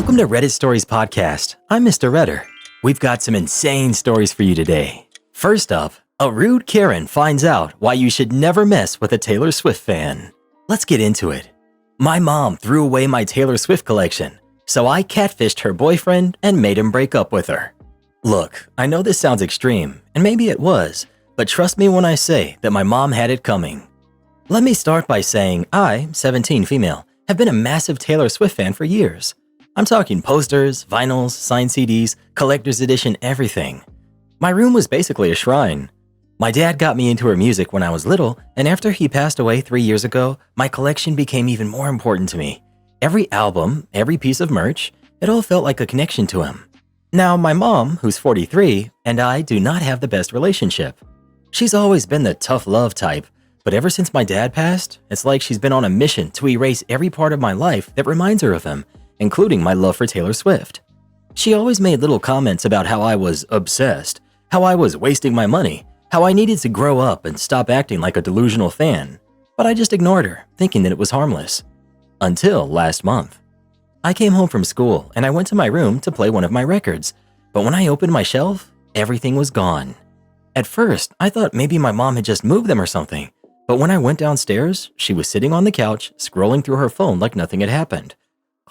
Welcome to Reddit Stories Podcast. I'm Mr. Redder. We've got some insane stories for you today. First up, a rude Karen finds out why you should never mess with a Taylor Swift fan. Let's get into it. My mom threw away my Taylor Swift collection, so I catfished her boyfriend and made him break up with her. Look, I know this sounds extreme, and maybe it was, but trust me when I say that my mom had it coming. Let me start by saying I, 17 female, have been a massive Taylor Swift fan for years. I'm talking posters, vinyls, signed CDs, collector's edition, everything. My room was basically a shrine. My dad got me into her music when I was little, and after he passed away 3 years ago, my collection became even more important to me. Every album, every piece of merch, it all felt like a connection to him. Now, my mom, who's 43, and I do not have the best relationship. She's always been the tough love type, but ever since my dad passed, it's like she's been on a mission to erase every part of my life that reminds her of him, including my love for Taylor Swift. She always made little comments about how I was obsessed, how I was wasting my money, how I needed to grow up and stop acting like a delusional fan, but I just ignored her, thinking that it was harmless. Until last month. I came home from school and I went to my room to play one of my records, but when I opened my shelf, everything was gone. At first, I thought maybe my mom had just moved them or something, but when I went downstairs, she was sitting on the couch, scrolling through her phone like nothing had happened.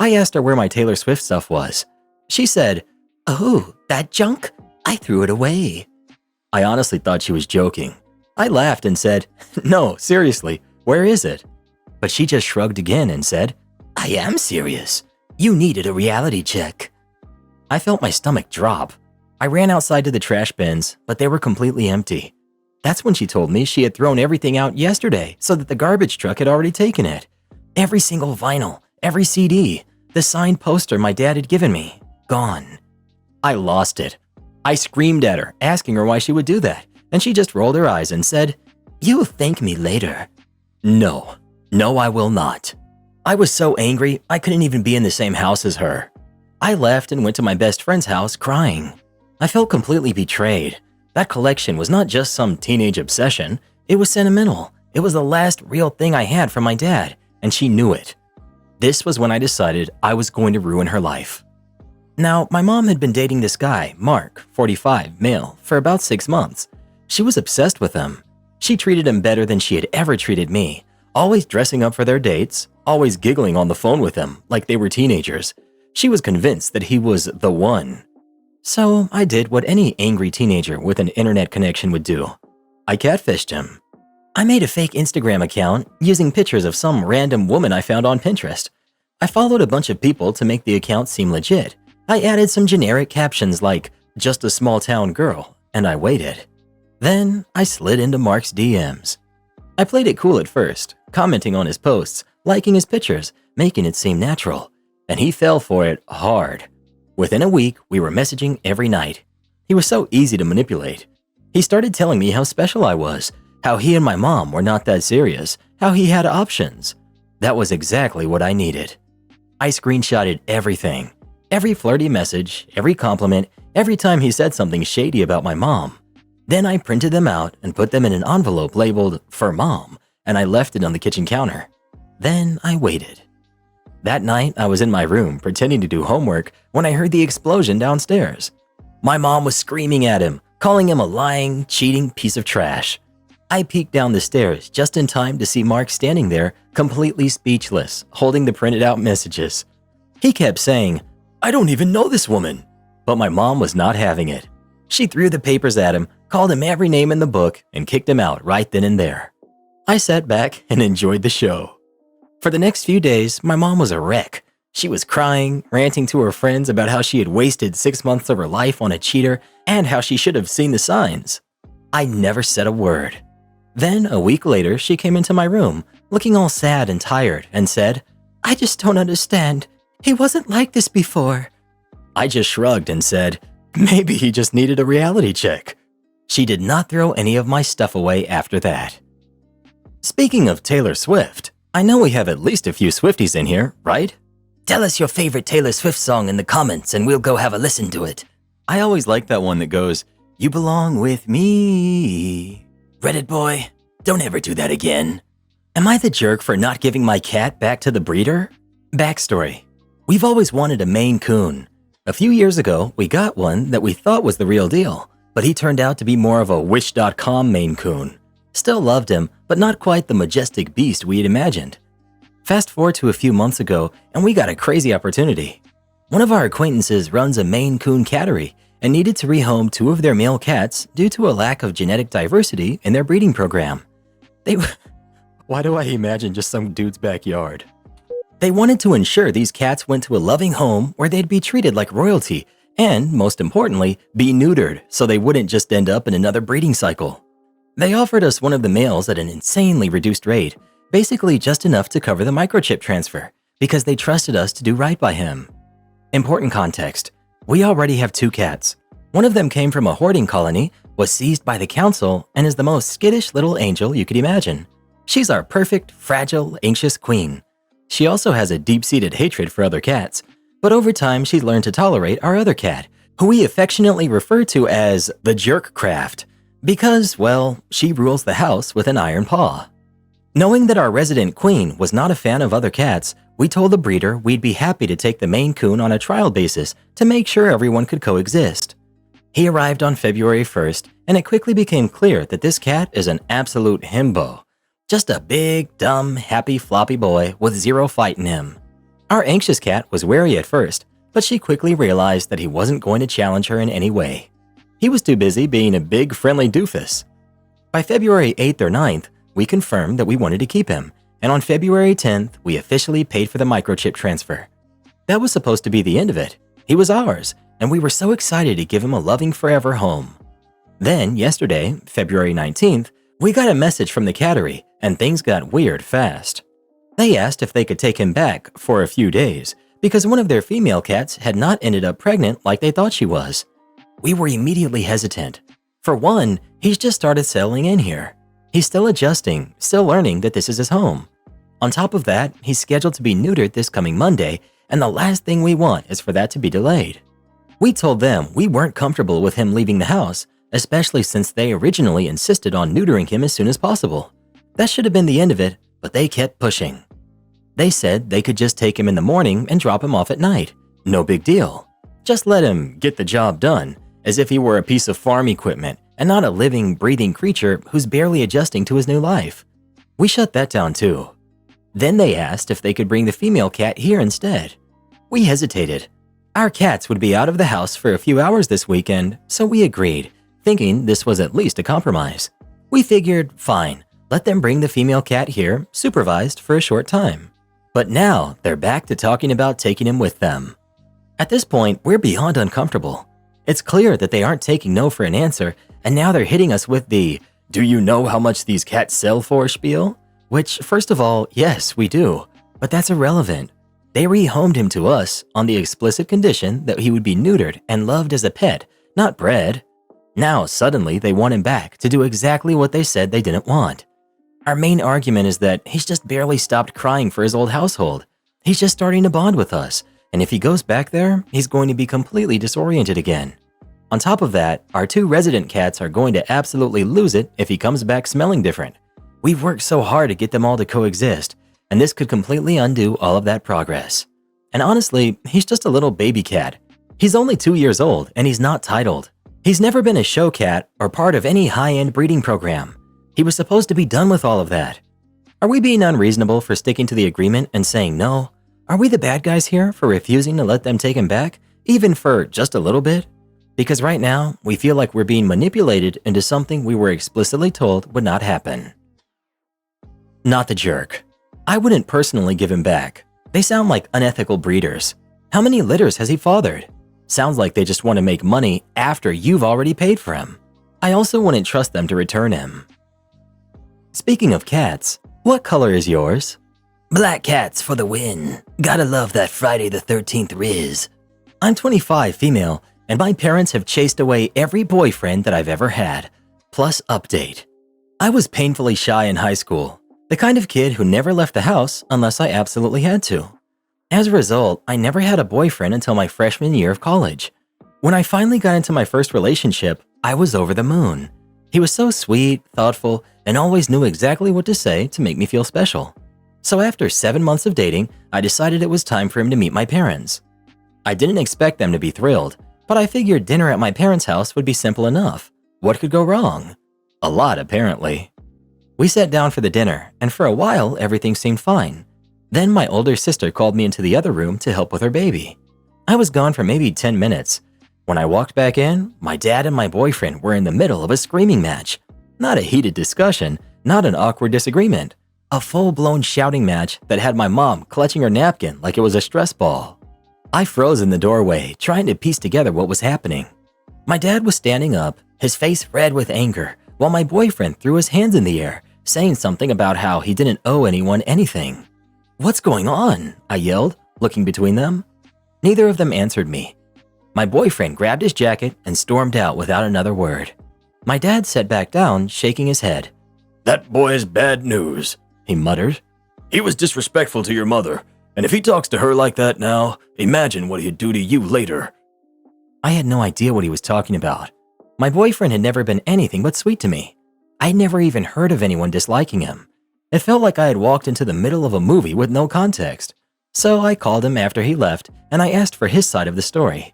I asked her where my Taylor Swift stuff was. She said, "Oh, that junk? I threw it away." I honestly thought she was joking. I laughed and said, "No, seriously, where is it?" But she just shrugged again and said, "I am serious. You needed a reality check." I felt my stomach drop. I ran outside to the trash bins, but they were completely empty. That's when she told me she had thrown everything out yesterday so that the garbage truck had already taken it. Every single vinyl, every CD, the signed poster my dad had given me, gone. I lost it. I screamed at her, asking her why she would do that, and she just rolled her eyes and said, "You'll thank me later." No, I will not. I was so angry, I couldn't even be in the same house as her. I left and went to my best friend's house crying. I felt completely betrayed. That collection was not just some teenage obsession, it was sentimental. It was the last real thing I had from my dad, and she knew it. This was when I decided I was going to ruin her life. Now, my mom had been dating this guy, Mark, 45, male, for about 6 months. She was obsessed with him. She treated him better than she had ever treated me, always dressing up for their dates, always giggling on the phone with him like they were teenagers. She was convinced that he was the one. So I did what any angry teenager with an internet connection would do. I catfished him. I made a fake Instagram account using pictures of some random woman I found on Pinterest. I followed a bunch of people to make the account seem legit. I added some generic captions like, "just a small town girl," and I waited. Then I slid into Mark's DMs. I played it cool at first, commenting on his posts, liking his pictures, making it seem natural, and he fell for it hard. Within a week, we were messaging every night. He was so easy to manipulate. He started telling me how special I was, how he and my mom were not that serious, how he had options. That was exactly what I needed. I screenshotted everything. Every flirty message, every compliment, every time he said something shady about my mom. Then I printed them out and put them in an envelope labeled, "For Mom," and I left it on the kitchen counter. Then I waited. That night, I was in my room pretending to do homework when I heard the explosion downstairs. My mom was screaming at him, calling him a lying, cheating piece of trash. I peeked down the stairs just in time to see Mark standing there, completely speechless, holding the printed out messages. He kept saying, "I don't even know this woman." But my mom was not having it. She threw the papers at him, called him every name in the book, and kicked him out right then and there. I sat back and enjoyed the show. For the next few days, my mom was a wreck. She was crying, ranting to her friends about how she had wasted 6 months of her life on a cheater and how she should have seen the signs. I never said a word. Then, a week later, she came into my room, looking all sad and tired, and said, "I just don't understand. He wasn't like this before." I just shrugged and said, "Maybe he just needed a reality check." She did not throw any of my stuff away after that. Speaking of Taylor Swift, I know we have at least a few Swifties in here, right? Tell us your favorite Taylor Swift song in the comments and we'll go have a listen to it. I always like that one that goes, "You belong with me." Reddit boy, don't ever do that again. Am I the jerk for not giving my cat back to the breeder? Backstory. We've always wanted a Maine Coon. A few years ago, we got one that we thought was the real deal, but he turned out to be more of a Wish.com Maine Coon. Still loved him, but not quite the majestic beast we had imagined. Fast forward to a few months ago, and we got a crazy opportunity. One of our acquaintances runs a Maine Coon cattery and needed to rehome 2 of their male cats due to a lack of genetic diversity in their breeding program. Why do I imagine just some dude's backyard? They wanted to ensure these cats went to a loving home where they'd be treated like royalty and, most importantly, be neutered so they wouldn't just end up in another breeding cycle. They offered us one of the males at an insanely reduced rate, basically just enough to cover the microchip transfer, because they trusted us to do right by him. Important context. We already have 2 cats. One of them came from a hoarding colony, was seized by the council, and is the most skittish little angel you could imagine. She's our perfect, fragile, anxious queen. She also has a deep-seated hatred for other cats, but over time she's learned to tolerate our other cat, who we affectionately refer to as the Jerkcraft, because, well, she rules the house with an iron paw. Knowing that our resident queen was not a fan of other cats, we told the breeder we'd be happy to take the Maine Coon on a trial basis to make sure everyone could coexist. He arrived on February 1st, and it quickly became clear that this cat is an absolute himbo. Just a big, dumb, happy, floppy boy with zero fight in him. Our anxious cat was wary at first, but she quickly realized that he wasn't going to challenge her in any way. He was too busy being a big, friendly doofus. By February 8th or 9th, we confirmed that we wanted to keep him, and on February 10th, we officially paid for the microchip transfer. That was supposed to be the end of it. He was ours, and we were so excited to give him a loving forever home. Then, yesterday, February 19th, we got a message from the cattery, and things got weird fast. They asked if they could take him back for a few days, because one of their female cats had not ended up pregnant like they thought she was. We were immediately hesitant. For one, he's just started settling in here. He's still adjusting, still learning that this is his home. On top of that, he's scheduled to be neutered this coming Monday, and the last thing we want is for that to be delayed. We told them we weren't comfortable with him leaving the house, especially since they originally insisted on neutering him as soon as possible. That should have been the end of it, but they kept pushing. They said they could just take him in the morning and drop him off at night. No big deal. Just let him get the job done, as if he were a piece of farm equipment and not a living, breathing creature who's barely adjusting to his new life. We shut that down too. Then they asked if they could bring the female cat here instead. We hesitated. Our cats would be out of the house for a few hours this weekend, so we agreed, thinking this was at least a compromise. We figured, fine, let them bring the female cat here, supervised for a short time. But now they're back to talking about taking him with them. At this point, we're beyond uncomfortable. It's clear that they aren't taking no for an answer, and now they're hitting us with the, "Do you know how much these cats sell for?" spiel? Which, first of all, yes, we do, but that's irrelevant. They rehomed him to us on the explicit condition that he would be neutered and loved as a pet, not bred. Now, suddenly, they want him back to do exactly what they said they didn't want. Our main argument is that he's just barely stopped crying for his old household. He's just starting to bond with us, and if he goes back there, he's going to be completely disoriented again. On top of that, our 2 resident cats are going to absolutely lose it if he comes back smelling different. We've worked so hard to get them all to coexist, and this could completely undo all of that progress. And honestly, he's just a little baby cat. He's only 2 years old, and he's not titled. He's never been a show cat or part of any high-end breeding program. He was supposed to be done with all of that. Are we being unreasonable for sticking to the agreement and saying no? Are we the bad guys here for refusing to let them take him back, even for just a little bit? Because right now, we feel like we're being manipulated into something we were explicitly told would not happen. Not the jerk. I wouldn't personally give him back. They sound like unethical breeders. How many litters has he fathered? Sounds like they just want to make money after you've already paid for him. I also wouldn't trust them to return him. Speaking of cats, what color is yours? Black cats for the win. Gotta love that Friday the 13th riz. I'm 25, female, and my parents have chased away every boyfriend that I've ever had. Plus update. I was painfully shy in high school, the kind of kid who never left the house unless I absolutely had to. As a result, I never had a boyfriend until my freshman year of college. When I finally got into my first relationship, I was over the moon. He was so sweet, thoughtful, and always knew exactly what to say to make me feel special. So after 7 months of dating, I decided it was time for him to meet my parents. I didn't expect them to be thrilled, but I figured dinner at my parents' house would be simple enough. What could go wrong? A lot, apparently. We sat down for the dinner, and for a while, everything seemed fine. Then my older sister called me into the other room to help with her baby. I was gone for maybe 10 minutes. When I walked back in, my dad and my boyfriend were in the middle of a screaming match. Not a heated discussion, not an awkward disagreement. A full-blown shouting match that had my mom clutching her napkin like it was a stress ball. I froze in the doorway, trying to piece together what was happening. My dad was standing up, his face red with anger, while my boyfriend threw his hands in the air, saying something about how he didn't owe anyone anything. "What's going on?" I yelled, looking between them. Neither of them answered me. My boyfriend grabbed his jacket and stormed out without another word. My dad sat back down, shaking his head. "That boy is bad news," he muttered. "He was disrespectful to your mother, and if he talks to her like that now, imagine what he'd do to you later." I had no idea what he was talking about. My boyfriend had never been anything but sweet to me. I'd never even heard of anyone disliking him. It felt like I had walked into the middle of a movie with no context. So I called him after he left and I asked for his side of the story.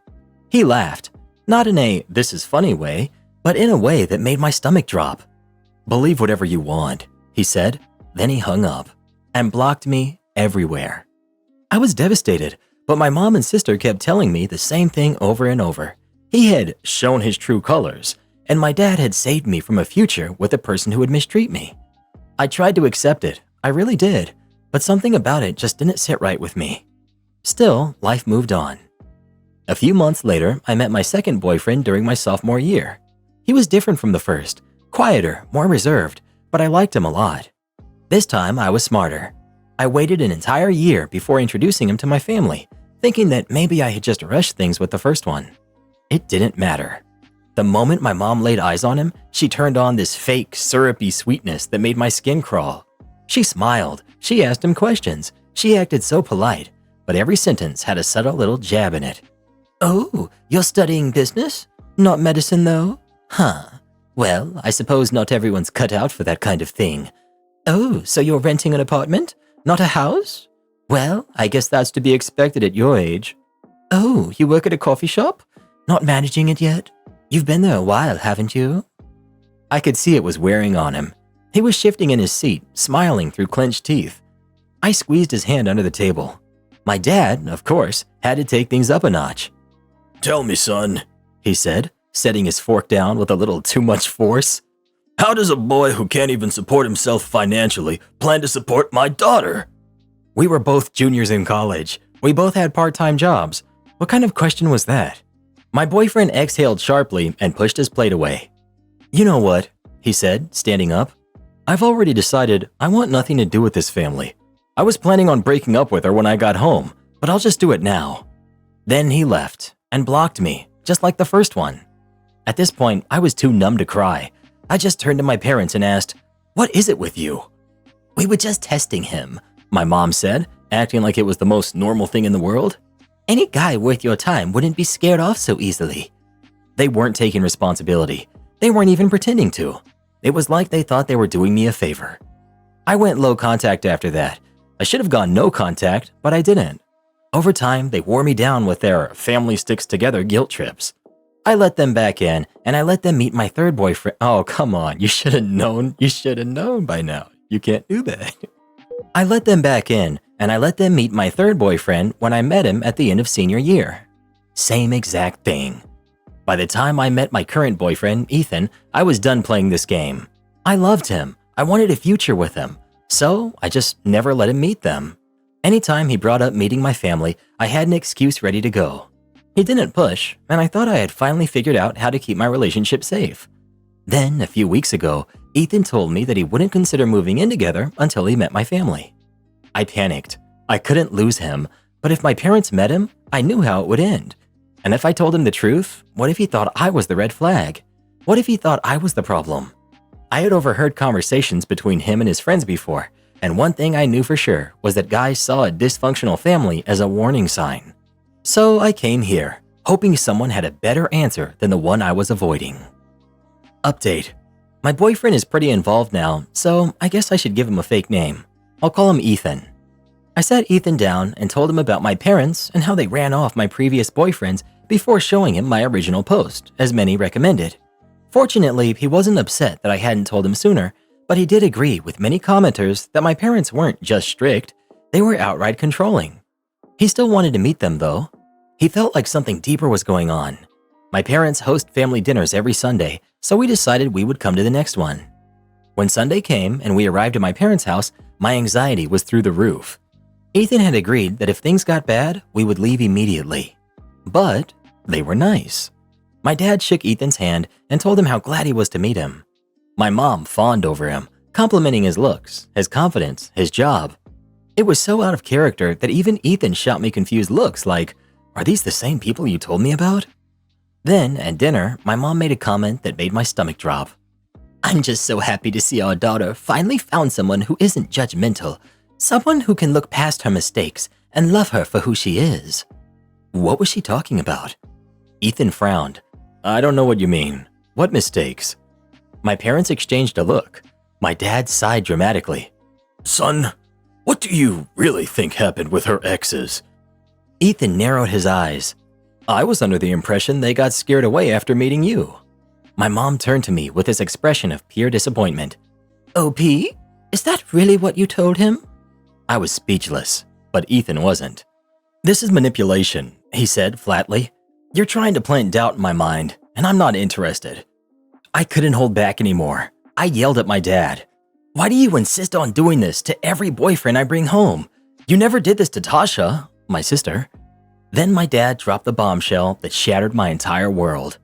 He laughed, not in a "this is funny" way, but in a way that made my stomach drop. "Believe whatever you want," he said. Then he hung up and blocked me everywhere. I was devastated, but my mom and sister kept telling me the same thing over and over. He had shown his true colors, and my dad had saved me from a future with a person who would mistreat me. I tried to accept it, I really did, but something about it just didn't sit right with me. Still, life moved on. A few months later, I met my second boyfriend during my sophomore year. He was different from the first, quieter, more reserved, but I liked him a lot. This time, I was smarter. I waited an entire year before introducing him to my family, thinking that maybe I had just rushed things with the first one. It didn't matter. The moment my mom laid eyes on him, she turned on this fake, syrupy sweetness that made my skin crawl. She smiled, she asked him questions, she acted so polite, but every sentence had a subtle little jab in it. "Oh, you're studying business? Not medicine, though? Huh. Well, I suppose not everyone's cut out for that kind of thing. Oh, so you're renting an apartment? Not a house? Well, I guess that's to be expected at your age. Oh, you work at a coffee shop? Not managing it yet? You've been there a while, haven't you?" I could see it was wearing on him. He was shifting in his seat, smiling through clenched teeth. I squeezed his hand under the table. My dad, of course, had to take things up a notch. "Tell me, son," he said, setting his fork down with a little too much force. "How does a boy who can't even support himself financially plan to support my daughter?" We were both juniors in college. We both had part-time jobs. What kind of question was that? My boyfriend exhaled sharply and pushed his plate away. "You know what?" he said, standing up. "I've already decided I want nothing to do with this family. I was planning on breaking up with her when I got home, but I'll just do it now." Then he left and blocked me, just like the first one. At this point, I was too numb to cry. I just turned to my parents and asked, "What is it with you?" "We were just testing him," my mom said, acting like it was the most normal thing in the world. "Any guy worth your time wouldn't be scared off so easily." They weren't taking responsibility. They weren't even pretending to. It was like they thought they were doing me a favor. I went low contact after that. I should have gone no contact, but I didn't. Over time, they wore me down with their family sticks together guilt trips. I let them back in, and I let them meet my third boyfriend. Oh, come on, you should have known. You should have known by now. You can't do that. I let them back in, and I let them meet my third boyfriend when I met him at the end of senior year. Same exact thing. By the time I met my current boyfriend, Ethan, I was done playing this game. I loved him. I wanted a future with him. So I just never let him meet them. Anytime he brought up meeting my family, I had an excuse ready to go. He didn't push, and I thought I had finally figured out how to keep my relationship safe. Then, a few weeks ago, Ethan told me that he wouldn't consider moving in together until he met my family. I panicked. I couldn't lose him, but if my parents met him, I knew how it would end. And if I told him the truth, what if he thought I was the red flag? What if he thought I was the problem? I had overheard conversations between him and his friends before, and one thing I knew for sure was that guys saw a dysfunctional family as a warning sign. So I came here, hoping someone had a better answer than the one I was avoiding. Update. My boyfriend is pretty involved now, so I guess I should give him a fake name. I'll call him Ethan. I sat Ethan down and told him about my parents and how they ran off my previous boyfriends before showing him my original post, as many recommended. Fortunately, he wasn't upset that I hadn't told him sooner, but he did agree with many commenters that my parents weren't just strict, they were outright controlling. He still wanted to meet them though. He felt like something deeper was going on. My parents host family dinners every Sunday, so we decided we would come to the next one. When Sunday came and we arrived at my parents' house, my anxiety was through the roof. Ethan had agreed that if things got bad, we would leave immediately. But they were nice. My dad shook Ethan's hand and told him how glad he was to meet him. My mom fawned over him, complimenting his looks, his confidence, his job. It was so out of character that even Ethan shot me confused looks like, "Are these the same people you told me about?" Then, at dinner, my mom made a comment that made my stomach drop. "I'm just so happy to see our daughter finally found someone who isn't judgmental, someone who can look past her mistakes and love her for who she is." What was she talking about? Ethan frowned. "I don't know what you mean. What mistakes?" My parents exchanged a look. My dad sighed dramatically. "Son, what do you really think happened with her exes?" Ethan narrowed his eyes. "I was under the impression they got scared away after meeting you." My mom turned to me with this expression of pure disappointment. "OP, is that really what you told him?" I was speechless, but Ethan wasn't. "This is manipulation," he said flatly. "You're trying to plant doubt in my mind, and I'm not interested." I couldn't hold back anymore. I yelled at my dad. "Why do you insist on doing this to every boyfriend I bring home? You never did this to Tasha, my sister." Then my dad dropped the bombshell that shattered my entire world.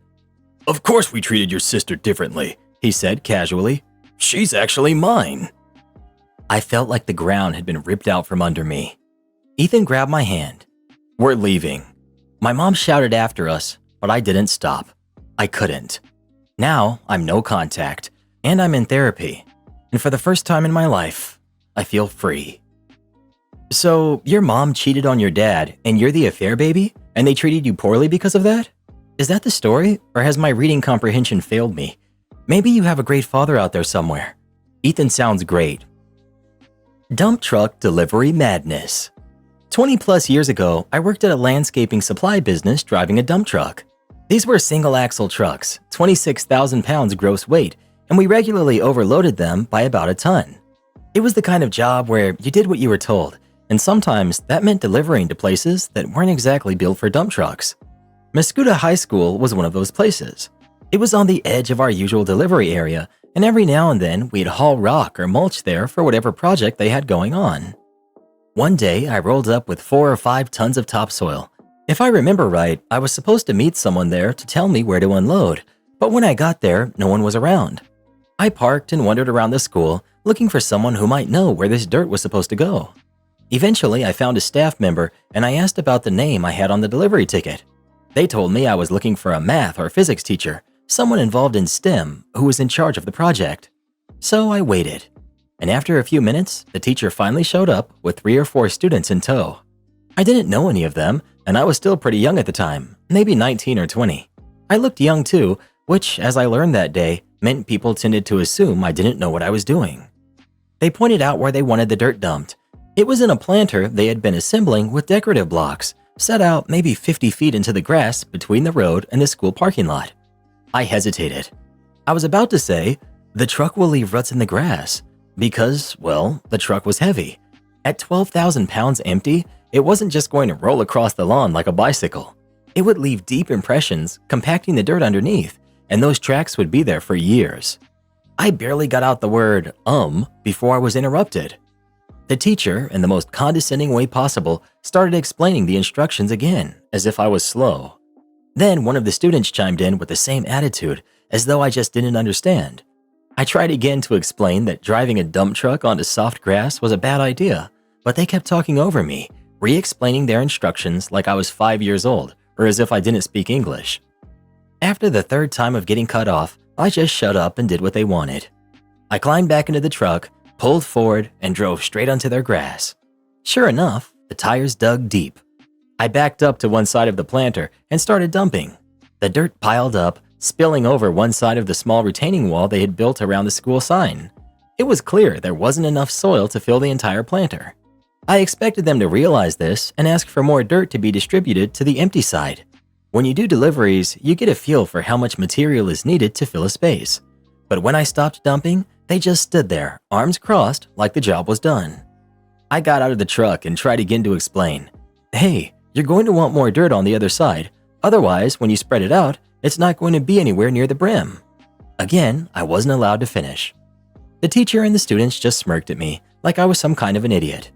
"Of course we treated your sister differently," he said casually. "She's actually mine." I felt like the ground had been ripped out from under me. Ethan grabbed my hand. "We're leaving." My mom shouted after us, but I didn't stop. I couldn't. Now I'm no contact, and I'm in therapy. And for the first time in my life, I feel free. So, your mom cheated on your dad, and you're the affair baby? And they treated you poorly because of that? Is that the story, or has my reading comprehension failed me? Maybe you have a great father out there somewhere. Ethan sounds great. Dump truck delivery madness. 20 plus years ago, I worked at a landscaping supply business driving a dump truck. These were single-axle trucks, 26,000 pounds gross weight, and we regularly overloaded them by about a ton. It was the kind of job where you did what you were told, and sometimes that meant delivering to places that weren't exactly built for dump trucks. Mascoutah High School was one of those places. It was on the edge of our usual delivery area, and every now and then we'd haul rock or mulch there for whatever project they had going on. One day, I rolled up with 4 or 5 tons of topsoil. If I remember right, I was supposed to meet someone there to tell me where to unload, but when I got there, no one was around. I parked and wandered around the school, looking for someone who might know where this dirt was supposed to go. Eventually, I found a staff member and I asked about the name I had on the delivery ticket. They told me I was looking for a math or physics teacher, someone involved in STEM who was in charge of the project. So I waited. And after a few minutes, the teacher finally showed up with 3 or 4 students in tow. I didn't know any of them, and I was still pretty young at the time, maybe 19 or 20. I looked young too, which, as I learned that day, meant people tended to assume I didn't know what I was doing. They pointed out where they wanted the dirt dumped. It was in a planter they had been assembling with decorative blocks, set out maybe 50 feet into the grass between the road and the school parking lot. I hesitated. I was about to say, the truck will leave ruts in the grass, because, well, the truck was heavy. At 12,000 pounds empty, it wasn't just going to roll across the lawn like a bicycle. It would leave deep impressions, compacting the dirt underneath, and those tracks would be there for years. I barely got out the word, before I was interrupted. The teacher, in the most condescending way possible, started explaining the instructions again, as if I was slow. Then one of the students chimed in with the same attitude, as though I just didn't understand. I tried again to explain that driving a dump truck onto soft grass was a bad idea, but they kept talking over me, re-explaining their instructions like I was 5 years old, or as if I didn't speak English. After the 3rd time of getting cut off, I just shut up and did what they wanted. I climbed back into the truck, pulled forward, and drove straight onto their grass. Sure enough, the tires dug deep. I backed up to one side of the planter and started dumping. The dirt piled up, spilling over one side of the small retaining wall they had built around the school sign. It was clear there wasn't enough soil to fill the entire planter. I expected them to realize this and ask for more dirt to be distributed to the empty side. When you do deliveries, you get a feel for how much material is needed to fill a space. But when I stopped dumping, they just stood there, arms crossed, like the job was done. I got out of the truck and tried again to explain. Hey, you're going to want more dirt on the other side. Otherwise, when you spread it out, it's not going to be anywhere near the brim. Again, I wasn't allowed to finish. The teacher and the students just smirked at me, like I was some kind of an idiot.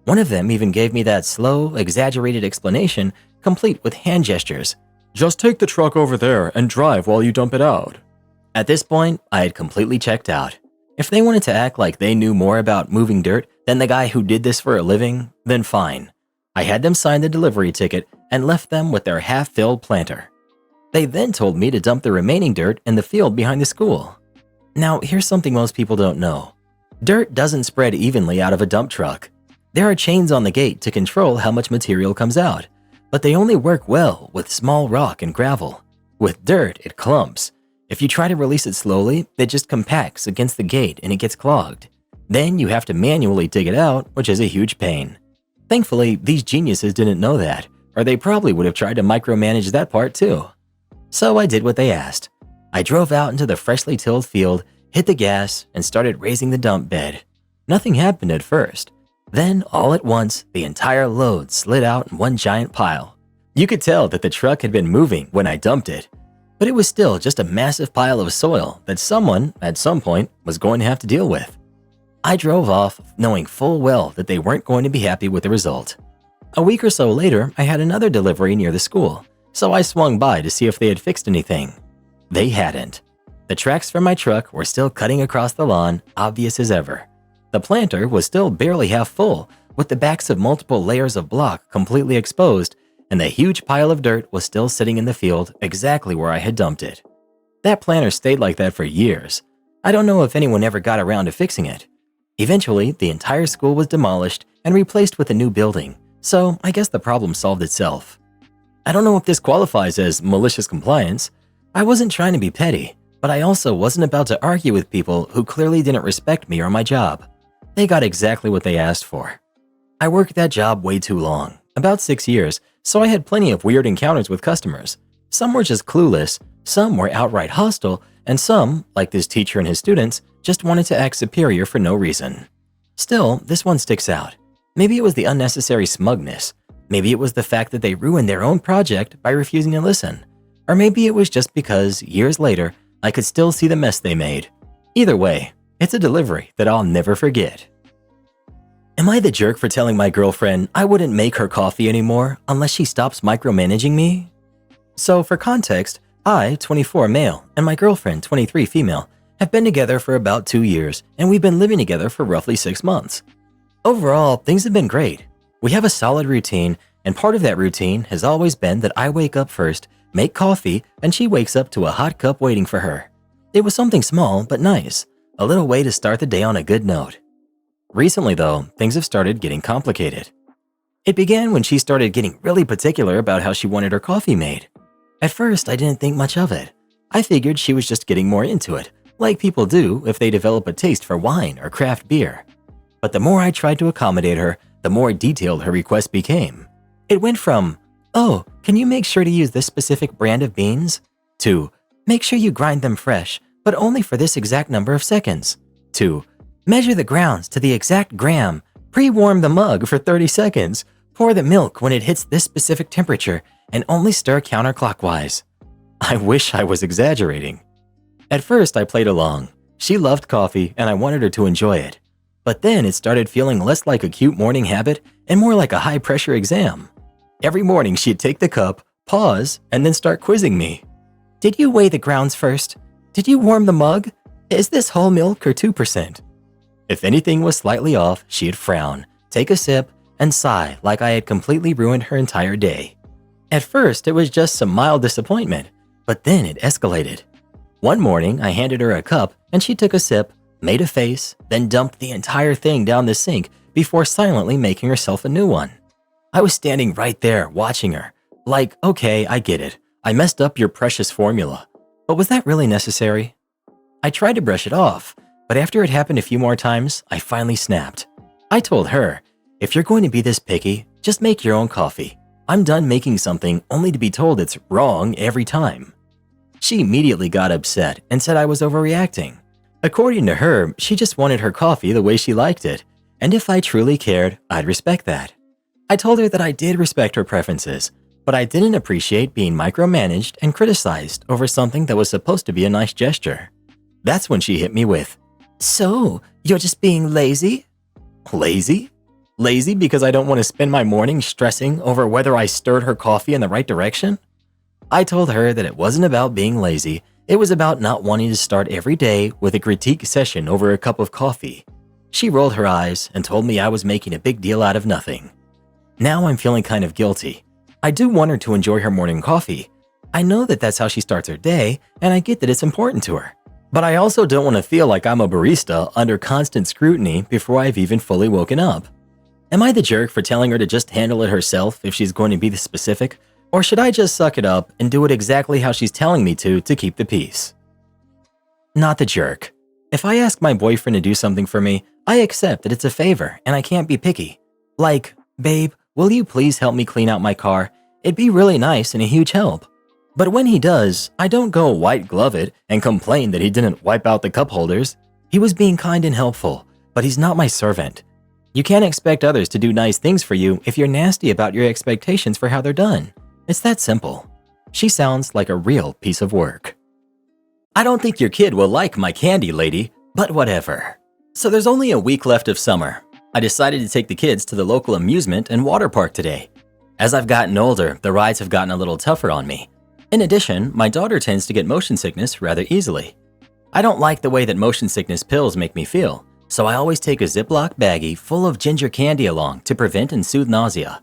One of them even gave me that slow, exaggerated explanation, complete with hand gestures. Just take the truck over there and drive while you dump it out. At this point, I had completely checked out. If they wanted to act like they knew more about moving dirt than the guy who did this for a living, then fine. I had them sign the delivery ticket and left them with their half-filled planter. They then told me to dump the remaining dirt in the field behind the school. Now, here's something most people don't know. Dirt doesn't spread evenly out of a dump truck. There are chains on the gate to control how much material comes out, but they only work well with small rock and gravel. With dirt, it clumps. If you try to release it slowly, it just compacts against the gate and it gets clogged. Then you have to manually dig it out, which is a huge pain. Thankfully, these geniuses didn't know that, or they probably would have tried to micromanage that part too. So I did what they asked. I drove out into the freshly tilled field, hit the gas, and started raising the dump bed. Nothing happened at first. Then, all at once, the entire load slid out in one giant pile. You could tell that the truck had been moving when I dumped it, but it was still just a massive pile of soil that someone, at some point, was going to have to deal with. I drove off, knowing full well that they weren't going to be happy with the result. A week or so later, I had another delivery near the school, so I swung by to see if they had fixed anything. They hadn't. The tracks from my truck were still cutting across the lawn, obvious as ever. The planter was still barely half full, with the backs of multiple layers of block completely exposed, and the huge pile of dirt was still sitting in the field exactly where I had dumped it. That planter stayed like that for years. I don't know if anyone ever got around to fixing it. Eventually, the entire school was demolished and replaced with a new building, so I guess the problem solved itself. I don't know if this qualifies as malicious compliance. I wasn't trying to be petty, but I also wasn't about to argue with people who clearly didn't respect me or my job. They got exactly what they asked for. I worked that job way too long, about 6 years, so I had plenty of weird encounters with customers. Some were just clueless, some were outright hostile, and some, like this teacher and his students, just wanted to act superior for no reason. Still, this one sticks out. Maybe it was the unnecessary smugness. Maybe it was the fact that they ruined their own project by refusing to listen. Or maybe it was just because, years later, I could still see the mess they made. Either way, it's a delivery that I'll never forget. Am I the jerk for telling my girlfriend I wouldn't make her coffee anymore unless she stops micromanaging me? So for context, I, 24 male, and my girlfriend, 23 female, have been together for about 2 years, and we've been living together for roughly 6 months. Overall, things have been great. We have a solid routine, and part of that routine has always been that I wake up first, make coffee, and she wakes up to a hot cup waiting for her. It was something small but nice, a little way to start the day on a good note. Recently though, things have started getting complicated. It began when she started getting really particular about how she wanted her coffee made. At first, I didn't think much of it. I figured she was just getting more into it, like people do if they develop a taste for wine or craft beer. But the more I tried to accommodate her, the more detailed her request became. It went from, "Oh, can you make sure to use this specific brand of beans?" to, "Make sure you grind them fresh, but only for this exact number of seconds," to, "Measure the grounds to the exact gram, pre-warm the mug for 30 seconds, pour the milk when it hits this specific temperature, and only stir counterclockwise." I wish I was exaggerating. At first, I played along. She loved coffee, and I wanted her to enjoy it. But then it started feeling less like a cute morning habit and more like a high-pressure exam. Every morning, she'd take the cup, pause, and then start quizzing me. "Did you weigh the grounds first? Did you warm the mug? Is this whole milk or 2%? If anything was slightly off, she'd frown, take a sip, and sigh like I had completely ruined her entire day. At first, it was just some mild disappointment, but then it escalated. One morning, I handed her a cup, and she took a sip, made a face, then dumped the entire thing down the sink before silently making herself a new one. I was standing right there watching her, like, okay, I get it. I messed up your precious formula. But was that really necessary? I tried to brush it off. But after it happened a few more times, I finally snapped. I told her, if you're going to be this picky, just make your own coffee. I'm done making something only to be told it's wrong every time. She immediately got upset and said I was overreacting. According to her, she just wanted her coffee the way she liked it, and if I truly cared, I'd respect that. I told her that I did respect her preferences, but I didn't appreciate being micromanaged and criticized over something that was supposed to be a nice gesture. That's when she hit me with, "So, you're just being lazy?" Lazy? Lazy because I don't want to spend my morning stressing over whether I stirred her coffee in the right direction? I told her that it wasn't about being lazy, it was about not wanting to start every day with a critique session over a cup of coffee. She rolled her eyes and told me I was making a big deal out of nothing. Now I'm feeling kind of guilty. I do want her to enjoy her morning coffee. I know that that's how she starts her day, and I get that it's important to her. But I also don't want to feel like I'm a barista under constant scrutiny before I've even fully woken up. Am I the jerk for telling her to just handle it herself if she's going to be this specific, or should I just suck it up and do it exactly how she's telling me to keep the peace? Not the jerk. If I ask my boyfriend to do something for me, I accept that it's a favor and I can't be picky. Like, babe, will you please help me clean out my car? It'd be really nice and a huge help. But when he does, I don't go white glove it and complain that he didn't wipe out the cup holders. He was being kind and helpful, but he's not my servant. You can't expect others to do nice things for you if you're nasty about your expectations for how they're done. It's that simple. She sounds like a real piece of work. I don't think your kid will like my candy, lady, but whatever. So there's only a week left of summer. I decided to take the kids to the local amusement and water park today. As I've gotten older, the rides have gotten a little tougher on me. In addition, my daughter tends to get motion sickness rather easily. I don't like the way that motion sickness pills make me feel, so I always take a Ziploc baggie full of ginger candy along to prevent and soothe nausea.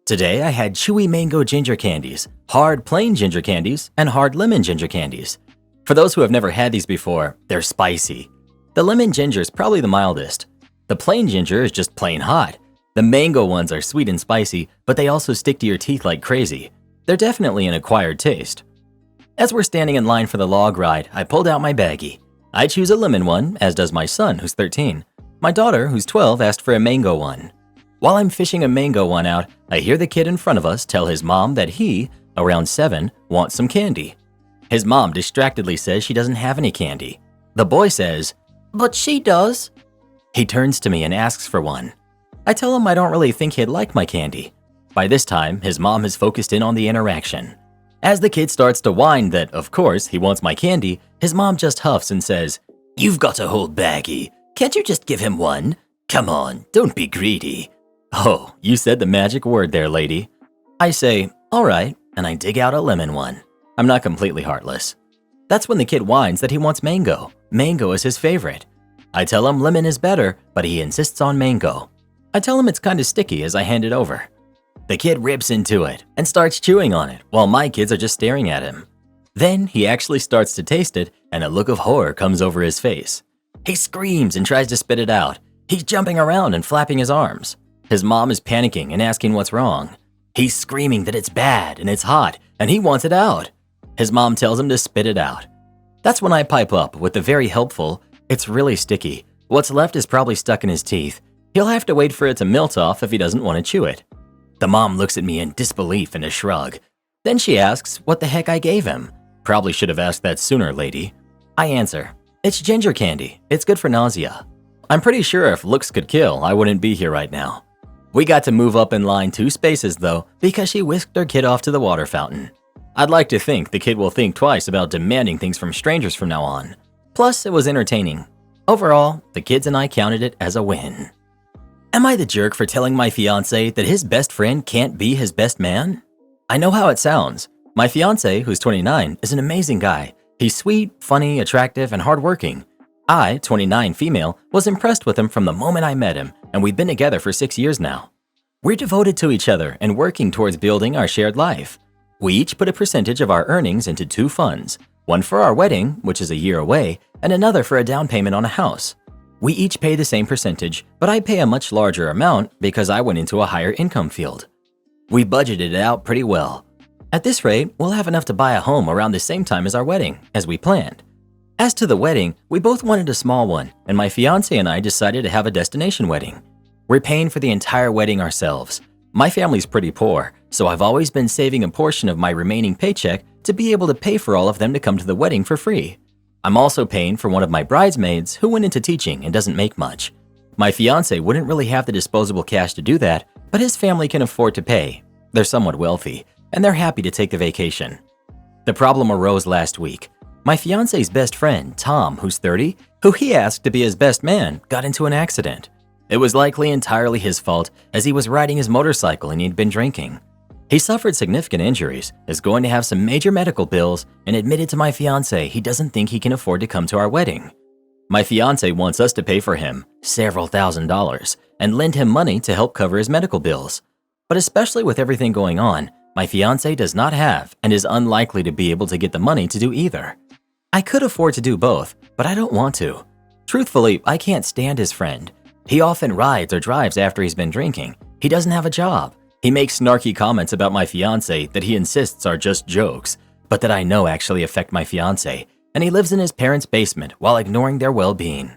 Today I had chewy mango ginger candies, hard plain ginger candies, and hard lemon ginger candies. For those who have never had these before, they're spicy. The lemon ginger is probably the mildest. The plain ginger is just plain hot. The mango ones are sweet and spicy, but they also stick to your teeth like crazy. They're definitely an acquired taste. As we're standing in line for the log ride, I pulled out my baggie. I choose a lemon one, as does my son, who's 13. My daughter, who's 12, asked for a mango one. While I'm fishing a mango one out, I hear the kid in front of us tell his mom that he, around 7, wants some candy. His mom distractedly says she doesn't have any candy. The boy says, "But she does." He turns to me and asks for one. I tell him I don't really think he'd like my candy. By this time, his mom has focused in on the interaction. As the kid starts to whine that, of course, he wants my candy, his mom just huffs and says, "You've got a whole baggie. Can't you just give him one? Come on, don't be greedy." Oh, you said the magic word there, lady. I say, "All right," and I dig out a lemon one. I'm not completely heartless. That's when the kid whines that he wants mango. Mango is his favorite. I tell him lemon is better, but he insists on mango. I tell him it's kind of sticky as I hand it over. The kid rips into it and starts chewing on it while my kids are just staring at him. Then he actually starts to taste it and a look of horror comes over his face. He screams and tries to spit it out. He's jumping around and flapping his arms. His mom is panicking and asking what's wrong. He's screaming that it's bad and it's hot and he wants it out. His mom tells him to spit it out. That's when I pipe up with the very helpful, "It's really sticky. What's left is probably stuck in his teeth. He'll have to wait for it to melt off if he doesn't want to chew it." The mom looks at me in disbelief and a shrug. Then she asks what the heck I gave him. Probably should have asked that sooner, lady. I answer, "It's ginger candy. It's good for nausea." I'm pretty sure if looks could kill, I wouldn't be here right now. We got to move up in line 2 spaces though, because she whisked her kid off to the water fountain. I'd like to think the kid will think twice about demanding things from strangers from now on. Plus, it was entertaining. Overall, the kids and I counted it as a win. Am I the jerk for telling my fiancé that his best friend can't be his best man? I know how it sounds. My fiancé, who's 29, is an amazing guy. He's sweet, funny, attractive, and hardworking. I, 29 female, was impressed with him from the moment I met him, and we've been together for 6 years now. We're devoted to each other and working towards building our shared life. We each put a percentage of our earnings into 2 funds, one for our wedding, which is a year away, and another for a down payment on a house. We each pay the same percentage, but I pay a much larger amount because I went into a higher income field. We budgeted it out pretty well. At this rate, we'll have enough to buy a home around the same time as our wedding, as we planned. As to the wedding, we both wanted a small one, and my fiance and I decided to have a destination wedding. We're paying for the entire wedding ourselves. My family's pretty poor, so I've always been saving a portion of my remaining paycheck to be able to pay for all of them to come to the wedding for free. I'm also paying for one of my bridesmaids who went into teaching and doesn't make much. My fiance wouldn't really have the disposable cash to do that, but his family can afford to pay. They're somewhat wealthy, and they're happy to take the vacation. The problem arose last week. My fiance's best friend, Tom, who's 30, who he asked to be his best man, got into an accident. It was likely entirely his fault, as he was riding his motorcycle and he'd been drinking. He suffered significant injuries, is going to have some major medical bills, and admitted to my fiance he doesn't think he can afford to come to our wedding. My fiance wants us to pay for him several $1,000s and lend him money to help cover his medical bills. But especially with everything going on, my fiance does not have and is unlikely to be able to get the money to do either. I could afford to do both, but I don't want to. Truthfully, I can't stand his friend. He often rides or drives after he's been drinking. He doesn't have a job. He makes snarky comments about my fiance that he insists are just jokes, but that I know actually affect my fiance, and he lives in his parents' basement while ignoring their well-being.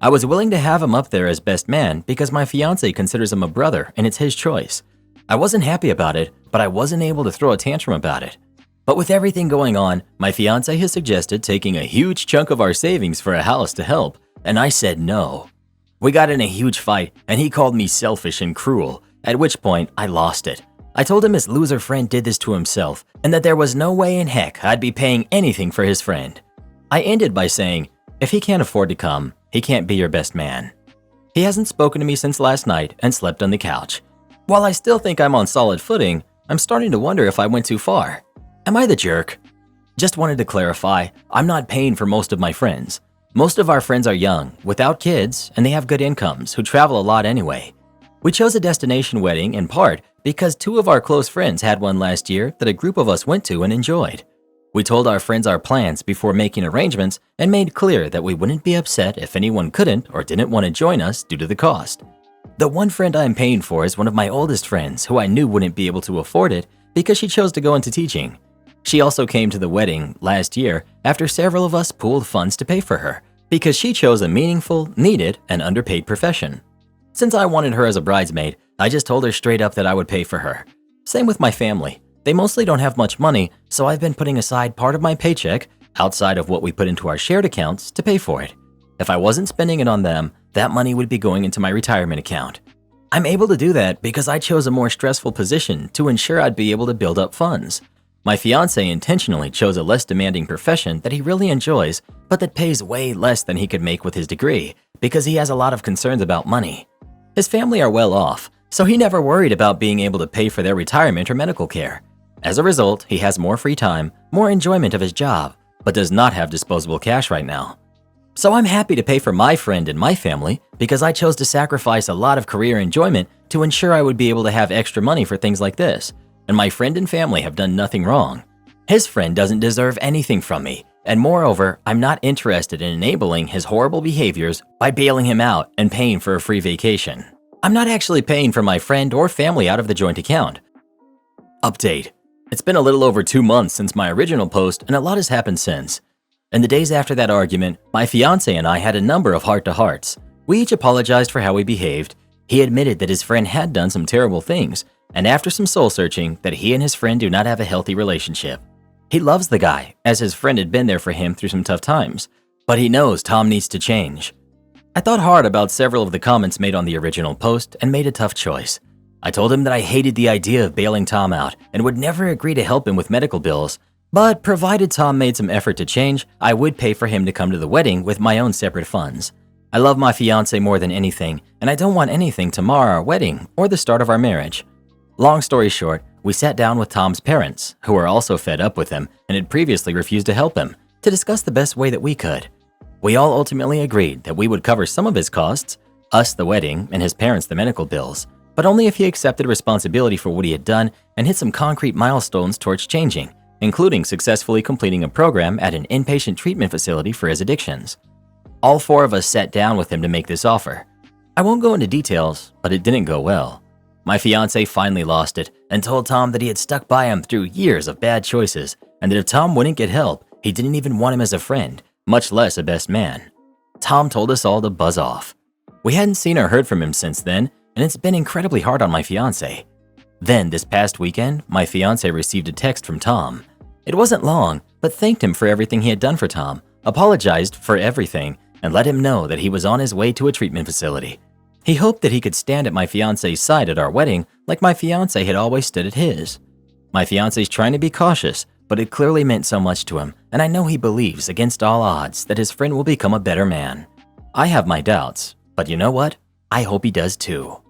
I was willing to have him up there as best man because my fiance considers him a brother and it's his choice. I wasn't happy about it, but I wasn't able to throw a tantrum about it. But with everything going on, my fiance has suggested taking a huge chunk of our savings for a house to help, and I said no. We got in a huge fight, and he called me selfish and cruel, at which point I lost it. I told him his loser friend did this to himself, and that there was no way in heck I'd be paying anything for his friend. I ended by saying, if he can't afford to come, he can't be your best man. He hasn't spoken to me since last night and slept on the couch. While I still think I'm on solid footing, I'm starting to wonder if I went too far. Am I the jerk? Just wanted to clarify, I'm not paying for most of my friends. Most of our friends are young, without kids, and they have good incomes, who travel a lot anyway. We chose a destination wedding in part because 2 of our close friends had one last year that a group of us went to and enjoyed. We told our friends our plans before making arrangements and made clear that we wouldn't be upset if anyone couldn't or didn't want to join us due to the cost. The one friend I'm paying for is one of my oldest friends who I knew wouldn't be able to afford it because she chose to go into teaching. She also came to the wedding last year after several of us pooled funds to pay for her because she chose a meaningful, needed, and underpaid profession. Since I wanted her as a bridesmaid, I just told her straight up that I would pay for her. Same with my family. They mostly don't have much money, so I've been putting aside part of my paycheck, outside of what we put into our shared accounts, to pay for it. If I wasn't spending it on them, that money would be going into my retirement account. I'm able to do that because I chose a more stressful position to ensure I'd be able to build up funds. My fiance intentionally chose a less demanding profession that he really enjoys, but that pays way less than he could make with his degree because he has a lot of concerns about money. His family are well off, so he never worried about being able to pay for their retirement or medical care. As a result, he has more free time, more enjoyment of his job, but does not have disposable cash right now. So I'm happy to pay for my friend and my family because I chose to sacrifice a lot of career enjoyment to ensure I would be able to have extra money for things like this. And my friend and family have done nothing wrong. His friend doesn't deserve anything from me, and moreover, I'm not interested in enabling his horrible behaviors by bailing him out and paying for a free vacation. I'm not actually paying for my friend or family out of the joint account. Update. It's been a little over 2 months since my original post, and a lot has happened since. In the days after that argument, my fiance and I had a number of heart-to-hearts. We each apologized for how we behaved. He admitted that his friend had done some terrible things, and after some soul-searching, that he and his friend do not have a healthy relationship. He loves the guy, as his friend had been there for him through some tough times, but he knows Tom needs to change. I thought hard about several of the comments made on the original post and made a tough choice. I told him that I hated the idea of bailing Tom out and would never agree to help him with medical bills, but provided Tom made some effort to change, I would pay for him to come to the wedding with my own separate funds. I love my fiance more than anything, and I don't want anything to mar our wedding or the start of our marriage. Long story short, we sat down with Tom's parents, who were also fed up with him and had previously refused to help him, to discuss the best way that we could. We all ultimately agreed that we would cover some of his costs, us the wedding and his parents the medical bills, but only if he accepted responsibility for what he had done and hit some concrete milestones towards changing, including successfully completing a program at an inpatient treatment facility for his addictions. All 4 of us sat down with him to make this offer. I won't go into details, but it didn't go well. My fiance finally lost it and told Tom that he had stuck by him through years of bad choices and that if Tom wouldn't get help, he didn't even want him as a friend much less a best man. Tom told us all to buzz off. We hadn't seen or heard from him since then, and it's been incredibly hard on my fiance. Then, this past weekend, my fiance received a text from Tom. It wasn't long, but thanked him for everything he had done for Tom, apologized for everything, and let him know that he was on his way to a treatment facility. He hoped that he could stand at my fiance's side at our wedding like my fiance had always stood at his. My fiance's trying to be cautious, but it clearly meant so much to him, and I know he believes, against all odds, that his friend will become a better man. I have my doubts, but you know what? I hope he does too.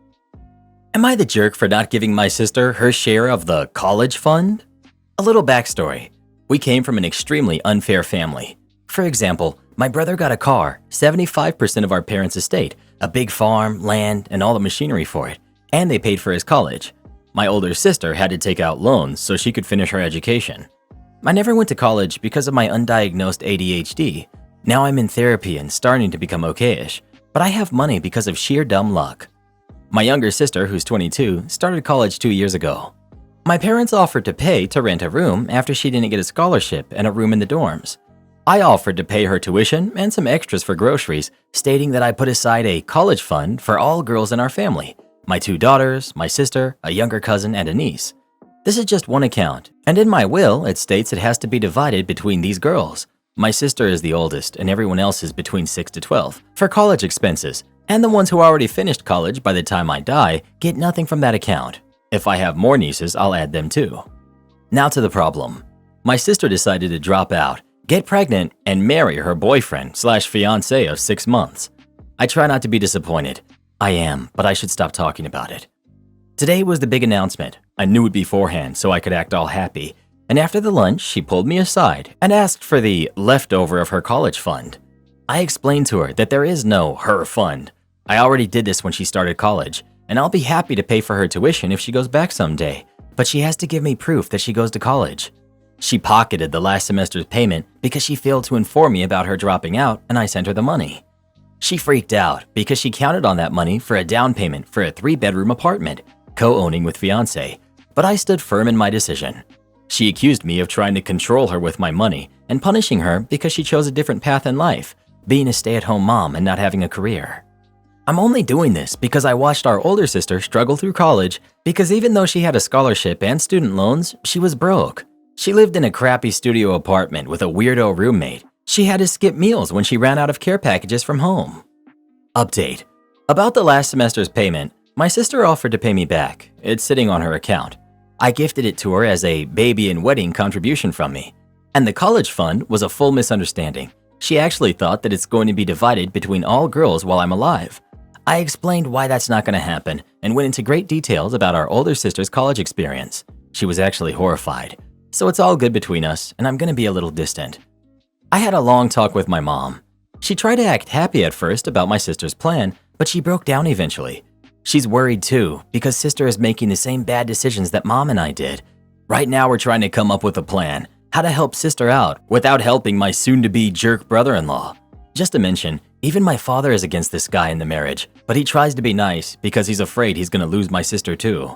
Am I the jerk for not giving my sister her share of the college fund? A little backstory. We came from an extremely unfair family. For example, my brother got a car, 75% of our parents' estate, a big farm, land, and all the machinery for it, and they paid for his college. My older sister had to take out loans so she could finish her education. I never went to college because of my undiagnosed ADHD. Now I'm in therapy and starting to become okay-ish, but I have money because of sheer dumb luck. My younger sister, who's 22, started college 2 years ago. My parents offered to pay to rent a room after she didn't get a scholarship and a room in the dorms. I offered to pay her tuition and some extras for groceries, stating that I put aside a college fund for all girls in our family, my 2 daughters, my sister, a younger cousin, and a niece. This is just one account, and in my will, it states it has to be divided between these girls. My sister is the oldest, and everyone else is between 6 to 12, for college expenses, and the ones who already finished college by the time I die get nothing from that account. If I have more nieces, I'll add them too. Now to the problem. My sister decided to drop out, get pregnant, and marry her boyfriend/fiancé of 6 months. I try not to be disappointed. I am, but I should stop talking about it. Today was the big announcement. I knew it beforehand so I could act all happy. And after the lunch, she pulled me aside and asked for the leftover of her college fund. I explained to her that there is no her fund. I already did this when she started college, and I'll be happy to pay for her tuition if she goes back someday, but she has to give me proof that she goes to college. She pocketed the last semester's payment because she failed to inform me about her dropping out, and I sent her the money. She freaked out because she counted on that money for a down payment for a 3-bedroom apartment, co-owning with fiancé, but I stood firm in my decision. She accused me of trying to control her with my money and punishing her because she chose a different path in life, being a stay-at-home mom and not having a career. I'm only doing this because I watched our older sister struggle through college because even though she had a scholarship and student loans, she was broke. She lived in a crappy studio apartment with a weirdo roommate. She had to skip meals when she ran out of care packages from home. Update. About the last semester's payment, my sister offered to pay me back. It's sitting on her account. I gifted it to her as a baby and wedding contribution from me. And the college fund was a full misunderstanding. She actually thought that it's going to be divided between all girls while I'm alive. I explained why that's not going to happen and went into great details about our older sister's college experience. She was actually horrified. So it's all good between us, and I'm going to be a little distant. I had a long talk with my mom. She tried to act happy at first about my sister's plan, but she broke down eventually. She's worried too, because sister is making the same bad decisions that mom and I did. Right now we're trying to come up with a plan, how to help sister out without helping my soon-to-be jerk brother-in-law. Just to mention, even my father is against this guy in the marriage, but he tries to be nice because he's afraid he's gonna lose my sister too.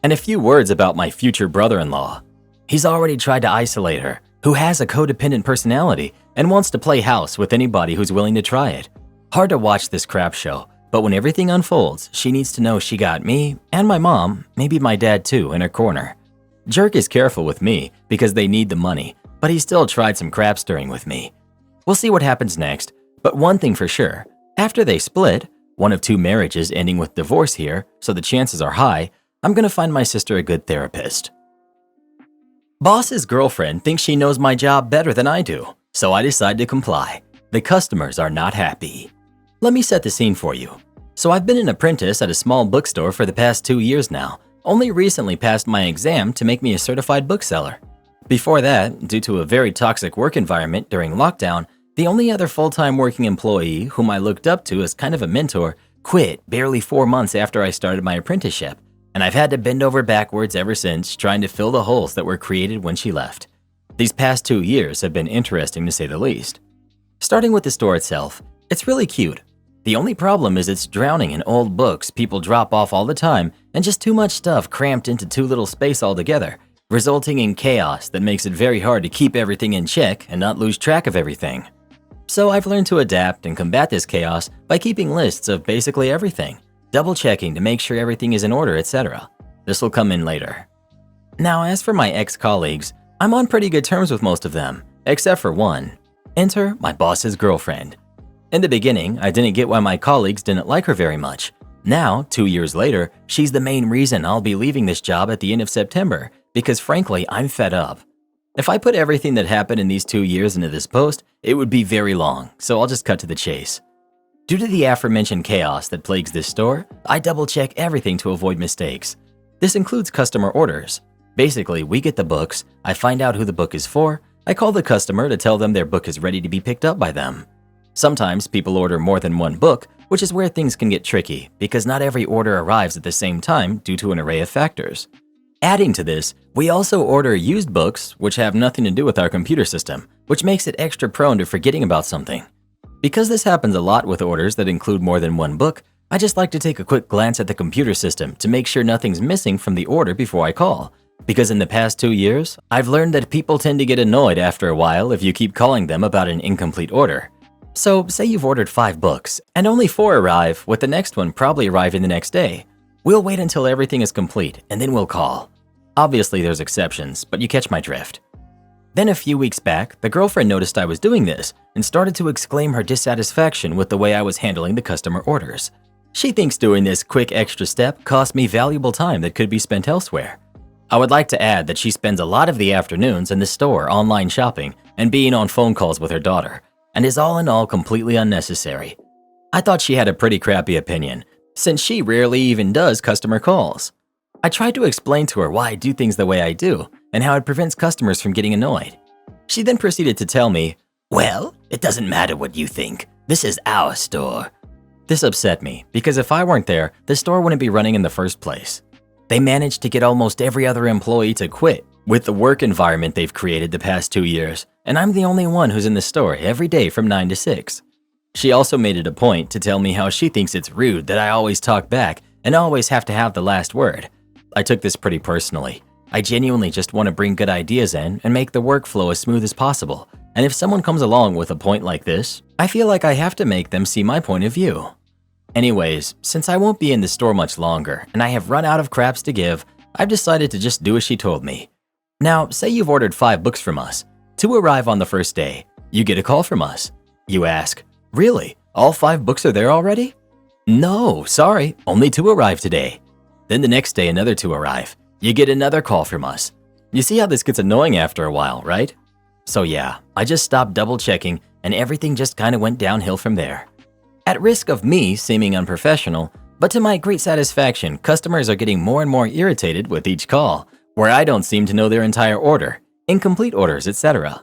And a few words about my future brother-in-law. He's already tried to isolate her, who has a codependent personality and wants to play house with anybody who's willing to try it. Hard to watch this crap show, but when everything unfolds, she needs to know she got me and my mom, maybe my dad too, in her corner. Jerk is careful with me because they need the money, but he still tried some crap stirring with me. We'll see what happens next, but one thing for sure, after they split, one of 2 marriages ending with divorce here, so the chances are high, I'm gonna find my sister a good therapist. Boss's girlfriend thinks she knows my job better than I do, so I decide to comply. The customers are not happy. Let me set the scene for you. So I've been an apprentice at a small bookstore for the past 2 years now, only recently passed my exam to make me a certified bookseller. Before that, due to a very toxic work environment during lockdown, the only other full-time working employee whom I looked up to as kind of a mentor quit barely 4 months after I started my apprenticeship, and I've had to bend over backwards ever since trying to fill the holes that were created when she left. These past 2 years have been interesting to say the least. Starting with the store itself, it's really cute. The only problem is it's drowning in old books people drop off all the time and just too much stuff cramped into too little space altogether, resulting in chaos that makes it very hard to keep everything in check and not lose track of everything. So I've learned to adapt and combat this chaos by keeping lists of basically everything, double checking to make sure everything is in order, etc. This will come in later. Now, as for my ex-colleagues, I'm on pretty good terms with most of them, except for one. Enter my boss's girlfriend. In the beginning, I didn't get why my colleagues didn't like her very much. Now, 2 years later, she's the main reason I'll be leaving this job at the end of September, because frankly, I'm fed up. If I put everything that happened in these 2 years into this post, it would be very long, so I'll just cut to the chase. Due to the aforementioned chaos that plagues this store, I double-check everything to avoid mistakes. This includes customer orders. Basically, we get the books, I find out who the book is for, I call the customer to tell them their book is ready to be picked up by them. Sometimes people order more than one book, which is where things can get tricky because not every order arrives at the same time due to an array of factors. Adding to this, we also order used books which have nothing to do with our computer system, which makes it extra prone to forgetting about something. Because this happens a lot with orders that include more than one book, I just like to take a quick glance at the computer system to make sure nothing's missing from the order before I call. Because in the past 2 years, I've learned that people tend to get annoyed after a while if you keep calling them about an incomplete order. So say you've ordered 5 books and only 4 arrive, with the next one probably arriving the next day. We'll wait until everything is complete and then we'll call. Obviously there's exceptions, but you catch my drift. Then a few weeks back, the girlfriend noticed I was doing this and started to exclaim her dissatisfaction with the way I was handling the customer orders. She thinks doing this quick extra step cost me valuable time that could be spent elsewhere. I would like to add that she spends a lot of the afternoons in the store online shopping and being on phone calls with her daughter, and is all in all completely unnecessary. I thought she had a pretty crappy opinion, since she rarely even does customer calls. I tried to explain to her why I do things the way I do and how it prevents customers from getting annoyed. She then proceeded to tell me, "Well, it doesn't matter what you think. This is our store." This upset me because if I weren't there, the store wouldn't be running in the first place. They managed to get almost every other employee to quit with the work environment they've created the past 2 years, and I'm the only one who's in the store every day from 9 to 6. She also made it a point to tell me how she thinks it's rude that I always talk back and always have to have the last word. I took this pretty personally. I genuinely just want to bring good ideas in and make the workflow as smooth as possible, and if someone comes along with a point like this, I feel like I have to make them see my point of view. Anyways, since I won't be in the store much longer and I have run out of craps to give, I've decided to just do as she told me. Now, say you've ordered 5 books from us. 2 arrive on the first day. You get a call from us. You ask, "Really? All 5 books are there already?" "No, sorry, only 2 arrived today." Then the next day another 2 arrive. You get another call from us. You see how this gets annoying after a while, right? So yeah, I just stopped double checking and everything just kind of went downhill from there. At risk of me seeming unprofessional, but to my great satisfaction, customers are getting more and more irritated with each call, where I don't seem to know their entire order, incomplete orders, etc.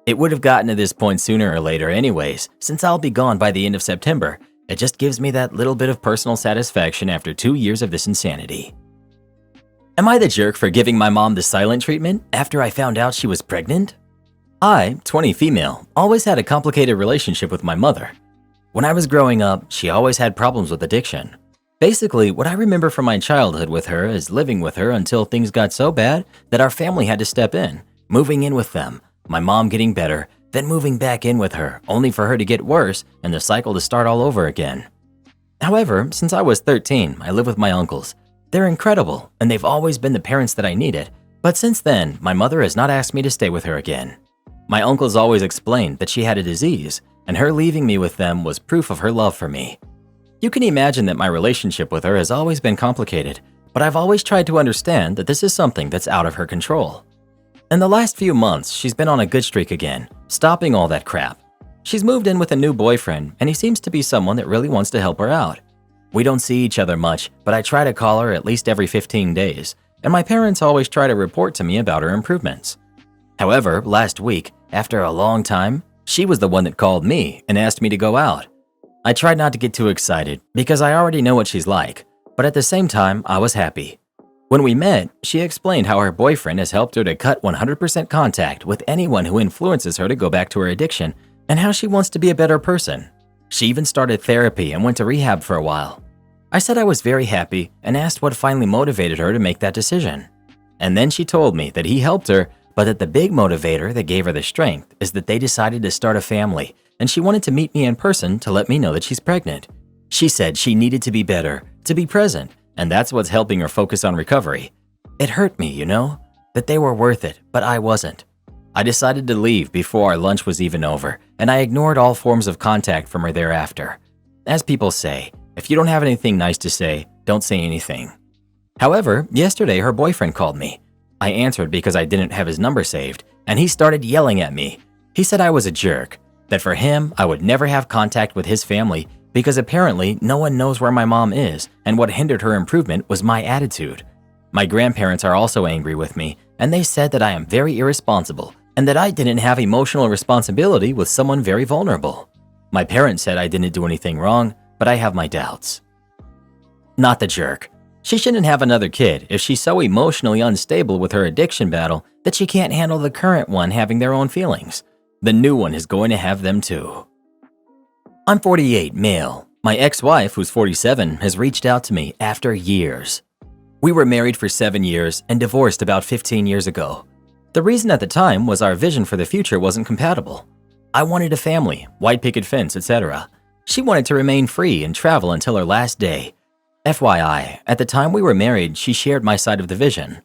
It would have gotten to this point sooner or later anyways, since I'll be gone by the end of September. It just gives me that little bit of personal satisfaction after 2 years of this insanity. Am I the jerk for giving my mom the silent treatment after I found out she was pregnant? I, 20 female, always had a complicated relationship with my mother. When I was growing up, she always had problems with addiction. Basically, what I remember from my childhood with her is living with her until things got so bad that our family had to step in, moving in with them, my mom getting better, then moving back in with her, only for her to get worse and the cycle to start all over again. However, since I was 13, I live with my uncles. They're incredible, and they've always been the parents that I needed, but since then, my mother has not asked me to stay with her again. My uncles always explained that she had a disease, and her leaving me with them was proof of her love for me. You can imagine that my relationship with her has always been complicated, but I've always tried to understand that this is something that's out of her control. In the last few months, she's been on a good streak again, stopping all that crap. She's moved in with a new boyfriend, and he seems to be someone that really wants to help her out. We don't see each other much, but I try to call her at least every 15 days, and my parents always try to report to me about her improvements. However, last week, after a long time, she was the one that called me and asked me to go out. I tried not to get too excited because I already know what she's like, but at the same time, I was happy. When we met, she explained how her boyfriend has helped her to cut 100% contact with anyone who influences her to go back to her addiction, and how she wants to be a better person. She even started therapy and went to rehab for a while. I said I was very happy and asked what finally motivated her to make that decision. And then she told me that he helped her but that the big motivator that gave her the strength is that they decided to start a family, and she wanted to meet me in person to let me know that she's pregnant. She said she needed to be better, to be present, and that's what's helping her focus on recovery. It hurt me, that they were worth it, but I wasn't. I decided to leave before our lunch was even over, and I ignored all forms of contact from her thereafter. As people say, if you don't have anything nice to say, don't say anything. However, yesterday her boyfriend called me. I answered because I didn't have his number saved, and he started yelling at me. He said I was a jerk, that for him, I would never have contact with his family because apparently no one knows where my mom is, and what hindered her improvement was my attitude. My grandparents are also angry with me, and they said that I am very irresponsible and that I didn't have emotional responsibility with someone very vulnerable. My parents said I didn't do anything wrong, but I have my doubts. Not the jerk. She shouldn't have another kid if she's so emotionally unstable with her addiction battle that she can't handle the current one having their own feelings. The new one is going to have them too. I'm 48, male. My ex-wife, who's 47, has reached out to me after years. We were married for 7 years and divorced about 15 years ago. The reason at the time was our vision for the future wasn't compatible. I wanted a family, white picket fence, etc. She wanted to remain free and travel until her last day. FYI, at the time we were married, she shared my side of the vision.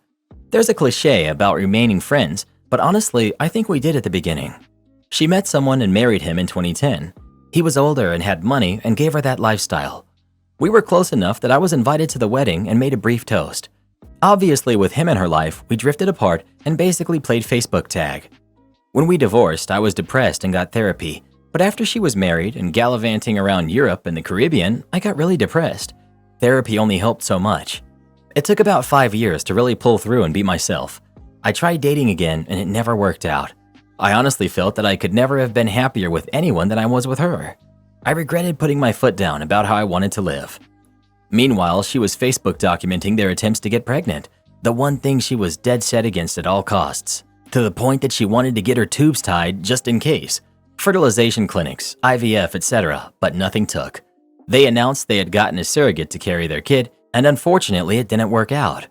There's a cliche about remaining friends, but honestly, I think we did at the beginning. She met someone and married him in 2010. He was older and had money and gave her that lifestyle. We were close enough that I was invited to the wedding and made a brief toast. Obviously, with him in her life, we drifted apart and basically played Facebook tag. When we divorced, I was depressed and got therapy, but after she was married and gallivanting around Europe and the Caribbean, I got really depressed. Therapy only helped so much. It took about 5 years to really pull through and be myself. I tried dating again and it never worked out. I honestly felt that I could never have been happier with anyone than I was with her. I regretted putting my foot down about how I wanted to live. Meanwhile, she was Facebook documenting their attempts to get pregnant, the one thing she was dead set against at all costs, to the point that she wanted to get her tubes tied just in case. Fertilization clinics, IVF, etc., but nothing took. They announced they had gotten a surrogate to carry their kid, and unfortunately it didn't work out.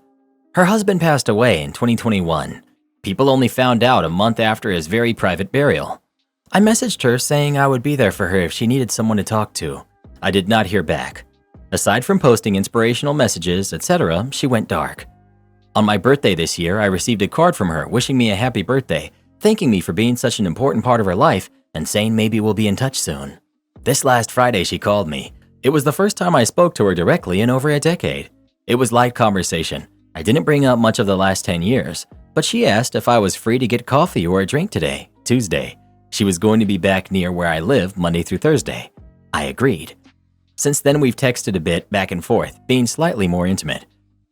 Her husband passed away in 2021. People only found out a month after his very private burial. I messaged her saying I would be there for her if she needed someone to talk to. I did not hear back. Aside from posting inspirational messages, etc., she went dark. On my birthday this year, I received a card from her wishing me a happy birthday, thanking me for being such an important part of her life, and saying maybe we'll be in touch soon. This last Friday, she called me. It was the first time I spoke to her directly in over a decade. It was light conversation. I didn't bring up much of the last 10 years, but she asked if I was free to get coffee or a drink today, Tuesday. She was going to be back near where I live Monday through Thursday. I agreed. Since then, we've texted a bit back and forth, being slightly more intimate.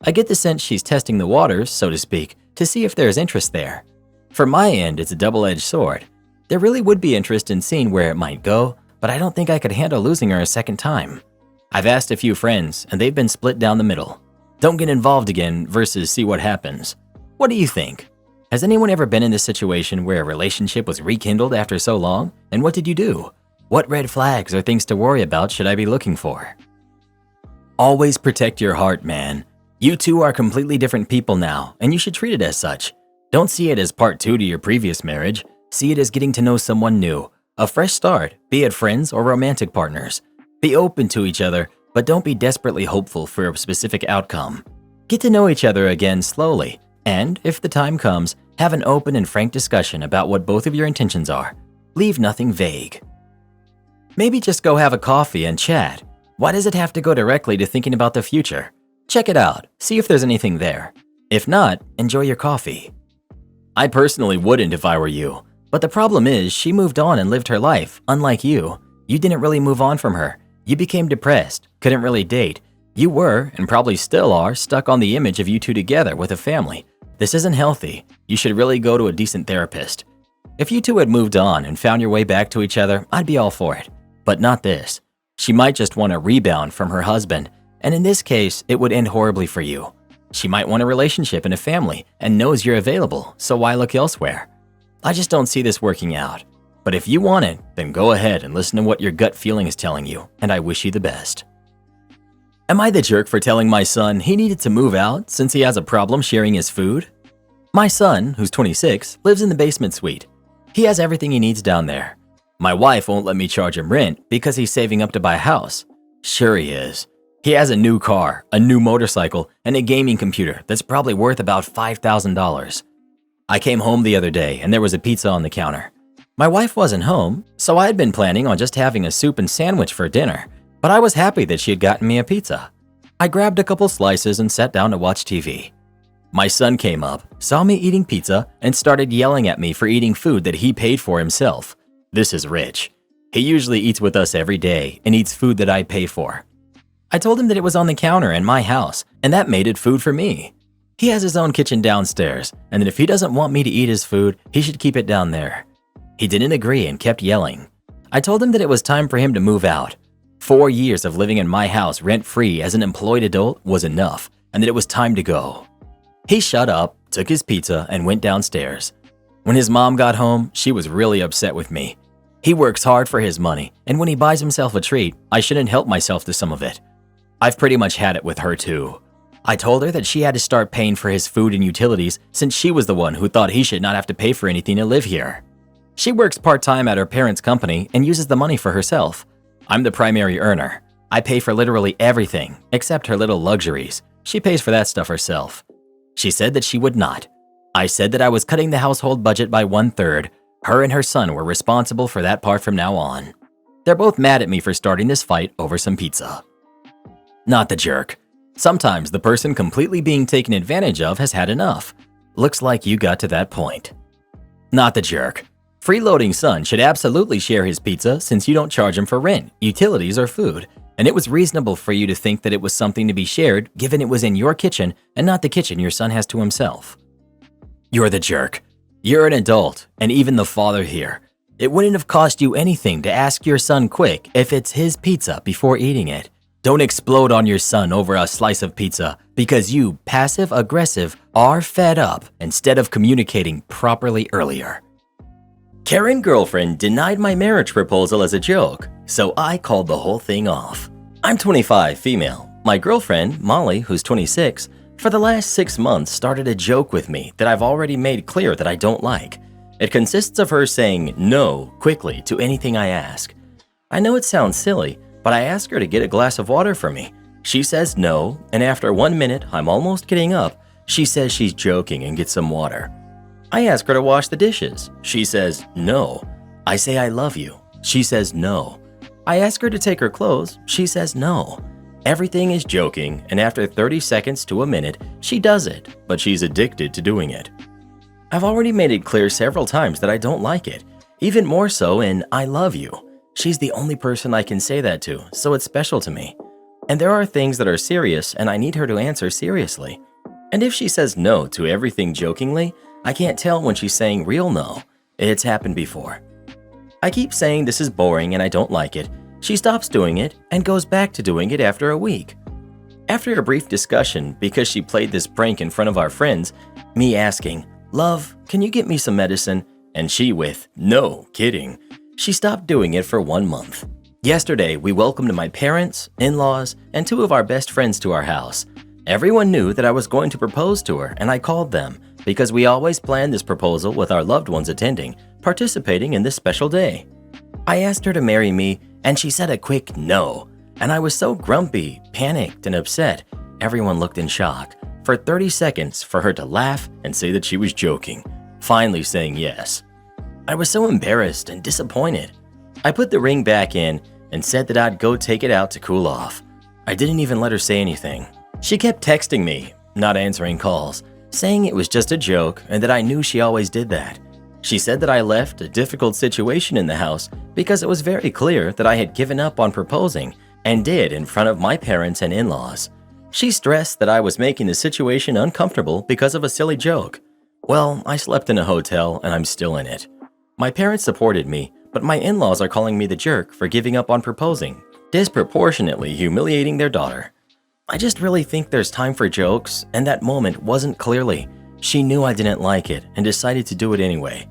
I get the sense she's testing the waters, so to speak, to see if there's interest there. From my end, it's a double-edged sword. There really would be interest in seeing where it might go, but I don't think I could handle losing her a second time. I've asked a few friends, and they've been split down the middle. Don't get involved again versus see what happens. What do you think? Has anyone ever been in this situation where a relationship was rekindled after so long? And what did you do? What red flags or things to worry about should I be looking for? Always protect your heart, man. You two are completely different people now, and you should treat it as such. Don't see it as part 2 to your previous marriage. See it as getting to know someone new. A fresh start, be it friends or romantic partners. Be open to each other, but don't be desperately hopeful for a specific outcome. Get to know each other again slowly, and, if the time comes, have an open and frank discussion about what both of your intentions are. Leave nothing vague. Maybe just go have a coffee and chat. Why does it have to go directly to thinking about the future? Check it out, see if there's anything there. If not, enjoy your coffee. I personally wouldn't if I were you, but the problem is she moved on and lived her life, unlike you. You didn't really move on from her. You became depressed, couldn't really date. You were, and probably still are, stuck on the image of you two together with a family. This isn't healthy. You should really go to a decent therapist. If you two had moved on and found your way back to each other, I'd be all for it. But not this. She might just want a rebound from her husband, and in this case, it would end horribly for you. She might want a relationship and a family and knows you're available, so why look elsewhere? I just don't see this working out. But if you want it, then go ahead and listen to what your gut feeling is telling you, and I wish you the best. Am I the jerk for telling my son he needed to move out since he has a problem sharing his food? My son, who's 26, lives in the basement suite. He has everything he needs down there. My wife won't let me charge him rent because he's saving up to buy a house. Sure he is. He has a new car, a new motorcycle, and a gaming computer that's probably worth about $5,000. I came home the other day and there was a pizza on the counter. My wife wasn't home, so I had been planning on just having a soup and sandwich for dinner, but I was happy that she had gotten me a pizza. I grabbed a couple slices and sat down to watch TV. My son came up, saw me eating pizza, and started yelling at me for eating food that he paid for himself. This is Rich. He usually eats with us every day and eats food that I pay for. I told him that it was on the counter in my house, and that made it food for me. He has his own kitchen downstairs, and that if he doesn't want me to eat his food, he should keep it down there. He didn't agree and kept yelling. I told him that it was time for him to move out. 4 years of living in my house rent-free as an employed adult was enough, and that it was time to go. He shut up, took his pizza, and went downstairs. When his mom got home, she was really upset with me. He works hard for his money, and when he buys himself a treat, I shouldn't help myself to some of it. I've pretty much had it with her too. I told her that she had to start paying for his food and utilities since she was the one who thought he should not have to pay for anything to live here. She works part-time at her parents' company and uses the money for herself. I'm the primary earner. I pay for literally everything, except her little luxuries. She pays for that stuff herself. She said that she would not. I said that I was cutting the household budget by 1/3. Her and her son were responsible for that part from now on. They're both mad at me for starting this fight over some pizza. Not the jerk. Sometimes the person completely being taken advantage of has had enough. Looks like you got to that point. Not the jerk. Freeloading son should absolutely share his pizza since you don't charge him for rent, utilities, or food. And it was reasonable for you to think that it was something to be shared given it was in your kitchen and not the kitchen your son has to himself. You're the jerk. You're an adult, and even the father here. It wouldn't have cost you anything to ask your son quick if it's his pizza before eating it. Don't explode on your son over a slice of pizza because you, passive-aggressive, are fed up instead of communicating properly earlier. Karen girlfriend denied my marriage proposal as a joke, so I called the whole thing off. I'm 25, female. My girlfriend, Molly, who's 26, for the last 6 months started a joke with me that I've already made clear that I don't like. It consists of her saying no quickly to anything I ask. I know it sounds silly, but I ask her to get a glass of water for me. She says no, and after 1 minute, I'm almost getting up, she says she's joking and gets some water. I ask her to wash the dishes. She says no. I say I love you. She says no. I ask her to take her clothes. She says no. Everything is joking, and after 30 seconds to a minute, she does it, but she's addicted to doing it. I've already made it clear several times that I don't like it, even more so in I love you. She's the only person I can say that to, so it's special to me. And there are things that are serious, and I need her to answer seriously. And if she says no to everything jokingly, I can't tell when she's saying real no. It's happened before. I keep saying this is boring and I don't like it. She stops doing it and goes back to doing it after a week. After a brief discussion, because she played this prank in front of our friends, me asking, "Love, can you get me some medicine?" And she with, "No, kidding." She stopped doing it for 1 month. Yesterday, we welcomed my parents, in-laws, and 2 of our best friends to our house. Everyone knew that I was going to propose to her, and I called them because we always planned this proposal with our loved ones attending, participating in this special day. I asked her to marry me, and she said a quick no, and I was so grumpy, panicked, and upset, everyone looked in shock for 30 seconds for her to laugh and say that she was joking, finally saying yes. I was so embarrassed and disappointed. I put the ring back in and said that I'd go take it out to cool off. I didn't even let her say anything. She kept texting me, not answering calls, saying it was just a joke and that I knew she always did that. She said that I left a difficult situation in the house because it was very clear that I had given up on proposing and did in front of my parents and in-laws. She stressed that I was making the situation uncomfortable because of a silly joke. Well, I slept in a hotel and I'm still in it. My parents supported me, but my in-laws are calling me the jerk for giving up on proposing, disproportionately humiliating their daughter. I just really think there's time for jokes, and that moment wasn't clearly. She knew I didn't like it and decided to do it anyway.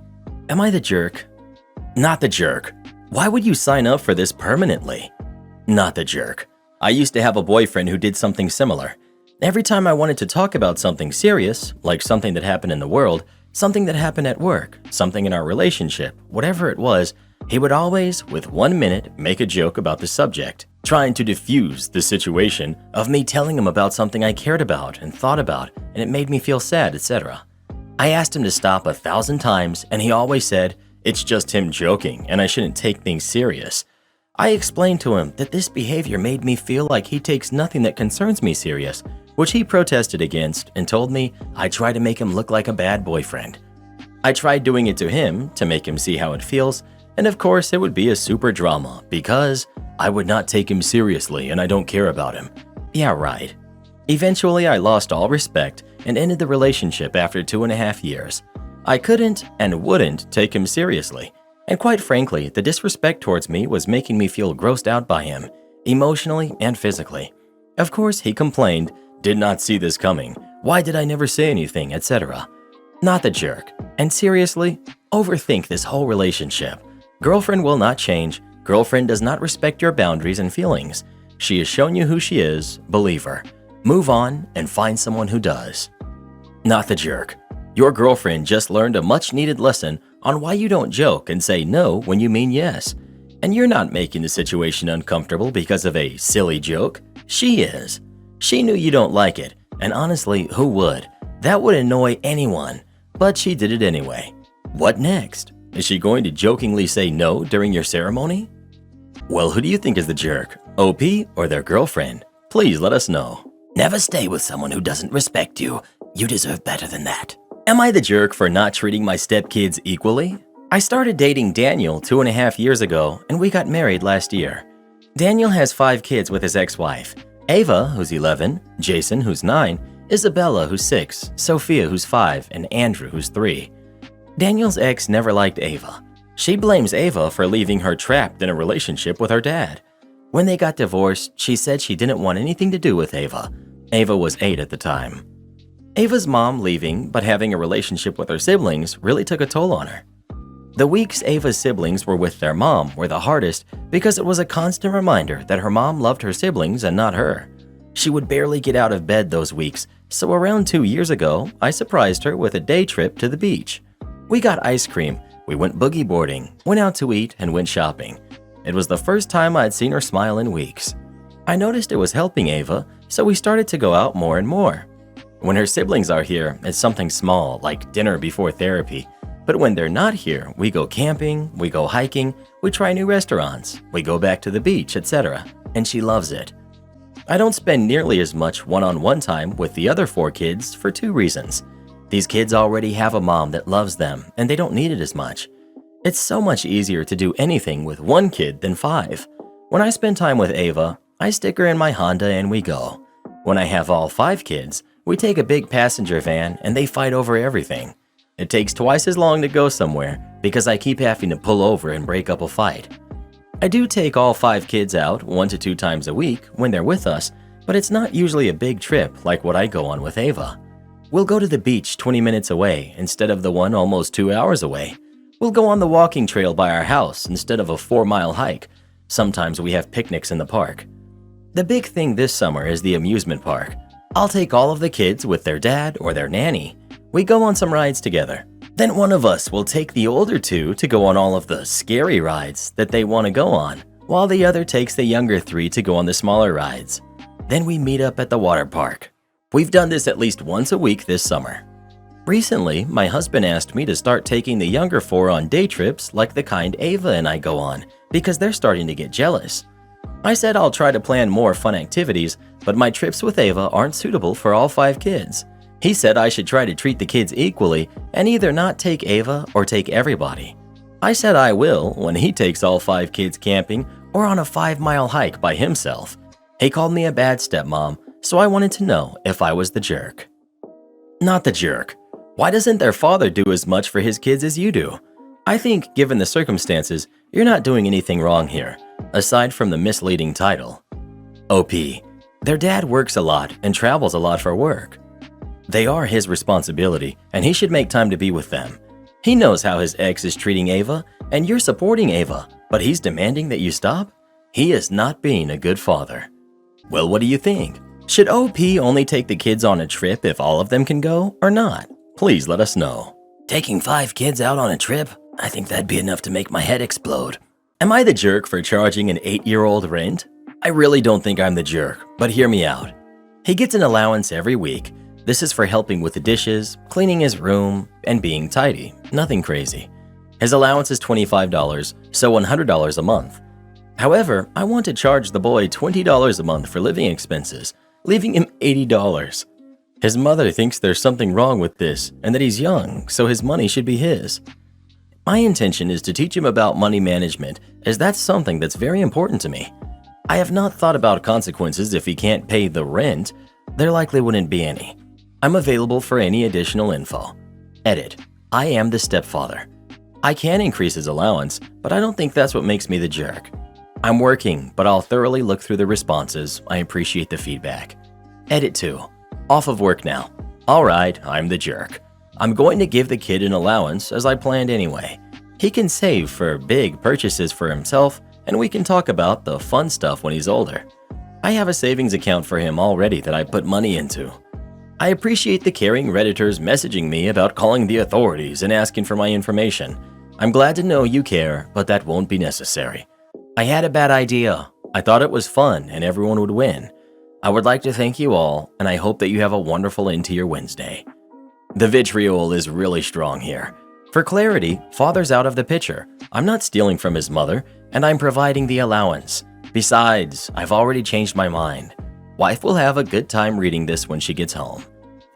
Am I the jerk? Not the jerk. Why would you sign up for this permanently? Not the jerk. I used to have a boyfriend who did something similar. Every time I wanted to talk about something serious, like something that happened in the world, something that happened at work, something in our relationship, whatever it was, he would always, with 1 minute, make a joke about the subject, trying to diffuse the situation of me telling him about something I cared about and thought about, and it made me feel sad, etc. I asked him to stop 1,000 times, and he always said, "It's just him joking, and I shouldn't take things serious." I explained to him that this behavior made me feel like he takes nothing that concerns me serious, which he protested against and told me I try to make him look like a bad boyfriend. I tried doing it to him to make him see how it feels, and of course it would be a super drama because I would not take him seriously and I don't care about him. Yeah, right. Eventually I lost all respect and ended the relationship after 2.5 years. I couldn't and wouldn't take him seriously, and quite frankly, the disrespect towards me was making me feel grossed out by him, emotionally and physically. Of course, he complained, "Did not see this coming. Why did I never say anything, etc." Not the jerk. And seriously, overthink this whole relationship. Girlfriend will not change. Girlfriend does not respect your boundaries and feelings. She has shown you who she is, believe her. Move on and find someone who does. Not the jerk. Your girlfriend just learned a much-needed lesson on why you don't joke and say no when you mean yes. And you're not making the situation uncomfortable because of a silly joke. She is. She knew you don't like it, and honestly, who would? That would annoy anyone, but she did it anyway. What next? Is she going to jokingly say no during your ceremony? Well, who do you think is the jerk? OP or their girlfriend? Please let us know. Never stay with someone who doesn't respect you. You deserve better than that. Am I the jerk for not treating my stepkids equally? I started dating Daniel 2.5 years ago, and we got married last year. Daniel has 5 kids with his ex-wife. Ava, who's 11, Jason, who's 9, Isabella, who's 6, Sophia, who's 5, and Andrew, who's 3. Daniel's ex never liked Ava. She blames Ava for leaving her trapped in a relationship with her dad. When they got divorced, she said she didn't want anything to do with Ava. Ava was 8 at the time. Ava's mom leaving but having a relationship with her siblings really took a toll on her. The weeks Ava's siblings were with their mom were the hardest because it was a constant reminder that her mom loved her siblings and not her. She would barely get out of bed those weeks, so around 2 years ago, I surprised her with a day trip to the beach. We got ice cream, we went boogie boarding, went out to eat, and went shopping. It was the first time I'd seen her smile in weeks. I noticed it was helping Ava, so we started to go out more and more. When her siblings are here, it's something small, like dinner before therapy. But when they're not here, we go camping, we go hiking, we try new restaurants, we go back to the beach, etc. And she loves it. I don't spend nearly as much one-on-one time with the other 4 kids for 2 reasons. These kids already have a mom that loves them, and they don't need it as much. It's so much easier to do anything with 1 kid than 5. When I spend time with Ava, I stick her in my Honda and we go. When I have all 5 kids, we take a big passenger van and they fight over everything. It takes twice as long to go somewhere because I keep having to pull over and break up a fight. I do take all 5 kids out 1 to 2 times a week when they're with us, but it's not usually a big trip like what I go on with Ava. We'll go to the beach 20 minutes away instead of the one almost 2 hours away. We'll go on the walking trail by our house instead of a 4-mile hike. Sometimes we have picnics in the park. The big thing this summer is the amusement park. I'll take all of the kids with their dad or their nanny. We go on some rides together. Then one of us will take the older 2 to go on all of the scary rides that they want to go on, while the other takes the younger 3 to go on the smaller rides. Then we meet up at the water park. We've done this at least once a week this summer. Recently, my husband asked me to start taking the younger 4 on day trips like the kind Ava and I go on, because they're starting to get jealous. I said I'll try to plan more fun activities, but my trips with Ava aren't suitable for all 5 kids. He said I should try to treat the kids equally and either not take Ava or take everybody. I said I will when he takes all 5 kids camping or on a 5-mile hike by himself. He called me a bad stepmom, so I wanted to know if I was the jerk. Not the jerk. Why doesn't their father do as much for his kids as you do? I think, given the circumstances, you're not doing anything wrong here, aside from the misleading title. OP. Their dad works a lot and travels a lot for work. They are his responsibility, and he should make time to be with them. He knows how his ex is treating Ava, and you're supporting Ava, but he's demanding that you stop? He is not being a good father. Well, what do you think? Should OP only take the kids on a trip if all of them can go or not? Please let us know. Taking 5 kids out on a trip? I think that'd be enough to make my head explode. Am I the jerk for charging an 8-year-old rent? I really don't think I'm the jerk, but hear me out. He gets an allowance every week. This is for helping with the dishes, cleaning his room, and being tidy. Nothing crazy. His allowance is $25, so $100 a month. However, I want to charge the boy $20 a month for living expenses, leaving him $80. His mother thinks there's something wrong with this and that he's young, so his money should be his. My intention is to teach him about money management, as that's something that's very important to me. I have not thought about consequences if he can't pay the rent. There likely wouldn't be any. I'm available for any additional info. Edit. I am the stepfather. I can increase his allowance, but I don't think that's what makes me the jerk. I'm working, but I'll thoroughly look through the responses. I appreciate the feedback. Edit 2. Off of work now. Alright, I'm the jerk. I'm going to give the kid an allowance as I planned anyway. He can save for big purchases for himself, and we can talk about the fun stuff when he's older. I have a savings account for him already that I put money into. I appreciate the caring Redditors messaging me about calling the authorities and asking for my information. I'm glad to know you care, but that won't be necessary. I had a bad idea. I thought it was fun and everyone would win. I would like to thank you all, and I hope that you have a wonderful end to your Wednesday. The vitriol is really strong here. For clarity, father's out of the picture. I'm not stealing from his mother, and I'm providing the allowance. Besides, I've already changed my mind. Wife will have a good time reading this when she gets home.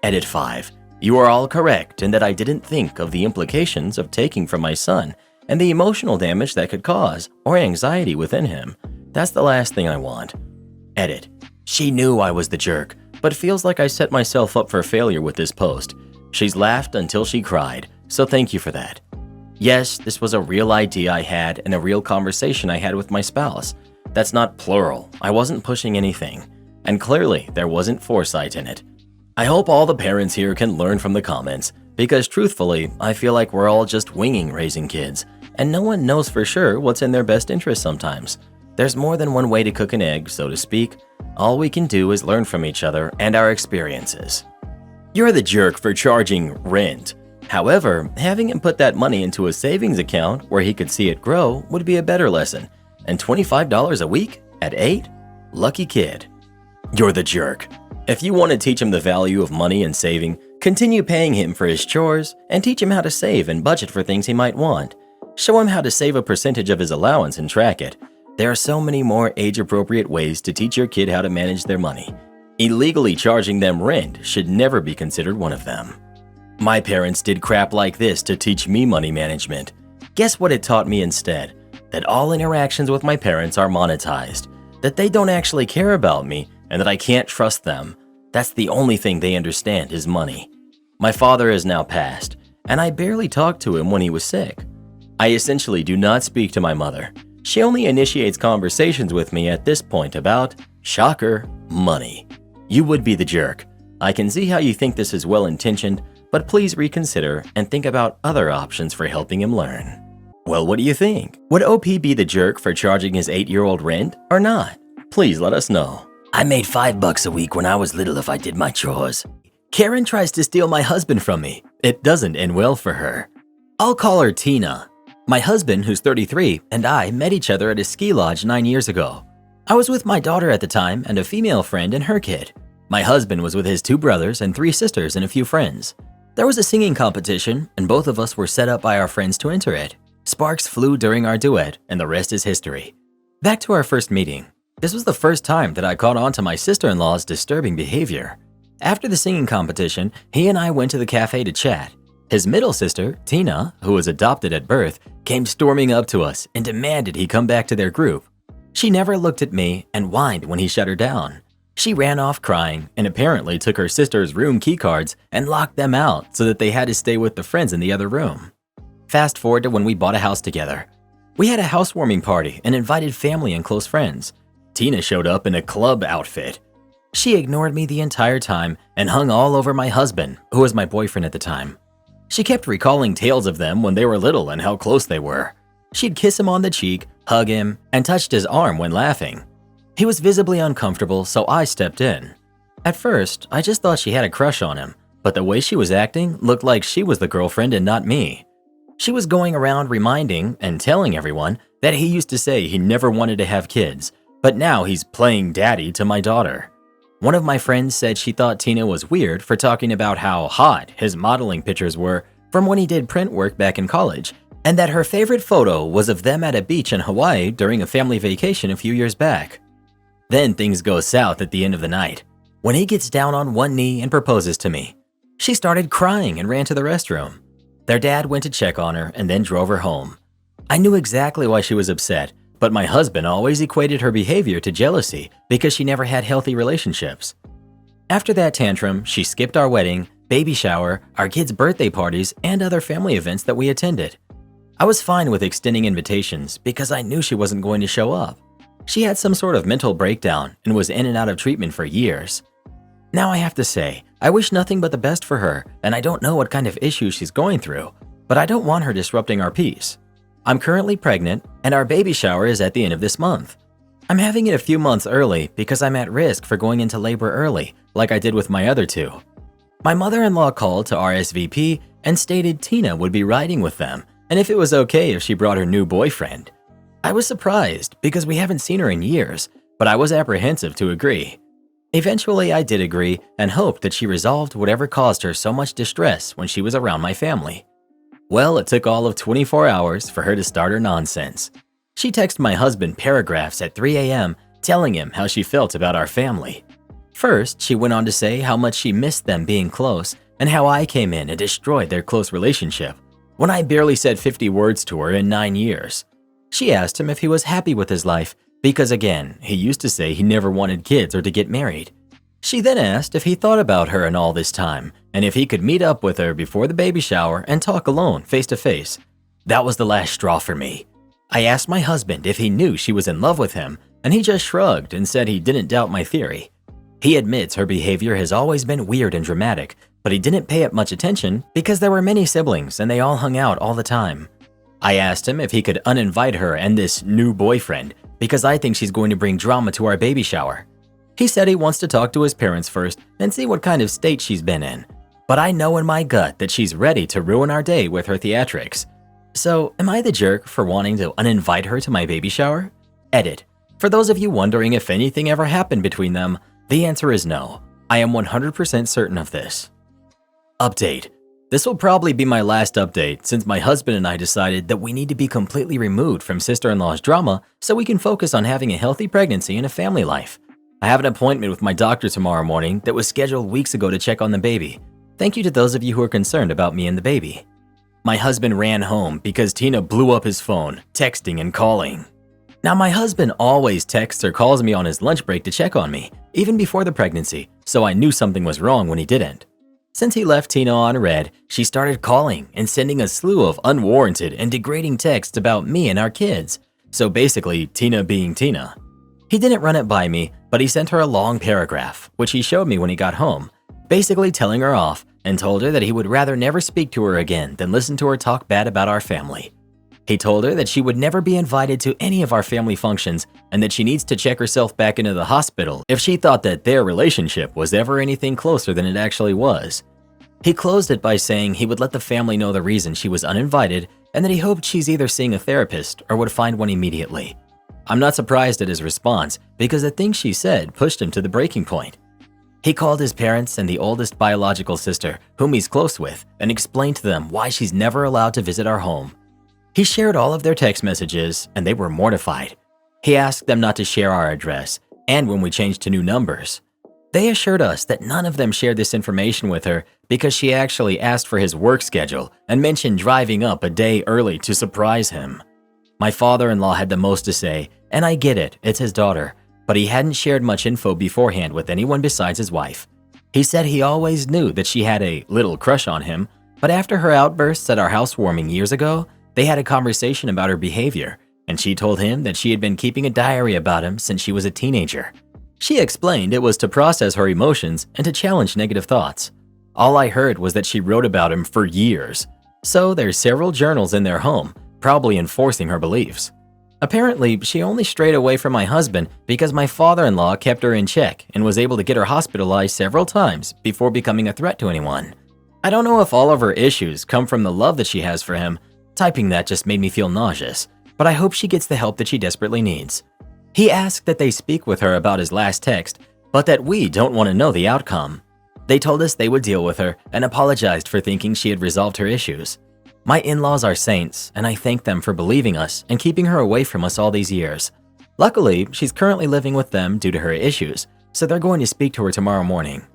Edit 5. You are all correct in that I didn't think of the implications of taking from my son and the emotional damage that could cause or anxiety within him. That's the last thing I want. Edit. She knew I was the jerk, but feels like I set myself up for failure with this post. She's laughed until she cried, so thank you for that. Yes, this was a real idea I had and a real conversation I had with my spouse. That's not plural. I wasn't pushing anything. And clearly, there wasn't foresight in it. I hope all the parents here can learn from the comments, because truthfully, I feel like we're all just winging raising kids, and no one knows for sure what's in their best interest sometimes. There's more than one way to cook an egg, so to speak. All we can do is learn from each other and our experiences. You're the jerk for charging rent. However, having him put that money into a savings account where he could see it grow would be a better lesson. And $25 a week at 8? Lucky kid. You're the jerk. If you want to teach him the value of money and saving, continue paying him for his chores and teach him how to save and budget for things he might want. Show him how to save a percentage of his allowance and track it. There are so many more age-appropriate ways to teach your kid how to manage their money. Illegally charging them rent should never be considered one of them. My parents did crap like this to teach me money management. Guess what it taught me instead? That all interactions with my parents are monetized, that they don't actually care about me, and that I can't trust them. That's the only thing they understand is money. My father is now passed, and I barely talked to him when he was sick. I essentially do not speak to my mother. She only initiates conversations with me at this point about, shocker, money. You would be the jerk. I can see how you think this is well-intentioned, but please reconsider and think about other options for helping him learn. Well, what do you think? Would OP be the jerk for charging his 8-year-old rent or not? Please let us know. I made $5 a week when I was little if I did my chores. Karen tries to steal my husband from me. It doesn't end well for her. I'll call her Tina. My husband, who's 33, and I met each other at a ski lodge 9 years ago. I was with my daughter at the time and a female friend and her kid. My husband was with his 2 brothers and 3 sisters and a few friends. There was a singing competition, and both of us were set up by our friends to enter it. Sparks flew during our duet, and the rest is history. Back to our first meeting. This was the first time that I caught on to my sister-in-law's disturbing behavior. After the singing competition, he and I went to the cafe to chat. His middle sister, Tina, who was adopted at birth, came storming up to us and demanded he come back to their group. She never looked at me and whined when he shut her down. She ran off crying and apparently took her sister's room keycards and locked them out so that they had to stay with the friends in the other room. Fast forward to when we bought a house together. We had a housewarming party and invited family and close friends. Tina showed up in a club outfit. She ignored me the entire time and hung all over my husband, who was my boyfriend at the time. She kept recalling tales of them when they were little and how close they were. She'd kiss him on the cheek, hug him, and touched his arm when laughing. He was visibly uncomfortable, so I stepped in. At first, I just thought she had a crush on him, but the way she was acting looked like she was the girlfriend and not me. She was going around reminding and telling everyone that he used to say he never wanted to have kids, but now he's playing daddy to my daughter. One of my friends said she thought Tina was weird for talking about how hot his modeling pictures were from when he did print work back in college, and that her favorite photo was of them at a beach in Hawaii during a family vacation a few years back. Then things go south at the end of the night, when he gets down on one knee and proposes to me. She started crying and ran to the restroom. Their dad went to check on her and then drove her home. I knew exactly why she was upset, but my husband always equated her behavior to jealousy because she never had healthy relationships. After that tantrum, she skipped our wedding, baby shower, our kids' birthday parties, and other family events that we attended. I was fine with extending invitations because I knew she wasn't going to show up. She had some sort of mental breakdown and was in and out of treatment for years. Now I have to say, I wish nothing but the best for her, and I don't know what kind of issues she's going through, but I don't want her disrupting our peace. I'm currently pregnant, and our baby shower is at the end of this month. I'm having it a few months early because I'm at risk for going into labor early, like I did with my other two. My mother-in-law called to RSVP and stated Tina would be riding with them, and if it was okay if she brought her new boyfriend. I was surprised because we haven't seen her in years, but I was apprehensive to agree. Eventually, I did agree and hoped that she resolved whatever caused her so much distress when she was around my family. Well, it took all of 24 hours for her to start her nonsense. She texted my husband paragraphs at 3 a.m. telling him how she felt about our family. First, she went on to say how much she missed them being close and how I came in and destroyed their close relationship when I barely said 50 words to her in 9 years. She asked him if he was happy with his life because, again, he used to say he never wanted kids or to get married. She then asked if he thought about her in all this time and if he could meet up with her before the baby shower and talk alone face to face. That was the last straw for me. I asked my husband if he knew she was in love with him, and he just shrugged and said he didn't doubt my theory. He admits her behavior has always been weird and dramatic, but he didn't pay it much attention because there were many siblings and they all hung out all the time. I asked him if he could uninvite her and this new boyfriend because I think she's going to bring drama to our baby shower. He said he wants to talk to his parents first and see what kind of state she's been in, but I know in my gut that she's ready to ruin our day with her theatrics. So, am I the jerk for wanting to uninvite her to my baby shower? Edit. For those of you wondering if anything ever happened between them, the answer is no. I am 100% certain of this. Update. This will probably be my last update since my husband and I decided that we need to be completely removed from sister-in-law's drama so we can focus on having a healthy pregnancy and a family life. I have an appointment with my doctor tomorrow morning that was scheduled weeks ago to check on the baby. Thank you to those of you who are concerned about me and the baby. My husband ran home because Tina blew up his phone, texting and calling. Now, my husband always texts or calls me on his lunch break to check on me, even before the pregnancy, so I knew something was wrong when he didn't. Since he left Tina on red, she started calling and sending a slew of unwarranted and degrading texts about me and our kids. So basically, Tina being Tina. He didn't run it by me, but he sent her a long paragraph, which he showed me when he got home, basically telling her off and told her that he would rather never speak to her again than listen to her talk bad about our family. He told her that she would never be invited to any of our family functions and that she needs to check herself back into the hospital if she thought that their relationship was ever anything closer than it actually was. He closed it by saying he would let the family know the reason she was uninvited and that he hoped she's either seeing a therapist or would find one immediately. I'm not surprised at his response because the things she said pushed him to the breaking point. He called his parents and the oldest biological sister, whom he's close with, and explained to them why she's never allowed to visit our home. He shared all of their text messages, and they were mortified. He asked them not to share our address, and when we changed to new numbers. They assured us that none of them shared this information with her because she actually asked for his work schedule and mentioned driving up a day early to surprise him. My father-in-law had the most to say, and I get it, it's his daughter, but he hadn't shared much info beforehand with anyone besides his wife. He said he always knew that she had a little crush on him, but after her outbursts at our housewarming years ago, they had a conversation about her behavior, and she told him that she had been keeping a diary about him since she was a teenager. She explained it was to process her emotions and to challenge negative thoughts. All I heard was that she wrote about him for years, so there's several journals in their home, probably enforcing her beliefs. Apparently, she only strayed away from my husband because my father-in-law kept her in check and was able to get her hospitalized several times before becoming a threat to anyone. I don't know if all of her issues come from the love that she has for him. Typing that just made me feel nauseous, but I hope she gets the help that she desperately needs. He asked that they speak with her about his last text, but that we don't want to know the outcome. They told us they would deal with her and apologized for thinking she had resolved her issues. My in-laws are saints, and I thank them for believing us and keeping her away from us all these years. Luckily, she's currently living with them due to her issues, so they're going to speak to her tomorrow morning.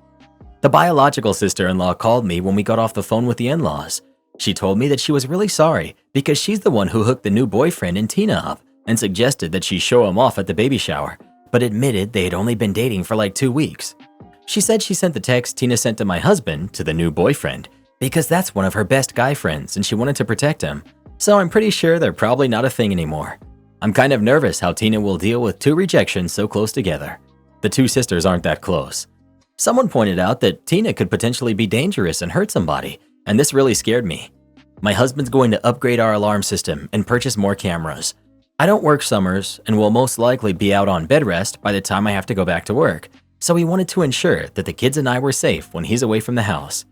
The biological sister-in-law called me when we got off the phone with the in-laws. She told me that she was really sorry because she's the one who hooked the new boyfriend and Tina up and suggested that she show him off at the baby shower, but admitted they had only been dating for like 2 weeks. She said she sent the text Tina sent to my husband to the new boyfriend because that's one of her best guy friends and she wanted to protect him. So I'm pretty sure they're probably not a thing anymore. I'm kind of nervous how Tina will deal with 2 rejections so close together. The 2 sisters aren't that close. Someone pointed out that Tina could potentially be dangerous and hurt somebody, and this really scared me. My husband's going to upgrade our alarm system and purchase more cameras. I don't work summers and will most likely be out on bed rest by the time I have to go back to work, so he wanted to ensure that the kids and I were safe when he's away from the house.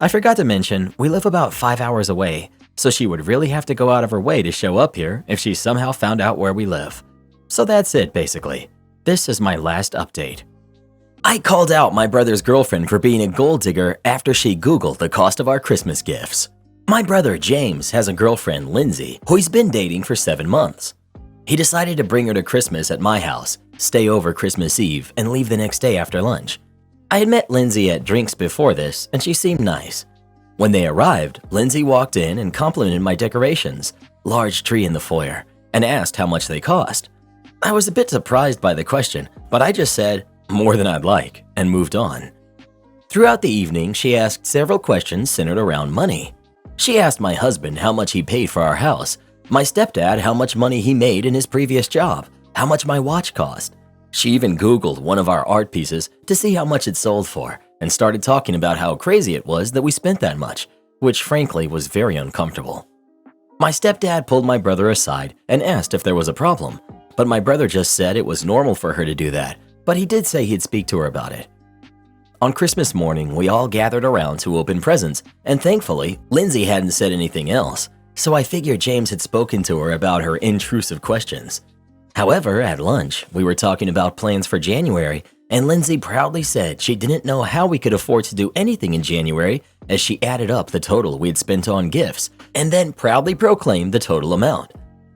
I forgot to mention, we live about 5 hours away, so she would really have to go out of her way to show up here if she somehow found out where we live. So that's it, basically. This is my last update. I called out my brother's girlfriend for being a gold digger after she Googled the cost of our Christmas gifts. My brother James has a girlfriend, Lindsay, who he's been dating for 7 months. He decided to bring her to Christmas at my house, stay over Christmas Eve, and leave the next day after lunch. I had met Lindsay at drinks before this, and she seemed nice. When they arrived, Lindsay walked in and complimented my decorations, large tree in the foyer, and asked how much they cost. I was a bit surprised by the question, but I just said, "More than I'd like," and moved on. Throughout the evening, she asked several questions centered around money. She asked my husband how much he paid for our house, my stepdad how much money he made in his previous job, how much my watch cost. She even Googled one of our art pieces to see how much it sold for and started talking about how crazy it was that we spent that much, which frankly was very uncomfortable. My stepdad pulled my brother aside and asked if there was a problem, but my brother just said it was normal for her to do that, but he did say he'd speak to her about it. On Christmas morning, we all gathered around to open presents, and thankfully, Lindsay hadn't said anything else, so I figured James had spoken to her about her intrusive questions. However, at lunch, we were talking about plans for January, and Lindsay proudly said she didn't know how we could afford to do anything in January as she added up the total we had spent on gifts, and then proudly proclaimed the total amount.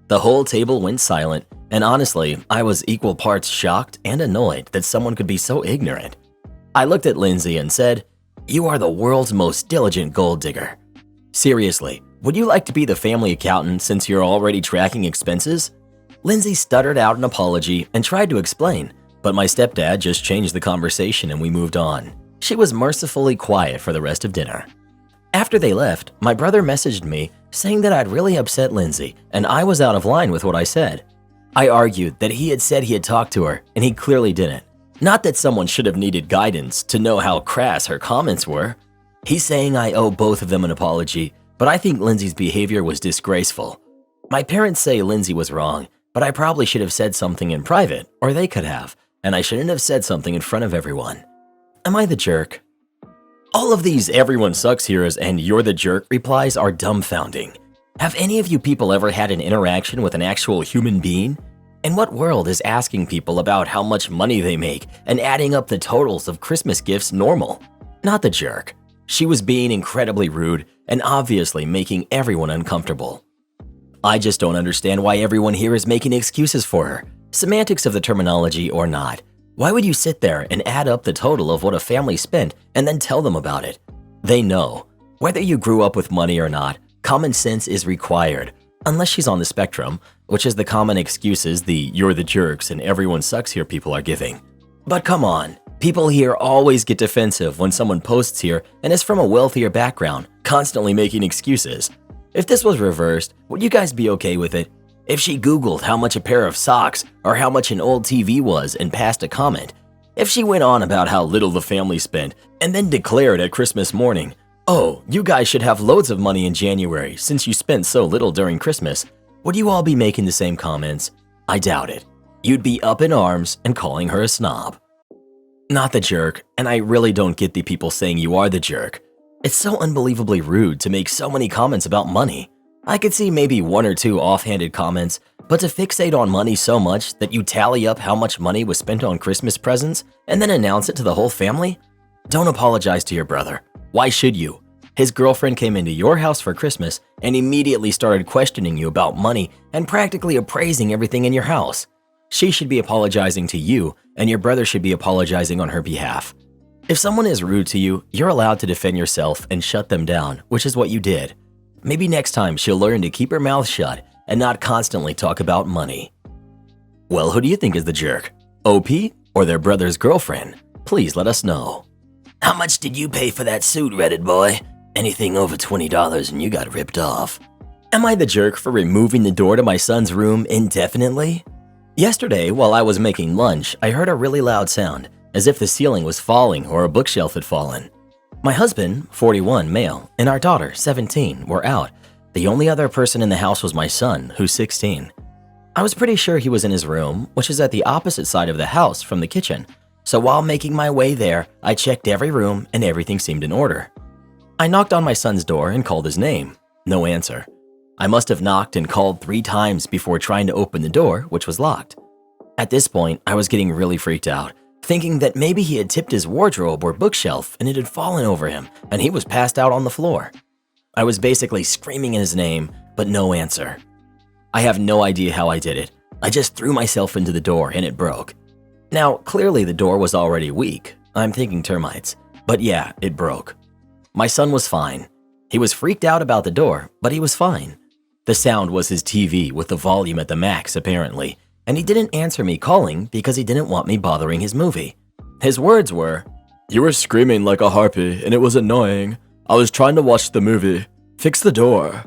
The whole table went silent, and honestly, I was equal parts shocked and annoyed that someone could be so ignorant. I looked at Lindsay and said, "You are the world's most diligent gold digger. Seriously, would you like to be the family accountant since you're already tracking expenses?" Lindsay stuttered out an apology and tried to explain, but my stepdad just changed the conversation and we moved on. She was mercifully quiet for the rest of dinner. After they left, my brother messaged me saying that I'd really upset Lindsay and I was out of line with what I said. I argued that he had said he had talked to her and he clearly didn't. Not that someone should have needed guidance to know how crass her comments were. He's saying I owe both of them an apology, but I think Lindsay's behavior was disgraceful. My parents say Lindsay was wrong, but I probably should have said something in private, or they could have, and I shouldn't have said something in front of everyone. Am I the jerk? All of these "everyone sucks" heroes and "you're the jerk" replies are dumbfounding. Have any of you people ever had an interaction with an actual human being? In what world is asking people about how much money they make and adding up the totals of Christmas gifts normal? Not the jerk. She was being incredibly rude and obviously making everyone uncomfortable. I just don't understand why everyone here is making excuses for her, semantics of the terminology or not. Why would you sit there and add up the total of what a family spent and then tell them about it? They know. Whether you grew up with money or not, common sense is required, unless she's on the spectrum, which is the common excuses the "you're the jerks" and "everyone sucks" here people are giving. But come on, people here always get defensive when someone posts here and is from a wealthier background, constantly making excuses. If this was reversed, would you guys be okay with it? If she Googled how much a pair of socks or how much an old TV was and passed a comment, if she went on about how little the family spent and then declared at Christmas morning, "Oh, you guys should have loads of money in January since you spent so little during Christmas," would you all be making the same comments? I doubt it. You'd be up in arms and calling her a snob. Not the jerk, and I really don't get the people saying you are the jerk. It's so unbelievably rude to make so many comments about money. I could see maybe one or two offhanded comments, but to fixate on money so much that you tally up how much money was spent on Christmas presents and then announce it to the whole family? Don't apologize to your brother. Why should you? His girlfriend came into your house for Christmas and immediately started questioning you about money and practically appraising everything in your house. She should be apologizing to you, and your brother should be apologizing on her behalf. If someone is rude to you, you're allowed to defend yourself and shut them down, which is what you did. Maybe next time she'll learn to keep her mouth shut and not constantly talk about money. Well, who do you think is the jerk? OP or their brother's girlfriend? Please let us know. How much did you pay for that suit, Reddit boy? Anything over $20 and you got ripped off. Am I the jerk for removing the door to my son's room indefinitely? Yesterday, while I was making lunch, I heard a really loud sound, as if the ceiling was falling or a bookshelf had fallen. My husband, 41, male, and our daughter, 17, were out. The only other person in the house was my son, who's 16. I was pretty sure he was in his room, which is at the opposite side of the house from the kitchen. So while making my way there, I checked every room and everything seemed in order. I knocked on my son's door and called his name. No answer. I must have knocked and called 3 times before trying to open the door, which was locked. At this point, I was getting really freaked out, thinking that maybe he had tipped his wardrobe or bookshelf and it had fallen over him and he was passed out on the floor. I was basically screaming in his name, but no answer. I have no idea how I did it. I just threw myself into the door and it broke. Now, clearly the door was already weak. I'm thinking termites. But yeah, it broke. My son was fine. He was freaked out about the door, but he was fine. The sound was his TV with the volume at the max, apparently, and he didn't answer me calling because he didn't want me bothering his movie. His words were, "You were screaming like a harpy and it was annoying. I was trying to watch the movie. Fix the door."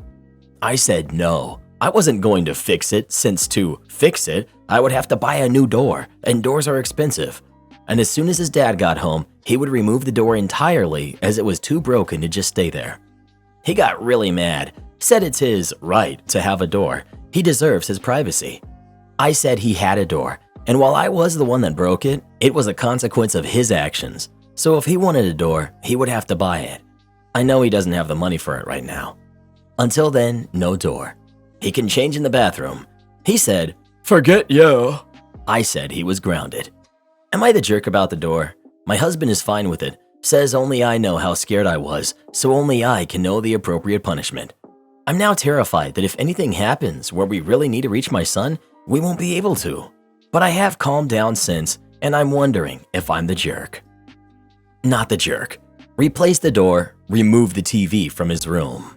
I said no. I wasn't going to fix it, since to fix it, I would have to buy a new door, and doors are expensive. And as soon as his dad got home, he would remove the door entirely as it was too broken to just stay there. He got really mad, said it's his right to have a door. He deserves his privacy. I said he had a door, and while I was the one that broke it, it was a consequence of his actions. So if he wanted a door, he would have to buy it. I know he doesn't have the money for it right now. Until then, no door. He can change in the bathroom. He said, "Forget you." I said he was grounded. Am I the jerk about the door? My husband is fine with it, says only I know how scared I was, so only I can know the appropriate punishment. I'm now terrified that if anything happens where we really need to reach my son, we won't be able to. But I have calmed down since, and I'm wondering if I'm the jerk. Not the jerk. Replace the door, remove the TV from his room.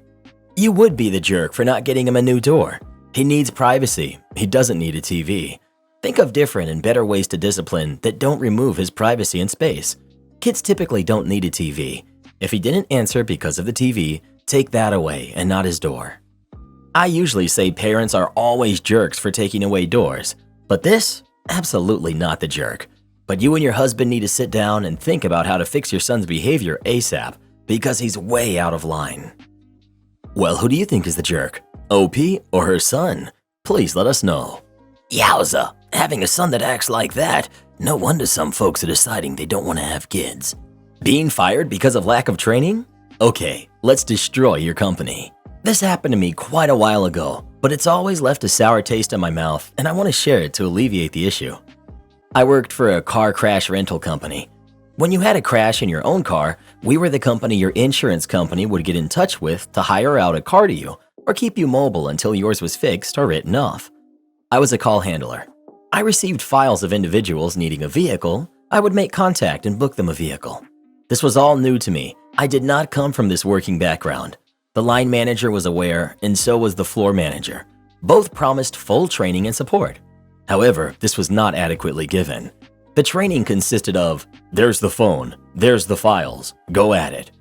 You would be the jerk for not getting him a new door. He needs privacy. He doesn't need a TV. Think of different and better ways to discipline that don't remove his privacy and space. Kids typically don't need a TV. If he didn't answer because of the TV, take that away and not his door. I usually say parents are always jerks for taking away doors, but this, absolutely not the jerk. But you and your husband need to sit down and think about how to fix your son's behavior ASAP because he's way out of line. Well, who do you think is the jerk? OP or her son? Please let us know. Yowza, having a son that acts like that, no wonder some folks are deciding they don't want to have kids. Being fired because of lack of training? Okay, let's destroy your company. This happened to me quite a while ago, but it's always left a sour taste in my mouth and I want to share it to alleviate the issue. I worked for a car crash rental company. When you had a crash in your own car, we were the company your insurance company would get in touch with to hire out a car to you or keep you mobile until yours was fixed or written off. I was a call handler. I received files of individuals needing a vehicle. I would make contact and book them a vehicle. This was all new to me. I did not come from this working background. The line manager was aware, and so was the floor manager. Both promised full training and support. However, this was not adequately given. The training consisted of, there's the phone, there's the files, go at it.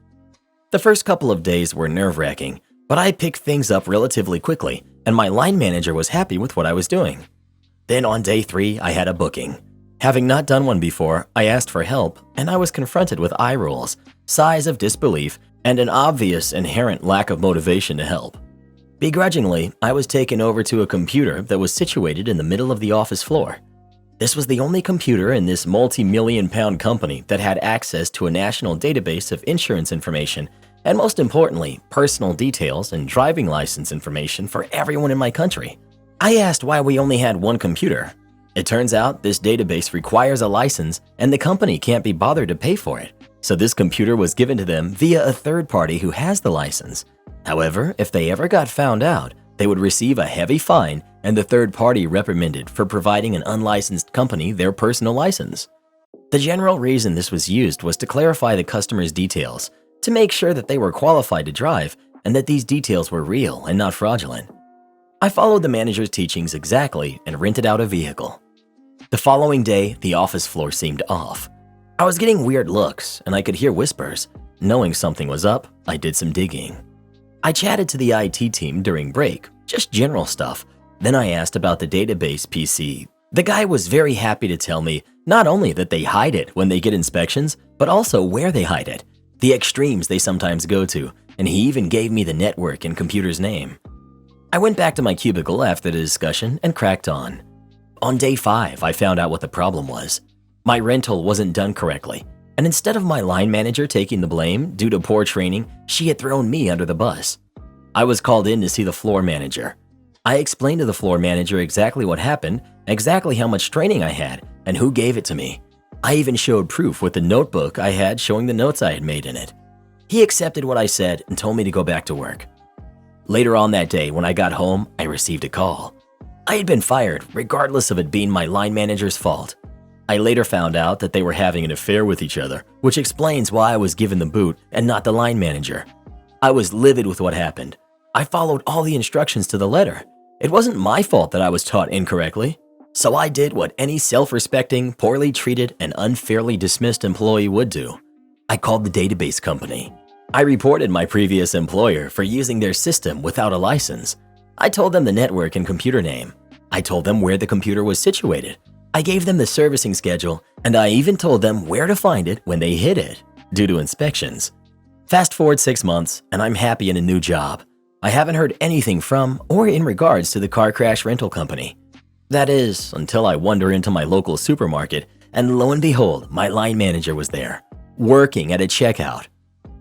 The first couple of days were nerve-wracking, but I picked things up relatively quickly, and my line manager was happy with what I was doing. Then on day 3, I had a booking. Having not done one before, I asked for help, and I was confronted with eye rolls, sighs of disbelief, and an obvious inherent lack of motivation to help. Begrudgingly, I was taken over to a computer that was situated in the middle of the office floor. This was the only computer in this multi-million-pound company that had access to a national database of insurance information and, most importantly, personal details and driving license information for everyone in my country. I asked why we only had one computer. It turns out this database requires a license and the company can't be bothered to pay for it, so this computer was given to them via a third party who has the license. However, if they ever got found out, they would receive a heavy fine and the third party reprimanded for providing an unlicensed company their personal license. The general reason this was used was to clarify the customer's details, to make sure that they were qualified to drive and that these details were real and not fraudulent. I followed the manager's teachings exactly and rented out a vehicle. The following day, the office floor seemed off. I was getting weird looks and I could hear whispers. Knowing something was up, I did some digging. I chatted to the IT team during break, just general stuff. Then I asked about the database PC. The guy was very happy to tell me not only that they hide it when they get inspections, but also where they hide it, the extremes they sometimes go to, and he even gave me the network and computer's name. I went back to my cubicle after the discussion and cracked on. On day 5, I found out what the problem was. My rental wasn't done correctly, and instead of my line manager taking the blame due to poor training, she had thrown me under the bus. I was called in to see the floor manager. I explained to the floor manager exactly what happened, exactly how much training I had, and who gave it to me. I even showed proof with the notebook I had showing the notes I had made in it. He accepted what I said and told me to go back to work. Later on that day, when I got home, I received a call. I had been fired, regardless of it being my line manager's fault. I later found out that they were having an affair with each other, which explains why I was given the boot and not the line manager. I was livid with what happened. I followed all the instructions to the letter. It wasn't my fault that I was taught incorrectly. So I did what any self-respecting, poorly treated, and unfairly dismissed employee would do. I called the database company. I reported my previous employer for using their system without a license. I told them the network and computer name. I told them where the computer was situated. I gave them the servicing schedule, and I even told them where to find it when they hid it, due to inspections. Fast forward 6 months, and I'm happy in a new job. I haven't heard anything from or in regards to the car crash rental company. That is, until I wander into my local supermarket, and lo and behold, my line manager was there, working at a checkout.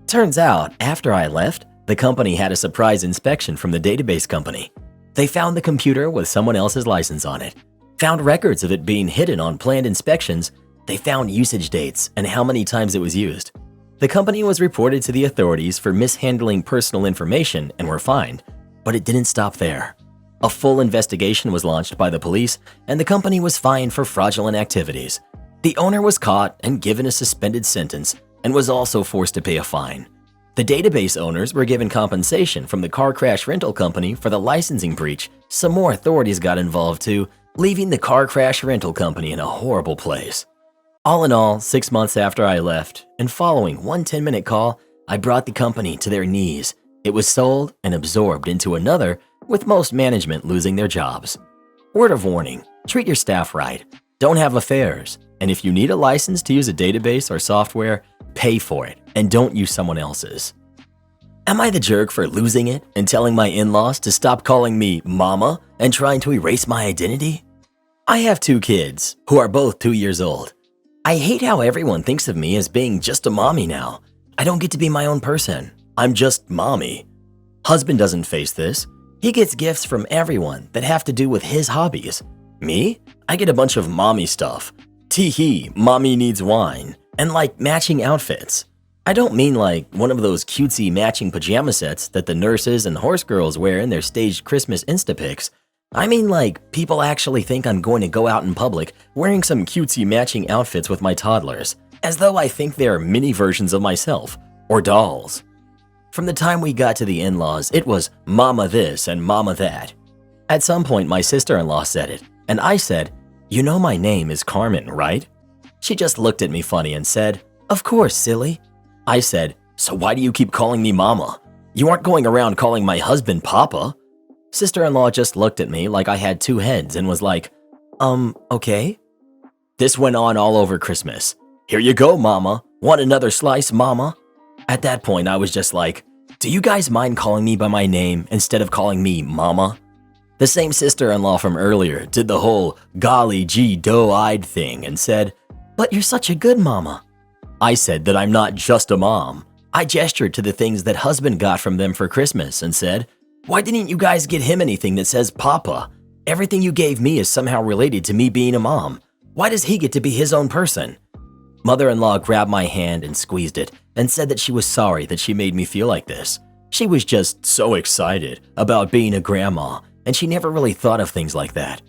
Turns out, after I left, the company had a surprise inspection from the database company. They found the computer with someone else's license on it, found records of it being hidden on planned inspections. They found usage dates and how many times it was used. The company was reported to the authorities for mishandling personal information and were fined, but it didn't stop there. A full investigation was launched by the police, and the company was fined for fraudulent activities. The owner was caught and given a suspended sentence and was also forced to pay a fine. The database owners were given compensation from the car crash rental company for the licensing breach. Some more authorities got involved too, leaving the car crash rental company in a horrible place. All in all, 6 months after I left, and following one 10-minute call, I brought the company to their knees. It was sold and absorbed into another, with most management losing their jobs. Word of warning, treat your staff right, don't have affairs, and if you need a license to use a database or software, pay for it and don't use someone else's. Am I the jerk for losing it and telling my in-laws to stop calling me mama and trying to erase my identity? I have 2 kids who are both 2 years old. I hate how everyone thinks of me as being just a mommy now. I don't get to be my own person. I'm just mommy. Husband doesn't face this. He gets gifts from everyone that have to do with his hobbies. Me? I get a bunch of mommy stuff. Tee-hee, mommy needs wine. And like matching outfits. I don't mean like one of those cutesy matching pajama sets that the nurses and horse girls wear in their staged Christmas Instapics. I mean like people actually think I'm going to go out in public wearing some cutesy matching outfits with my toddlers, as though I think they're mini versions of myself, or dolls. From the time we got to the in-laws, it was mama this and mama that. At some point my sister-in-law said it, and I said, "You know my name is Carmen, right?" She just looked at me funny and said, "Of course, silly." I said, "So why do you keep calling me mama? You aren't going around calling my husband papa." Sister-in-law just looked at me like I had 2 heads and was like, okay. This went on all over Christmas. "Here you go, mama. Want another slice, mama?" At that point, I was just like, Do you guys mind calling me by my name instead of calling me Mama? The same sister-in-law from earlier did the whole golly gee doe-eyed thing and said, "But you're such a good mama." I said that I'm not just a mom. I gestured to the things that husband got from them for Christmas and said, "Why didn't you guys get him anything that says Papa? Everything you gave me is somehow related to me being a mom. Why does he get to be his own person?" Mother-in-law grabbed my hand and squeezed it and said that she was sorry that she made me feel like this. She was just so excited about being a grandma, and she never really thought of things like that.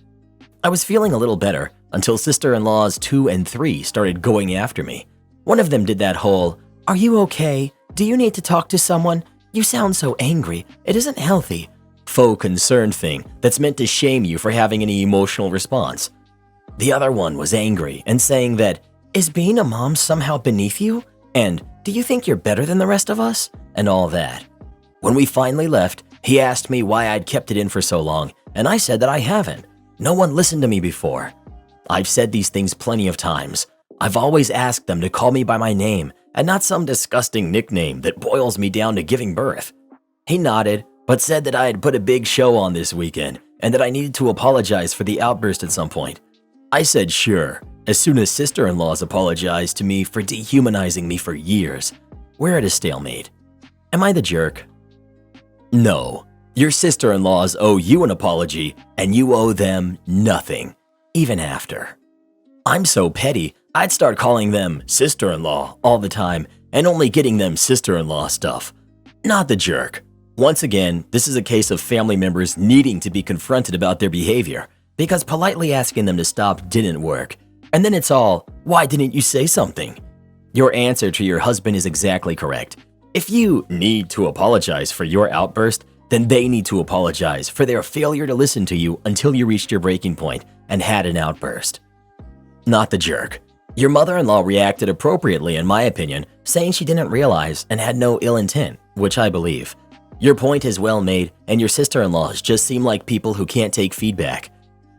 I was feeling a little better until sister-in-laws 2 and 3 started going after me. One of them did that whole, "Are you okay? Do you need to talk to someone? You sound so angry. It isn't healthy." Faux concern thing that's meant to shame you for having any emotional response. The other one was angry and saying that, "Is being a mom somehow beneath you? And do you think you're better than the rest of us?" And all that. When we finally left, he asked me why I'd kept it in for so long, and I said that I haven't. No one listened to me before. I've said these things plenty of times. I've always asked them to call me by my name and not some disgusting nickname that boils me down to giving birth. He nodded, but said that I had put a big show on this weekend and that I needed to apologize for the outburst at some point. I said sure, as soon as sister-in-laws apologized to me for dehumanizing me for years. We're at a stalemate. Am I the jerk? No. Your sister-in-laws owe you an apology, and you owe them nothing, even after. I'm so petty, I'd start calling them sister-in-law all the time and only getting them sister-in-law stuff. Not the jerk. Once again, this is a case of family members needing to be confronted about their behavior because politely asking them to stop didn't work. And then it's all, "Why didn't you say something?" Your answer to your husband is exactly correct. If you need to apologize for your outburst, then they need to apologize for their failure to listen to you until you reached your breaking point and had an outburst. Not the jerk. Your mother-in-law reacted appropriately in my opinion, saying she didn't realize and had no ill intent, which I believe. Your point is well made, and your sister-in-laws just seem like people who can't take feedback.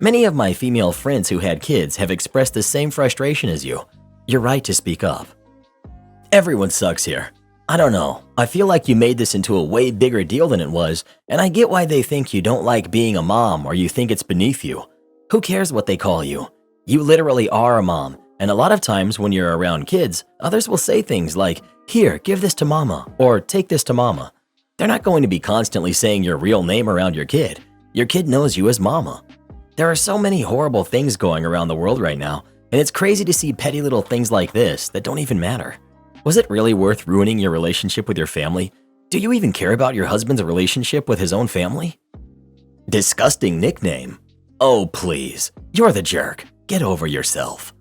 Many of my female friends who had kids have expressed the same frustration as you. You're right to speak up. Everyone sucks here. I don't know, I feel like you made this into a way bigger deal than it was, and I get why they think you don't like being a mom or you think it's beneath you. Who cares what they call you? You literally are a mom, and a lot of times when you're around kids, others will say things like, "Here, give this to mama," or "Take this to mama." They're not going to be constantly saying your real name around your kid. Your kid knows you as mama. There are so many horrible things going around the world right now, and it's crazy to see petty little things like this that don't even matter. Was it really worth ruining your relationship with your family? Do you even care about your husband's relationship with his own family? Disgusting nickname. Oh, please. You're the jerk. Get over yourself.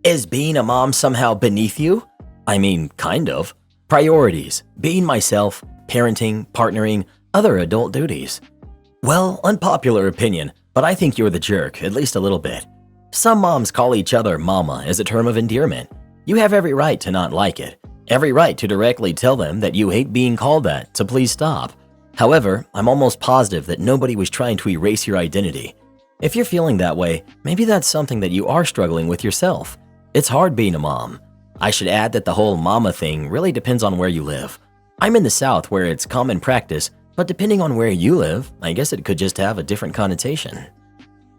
Is being a mom somehow beneath you? I mean, kind of. Priorities. Being myself, parenting, partnering, other adult duties. Well, unpopular opinion, but I think you're the jerk, at least a little bit. Some moms call each other mama as a term of endearment. You have every right to not like it. Every right to directly tell them that you hate being called that, to please stop. However, I'm almost positive that nobody was trying to erase your identity. If you're feeling that way, maybe that's something that you are struggling with yourself. It's hard being a mom. I should add that the whole mama thing really depends on where you live. I'm in the South where it's common practice, but depending on where you live, I guess it could just have a different connotation.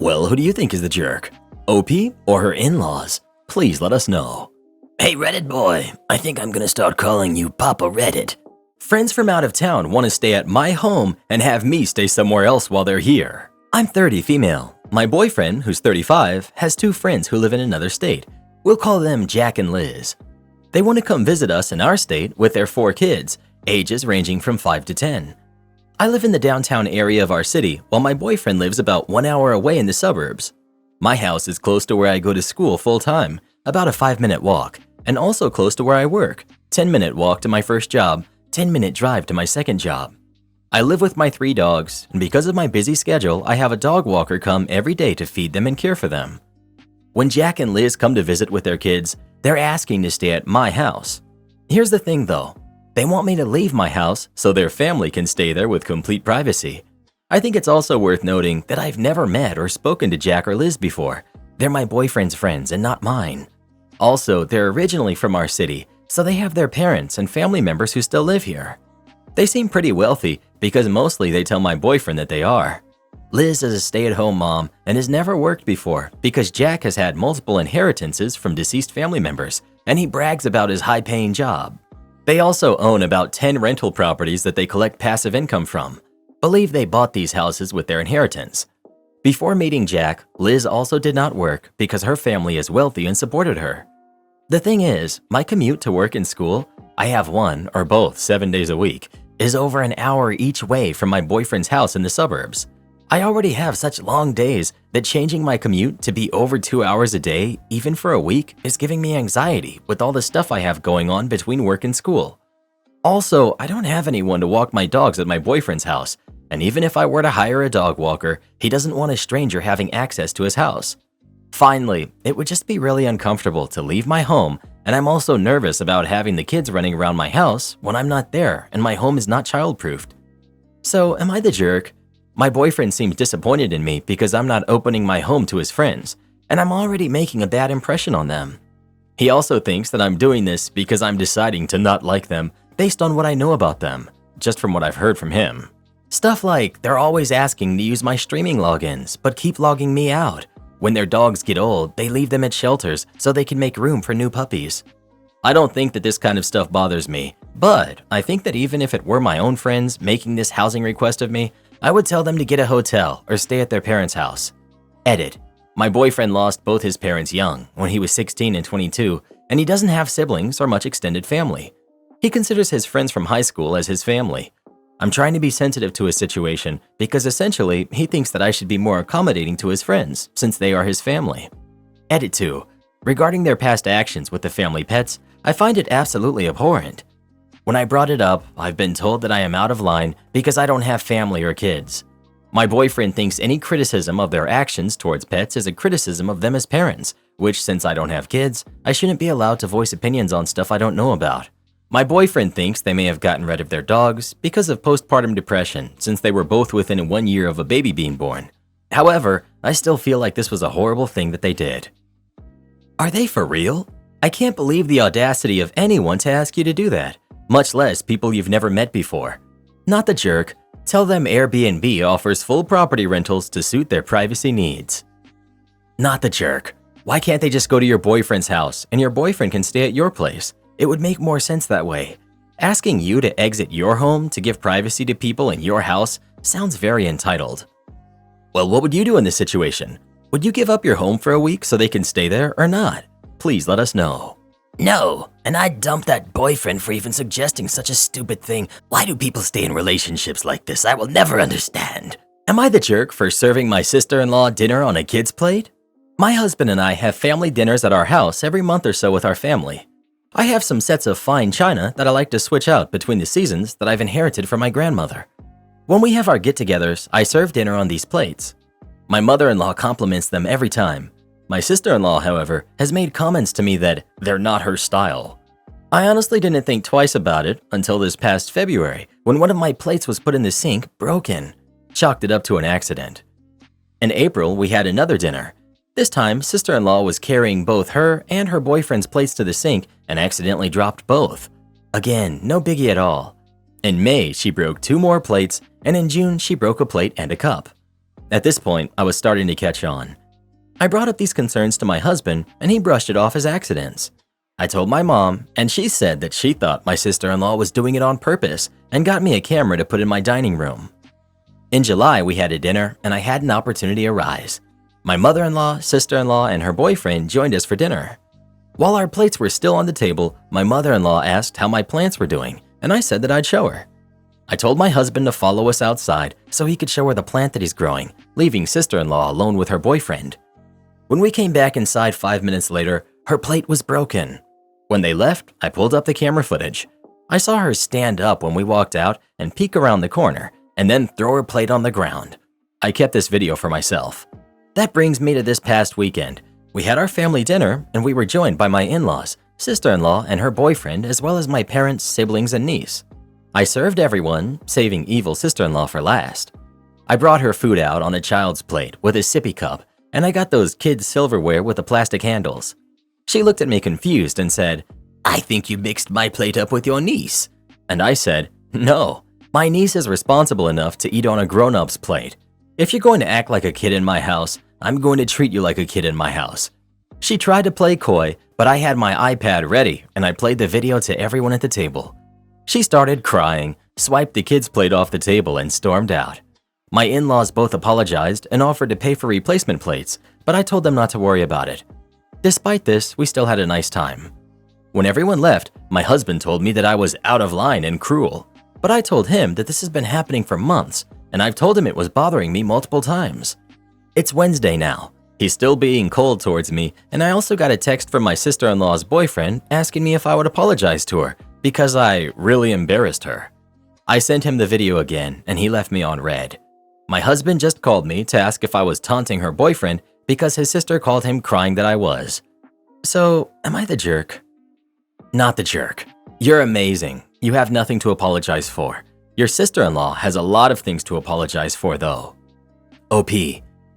Well, who do you think is the jerk? OP or her in-laws? Please let us know. Hey Reddit boy, I think I'm gonna start calling you Papa Reddit. Friends from out of town want to stay at my home and have me stay somewhere else while they're here. I'm 30 female. My boyfriend, who's 35, has 2 friends who live in another state. We'll call them Jack and Liz. They want to come visit us in our state with their 4 kids, ages ranging from 5 to 10. I live in the downtown area of our city while my boyfriend lives about 1 hour away in the suburbs. My house is close to where I go to school full time, about a 5-minute walk, and also close to where I work, 10-minute walk to my first job, 10-minute drive to my second job. I live with my 3 dogs, and because of my busy schedule, I have a dog walker come every day to feed them and care for them. When Jack and Liz come to visit with their kids, they're asking to stay at my house. Here's the thing though, they want me to leave my house so their family can stay there with complete privacy. I think it's also worth noting that I've never met or spoken to Jack or Liz before. They're my boyfriend's friends and not mine. Also, they're originally from our city, so they have their parents and family members who still live here. They seem pretty wealthy because mostly they tell my boyfriend that they are. Liz is a stay-at-home mom and has never worked before because Jack has had multiple inheritances from deceased family members, and he brags about his high-paying job. They also own about 10 rental properties that they collect passive income from. Believe they bought these houses with their inheritance. Before meeting Jack, Liz also did not work because her family is wealthy and supported her. The thing is, my commute to work and school, I have one or both 7 days a week, is over an hour each way from my boyfriend's house in the suburbs. I already have such long days that changing my commute to be over 2 hours a day, even for a week, is giving me anxiety with all the stuff I have going on between work and school. Also, I don't have anyone to walk my dogs at my boyfriend's house, and even if I were to hire a dog walker, he doesn't want a stranger having access to his house. Finally, it would just be really uncomfortable to leave my home, and I'm also nervous about having the kids running around my house when I'm not there and my home is not child-proofed. So, am I the jerk? My boyfriend seems disappointed in me because I'm not opening my home to his friends, and I'm already making a bad impression on them. He also thinks that I'm doing this because I'm deciding to not like them based on what I know about them, just from what I've heard from him. Stuff like they're always asking to use my streaming logins, but keep logging me out. When their dogs get old, they leave them at shelters so they can make room for new puppies. I don't think that this kind of stuff bothers me, but I think that even if it were my own friends making this housing request of me, I would tell them to get a hotel or stay at their parents' house. Edit. My boyfriend lost both his parents young, when he was 16 and 22, and he doesn't have siblings or much extended family. He considers his friends from high school as his family. I'm trying to be sensitive to his situation because essentially he thinks that I should be more accommodating to his friends since they are his family. Edit 2. Regarding their past actions with the family pets, I find it absolutely abhorrent. When I brought it up, I've been told that I am out of line because I don't have family or kids. My boyfriend thinks any criticism of their actions towards pets is a criticism of them as parents, which since I don't have kids, I shouldn't be allowed to voice opinions on stuff I don't know about. My boyfriend thinks they may have gotten rid of their dogs because of postpartum depression since they were both within 1 year of a baby being born. However, I still feel like this was a horrible thing that they did. Are they for real? I can't believe the audacity of anyone to ask you to do that, much less people you've never met before. Not the jerk. Tell them Airbnb offers full property rentals to suit their privacy needs. Not the jerk. Why can't they just go to your boyfriend's house and your boyfriend can stay at your place? It would make more sense that way. Asking you to exit your home to give privacy to people in your house sounds very entitled. Well, what would you do in this situation? Would you give up your home for a week so they can stay there or not? Please let us know. No, and I'd dump that boyfriend for even suggesting such a stupid thing. Why do people stay in relationships like this? I will never understand. Am I the jerk for serving my sister-in-law dinner on a kid's plate? My husband and I have family dinners at our house every month or so with our family. I have some sets of fine china that I like to switch out between the seasons that I've inherited from my grandmother. When we have our get-togethers, I serve dinner on these plates. My mother-in-law compliments them every time. My sister-in-law, however, has made comments to me that they're not her style. I honestly didn't think twice about it until this past February when one of my plates was put in the sink broken. Chalked it up to an accident. In April, we had another dinner. This time, sister-in-law was carrying both her and her boyfriend's plates to the sink and accidentally dropped both. Again, no biggie at all. In May, she broke 2 more plates, and in June, she broke a plate and a cup. At this point, I was starting to catch on. I brought up these concerns to my husband, and he brushed it off as accidents. I told my mom, and she said that she thought my sister-in-law was doing it on purpose and got me a camera to put in my dining room. In July, we had a dinner, and I had an opportunity arise. My mother-in-law, sister-in-law, and her boyfriend joined us for dinner. While our plates were still on the table, my mother-in-law asked how my plants were doing, and I said that I'd show her. I told my husband to follow us outside so he could show her the plant that he's growing, leaving sister-in-law alone with her boyfriend. When we came back inside 5 minutes later, her plate was broken. When they left, I pulled up the camera footage. I saw her stand up when we walked out and peek around the corner, and then throw her plate on the ground. I kept this video for myself. That brings me to this past weekend. We had our family dinner, and we were joined by my in-laws, sister-in-law, and her boyfriend, as well as my parents, siblings, and niece. I served everyone, saving evil sister-in-law for last. I brought her food out on a child's plate with a sippy cup, and I got those kids' silverware with the plastic handles. She looked at me confused and said, I think you mixed my plate up with your niece. And I said, no, My niece is responsible enough to eat on a grown-up's plate. If you're going to act like a kid in my house, I'm going to treat you like a kid in my house. She tried to play coy, but I had my iPad ready and I played the video to everyone at the table. She started crying, swiped the kids' plate off the table, and stormed out. My in-laws both apologized and offered to pay for replacement plates, but I told them not to worry about it. Despite this, we still had a nice time. When everyone left, my husband told me that I was out of line and cruel, but I told him that this has been happening for months, and I've told him it was bothering me multiple times. It's Wednesday now. He's still being cold towards me, and I also got a text from my sister-in-law's boyfriend asking me if I would apologize to her because I really embarrassed her. I sent him the video again, and he left me on red. My husband just called me to ask if I was taunting her boyfriend because his sister called him crying that I was. So, am I the jerk? Not the jerk. You're amazing. You have nothing to apologize for. Your sister-in-law has a lot of things to apologize for, though. OP.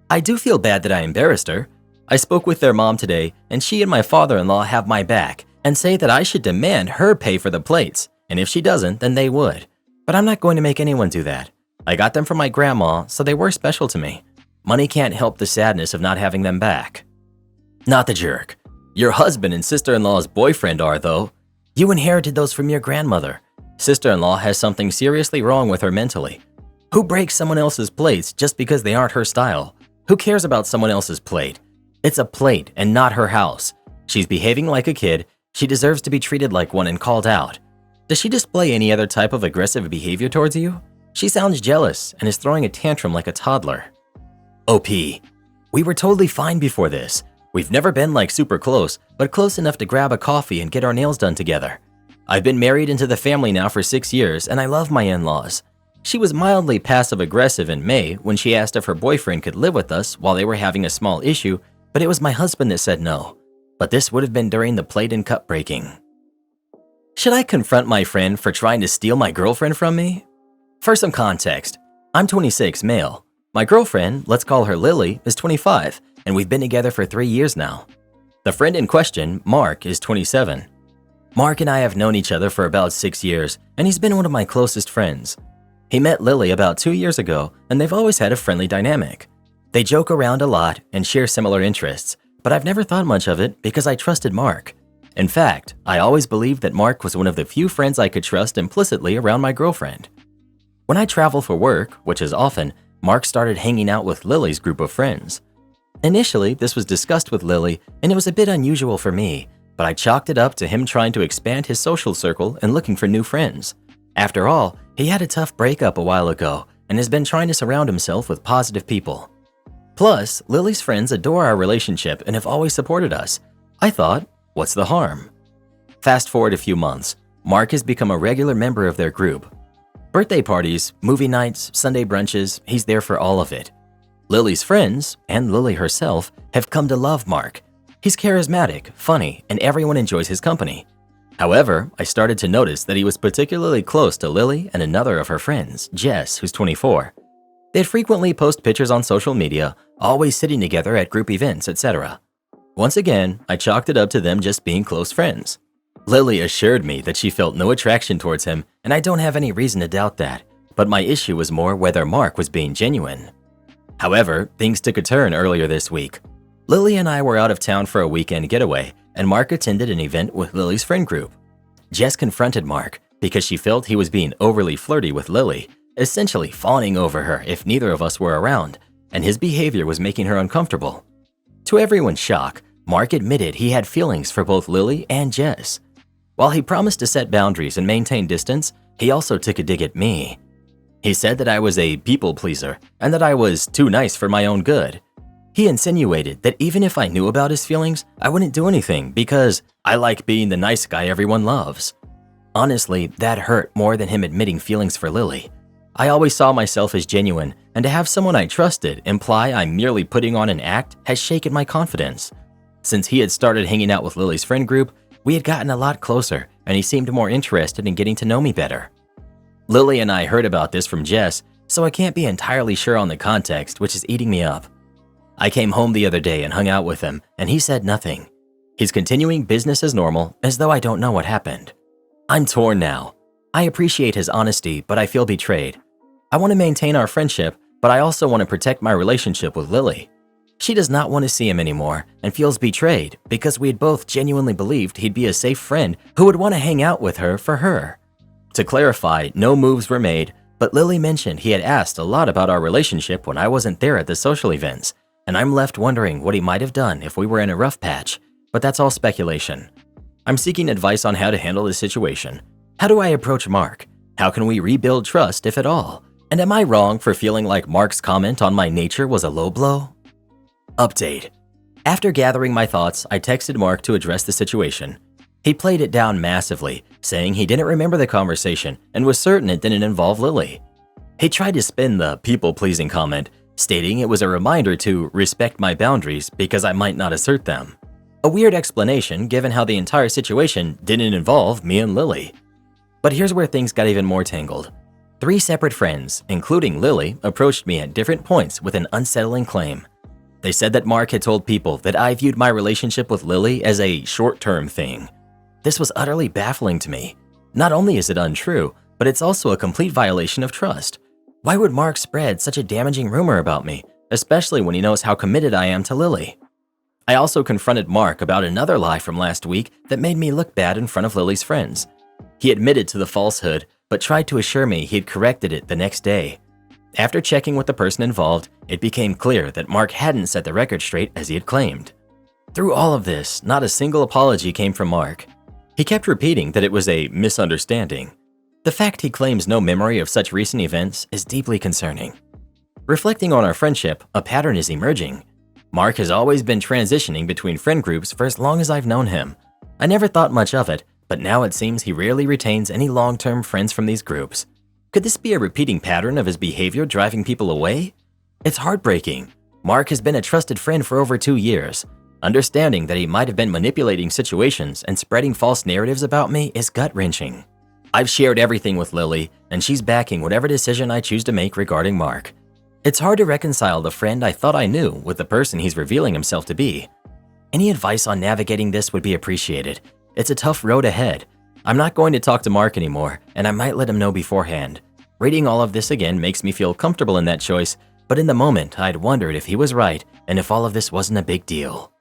I do feel bad that I embarrassed her. I spoke with their mom today, and she and my father-in-law have my back and say that I should demand her pay for the plates, and if she doesn't, then they would. But I'm not going to make anyone do that. I got them from my grandma, so they were special to me. Money can't help the sadness of not having them back. Not the jerk. Your husband and sister-in-law's boyfriend are, though. You inherited those from your grandmother. Sister-in-law has something seriously wrong with her mentally. Who breaks someone else's plates just because they aren't her style? Who cares about someone else's plate? It's a plate and not her house. She's behaving like a kid. She deserves to be treated like one and called out. Does she display any other type of aggressive behavior towards you? She sounds jealous and is throwing a tantrum like a toddler. OP. We were totally fine before this. We've never been like super close, but close enough to grab a coffee and get our nails done together. I've been married into the family now for 6 years and I love my in-laws. She was mildly passive-aggressive in May when she asked if her boyfriend could live with us while they were having a small issue, but it was my husband that said no. But this would have been during the plate and cup breaking. Should I confront my friend for trying to steal my girlfriend from me? For some context, I'm 26, male. My girlfriend, let's call her Lily, is 25, and we've been together for 3 years now. The friend in question, Mark, is 27. Mark and I have known each other for about 6 years, and he's been one of my closest friends. He met Lily about 2 years ago, and they've always had a friendly dynamic. They joke around a lot and share similar interests, but I've never thought much of it because I trusted Mark. In fact, I always believed that Mark was one of the few friends I could trust implicitly around my girlfriend. When I travel for work, which is often, Mark started hanging out with Lily's group of friends. Initially, this was discussed with Lily, and it was a bit unusual for me, but I chalked it up to him trying to expand his social circle and looking for new friends. After all, he had a tough breakup a while ago and has been trying to surround himself with positive people. Plus, Lily's friends adore our relationship and have always supported us. I thought, what's the harm? Fast forward a few months, Mark has become a regular member of their group. Birthday parties, movie nights, Sunday brunches, he's there for all of it. Lily's friends, and Lily herself, have come to love Mark. He's charismatic, funny, and everyone enjoys his company. However, I started to notice that he was particularly close to Lily and another of her friends, Jess, who's 24. They'd frequently post pictures on social media, always sitting together at group events, etc. Once again, I chalked it up to them just being close friends. Lily assured me that she felt no attraction towards him, and I don't have any reason to doubt that, but my issue was more whether Mark was being genuine. However, things took a turn earlier this week. Lily and I were out of town for a weekend getaway, and Mark attended an event with Lily's friend group. Jess confronted Mark because she felt he was being overly flirty with Lily, essentially fawning over her if neither of us were around, and his behavior was making her uncomfortable. To everyone's shock, Mark admitted he had feelings for both Lily and Jess. While he promised to set boundaries and maintain distance, he also took a dig at me. He said that I was a people pleaser and that I was too nice for my own good. He insinuated that even if I knew about his feelings, I wouldn't do anything because I like being the nice guy everyone loves. Honestly, that hurt more than him admitting feelings for Lily. I always saw myself as genuine, and to have someone I trusted imply I'm merely putting on an act has shaken my confidence. Since he had started hanging out with Lily's friend group, we had gotten a lot closer, and he seemed more interested in getting to know me better. Lily and I heard about this from Jess, so I can't be entirely sure on the context, which is eating me up. I came home the other day and hung out with him, and he said nothing. He's continuing business as normal, as though I don't know what happened. I'm torn now. I appreciate his honesty, but I feel betrayed. I want to maintain our friendship, but I also want to protect my relationship with Lily. She does not want to see him anymore and feels betrayed because we had both genuinely believed he'd be a safe friend who would want to hang out with her for her. To clarify, no moves were made, but Lily mentioned he had asked a lot about our relationship when I wasn't there at the social events, and I'm left wondering what he might have done if we were in a rough patch, but that's all speculation. I'm seeking advice on how to handle this situation. How do I approach Mark? How can we rebuild trust, if at all? And am I wrong for feeling like Mark's comment on my nature was a low blow? Update. After gathering my thoughts, I texted Mark to address the situation. He played it down massively, saying he didn't remember the conversation and was certain it didn't involve Lily. He tried to spin the people-pleasing comment, stating it was a reminder to respect my boundaries because I might not assert them. A weird explanation given how the entire situation didn't involve me and Lily. But here's where things got even more tangled. 3 separate friends, including Lily, approached me at different points with an unsettling claim. They said that Mark had told people that I viewed my relationship with Lily as a short-term thing. This was utterly baffling to me. Not only is it untrue, but it's also a complete violation of trust. Why would Mark spread such a damaging rumor about me, especially when he knows how committed I am to Lily? I also confronted Mark about another lie from last week that made me look bad in front of Lily's friends. He admitted to the falsehood, but tried to assure me he had corrected it the next day. After checking with the person involved, it became clear that Mark hadn't set the record straight as he had claimed. Through all of this, not a single apology came from Mark. He kept repeating that it was a misunderstanding. The fact he claims no memory of such recent events is deeply concerning. Reflecting on our friendship, a pattern is emerging. Mark has always been transitioning between friend groups for as long as I've known him. I never thought much of it, but now it seems he rarely retains any long-term friends from these groups. Could this be a repeating pattern of his behavior driving people away? It's heartbreaking. Mark has been a trusted friend for over 2 years. Understanding that he might have been manipulating situations and spreading false narratives about me is gut-wrenching. I've shared everything with Lily, and she's backing whatever decision I choose to make regarding Mark. It's hard to reconcile the friend I thought I knew with the person he's revealing himself to be. Any advice on navigating this would be appreciated. It's a tough road ahead. I'm not going to talk to Mark anymore, and I might let him know beforehand. Reading all of this again makes me feel comfortable in that choice, but in the moment, I'd wondered if he was right and if all of this wasn't a big deal.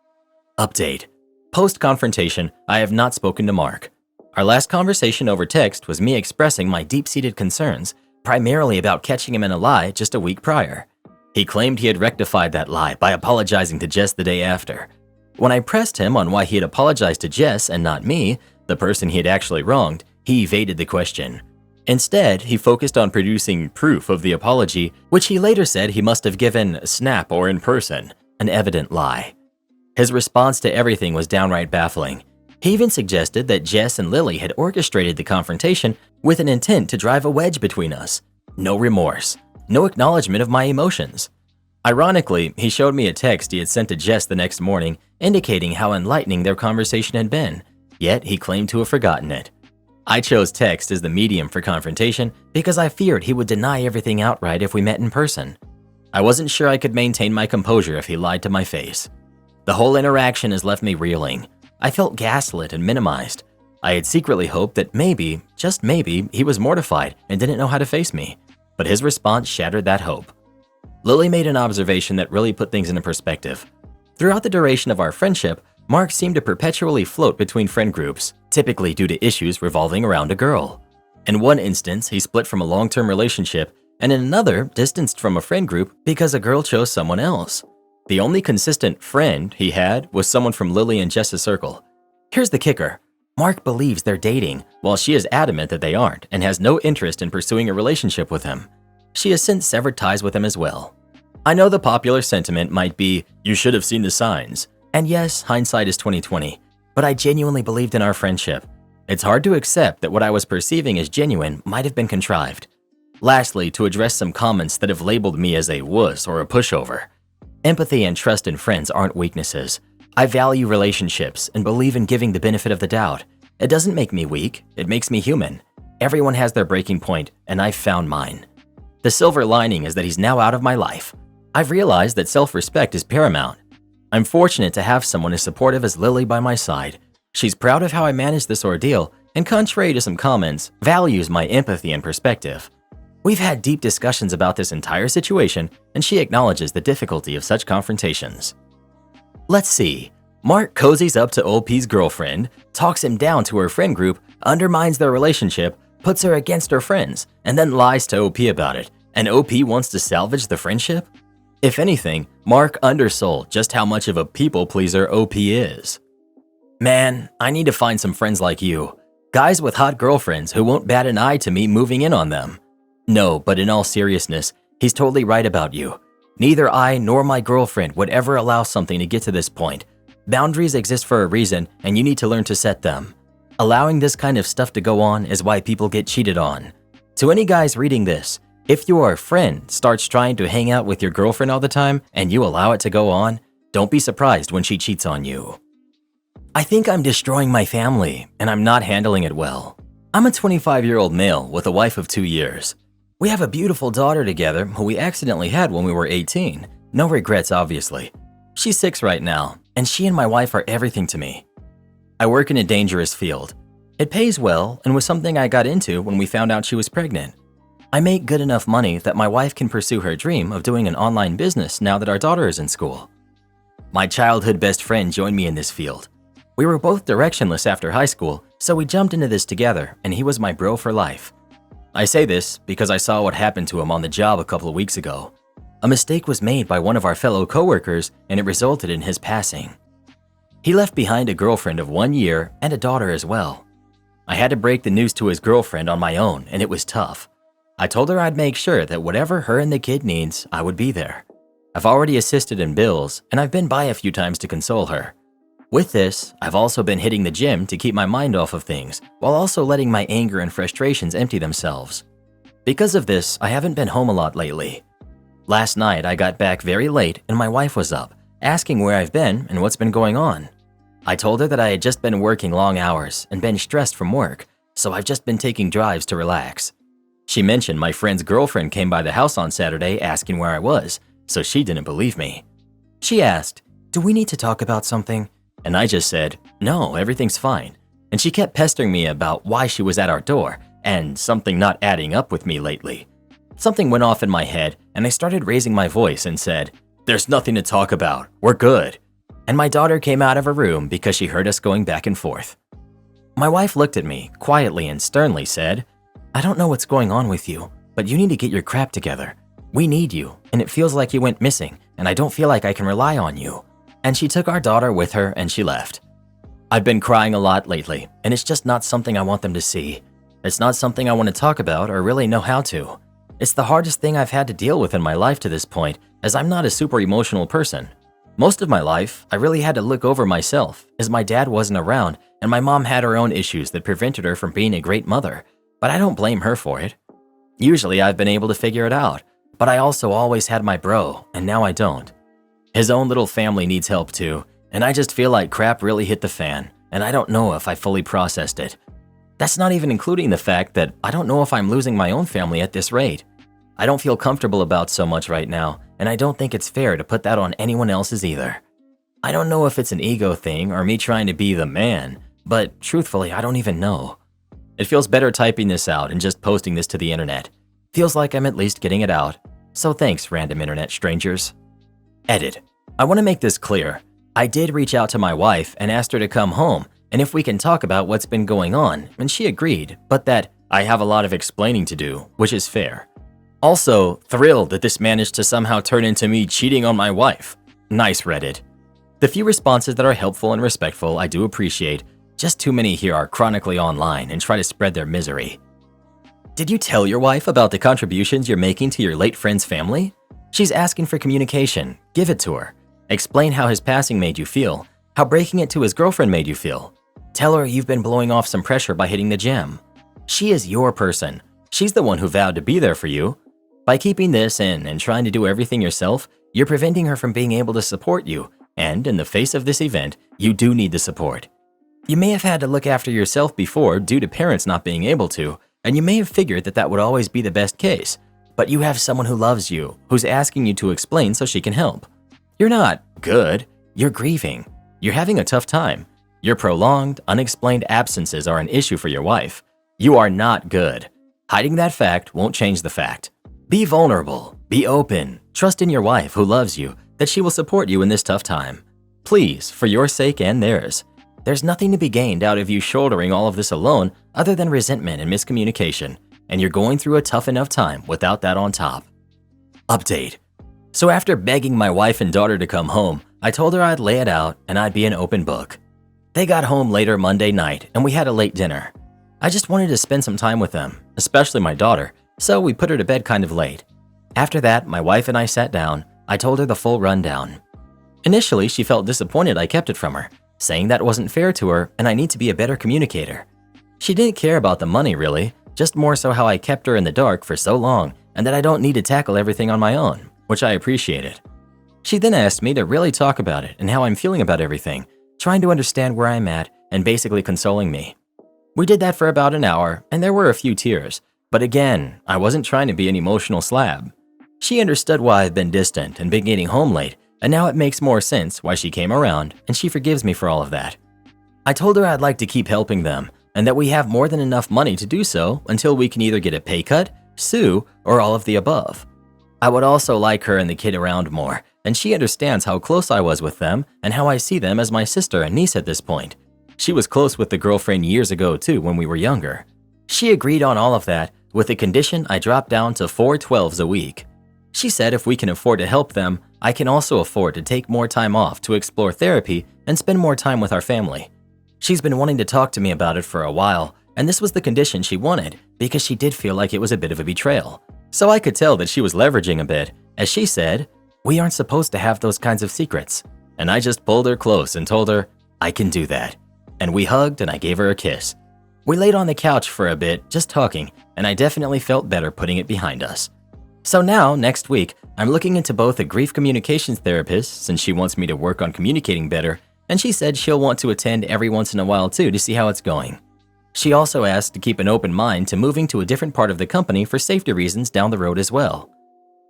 Update. Post-confrontation, I have not spoken to Mark. Our last conversation over text was me expressing my deep-seated concerns, primarily about catching him in a lie just a week prior. He claimed he had rectified that lie by apologizing to Jess the day after. When I pressed him on why he had apologized to Jess and not me, the person he had actually wronged, he evaded the question. Instead, he focused on producing proof of the apology, which he later said he must have given snap or in person, an evident lie. His response to everything was downright baffling. He even suggested that Jess and Lily had orchestrated the confrontation with an intent to drive a wedge between us. No remorse, no acknowledgement of my emotions. Ironically, he showed me a text he had sent to Jess the next morning, indicating how enlightening their conversation had been, yet he claimed to have forgotten it. I chose text as the medium for confrontation because I feared he would deny everything outright if we met in person. I wasn't sure I could maintain my composure if he lied to my face. The whole interaction has left me reeling. I felt gaslit and minimized. I had secretly hoped that maybe, just maybe, he was mortified and didn't know how to face me, but his response shattered that hope. Lily made an observation that really put things into perspective. Throughout the duration of our friendship, Mark seemed to perpetually float between friend groups, typically due to issues revolving around a girl. In one instance, he split from a long-term relationship, and in another, distanced from a friend group because a girl chose someone else. The only consistent friend he had was someone from Lily and Jess's circle. Here's the kicker. Mark believes they're dating, while she is adamant that they aren't and has no interest in pursuing a relationship with him. She has since severed ties with him as well. I know the popular sentiment might be, you should have seen the signs. And yes, hindsight is 20/20, but I genuinely believed in our friendship. It's hard to accept that what I was perceiving as genuine might have been contrived. Lastly, to address some comments that have labeled me as a wuss or a pushover. Empathy and trust in friends aren't weaknesses. I value relationships and believe in giving the benefit of the doubt. It doesn't make me weak, it makes me human. Everyone has their breaking point, and I've found mine. The silver lining is that he's now out of my life. I've realized that self-respect is paramount. I'm fortunate to have someone as supportive as Lily by my side. She's proud of how I managed this ordeal, and contrary to some comments, values my empathy and perspective. We've had deep discussions about this entire situation, and she acknowledges the difficulty of such confrontations. Let's see. Mark cozies up to OP's girlfriend, talks him down to her friend group, undermines their relationship, puts her against her friends, and then lies to OP about it. And OP wants to salvage the friendship? If anything, Mark undersold just how much of a people pleaser OP is. Man, I need to find some friends like you. Guys with hot girlfriends who won't bat an eye to me moving in on them. No, but in all seriousness, he's totally right about you. Neither I nor my girlfriend would ever allow something to get to this point. Boundaries exist for a reason, and you need to learn to set them. Allowing this kind of stuff to go on is why people get cheated on. To any guys reading this, if your friend starts trying to hang out with your girlfriend all the time and you allow it to go on, don't be surprised when she cheats on you. I think I'm destroying my family, and I'm not handling it well. I'm a 25-year-old male with a wife of 2 years. We have a beautiful daughter together who we accidentally had when we were 18. No regrets, obviously. She's 6 right now, and she and my wife are everything to me. I work in a dangerous field. It pays well and was something I got into when we found out she was pregnant. I make good enough money that my wife can pursue her dream of doing an online business now that our daughter is in school. My childhood best friend joined me in this field. We were both directionless after high school, so we jumped into this together, and he was my bro for life. I say this because I saw what happened to him on the job a couple of weeks ago. A mistake was made by one of our fellow coworkers, and it resulted in his passing. He left behind a girlfriend of 1 year and a daughter as well. I had to break the news to his girlfriend on my own, and it was tough. I told her I'd make sure that whatever her and the kid needs, I would be there. I've already assisted in bills, and I've been by a few times to console her. With this, I've also been hitting the gym to keep my mind off of things, while also letting my anger and frustrations empty themselves. Because of this, I haven't been home a lot lately. Last night, I got back very late and my wife was up, asking where I've been and what's been going on. I told her that I had just been working long hours and been stressed from work, so I've just been taking drives to relax. She mentioned my friend's girlfriend came by the house on Saturday asking where I was, so she didn't believe me. She asked, "Do we need to talk about something?" And I just said, "No, everything's fine." And she kept pestering me about why she was at our door and something not adding up with me lately. Something went off in my head and I started raising my voice and said, "There's nothing to talk about, we're good." And my daughter came out of her room because she heard us going back and forth. My wife looked at me quietly and sternly said, "I don't know what's going on with you, but you need to get your crap together. We need you, and it feels like you went missing, and I don't feel like I can rely on you." And she took our daughter with her and she left. I've been crying a lot lately, and it's just not something I want them to see. It's not something I want to talk about or really know how to. It's the hardest thing I've had to deal with in my life to this point, as I'm not a super emotional person. Most of my life, I really had to look over myself, as my dad wasn't around and my mom had her own issues that prevented her from being a great mother, but I don't blame her for it. Usually I've been able to figure it out, but I also always had my bro, and now I don't. His own little family needs help too, and I just feel like crap really hit the fan, and I don't know if I fully processed it. That's not even including the fact that I don't know if I'm losing my own family at this rate. I don't feel comfortable about so much right now, and I don't think it's fair to put that on anyone else's either. I don't know if it's an ego thing or me trying to be the man, but truthfully, I don't even know. It feels better typing this out and just posting this to the internet. Feels like I'm at least getting it out. So thanks, random internet strangers. Edit. I want to make this clear. I did reach out to my wife and asked her to come home and if we can talk about what's been going on, and she agreed, but that I have a lot of explaining to do, which is fair. Also, thrilled that this managed to somehow turn into me cheating on my wife. Nice, Reddit. The few responses that are helpful and respectful I do appreciate, just too many here are chronically online and try to spread their misery. Did you tell your wife about the contributions you're making to your late friend's family? She's asking for communication. Give it to her. Explain how his passing made you feel, how breaking it to his girlfriend made you feel. Tell her you've been blowing off some pressure by hitting the gym. She is your person. She's the one who vowed to be there for you. By keeping this in and trying to do everything yourself, you're preventing her from being able to support you, and in the face of this event, you do need the support. You may have had to look after yourself before due to parents not being able to, and you may have figured that that would always be the best case, but you have someone who loves you, who's asking you to explain so she can help. You're not good, you're grieving. You're having a tough time. Your prolonged, unexplained absences are an issue for your wife. You are not good. Hiding that fact won't change the fact. Be vulnerable, be open, trust in your wife who loves you, that she will support you in this tough time. Please, for your sake and theirs. There's nothing to be gained out of you shouldering all of this alone other than resentment and miscommunication, and you're going through a tough enough time without that on top. Update. So after begging my wife and daughter to come home, I told her I'd lay it out and I'd be an open book. They got home later Monday night and we had a late dinner. I just wanted to spend some time with them, especially my daughter, so we put her to bed kind of late. After that, my wife and I sat down. I told her the full rundown. Initially, she felt disappointed I kept it from her, saying that wasn't fair to her and I need to be a better communicator. She didn't care about the money really, just more so how I kept her in the dark for so long and that I don't need to tackle everything on my own, which I appreciated. She then asked me to really talk about it and how I'm feeling about everything, trying to understand where I'm at and basically consoling me. We did that for about an hour and there were a few tears, but again, I wasn't trying to be an emotional slab. She understood why I've been distant and been getting home late, and now it makes more sense why she came around and she forgives me for all of that. I told her I'd like to keep helping them and that we have more than enough money to do so until we can either get a pay cut, sue, or all of the above. I would also like her and the kid around more, and she understands how close I was with them and how I see them as my sister and niece at this point. She was close with the girlfriend years ago too when we were younger. She agreed on all of that with the condition I drop down to 4 12s a week. She said if we can afford to help them, I can also afford to take more time off to explore therapy and spend more time with our family. She's been wanting to talk to me about it for a while, and this was the condition she wanted because she did feel like it was a bit of a betrayal. So I could tell that she was leveraging a bit, as she said, "We aren't supposed to have those kinds of secrets." And I just pulled her close and told her, "I can do that." And we hugged and I gave her a kiss. We laid on the couch for a bit, just talking, and I definitely felt better putting it behind us. So now, next week, I'm looking into both a grief communications therapist since she wants me to work on communicating better, and she said she'll want to attend every once in a while too to see how it's going. She also asked to keep an open mind to moving to a different part of the company for safety reasons down the road as well.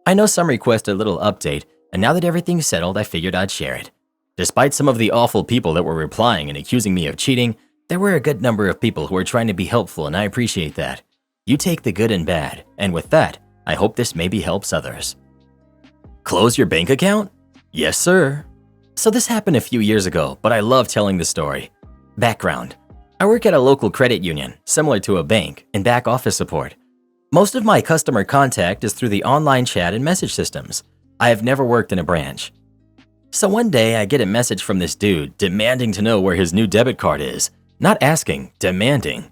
I know some requested a little update, and now that everything's settled, I figured I'd share it. Despite some of the awful people that were replying and accusing me of cheating, there were a good number of people who were trying to be helpful, and I appreciate that. You take the good and bad, and with that, I hope this maybe helps others. Close your bank account? Yes, sir. So this happened a few years ago, but I love telling the story. Background. I work at a local credit union, similar to a bank, in back office support. Most of my customer contact is through the online chat and message systems. I have never worked in a branch. So one day I get a message from this dude demanding to know where his new debit card is. Not asking, demanding.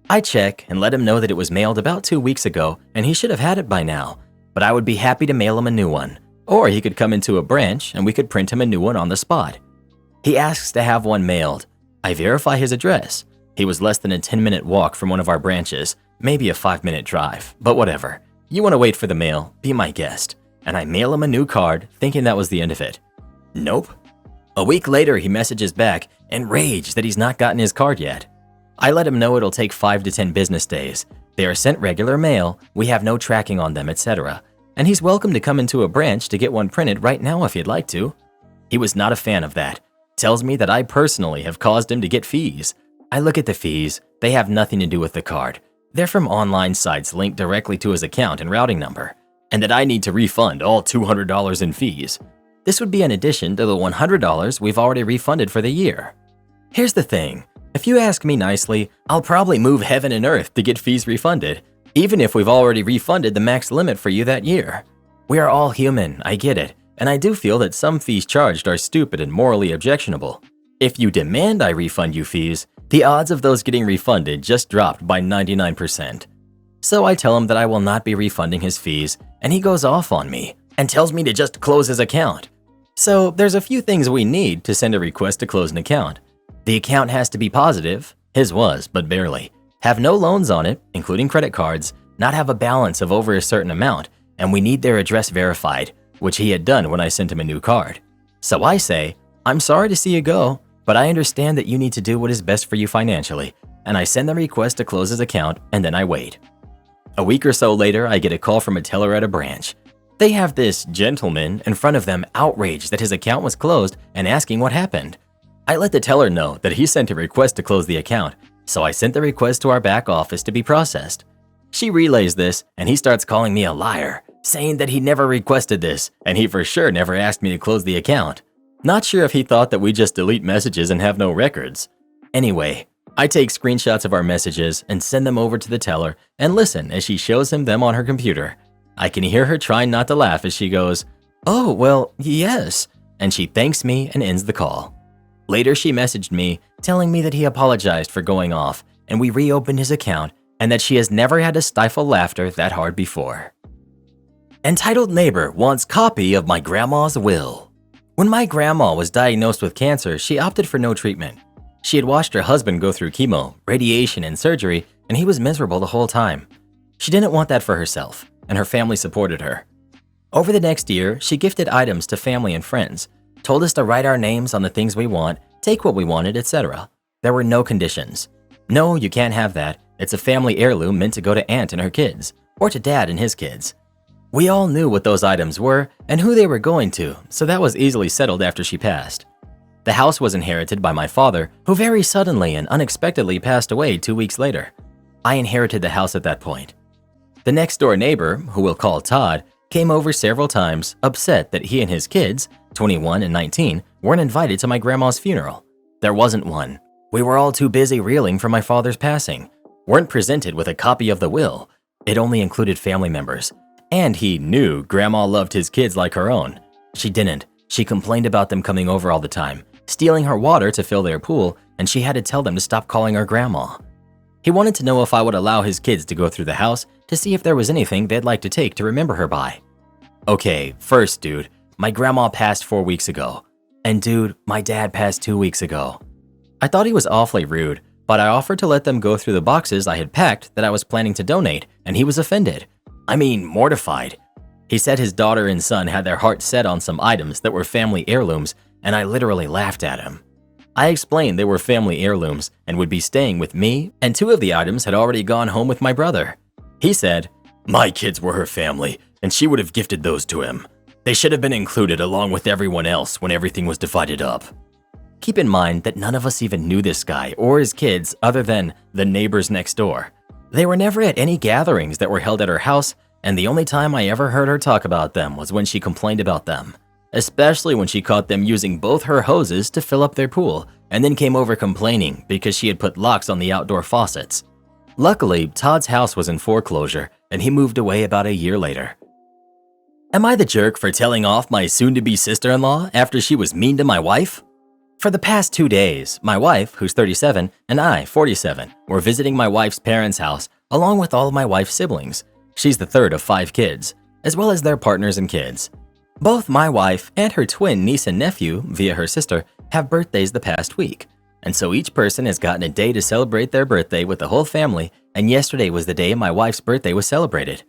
I check and let him know that it was mailed about 2 weeks ago and he should have had it by now, but I would be happy to mail him a new one. Or he could come into a branch and we could print him a new one on the spot. He asks to have one mailed. I verify his address. He was less than a 10-minute walk from one of our branches, maybe a 5-minute drive, but whatever. You want to wait for the mail, be my guest. And I mail him a new card, thinking that was the end of it. Nope. A week later, he messages back, enraged that he's not gotten his card yet. I let him know it'll take 5 to 10 business days. They are sent regular mail, we have no tracking on them, etc. And he's welcome to come into a branch to get one printed right now if he'd like to. He was not a fan of that. Tells me that I personally have caused him to get fees. I look at the fees, they have nothing to do with the card. They're from online sites linked directly to his account and routing number, and that I need to refund all $200 in fees. This would be in addition to the $100 we've already refunded for the year. Here's the thing, if you ask me nicely, I'll probably move heaven and earth to get fees refunded, even if we've already refunded the max limit for you that year. We are all human, I get it, and I do feel that some fees charged are stupid and morally objectionable. If you demand I refund you fees, the odds of those getting refunded just dropped by 99%. So I tell him that I will not be refunding his fees, and he goes off on me and tells me to just close his account. So there's a few things we need to send a request to close an account. The account has to be positive, his was, but barely, have no loans on it, including credit cards, not have a balance of over a certain amount, and we need their address verified, which he had done when I sent him a new card. So I say, I'm sorry to see you go, but I understand that you need to do what is best for you financially, and I send the request to close his account, and then I wait. A week or so later, I get a call from a teller at a branch. They have this gentleman in front of them outraged that his account was closed and asking what happened. I let the teller know that he sent a request to close the account, so I sent the request to our back office to be processed. She relays this, and he starts calling me a liar, saying that he never requested this, and he for sure never asked me to close the account. Not sure if he thought that we just delete messages and have no records. Anyway, I take screenshots of our messages and send them over to the teller and listen as she shows him them on her computer. I can hear her trying not to laugh as she goes, "Oh, well, yes," and she thanks me and ends the call. Later, she messaged me telling me that he apologized for going off and we reopened his account and that she has never had to stifle laughter that hard before. Entitled neighbor wants copy of my grandma's will. When my grandma was diagnosed with cancer, she opted for no treatment. She had watched her husband go through chemo, radiation, and surgery, and he was miserable the whole time. She didn't want that for herself, and her family supported her. Over the next year, she gifted items to family and friends, told us to write our names on the things we want, take what we wanted, etc. There were no conditions. No, you can't have that. It's a family heirloom meant to go to Aunt and her kids, or to Dad and his kids. We all knew what those items were and who they were going to, so that was easily settled after she passed. The house was inherited by my father, who very suddenly and unexpectedly passed away 2 weeks later. I inherited the house at that point. The next door neighbor, who we'll call Todd, came over several times, upset that he and his kids, 21 and 19, weren't invited to my grandma's funeral. There wasn't one. We were all too busy reeling from my father's passing, weren't presented with a copy of the will. It only included family members. And he knew Grandma loved his kids like her own. She didn't. She complained about them coming over all the time, stealing her water to fill their pool, and she had to tell them to stop calling her Grandma. He wanted to know if I would allow his kids to go through the house to see if there was anything they'd like to take to remember her by. Okay, first, dude, my grandma passed 4 weeks ago. And dude, my dad passed 2 weeks ago. I thought he was awfully rude, but I offered to let them go through the boxes I had packed that I was planning to donate, and he was offended. I mean, mortified. He said his daughter and son had their hearts set on some items that were family heirlooms, and I literally laughed at him. I explained they were family heirlooms and would be staying with me, and 2 of the items had already gone home with my brother. He said, "My kids were her family, and she would have gifted those to him. They should have been included along with everyone else when everything was divided up." Keep in mind that none of us even knew this guy or his kids other than the neighbors next door. They were never at any gatherings that were held at her house, and the only time I ever heard her talk about them was when she complained about them, especially when she caught them using both her hoses to fill up their pool and then came over complaining because she had put locks on the outdoor faucets. Luckily, Todd's house was in foreclosure and he moved away about a year later. Am I the jerk for telling off my soon-to-be sister-in-law after she was mean to my wife? For the past 2 days, my wife, who's 37, and I, 47, were visiting my wife's parents' house along with all of my wife's siblings. She's the third of 5 kids, as well as their partners and kids. Both my wife and her twin niece and nephew, via her sister, have birthdays the past week, and so each person has gotten a day to celebrate their birthday with the whole family, and yesterday was the day my wife's birthday was celebrated.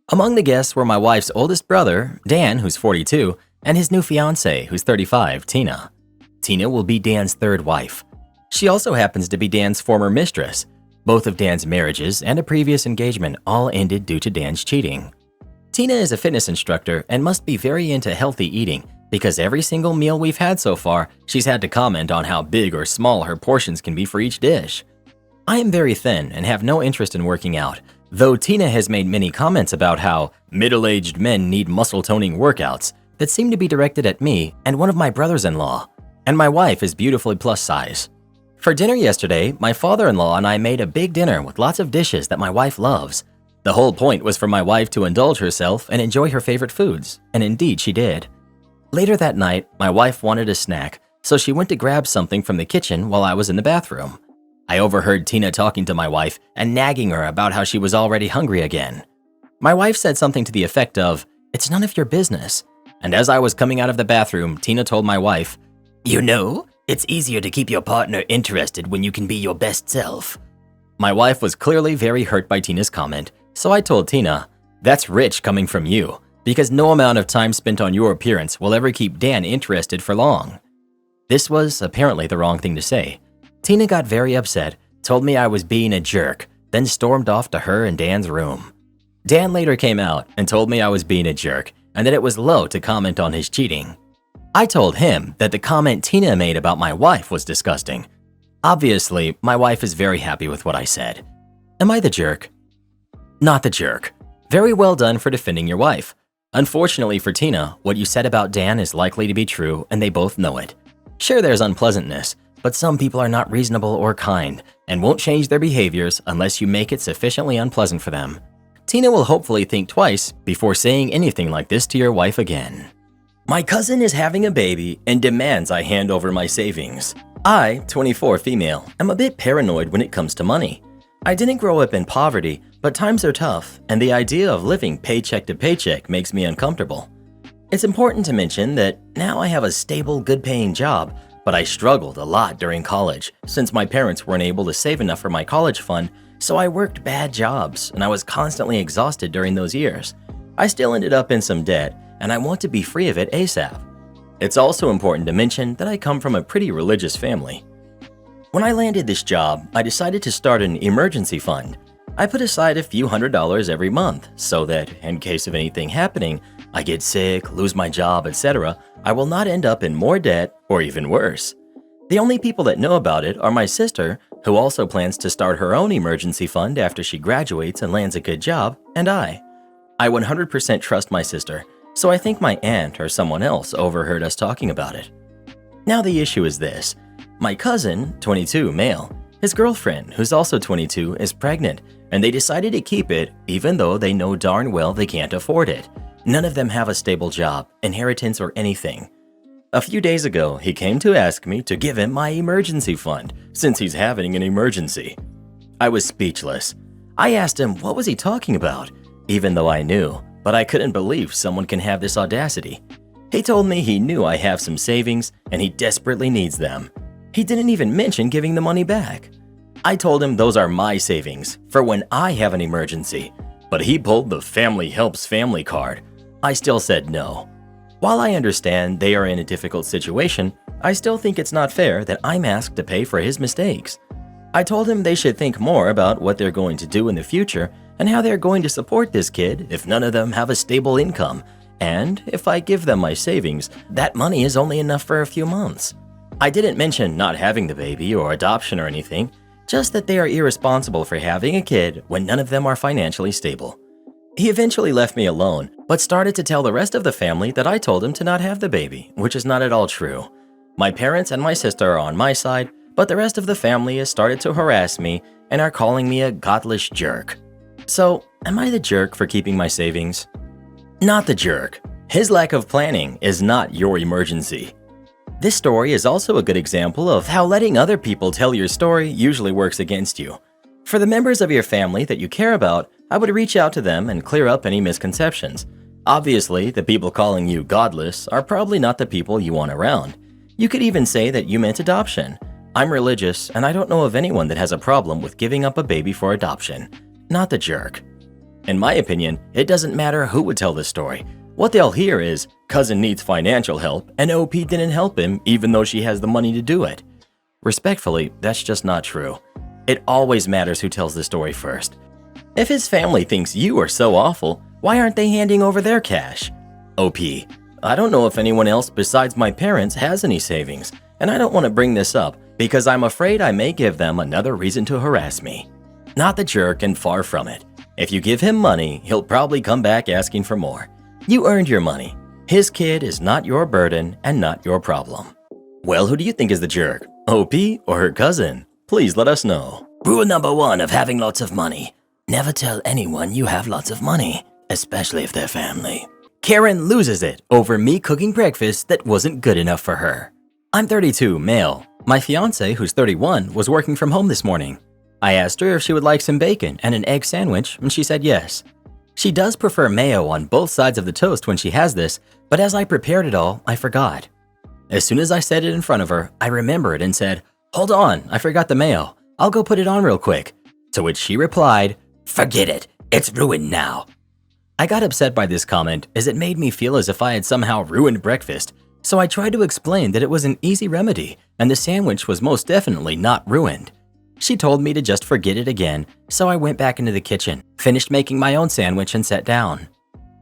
Among the guests were my wife's oldest brother, Dan, who's 42, and his new fiancée, who's 35, Tina. Tina will be Dan's 3rd wife. She also happens to be Dan's former mistress. Both of Dan's marriages and a previous engagement all ended due to Dan's cheating. Tina is a fitness instructor and must be very into healthy eating because every single meal we've had so far, she's had to comment on how big or small her portions can be for each dish. I am very thin and have no interest in working out, though Tina has made many comments about how middle-aged men need muscle-toning workouts that seem to be directed at me and one of my brothers-in-law. And my wife is beautifully plus size. For dinner yesterday, my father-in-law and I made a big dinner with lots of dishes that my wife loves. The whole point was for my wife to indulge herself and enjoy her favorite foods, and indeed she did. Later that night, my wife wanted a snack, so she went to grab something from the kitchen while I was in the bathroom. I overheard Tina talking to my wife and nagging her about how she was already hungry again. My wife said something to the effect of, "It's none of your business." And as I was coming out of the bathroom, Tina told my wife, "You know, it's easier to keep your partner interested when you can be your best self." My wife was clearly very hurt by Tina's comment, so I told Tina, "That's rich coming from you, because no amount of time spent on your appearance will ever keep Dan interested for long." This was apparently the wrong thing to say. Tina got very upset, told me I was being a jerk, then stormed off to her and Dan's room. Dan later came out and told me I was being a jerk and that it was low to comment on his cheating. I told him that the comment Tina made about my wife was disgusting. Obviously, my wife is very happy with what I said. Am I the jerk? Not the jerk. Very well done for defending your wife. Unfortunately for Tina, what you said about Dan is likely to be true and they both know it. Sure, there's unpleasantness, but some people are not reasonable or kind and won't change their behaviors unless you make it sufficiently unpleasant for them. Tina will hopefully think twice before saying anything like this to your wife again. My cousin is having a baby and demands I hand over my savings. I, 24 female, am a bit paranoid when it comes to money. I didn't grow up in poverty, but times are tough, and the idea of living paycheck to paycheck makes me uncomfortable. It's important to mention that now I have a stable, good-paying job, but I struggled a lot during college since my parents weren't able to save enough for my college fund, so I worked bad jobs and I was constantly exhausted during those years. I still ended up in some debt, and I want to be free of it ASAP. It's also important to mention that I come from a pretty religious family. When I landed this job, I decided to start an emergency fund. I put aside a few $100s every month so that, in case of anything happening, I get sick, lose my job, etc., I will not end up in more debt or even worse. The only people that know about it are my sister, who also plans to start her own emergency fund after she graduates and lands a good job, and I. I 100% trust my sister, so I think my aunt or someone else overheard us talking about it. Now the issue is this. My cousin, 22, male, his girlfriend, who's also 22, is pregnant, and they decided to keep it even though they know darn well they can't afford it. None of them have a stable job, inheritance, or anything. A few days ago, he came to ask me to give him my emergency fund since he's having an emergency. I was speechless. I asked him what was he talking about, even though I knew, but I couldn't believe someone can have this audacity. He told me he knew I have some savings and he desperately needs them. He didn't even mention giving the money back. I told him those are my savings for when I have an emergency, but he pulled the family helps family card. I still said no. While I understand they are in a difficult situation, I still think it's not fair that I'm asked to pay for his mistakes. I told him they should think more about what they're going to do in the future and how they're going to support this kid if none of them have a stable income. And if I give them my savings, that money is only enough for a few months. I didn't mention not having the baby or adoption or anything, just that they are irresponsible for having a kid when none of them are financially stable. He eventually left me alone, but started to tell the rest of the family that I told him to not have the baby, which is not at all true. My parents and my sister are on my side, but the rest of the family has started to harass me and are calling me a godless jerk. So, am I the jerk for keeping my savings? Not the jerk. His lack of planning is not your emergency. This story is also a good example of how letting other people tell your story usually works against you. For the members of your family that you care about, I would reach out to them and clear up any misconceptions. Obviously, the people calling you godless are probably not the people you want around. You could even say that you meant adoption. I'm religious, and I don't know of anyone that has a problem with giving up a baby for adoption. Not the jerk. In my opinion, it doesn't matter who would tell this story. What they'll hear is, cousin needs financial help, and OP didn't help him even though she has the money to do it. Respectfully, that's just not true. It always matters who tells the story first. If his family thinks you are so awful, why aren't they handing over their cash? OP, I don't know if anyone else besides my parents has any savings, and I don't want to bring this up because I'm afraid I may give them another reason to harass me. Not the jerk and far from it. If you give him money, he'll probably come back asking for more. You earned your money. His kid is not your burden and not your problem. Well, who do you think is the jerk? OP or her cousin? Please let us know. Rule number 1 of having lots of money. Never tell anyone you have lots of money, especially if they're family. Karen loses it over me cooking breakfast that wasn't good enough for her. I'm 32, male. My fiance, who's 31, was working from home this morning. I asked her if she would like some bacon and an egg sandwich, and she said yes. She does prefer mayo on both sides of the toast when she has this, but as I prepared it all, I forgot. As soon as I said it in front of her, I remembered and said, "Hold on, I forgot the mayo. I'll go put it on real quick." To which she replied, Forget it. It's ruined now. I got upset by this comment as it made me feel as if I had somehow ruined breakfast, so I tried to explain that it was an easy remedy and the sandwich was most definitely not ruined. She told me to just forget it again, so I went back into the kitchen, finished making my own sandwich and sat down.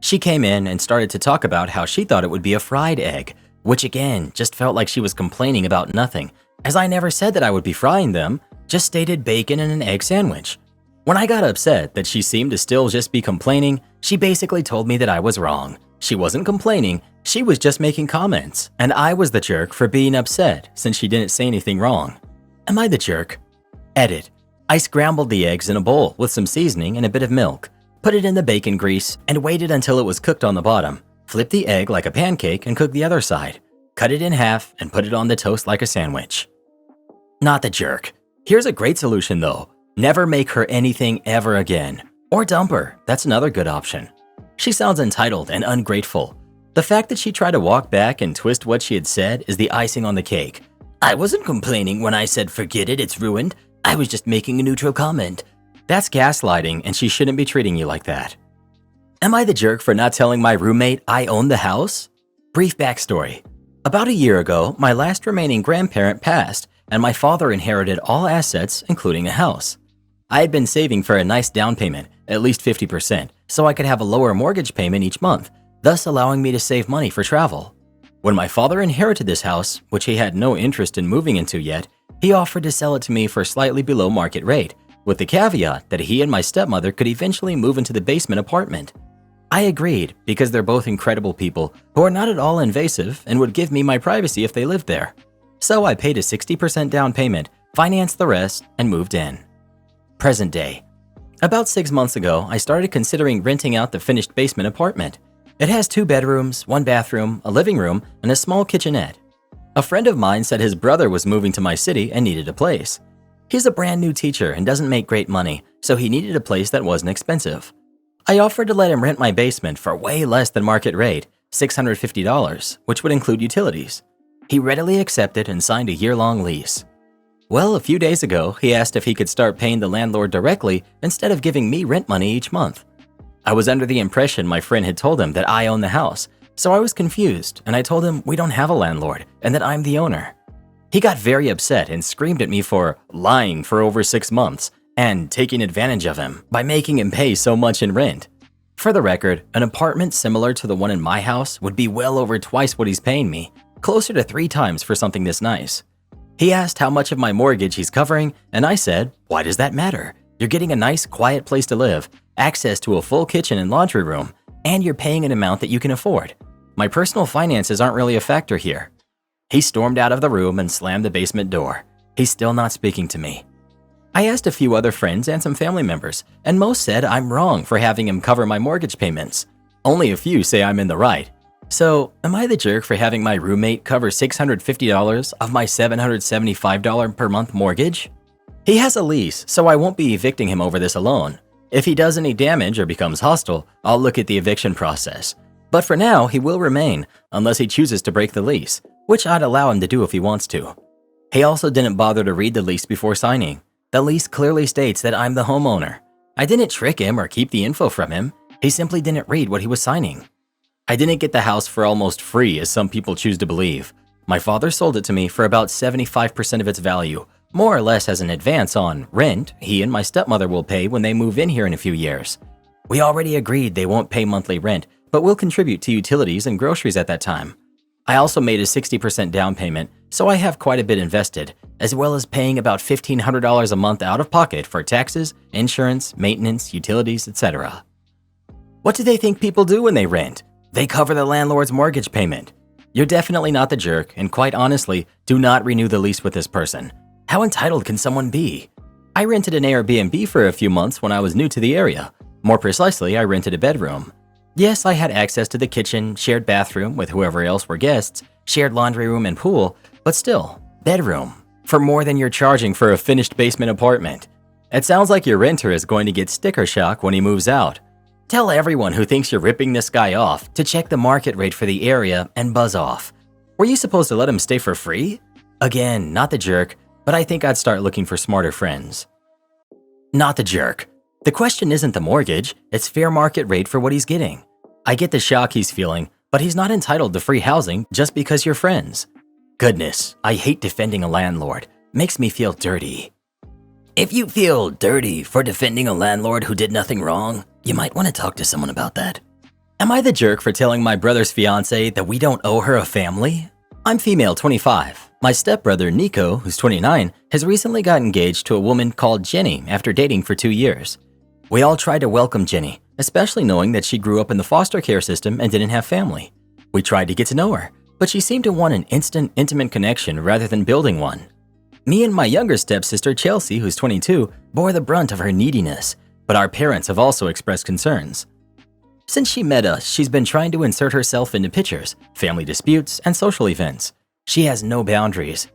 She came in and started to talk about how she thought it would be a fried egg, which again just felt like she was complaining about nothing, as I never said that I would be frying them, just stated bacon and an egg sandwich. When I got upset that she seemed to still just be complaining, she basically told me that I was wrong. She wasn't complaining, she was just making comments, and I was the jerk for being upset since she didn't say anything wrong. Am I the jerk? Edit. I scrambled the eggs in a bowl with some seasoning and a bit of milk, put it in the bacon grease, and waited until it was cooked on the bottom. Flip the egg like a pancake and cook the other side. Cut it in half and put it on the toast like a sandwich. Not the jerk. Here's a great solution though. Never make her anything ever again. Or dump her. That's another good option. She sounds entitled and ungrateful. The fact that she tried to walk back and twist what she had said is the icing on the cake. I wasn't complaining when I said forget it, it's ruined. I was just making a neutral comment. That's gaslighting and she shouldn't be treating you like that. Am I the jerk for not telling my roommate I own the house? Brief backstory. About a year ago, my last remaining grandparent passed and my father inherited all assets, including a house. I had been saving for a nice down payment, at least 50%, so I could have a lower mortgage payment each month, thus allowing me to save money for travel. When my father inherited this house, which he had no interest in moving into yet, he offered to sell it to me for slightly below market rate, with the caveat that he and my stepmother could eventually move into the basement apartment. I agreed because they're both incredible people who are not at all invasive and would give me my privacy if they lived there. So I paid a 60% down payment, financed the rest, and moved in. Present day. About 6 months ago, I started considering renting out the finished basement apartment. It has 2 bedrooms, 1 bathroom, a living room, and a small kitchenette. A friend of mine said his brother was moving to my city and needed a place. He's a brand new teacher and doesn't make great money, so he needed a place that wasn't expensive. I offered to let him rent my basement for way less than market rate, $650, which would include utilities. He readily accepted and signed a year-long lease. Well, a few days ago, he asked if he could start paying the landlord directly instead of giving me rent money each month. I was under the impression my friend had told him that I own the house, so I was confused and I told him we don't have a landlord and that I'm the owner. He got very upset and screamed at me for lying for over 6 months and taking advantage of him by making him pay so much in rent. For the record, an apartment similar to the one in my house would be well over twice what he's paying me, closer to 3 times for something this nice. He asked how much of my mortgage he's covering, and I said, why does that matter? You're getting a nice, quiet place to live, access to a full kitchen and laundry room, and you're paying an amount that you can afford. My personal finances aren't really a factor here. He stormed out of the room and slammed the basement door. He's still not speaking to me. I asked a few other friends and some family members, and most said I'm wrong for having him cover my mortgage payments. Only a few say I'm in the right. So, am I the jerk for having my roommate cover $650 of my $775 per month mortgage? He has a lease, so I won't be evicting him over this alone. If he does any damage or becomes hostile, I'll look at the eviction process. But for now, he will remain, unless he chooses to break the lease, which I'd allow him to do if he wants to. He also didn't bother to read the lease before signing. The lease clearly states that I'm the homeowner. I didn't trick him or keep the info from him. He simply didn't read what he was signing. I didn't get the house for almost free, as some people choose to believe. My father sold it to me for about 75% of its value, more or less as an advance on rent he and my stepmother will pay when they move in here in a few years. We already agreed they won't pay monthly rent, but will contribute to utilities and groceries at that time. I also made a 60% down payment, so I have quite a bit invested, as well as paying about $1,500 a month out of pocket for taxes, insurance, maintenance, utilities, etc. What do they think people do when they rent? They cover the landlord's mortgage payment. You're definitely not the jerk, and quite honestly, do not renew the lease with this person. How entitled can someone be? I rented an Airbnb for a few months when I was new to the area. More precisely, I rented a bedroom. Yes, I had access to the kitchen, shared bathroom with whoever else were guests, shared laundry room and pool, but still, bedroom. For more than you're charging for a finished basement apartment. It sounds like your renter is going to get sticker shock when he moves out. Tell everyone who thinks you're ripping this guy off to check the market rate for the area and buzz off. Were you supposed to let him stay for free? Again, not the jerk, but I think I'd start looking for smarter friends. Not the jerk. The question isn't the mortgage, it's fair market rate for what he's getting. I get the shock he's feeling, but he's not entitled to free housing just because you're friends. Goodness, I hate defending a landlord. Makes me feel dirty. If you feel dirty for defending a landlord who did nothing wrong, you might want to talk to someone about that. Am I the jerk for telling my brother's fiance that we don't owe her a family? I'm female 25. My stepbrother Nico, who's 29, has recently got engaged to a woman called Jenny after dating for 2 years. We all tried to welcome Jenny, especially knowing that she grew up in the foster care system and didn't have family. We tried to get to know her, but she seemed to want an instant, intimate connection rather than building one. Me and my younger stepsister Chelsea, who's 22, bore the brunt of her neediness, but our parents have also expressed concerns. Since she met us, she's been trying to insert herself into pictures, family disputes, and social events. She has no boundaries.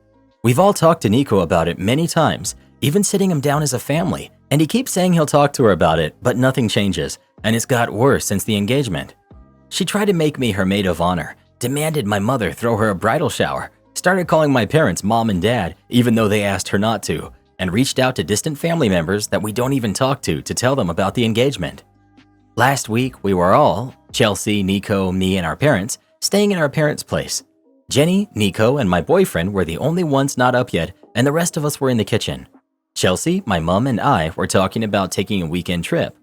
We've all talked to Nico about it many times, even sitting him down as a family, and he keeps saying he'll talk to her about it, but nothing changes, and it's got worse since the engagement. She tried to make me her maid of honor, demanded my mother throw her a bridal shower, started calling my parents mom and dad, even though they asked her not to, and reached out to distant family members that we don't even talk to tell them about the engagement. Last week, we were all, Chelsea, Nico, me, and our parents, staying in our parents' place. Jenny, Nico, and my boyfriend were the only ones not up yet, and the rest of us were in the kitchen. Chelsea, my mom, and I were talking about taking a weekend trip.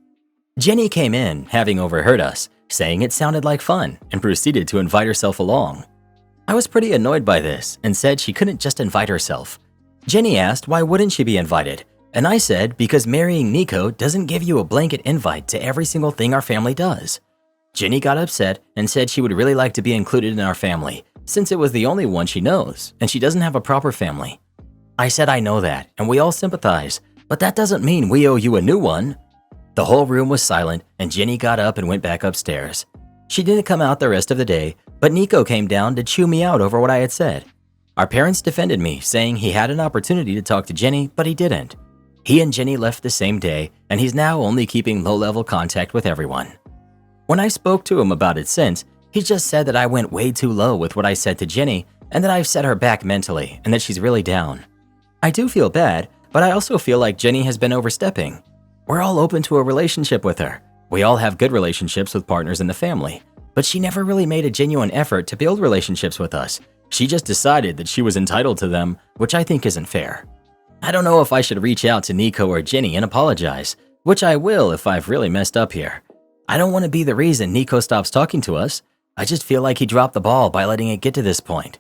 Jenny came in, having overheard us, saying it sounded like fun, and proceeded to invite herself along. I was pretty annoyed by this and said she couldn't just invite herself. Jenny asked why wouldn't she be invited, and I said because marrying Nico doesn't give you a blanket invite to every single thing our family does. Jenny got upset and said she would really like to be included in our family, since it was the only one she knows, and she doesn't have a proper family. I said I know that, and we all sympathize, but that doesn't mean we owe you a new one. The whole room was silent, and Jenny got up and went back upstairs. She didn't come out the rest of the day, but Nico came down to chew me out over what I had said. Our parents defended me, saying he had an opportunity to talk to Jenny, but he didn't. He and Jenny left the same day, and he's now only keeping low-level contact with everyone. When I spoke to him about it since, he just said that I went way too low with what I said to Jenny, and that I've set her back mentally, and that she's really down. I do feel bad, but I also feel like Jenny has been overstepping. We're all open to a relationship with her. We all have good relationships with partners in the family, but she never really made a genuine effort to build relationships with us. She just decided that she was entitled to them, which I think isn't fair. I don't know if I should reach out to Nico or Jenny and apologize, which I will if I've really messed up here. I don't want to be the reason Nico stops talking to us. I just feel like he dropped the ball by letting it get to this point.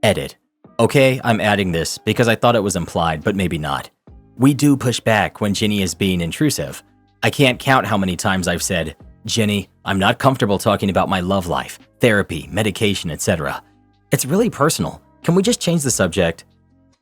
Edit. Okay, I'm adding this because I thought it was implied, but maybe not. We do push back when Jenny is being intrusive. I can't count how many times I've said, Jenny, I'm not comfortable talking about my love life, therapy, medication, etc. It's really personal. Can we just change the subject?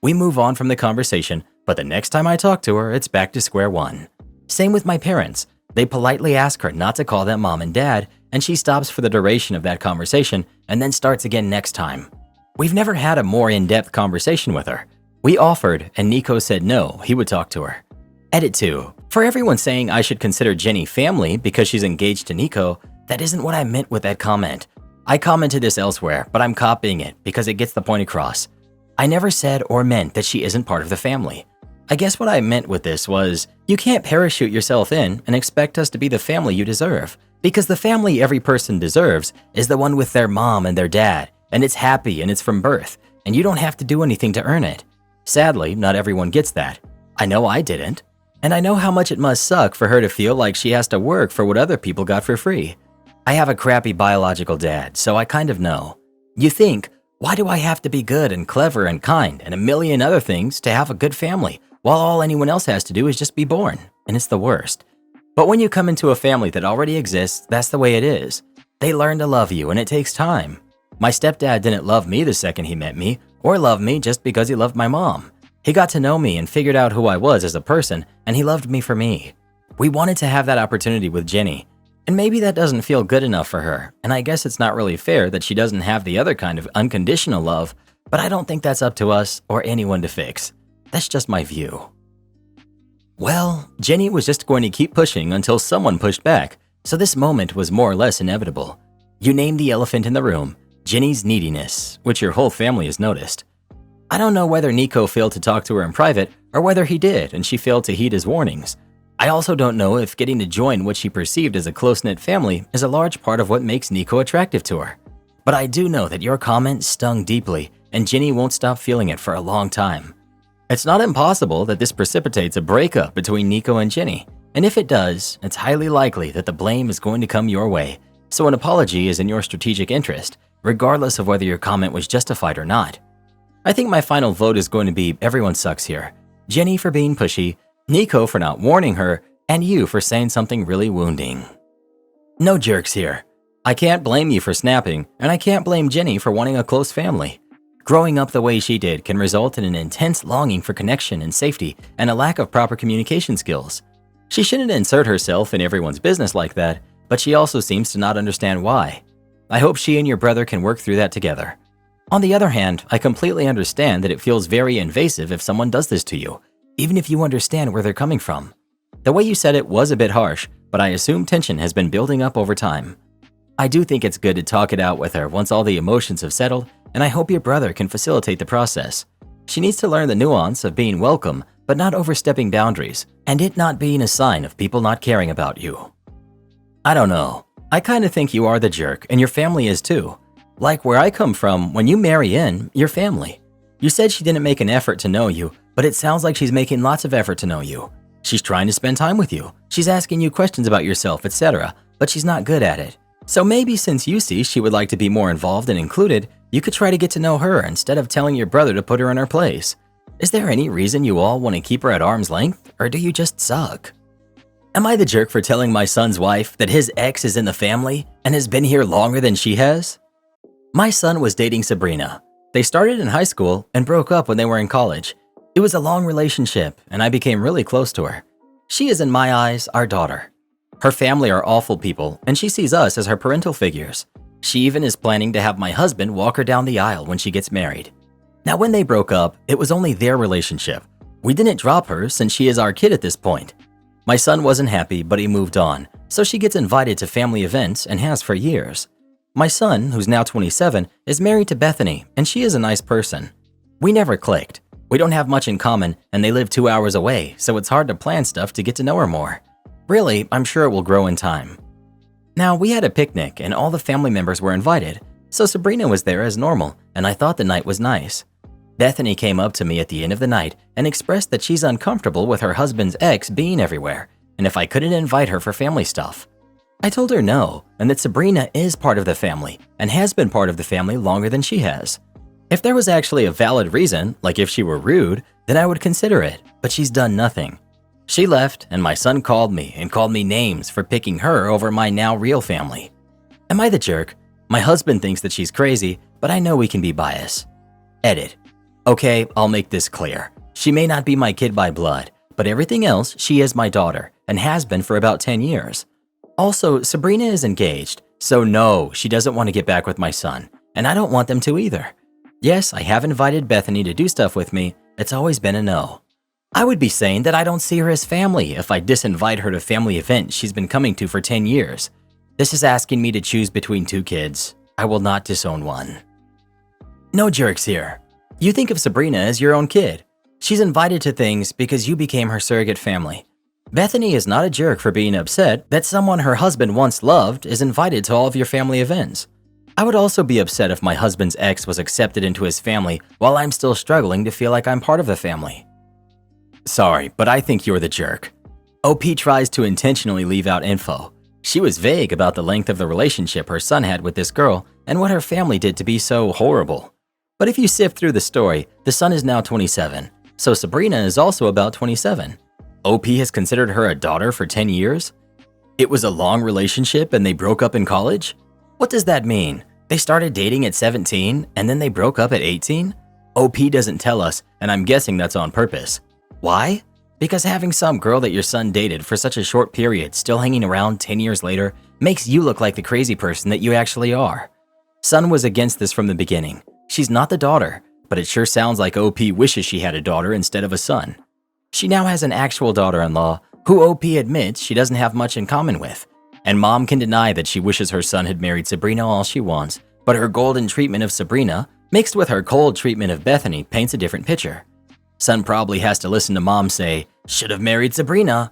We move on from the conversation, but the next time I talk to her, it's back to square one. Same with my parents. They politely ask her not to call them mom and dad, and she stops for the duration of that conversation and then starts again next time. We've never had a more in-depth conversation with her. We offered, and Nico said no, he would talk to her. Edit 2. For everyone saying I should consider Jenny family because she's engaged to Nico, that isn't what I meant with that comment. I commented this elsewhere, but I'm copying it because it gets the point across. I never said or meant that she isn't part of the family. I guess what I meant with this was, you can't parachute yourself in and expect us to be the family you deserve, because the family every person deserves is the one with their mom and their dad, and it's happy and it's from birth, and you don't have to do anything to earn it. Sadly, not everyone gets that. I know I didn't. And I know how much it must suck for her to feel like she has to work for what other people got for free. I have a crappy biological dad, so I kind of know. You think, why do I have to be good and clever and kind and a million other things to have a good family, while all anyone else has to do is just be born? And it's the worst. But when you come into a family that already exists, that's the way it is. They learn to love you, and it takes time. My stepdad didn't love me the second he met me, or love me just because he loved my mom. He got to know me and figured out who I was as a person, and he loved me for me. We wanted to have that opportunity with Jenny, and maybe that doesn't feel good enough for her, and I guess it's not really fair that she doesn't have the other kind of unconditional love, but I don't think that's up to us or anyone to fix. That's just my view. Well, Jenny was just going to keep pushing until someone pushed back, so this moment was more or less inevitable. You named the elephant in the room, Jenny's neediness, which your whole family has noticed. I don't know whether Nico failed to talk to her in private or whether he did and she failed to heed his warnings. I also don't know if getting to join what she perceived as a close-knit family is a large part of what makes Nico attractive to her. But I do know that your comment stung deeply and Jenny won't stop feeling it for a long time. It's not impossible that this precipitates a breakup between Nico and Jenny, and if it does, it's highly likely that the blame is going to come your way, So an apology is in your strategic interest, regardless of whether your comment was justified or not. I think my final vote is going to be everyone sucks here. Jenny for being pushy, Nico for not warning her, and you for saying something really wounding. No jerks here. I can't blame you for snapping, and I can't blame Jenny for wanting a close family. Growing up the way she did can result in an intense longing for connection and safety and a lack of proper communication skills. She shouldn't insert herself in everyone's business like that, but she also seems to not understand why. I hope she and your brother can work through that together. On the other hand, I completely understand that it feels very invasive if someone does this to you, even if you understand where they're coming from. The way you said it was a bit harsh, but I assume tension has been building up over time. I do think it's good to talk it out with her once all the emotions have settled, and I hope your brother can facilitate the process. She needs to learn the nuance of being welcome, but not overstepping boundaries, and it not being a sign of people not caring about you. I don't know. I kind of think you are the jerk, and your family is too. Like where I come from, when you marry in, your family. You said she didn't make an effort to know you, but it sounds like she's making lots of effort to know you. She's trying to spend time with you. She's asking you questions about yourself, etc., but she's not good at it. So maybe since you see she would like to be more involved and included, you could try to get to know her instead of telling your brother to put her in her place. Is there any reason you all want to keep her at arm's length, or do you just suck? Am I the jerk for telling my son's wife that his ex is in the family and has been here longer than she has? My son was dating Sabrina. They started in high school and broke up when they were in college. It was a long relationship, and I became really close to her. She is, in my eyes, our daughter. Her family are awful people, and she sees us as her parental figures. She even is planning to have my husband walk her down the aisle when she gets married. Now, when they broke up, it was only their relationship. We didn't drop her since she is our kid at this point. My son wasn't happy, but he moved on, so she gets invited to family events and has for years. My son, who's now 27, is married to Bethany, and she is a nice person. We never clicked. We don't have much in common, and they live 2 hours away, so it's hard to plan stuff to get to know her more. Really, I'm sure it will grow in time. Now, we had a picnic, and all the family members were invited, so Sabrina was there as normal, and I thought the night was nice. Bethany came up to me at the end of the night and expressed that she's uncomfortable with her husband's ex being everywhere, and if I couldn't invite her for family stuff. I told her no, and that Sabrina is part of the family, and has been part of the family longer than she has. If there was actually a valid reason, like if she were rude, then I would consider it, but she's done nothing. She left, and my son called me and called me names for picking her over my now real family. Am I the jerk? My husband thinks that she's crazy, but I know we can be biased. Edit. Okay, I'll make this clear. She may not be my kid by blood, but everything else, she is my daughter, and has been for about 10 years. Also, Sabrina is engaged, so no, she doesn't want to get back with my son, and I don't want them to either. Yes, I have invited Bethany to do stuff with me. It's always been a no. I would be saying that I don't see her as family if I disinvite her to family events she's been coming to for 10 years. This is asking me to choose between two kids. I will not disown one. No jerks here. You think of Sabrina as your own kid. She's invited to things because you became her surrogate family. Bethany is not a jerk for being upset that someone her husband once loved is invited to all of your family events. I would also be upset if my husband's ex was accepted into his family while I'm still struggling to feel like I'm part of the family. Sorry, but I think you're the jerk. OP tries to intentionally leave out info. She was vague about the length of the relationship her son had with this girl and what her family did to be so horrible. But if you sift through the story, the son is now 27, so Sabrina is also about 27. OP has considered her a daughter for 10 years? It was a long relationship and they broke up in college? What does that mean? They started dating at 17 and then they broke up at 18? OP doesn't tell us, and I'm guessing that's on purpose. Why? Because having some girl that your son dated for such a short period still hanging around 10 years later makes you look like the crazy person that you actually are. Son was against this from the beginning. She's not the daughter, but it sure sounds like OP wishes she had a daughter instead of a son. She now has an actual daughter-in-law who OP admits she doesn't have much in common with. And mom can deny that she wishes her son had married Sabrina all she wants, but her golden treatment of Sabrina, mixed with her cold treatment of Bethany, paints a different picture. Son probably has to listen to mom say, "Should have married Sabrina."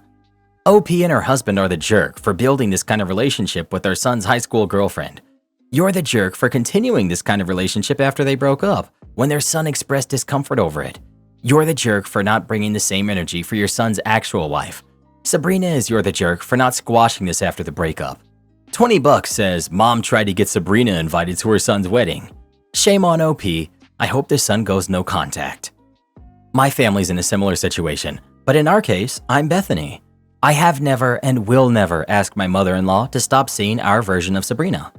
OP and her husband are the jerk for building this kind of relationship with their son's high school girlfriend. You're the jerk for continuing this kind of relationship after they broke up, when their son expressed discomfort over it. You're the jerk for not bringing the same energy for your son's actual wife. Sabrina is you're the jerk for not squashing this after the breakup. $20 says mom tried to get Sabrina invited to her son's wedding. Shame on OP. I hope this son goes no contact. My family's in a similar situation, but in our case, I'm Bethany. I have never and will never ask my mother-in-law to stop seeing our version of Sabrina.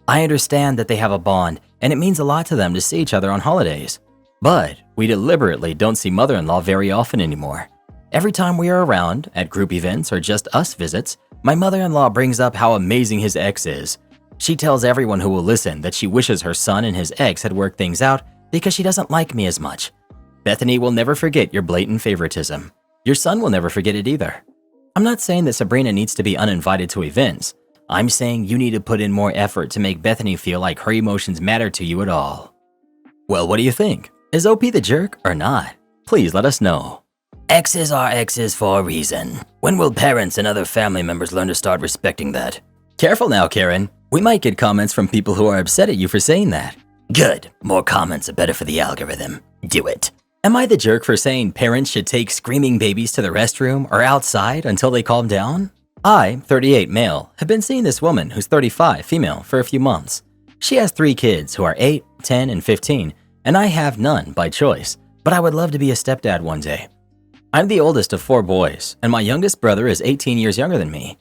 I understand that they have a bond, and it means a lot to them to see each other on holidays. But we deliberately don't see mother-in-law very often anymore. Every time we are around, at group events or just us visits, my mother-in-law brings up how amazing his ex is. She tells everyone who will listen that she wishes her son and his ex had worked things out because she doesn't like me as much. Bethany will never forget your blatant favoritism. Your son will never forget it either. I'm not saying that Sabrina needs to be uninvited to events. I'm saying you need to put in more effort to make Bethany feel like her emotions matter to you at all. Well, what do you think? Is OP the jerk or not? Please let us know. Exes are exes for a reason. When will parents and other family members learn to start respecting that? Careful now, Karen. We might get comments from people who are upset at you for saying that. Good. More comments are better for the algorithm. Do it. Am I the jerk for saying parents should take screaming babies to the restroom or outside until they calm down? I, 38 male, have been seeing this woman who's 35 female for a few months. She has 3 kids who are 8, 10, and 15, and I have none by choice, but I would love to be a stepdad one day. I'm the oldest of 4 boys, and my youngest brother is 18 years younger than me.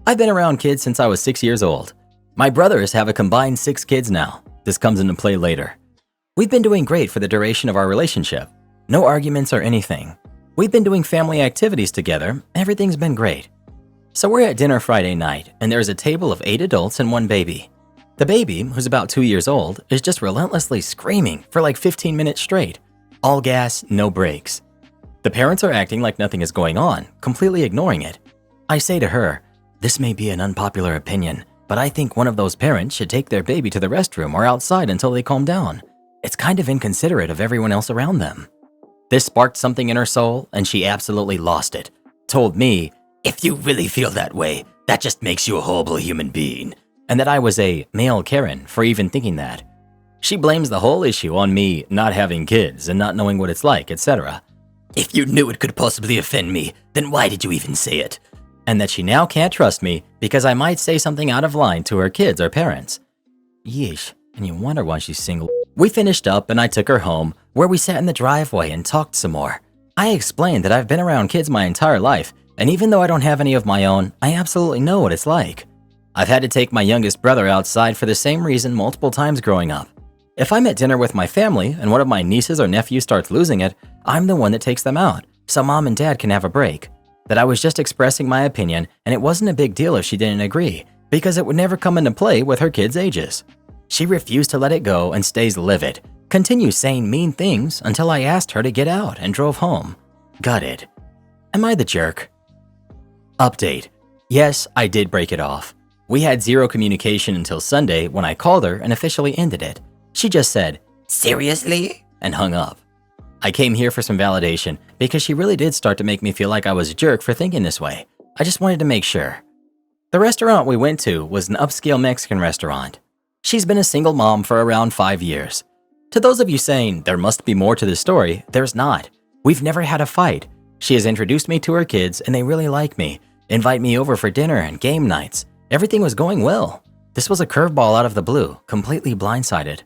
I've been around kids since I was 6 years old. My brothers have a combined 6 kids now. This comes into play later. We've been doing great for the duration of our relationship. No arguments or anything. We've been doing family activities together. Everything's been great. So we're at dinner Friday night, and there's a table of 8 adults and 1 baby. The baby, who's about 2 years old, is just relentlessly screaming for like 15 minutes straight. All gas, no brakes. The parents are acting like nothing is going on, completely ignoring it. I say to her, this may be an unpopular opinion, but I think one of those parents should take their baby to the restroom or outside until they calm down. It's kind of inconsiderate of everyone else around them. This sparked something in her soul, and she absolutely lost it. Told me, if you really feel that way, that just makes you a horrible human being. And that I was a male Karen for even thinking that. She blames the whole issue on me not having kids and not knowing what it's like, etc. If you knew it could possibly offend me, then why did you even say it? And that she now can't trust me because I might say something out of line to her kids or parents. Yeesh, and you wonder why she's single. We finished up and I took her home, where we sat in the driveway and talked some more. I explained that I've been around kids my entire life, and even though I don't have any of my own, I absolutely know what it's like. I've had to take my youngest brother outside for the same reason multiple times growing up. If I'm at dinner with my family and one of my nieces or nephews starts losing it, I'm the one that takes them out, so mom and dad can have a break. That I was just expressing my opinion, and it wasn't a big deal if she didn't agree, because it would never come into play with her kids' ages. She refused to let it go and stays livid, continues saying mean things until I asked her to get out and drove home. Gutted. Am I the jerk? Update. Yes, I did break it off. We had 0 communication until Sunday when I called her and officially ended it. She just said, seriously? And hung up. I came here for some validation because she really did start to make me feel like I was a jerk for thinking this way. I just wanted to make sure. The restaurant we went to was an upscale Mexican restaurant. She's been a single mom for around 5 years. To those of you saying there must be more to this story, there's not. We've never had a fight. She has introduced me to her kids and they really like me, invite me over for dinner and game nights. Everything was going well. This was a curveball out of the blue, completely blindsided.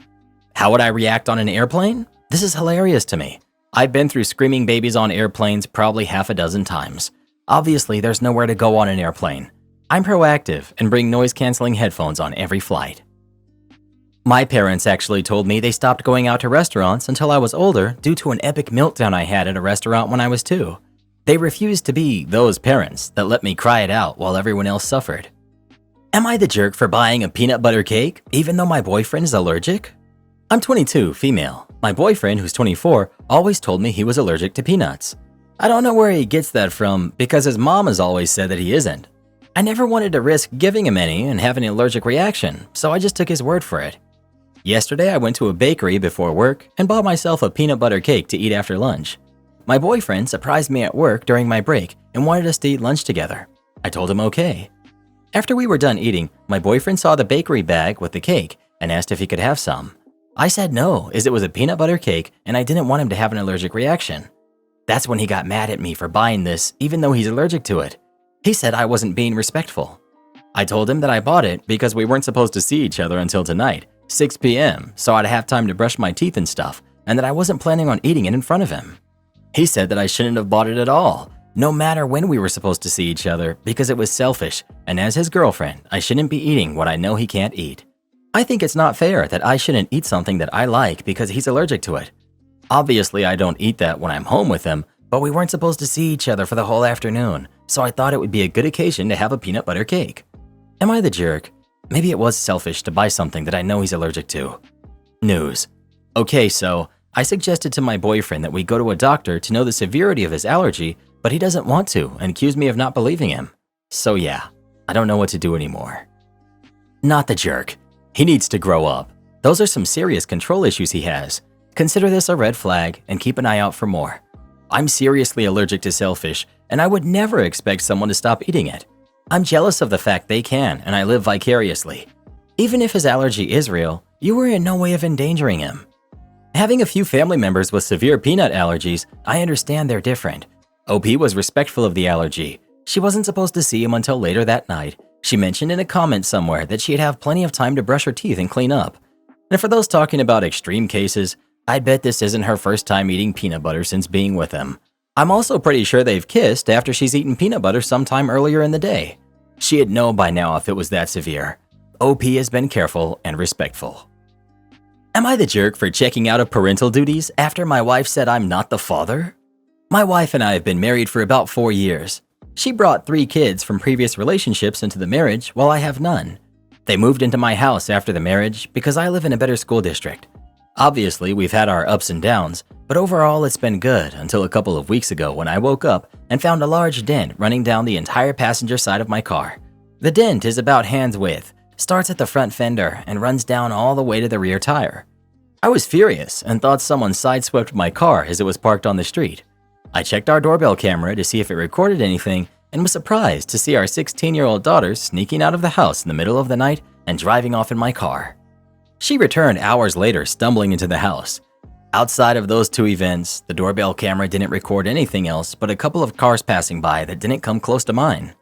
How would I react on an airplane? This is hilarious to me. I've been through screaming babies on airplanes probably half a dozen times. Obviously, there's nowhere to go on an airplane. I'm proactive and bring noise-canceling headphones on every flight. My parents actually told me they stopped going out to restaurants until I was older due to an epic meltdown I had at a restaurant when I was 2. They refused to be those parents that let me cry it out while everyone else suffered. Am I the jerk for buying a peanut butter cake even though my boyfriend is allergic? I'm 22, female. My boyfriend, who's 24, always told me he was allergic to peanuts. I don't know where he gets that from because his mom has always said that he isn't. I never wanted to risk giving him any and having an allergic reaction, so I just took his word for it. Yesterday, I went to a bakery before work and bought myself a peanut butter cake to eat after lunch. My boyfriend surprised me at work during my break and wanted us to eat lunch together. I told him okay. After we were done eating, my boyfriend saw the bakery bag with the cake and asked if he could have some. I said no, as it was a peanut butter cake and I didn't want him to have an allergic reaction. That's when he got mad at me for buying this even though he's allergic to it. He said I wasn't being respectful. I told him that I bought it because we weren't supposed to see each other until tonight, 6 p.m., so I'd have time to brush my teeth and stuff, and that I wasn't planning on eating it in front of him. He said that I shouldn't have bought it at all, no matter when we were supposed to see each other, because it was selfish, and as his girlfriend, I shouldn't be eating what I know he can't eat. I think it's not fair that I shouldn't eat something that I like because he's allergic to it. Obviously, I don't eat that when I'm home with him, but we weren't supposed to see each other for the whole afternoon, so I thought it would be a good occasion to have a peanut butter cake. Am I the jerk? Maybe it was selfish to buy something that I know he's allergic to. News. Okay, so I suggested to my boyfriend that we go to a doctor to know the severity of his allergy, but he doesn't want to and accused me of not believing him. So yeah, I don't know what to do anymore. Not the jerk. He needs to grow up. Those are some serious control issues he has. Consider this a red flag and keep an eye out for more. I'm seriously allergic to shellfish, and I would never expect someone to stop eating it. I'm jealous of the fact they can, and I live vicariously. Even if his allergy is real, you were in no way of endangering him. Having a few family members with severe peanut allergies, I understand they're different. OP was respectful of the allergy. She wasn't supposed to see him until later that night. She mentioned in a comment somewhere that she'd have plenty of time to brush her teeth and clean up. And for those talking about extreme cases, I bet this isn't her first time eating peanut butter since being with him. I'm also pretty sure they've kissed after she's eaten peanut butter sometime earlier in the day. She'd know by now if it was that severe. OP has been careful and respectful. Am I the jerk for checking out of parental duties after my wife said I'm not the father? My wife and I have been married for about 4 years. She brought 3 kids from previous relationships into the marriage while I have none. They moved into my house after the marriage because I live in a better school district. Obviously, we've had our ups and downs, but overall it's been good until a couple of weeks ago when I woke up and found a large dent running down the entire passenger side of my car. The dent is about hand's width, starts at the front fender and runs down all the way to the rear tire. I was furious and thought someone sideswept my car as it was parked on the street. I checked our doorbell camera to see if it recorded anything and was surprised to see our 16-year-old daughter sneaking out of the house in the middle of the night and driving off in my car. She returned hours later, stumbling into the house. Outside of those 2 events, the doorbell camera didn't record anything else but a couple of cars passing by that didn't come close to mine.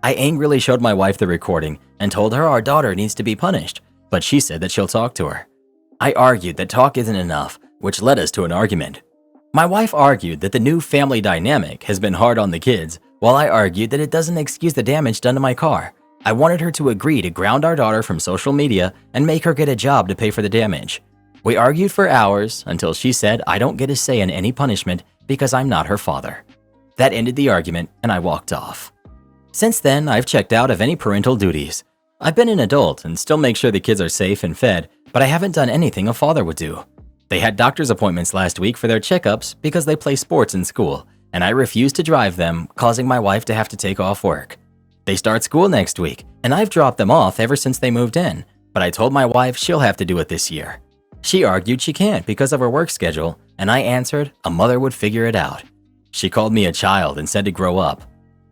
I angrily showed my wife the recording and told her our daughter needs to be punished, but she said that she'll talk to her. I argued that talk isn't enough, which led us to an argument. My wife argued that the new family dynamic has been hard on the kids, while I argued that it doesn't excuse the damage done to my car. I wanted her to agree to ground our daughter from social media and make her get a job to pay for the damage. We argued for hours until she said I don't get a say in any punishment because I'm not her father. That ended the argument and I walked off. Since then, I've checked out of any parental duties. I've been an adult and still make sure the kids are safe and fed, but I haven't done anything a father would do. They had doctor's appointments last week for their checkups because they play sports in school, and I refused to drive them, causing my wife to have to take off work. They start school next week, and I've dropped them off ever since they moved in, but I told my wife she'll have to do it this year. She argued she can't because of her work schedule, and I answered a mother would figure it out. She called me a child and said to grow up.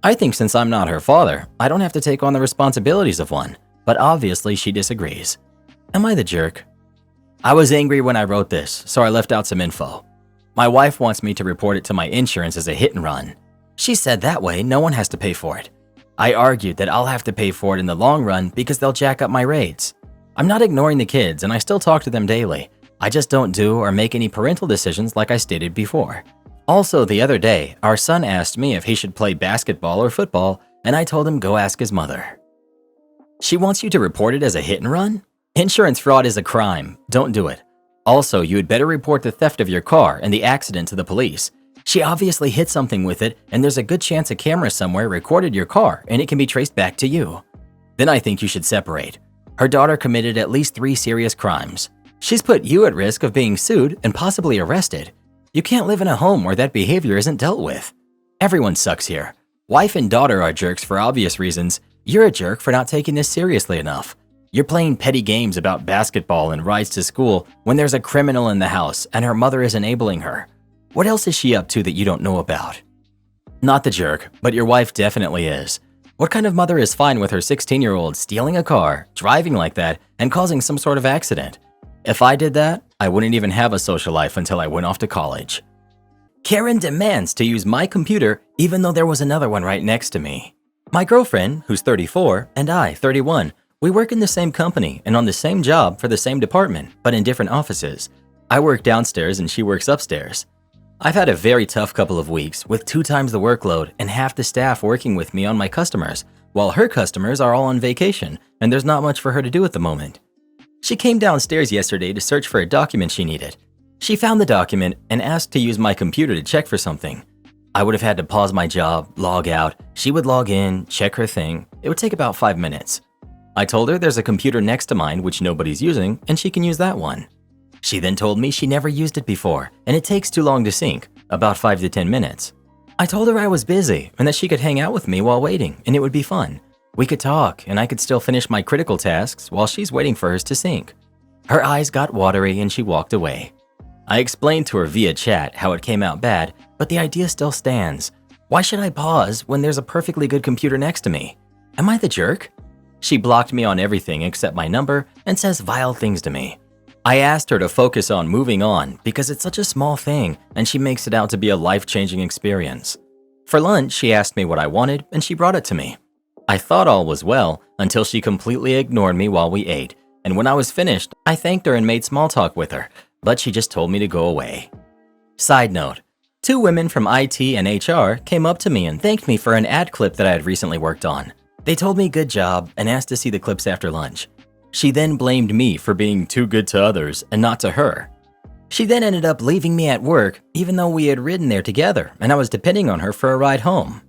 I think since I'm not her father, I don't have to take on the responsibilities of one, but obviously she disagrees. Am I the jerk? I was angry when I wrote this, so I left out some info. My wife wants me to report it to my insurance as a hit and run. She said that way no one has to pay for it. I argued that I'll have to pay for it in the long run because they'll jack up my rates. I'm not ignoring the kids and I still talk to them daily. I just don't do or make any parental decisions like I stated before. Also, the other day, our son asked me if he should play basketball or football, and I told him go ask his mother. She wants you to report it as a hit and run? Insurance fraud is a crime. Don't do it. Also, you had better report the theft of your car and the accident to the police. She obviously hit something with it, and there's a good chance a camera somewhere recorded your car and it can be traced back to you. Then I think you should separate. Her daughter committed at least 3 serious crimes. She's put you at risk of being sued and possibly arrested. You can't live in a home where that behavior isn't dealt with. Everyone sucks here. Wife and daughter are jerks for obvious reasons. You're a jerk for not taking this seriously enough. You're playing petty games about basketball and rides to school when there's a criminal in the house and her mother is enabling her. What else is she up to that you don't know about? Not the jerk, but your wife definitely is. What kind of mother is fine with her 16-year-old stealing a car, driving like that, and causing some sort of accident? If I did that, I wouldn't even have a social life until I went off to college. Karen demands to use my computer even though there was another one right next to me. My girlfriend, who's 34, and I, 31, we work in the same company and on the same job for the same department, but in different offices. I work downstairs and she works upstairs. I've had a very tough couple of weeks with 2 times the workload and half the staff working with me on my customers, while her customers are all on vacation and there's not much for her to do at the moment. She came downstairs yesterday to search for a document she needed. She found the document and asked to use my computer to check for something. I would have had to pause my job, log out, she would log in, check her thing. It would take about 5 minutes. I told her there's a computer next to mine which nobody's using and she can use that one. She then told me she never used it before and it takes too long to sync, about 5 to 10 minutes. I told her I was busy and that she could hang out with me while waiting and it would be fun. We could talk and I could still finish my critical tasks while she's waiting for hers to sync. Her eyes got watery and she walked away. I explained to her via chat how it came out bad, but the idea still stands. Why should I pause when there's a perfectly good computer next to me? Am I the jerk? She blocked me on everything except my number and says vile things to me. I asked her to focus on moving on because it's such a small thing and she makes it out to be a life-changing experience. For lunch, she asked me what I wanted and she brought it to me. I thought all was well until she completely ignored me while we ate, and when I was finished, I thanked her and made small talk with her, but she just told me to go away. Side note, 2 women from IT and HR came up to me and thanked me for an ad clip that I had recently worked on. They told me good job and asked to see the clips after lunch. She then blamed me for being too good to others and not to her. She then ended up leaving me at work even though we had ridden there together and I was depending on her for a ride home.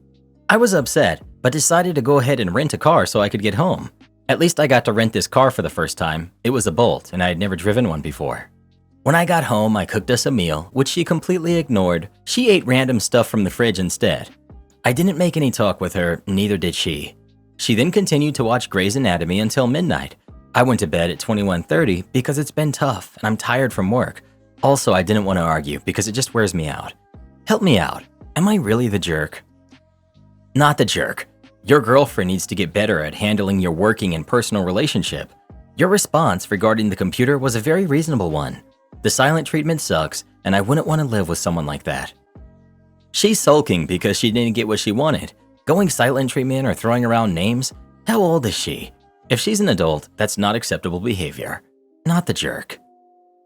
I was upset, but decided to go ahead and rent a car so I could get home. At least I got to rent this car for the first time. It was a Bolt and I had never driven one before. When I got home, I cooked us a meal, which she completely ignored. She ate random stuff from the fridge instead. I didn't make any talk with her, neither did she. She then continued to watch Grey's Anatomy until midnight. I went to bed at 21:30 because it's been tough and I'm tired from work. Also, I didn't want to argue because it just wears me out. Help me out. Am I really the jerk? Not the jerk. Your girlfriend needs to get better at handling your working and personal relationship. Your response regarding the computer was a very reasonable one. The silent treatment sucks, and I wouldn't want to live with someone like that. She's sulking because she didn't get what she wanted. Going silent treatment or throwing around names? How old is she? If she's an adult, that's not acceptable behavior. Not the jerk.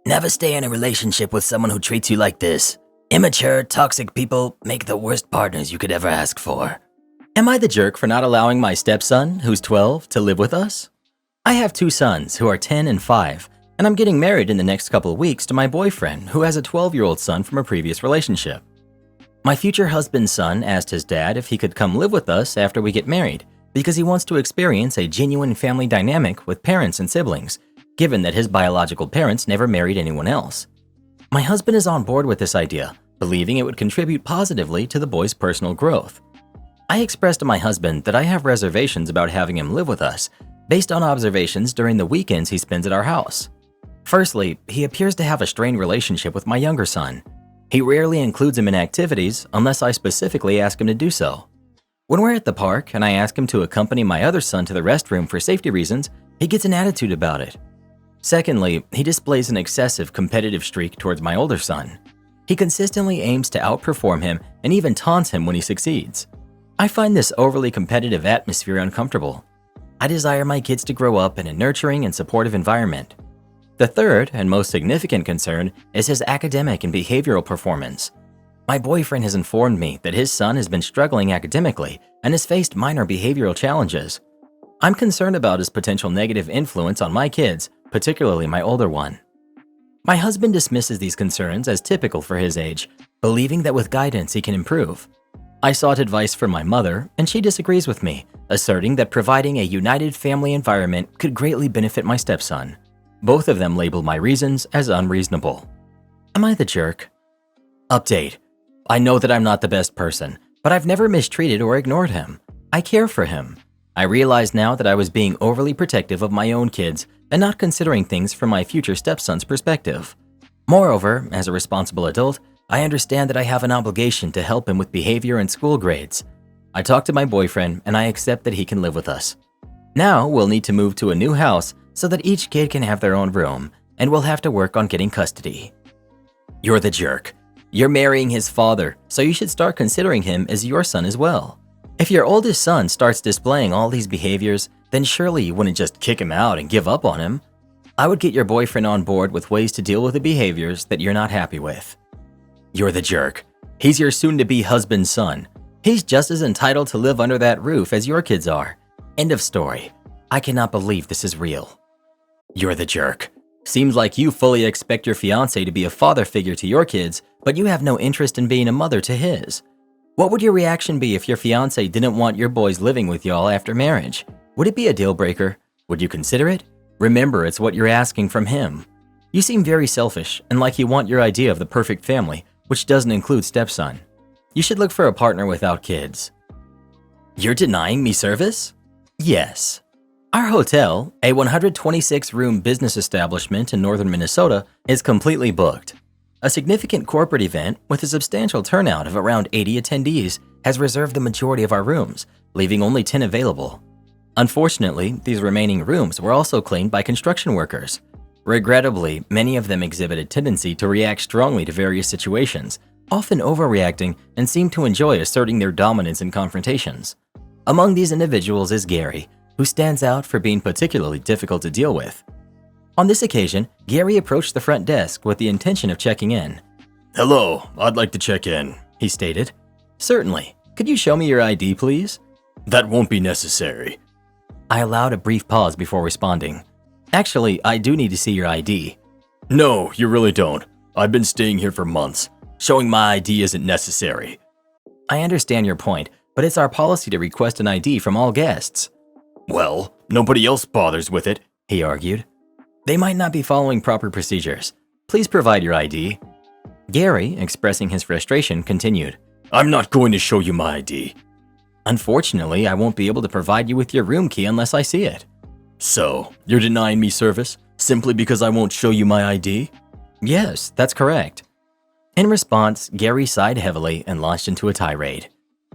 Never stay in a relationship with someone who treats you like this. Immature, toxic people make the worst partners you could ever ask for. Am I the jerk for not allowing my stepson, who's 12, to live with us? I have 2 sons who are 10 and 5, and I'm getting married in the next couple of weeks to my boyfriend who has a 12-year-old son from a previous relationship. My future husband's son asked his dad if he could come live with us after we get married because he wants to experience a genuine family dynamic with parents and siblings, given that his biological parents never married anyone else. My husband is on board with this idea, believing it would contribute positively to the boy's personal growth. I expressed to my husband that I have reservations about having him live with us, based on observations during the weekends he spends at our house. Firstly, he appears to have a strained relationship with my younger son. He rarely includes him in activities unless I specifically ask him to do so. When we're at the park and I ask him to accompany my other son to the restroom for safety reasons, he gets an attitude about it. Secondly, he displays an excessive competitive streak towards my older son. He consistently aims to outperform him and even taunts him when he succeeds. I find this overly competitive atmosphere uncomfortable. I desire my kids to grow up in a nurturing and supportive environment. The third and most significant concern is his academic and behavioral performance. My boyfriend has informed me that his son has been struggling academically and has faced minor behavioral challenges. I'm concerned about his potential negative influence on my kids, particularly my older one. My husband dismisses these concerns as typical for his age, believing that with guidance he can improve. I sought advice from my mother, and she disagrees with me, asserting that providing a united family environment could greatly benefit my stepson. Both of them labeled my reasons as unreasonable. Am I the jerk? Update. I know that I'm not the best person, but I've never mistreated or ignored him. I care for him. I realize now that I was being overly protective of my own kids and not considering things from my future stepson's perspective. Moreover, as a responsible adult, I understand that I have an obligation to help him with behavior and school grades. I talked to my boyfriend and I accept that he can live with us. Now we'll need to move to a new house so that each kid can have their own room, and we'll have to work on getting custody. You're the jerk. You're marrying his father, so you should start considering him as your son as well. If your oldest son starts displaying all these behaviors, then surely you wouldn't just kick him out and give up on him. I would get your boyfriend on board with ways to deal with the behaviors that you're not happy with. You're the jerk. He's your soon-to-be husband's son. He's just as entitled to live under that roof as your kids are. End of story. I cannot believe this is real. You're the jerk. Seems like you fully expect your fiancé to be a father figure to your kids, but you have no interest in being a mother to his. What would your reaction be if your fiancé didn't want your boys living with y'all after marriage? Would it be a deal breaker? Would you consider it? Remember, it's what you're asking from him. You seem very selfish and like you want your idea of the perfect family, which doesn't include stepson. You should look for a partner without kids. You're denying me service? Yes. Our hotel, a 126-room business establishment in northern Minnesota, is completely booked. A significant corporate event with a substantial turnout of around 80 attendees has reserved the majority of our rooms, leaving only 10 available. Unfortunately, these remaining rooms were also claimed by construction workers. Regrettably, many of them exhibit a tendency to react strongly to various situations, often overreacting and seem to enjoy asserting their dominance in confrontations. Among these individuals is Gary, who stands out for being particularly difficult to deal with. On this occasion, Gary approached the front desk with the intention of checking in. Hello, I'd like to check in, he stated. Certainly. Could you show me your ID, please? That won't be necessary. I allowed a brief pause before responding. Actually, I do need to see your ID. No, you really don't. I've been staying here for months. Showing my ID isn't necessary. I understand your point, but it's our policy to request an ID from all guests. Well, nobody else bothers with it, he argued. They might not be following proper procedures. Please provide your ID. Gary, expressing his frustration, continued. I'm not going to show you my ID. Unfortunately, I won't be able to provide you with your room key unless I see it. So, you're denying me service simply because I won't show you my ID? Yes, that's correct. In response, Gary sighed heavily and launched into a tirade.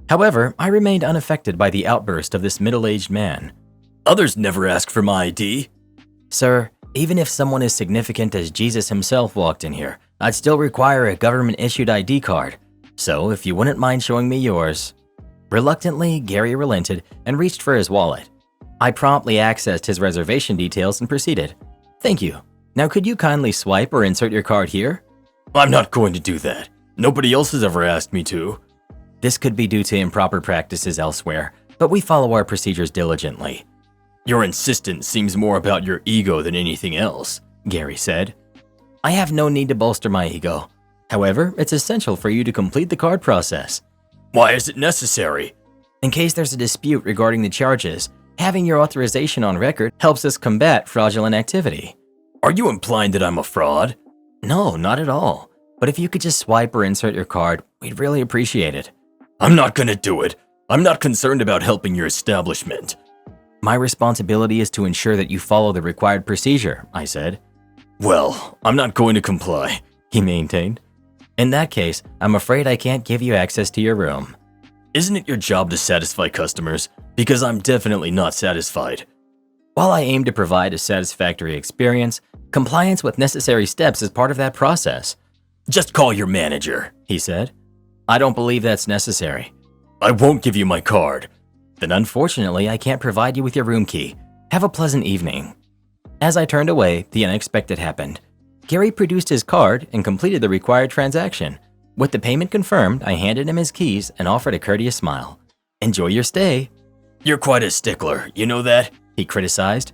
However, I remained unaffected by the outburst of this middle-aged man. Others never ask for my ID. Sir, even if someone as significant as Jesus himself walked in here, I'd still require a government-issued ID card. So, if you wouldn't mind showing me yours. Reluctantly, Gary relented and reached for his wallet. I promptly accessed his reservation details and proceeded. Thank you. Now could you kindly swipe or insert your card here? I'm not going to do that. Nobody else has ever asked me to. This could be due to improper practices elsewhere, but we follow our procedures diligently. Your insistence seems more about your ego than anything else, Gary said. I have no need to bolster my ego. However, it's essential for you to complete the card process. Why is it necessary? In case there's a dispute regarding the charges, having your authorization on record helps us combat fraudulent activity. Are you implying that I'm a fraud? No, not at all. But if you could just swipe or insert your card, we'd really appreciate it. I'm not gonna do it. I'm not concerned about helping your establishment. My responsibility is to ensure that you follow the required procedure, I said. Well, I'm not going to comply, he maintained. In that case, I'm afraid I can't give you access to your room. Isn't it your job to satisfy customers? Because I'm definitely not satisfied. While I aim to provide a satisfactory experience, compliance with necessary steps is part of that process. Just call your manager, he said. I don't believe that's necessary. I won't give you my card. Then unfortunately, I can't provide you with your room key. Have a pleasant evening. As I turned away, the unexpected happened. Gary produced his card and completed the required transaction. With the payment confirmed, I handed him his keys and offered a courteous smile. Enjoy your stay. You're quite a stickler, you know that? He criticized.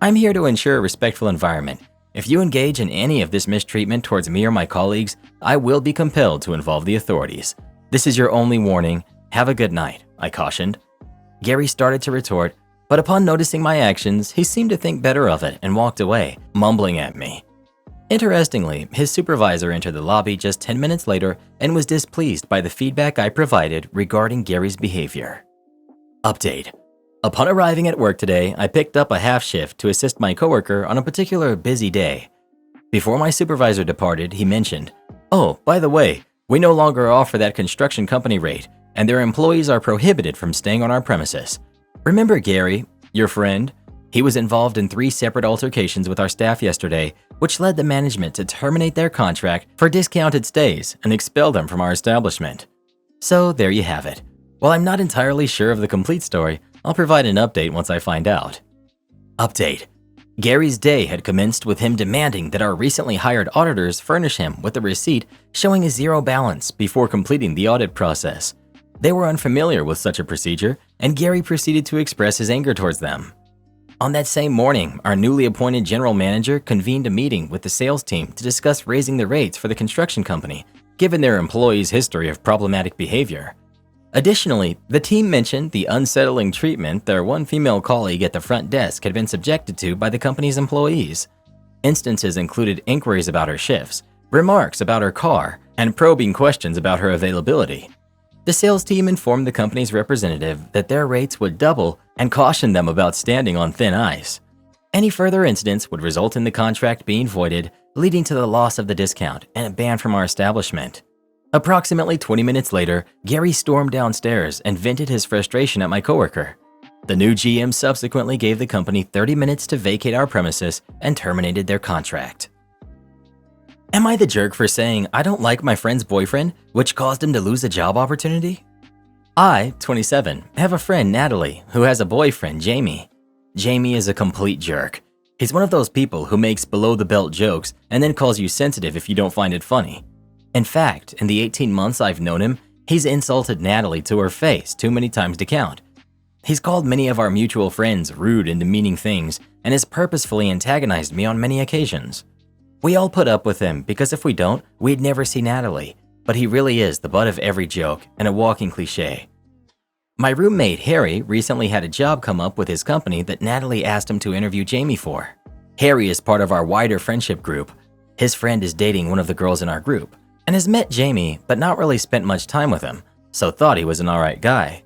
I'm here to ensure a respectful environment. If you engage in any of this mistreatment towards me or my colleagues, I will be compelled to involve the authorities. This is your only warning. Have a good night, I cautioned. Gary started to retort, but upon noticing my actions, he seemed to think better of it and walked away, mumbling at me. Interestingly, his supervisor entered the lobby just 10 minutes later and was displeased by the feedback I provided regarding Gary's behavior. Update. Upon arriving at work today, I picked up a half shift to assist my coworker on a particular busy day. Before my supervisor departed, he mentioned, "Oh, by the way, we no longer offer that construction company rate, and their employees are prohibited from staying on our premises. Remember Gary, your friend? He was involved in 3 separate altercations with our staff yesterday, which led the management to terminate their contract for discounted stays and expel them from our establishment. So there you have it. While I'm not entirely sure of the complete story, I'll provide an update once I find out. Update. Gary's day had commenced with him demanding that our recently hired auditors furnish him with a receipt showing a zero balance before completing the audit process. They were unfamiliar with such a procedure, and Gary proceeded to express his anger towards them. On that same morning, our newly appointed general manager convened a meeting with the sales team to discuss raising the rates for the construction company, given their employees' history of problematic behavior. Additionally, the team mentioned the unsettling treatment their one female colleague at the front desk had been subjected to by the company's employees. Instances included inquiries about her shifts, remarks about her car, and probing questions about her availability. The sales team informed the company's representative that their rates would double and cautioned them about standing on thin ice. Any further incidents would result in the contract being voided, leading to the loss of the discount and a ban from our establishment. Approximately 20 minutes later, Gary stormed downstairs and vented his frustration at my coworker. The new GM subsequently gave the company 30 minutes to vacate our premises and terminated their contract. Am I the jerk for saying I don't like my friend's boyfriend, which caused him to lose a job opportunity? I, 27, have a friend, Natalie, who has a boyfriend, Jamie. Jamie is a complete jerk. He's one of those people who makes below-the-belt jokes and then calls you sensitive if you don't find it funny. In fact, in the 18 months I've known him, he's insulted Natalie to her face too many times to count. He's called many of our mutual friends rude and demeaning things and has purposefully antagonized me on many occasions. We all put up with him because if we don't, we'd never see Natalie, but he really is the butt of every joke and a walking cliche. My roommate Harry recently had a job come up with his company that Natalie asked him to interview Jamie for. Harry is part of our wider friendship group. His friend is dating one of the girls in our group and has met Jamie but not really spent much time with him, so thought he was an alright guy.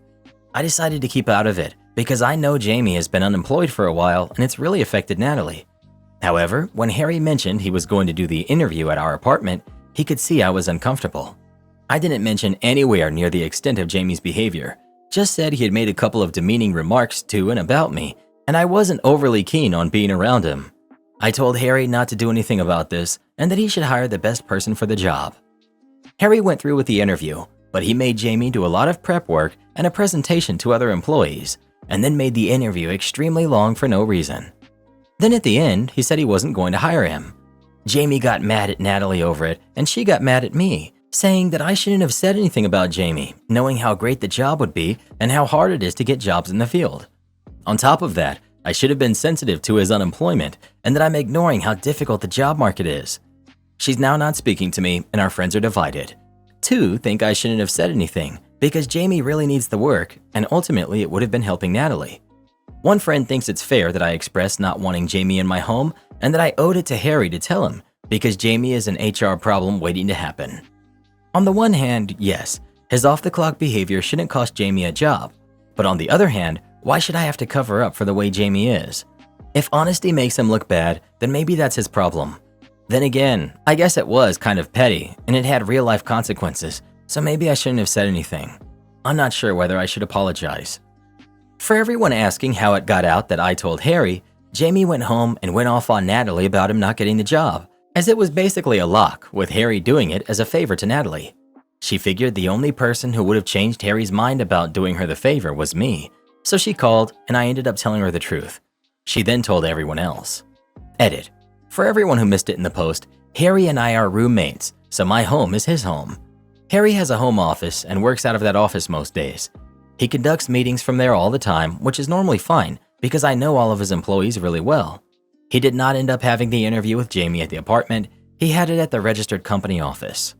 I decided to keep out of it because I know Jamie has been unemployed for a while and it's really affected Natalie. However, when Harry mentioned he was going to do the interview at our apartment, he could see I was uncomfortable. I didn't mention anywhere near the extent of Jamie's behavior, just said he had made a couple of demeaning remarks to and about me, and I wasn't overly keen on being around him. I told Harry not to do anything about this and that he should hire the best person for the job. Harry went through with the interview, but he made Jamie do a lot of prep work and a presentation to other employees, and then made the interview extremely long for no reason. Then at the end, he said he wasn't going to hire him. Jamie got mad at Natalie over it, and she got mad at me, saying that I shouldn't have said anything about Jamie, knowing how great the job would be and how hard it is to get jobs in the field. On top of that, I should have been sensitive to his unemployment and that I'm ignoring how difficult the job market is. She's now not speaking to me, and our friends are divided. 2 think I shouldn't have said anything because Jamie really needs the work, and ultimately it would have been helping Natalie. One friend thinks it's fair that I expressed not wanting Jamie in my home and that I owed it to Harry to tell him because Jamie is an HR problem waiting to happen. On the one hand, yes, his off-the-clock behavior shouldn't cost Jamie a job. But on the other hand, why should I have to cover up for the way Jamie is? If honesty makes him look bad, then maybe that's his problem. Then again, I guess it was kind of petty and it had real-life consequences, so maybe I shouldn't have said anything. I'm not sure whether I should apologize. For everyone asking how it got out that I told Harry, Jamie went home and went off on Natalie about him not getting the job, as it was basically a lock, with Harry doing it as a favor to Natalie. She figured the only person who would have changed Harry's mind about doing her the favor was me, so she called and I ended up telling her the truth. She then told everyone else. Edit. For everyone who missed it in the post, Harry and I are roommates, so my home is his home. Harry has a home office and works out of that office most days. He conducts meetings from there all the time, which is normally fine because I know all of his employees really well. He did not end up having the interview with Jamie at the apartment, he had it at the registered company office.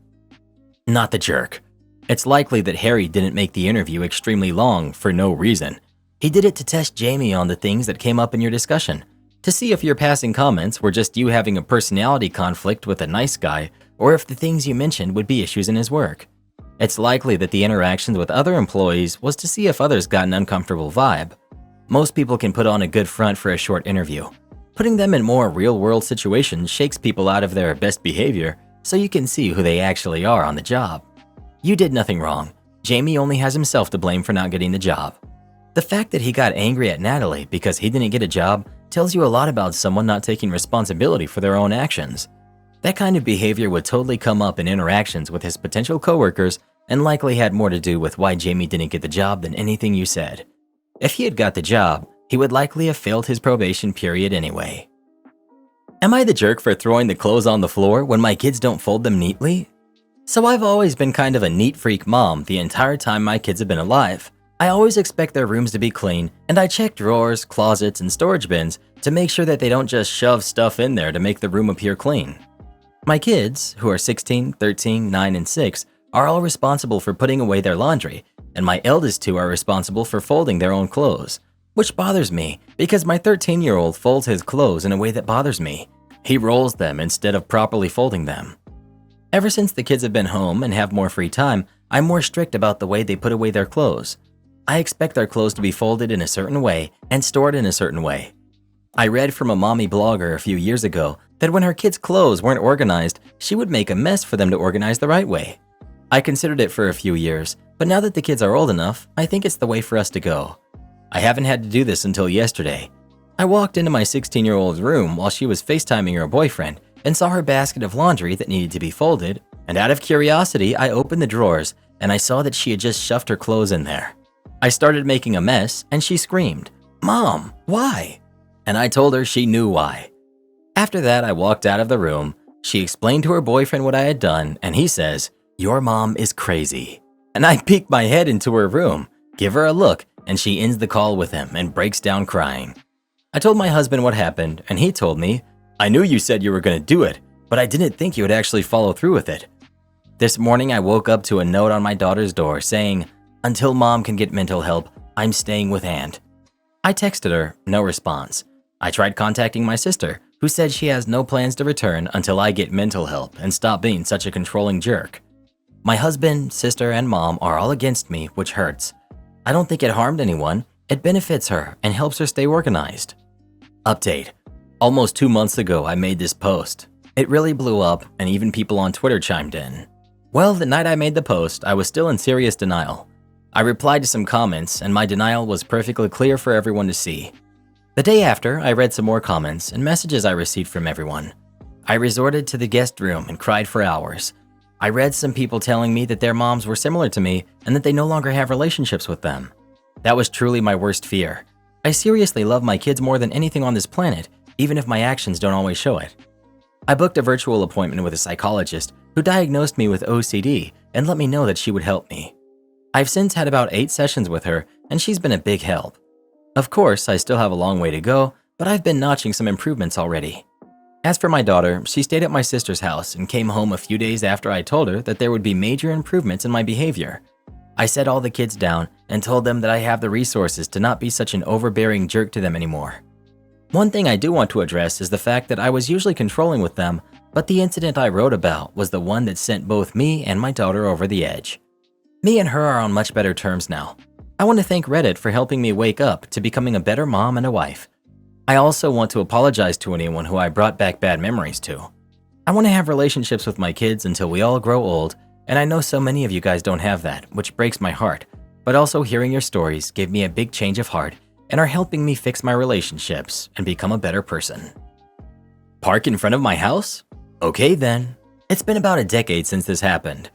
Not the jerk. It's likely that Harry didn't make the interview extremely long for no reason. He did it to test Jamie on the things that came up in your discussion, to see if your passing comments were just you having a personality conflict with a nice guy or if the things you mentioned would be issues in his work. It's likely that the interactions with other employees was to see if others got an uncomfortable vibe. Most people can put on a good front for a short interview. Putting them in more real-world situations shakes people out of their best behavior so you can see who they actually are on the job. You did nothing wrong. Jamie only has himself to blame for not getting the job. The fact that he got angry at Natalie because he didn't get a job tells you a lot about someone not taking responsibility for their own actions. That kind of behavior would totally come up in interactions with his potential coworkers and likely had more to do with why Jamie didn't get the job than anything you said. If he had got the job, he would likely have failed his probation period anyway. Am I the jerk for throwing the clothes on the floor when my kids don't fold them neatly? So I've always been kind of a neat freak mom the entire time my kids have been alive. I always expect their rooms to be clean, and I check drawers, closets, and storage bins to make sure that they don't just shove stuff in there to make the room appear clean. My kids, who are 16, 13, 9, and 6, are all responsible for putting away their laundry, and my eldest two are responsible for folding their own clothes, which bothers me because my 13-year-old folds his clothes in a way that bothers me. He rolls them instead of properly folding them. Ever since the kids have been home and have more free time, I'm more strict about the way they put away their clothes. I expect their clothes to be folded in a certain way and stored in a certain way. I read from a mommy blogger a few years ago that when her kids' clothes weren't organized, she would make a mess for them to organize the right way. I considered it for a few years, but now that the kids are old enough, I think it's the way for us to go. I haven't had to do this until yesterday. I walked into my 16-year-old's room while she was FaceTiming her boyfriend and saw her basket of laundry that needed to be folded, and out of curiosity, I opened the drawers and I saw that she had just shoved her clothes in there. I started making a mess and she screamed, "Mom, why?" And I told her she knew why. After that, I walked out of the room. She explained to her boyfriend what I had done, and he says, "Your mom is crazy." And I peek my head into her room, give her a look, and she ends the call with him and breaks down crying. I told my husband what happened, and he told me, "I knew you said you were going to do it, but I didn't think you would actually follow through with it." This morning, I woke up to a note on my daughter's door saying, "Until mom can get mental help, I'm staying with Aunt." I texted her, no response. I tried contacting my sister, who said she has no plans to return until I get mental help and stop being such a controlling jerk. My husband, sister, and mom are all against me, which hurts. I don't think it harmed anyone. It benefits her and helps her stay organized. Update. Almost 2 months ago, I made this post. It really blew up, and even people on Twitter chimed in. Well, the night I made the post, I was still in serious denial. I replied to some comments, and my denial was perfectly clear for everyone to see. The day after, I read some more comments and messages I received from everyone. I resorted to the guest room and cried for hours. I read some people telling me that their moms were similar to me and that they no longer have relationships with them. That was truly my worst fear. I seriously love my kids more than anything on this planet, even if my actions don't always show it. I booked a virtual appointment with a psychologist who diagnosed me with OCD and let me know that she would help me. I've since had about 8 sessions with her, and she's been a big help. Of course, I still have a long way to go, but I've been notching some improvements already. As for my daughter, she stayed at my sister's house and came home a few days after I told her that there would be major improvements in my behavior. I set all the kids down and told them that I have the resources to not be such an overbearing jerk to them anymore. One thing I do want to address is the fact that I was usually controlling with them, but the incident I wrote about was the one that sent both me and my daughter over the edge. Me and her are on much better terms now. I want to thank Reddit for helping me wake up to becoming a better mom and a wife. I also want to apologize to anyone who I brought back bad memories to. I want to have relationships with my kids until we all grow old, and I know so many of you guys don't have that, which breaks my heart, but also hearing your stories gave me a big change of heart and are helping me fix my relationships and become a better person. Park in front of my house? Okay then. It's been about a decade since this happened.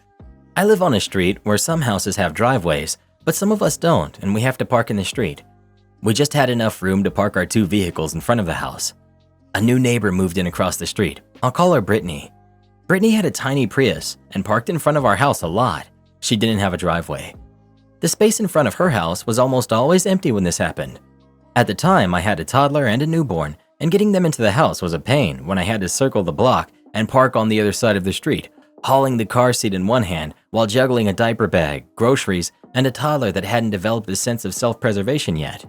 I live on a street where some houses have driveways, but some of us don't, and we have to park in the street. We just had enough room to park our 2 vehicles in front of the house. A new neighbor moved in across the street. I'll call her Brittany. Brittany had a tiny Prius and parked in front of our house a lot. She didn't have a driveway. The space in front of her house was almost always empty when this happened. At the time, I had a toddler and a newborn, and getting them into the house was a pain when I had to circle the block and park on the other side of the street, hauling the car seat in one hand while juggling a diaper bag, groceries, and a toddler that hadn't developed a sense of self-preservation yet.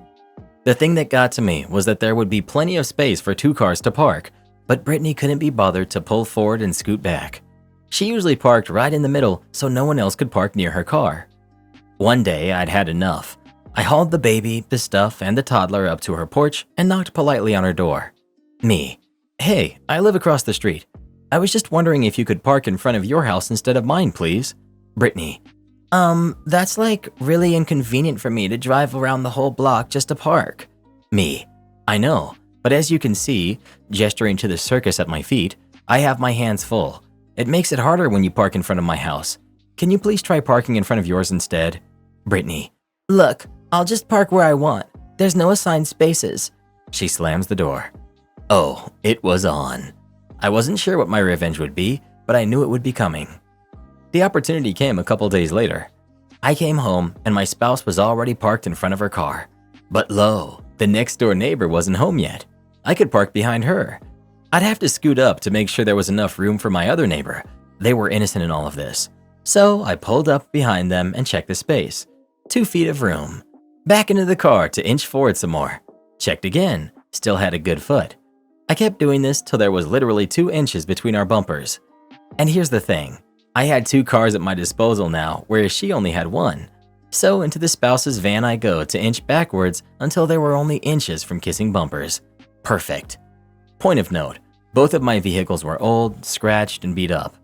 The thing that got to me was that there would be plenty of space for 2 cars to park, but Brittany couldn't be bothered to pull forward and scoot back. She usually parked right in the middle so no one else could park near her car. One day, I'd had enough. I hauled the baby, the stuff, and the toddler up to her porch and knocked politely on her door. Me. Hey, I live across the street. I was just wondering if you could park in front of your house instead of mine, please. Brittany. That's like really inconvenient for me to drive around the whole block just to park. Me. I know, but as you can see, gesturing to the circus at my feet, I have my hands full. It makes it harder when you park in front of my house. can you please try parking in front of yours instead? Brittany, Look, I'll just park where I want. There's no assigned spaces. she slams the door. Oh, it was on. I wasn't sure what my revenge would be, but I knew it would be coming. The opportunity came a couple days later. I came home and my spouse was already parked in front of her car. But lo, the next door neighbor wasn't home yet. I could park behind her. I'd have to scoot up to make sure there was enough room for my other neighbor. They were innocent in all of this. So I pulled up behind them and checked the space. 2 feet of room. Back into the car to inch forward some more. Checked again. Still had a good foot. I kept doing this till there was literally 2 inches between our bumpers. And here's the thing. I had 2 cars at my disposal now, whereas she only had 1. So into the spouse's van I go to inch backwards until there were only inches from kissing bumpers. Perfect. Point of note, both of my vehicles were old, scratched, and beat up.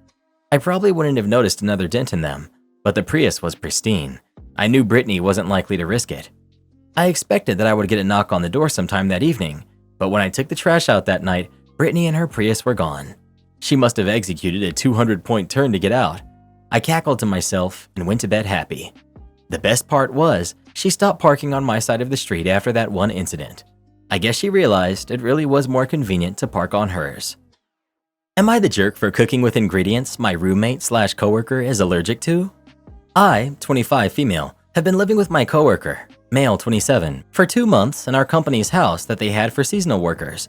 I probably wouldn't have noticed another dent in them, but the Prius was pristine. I knew Brittany wasn't likely to risk it. I expected that I would get a knock on the door sometime that evening, but when I took the trash out that night, Brittany and her Prius were gone. She must have executed a 200-point turn to get out. I cackled to myself and went to bed happy. The best part was, she stopped parking on my side of the street after that one incident. I guess she realized it really was more convenient to park on hers. Am I the jerk for cooking with ingredients my roommate/coworker is allergic to? I, 25 female, have been living with my coworker, male 27, for 2 months in our company's house that they had for seasonal workers.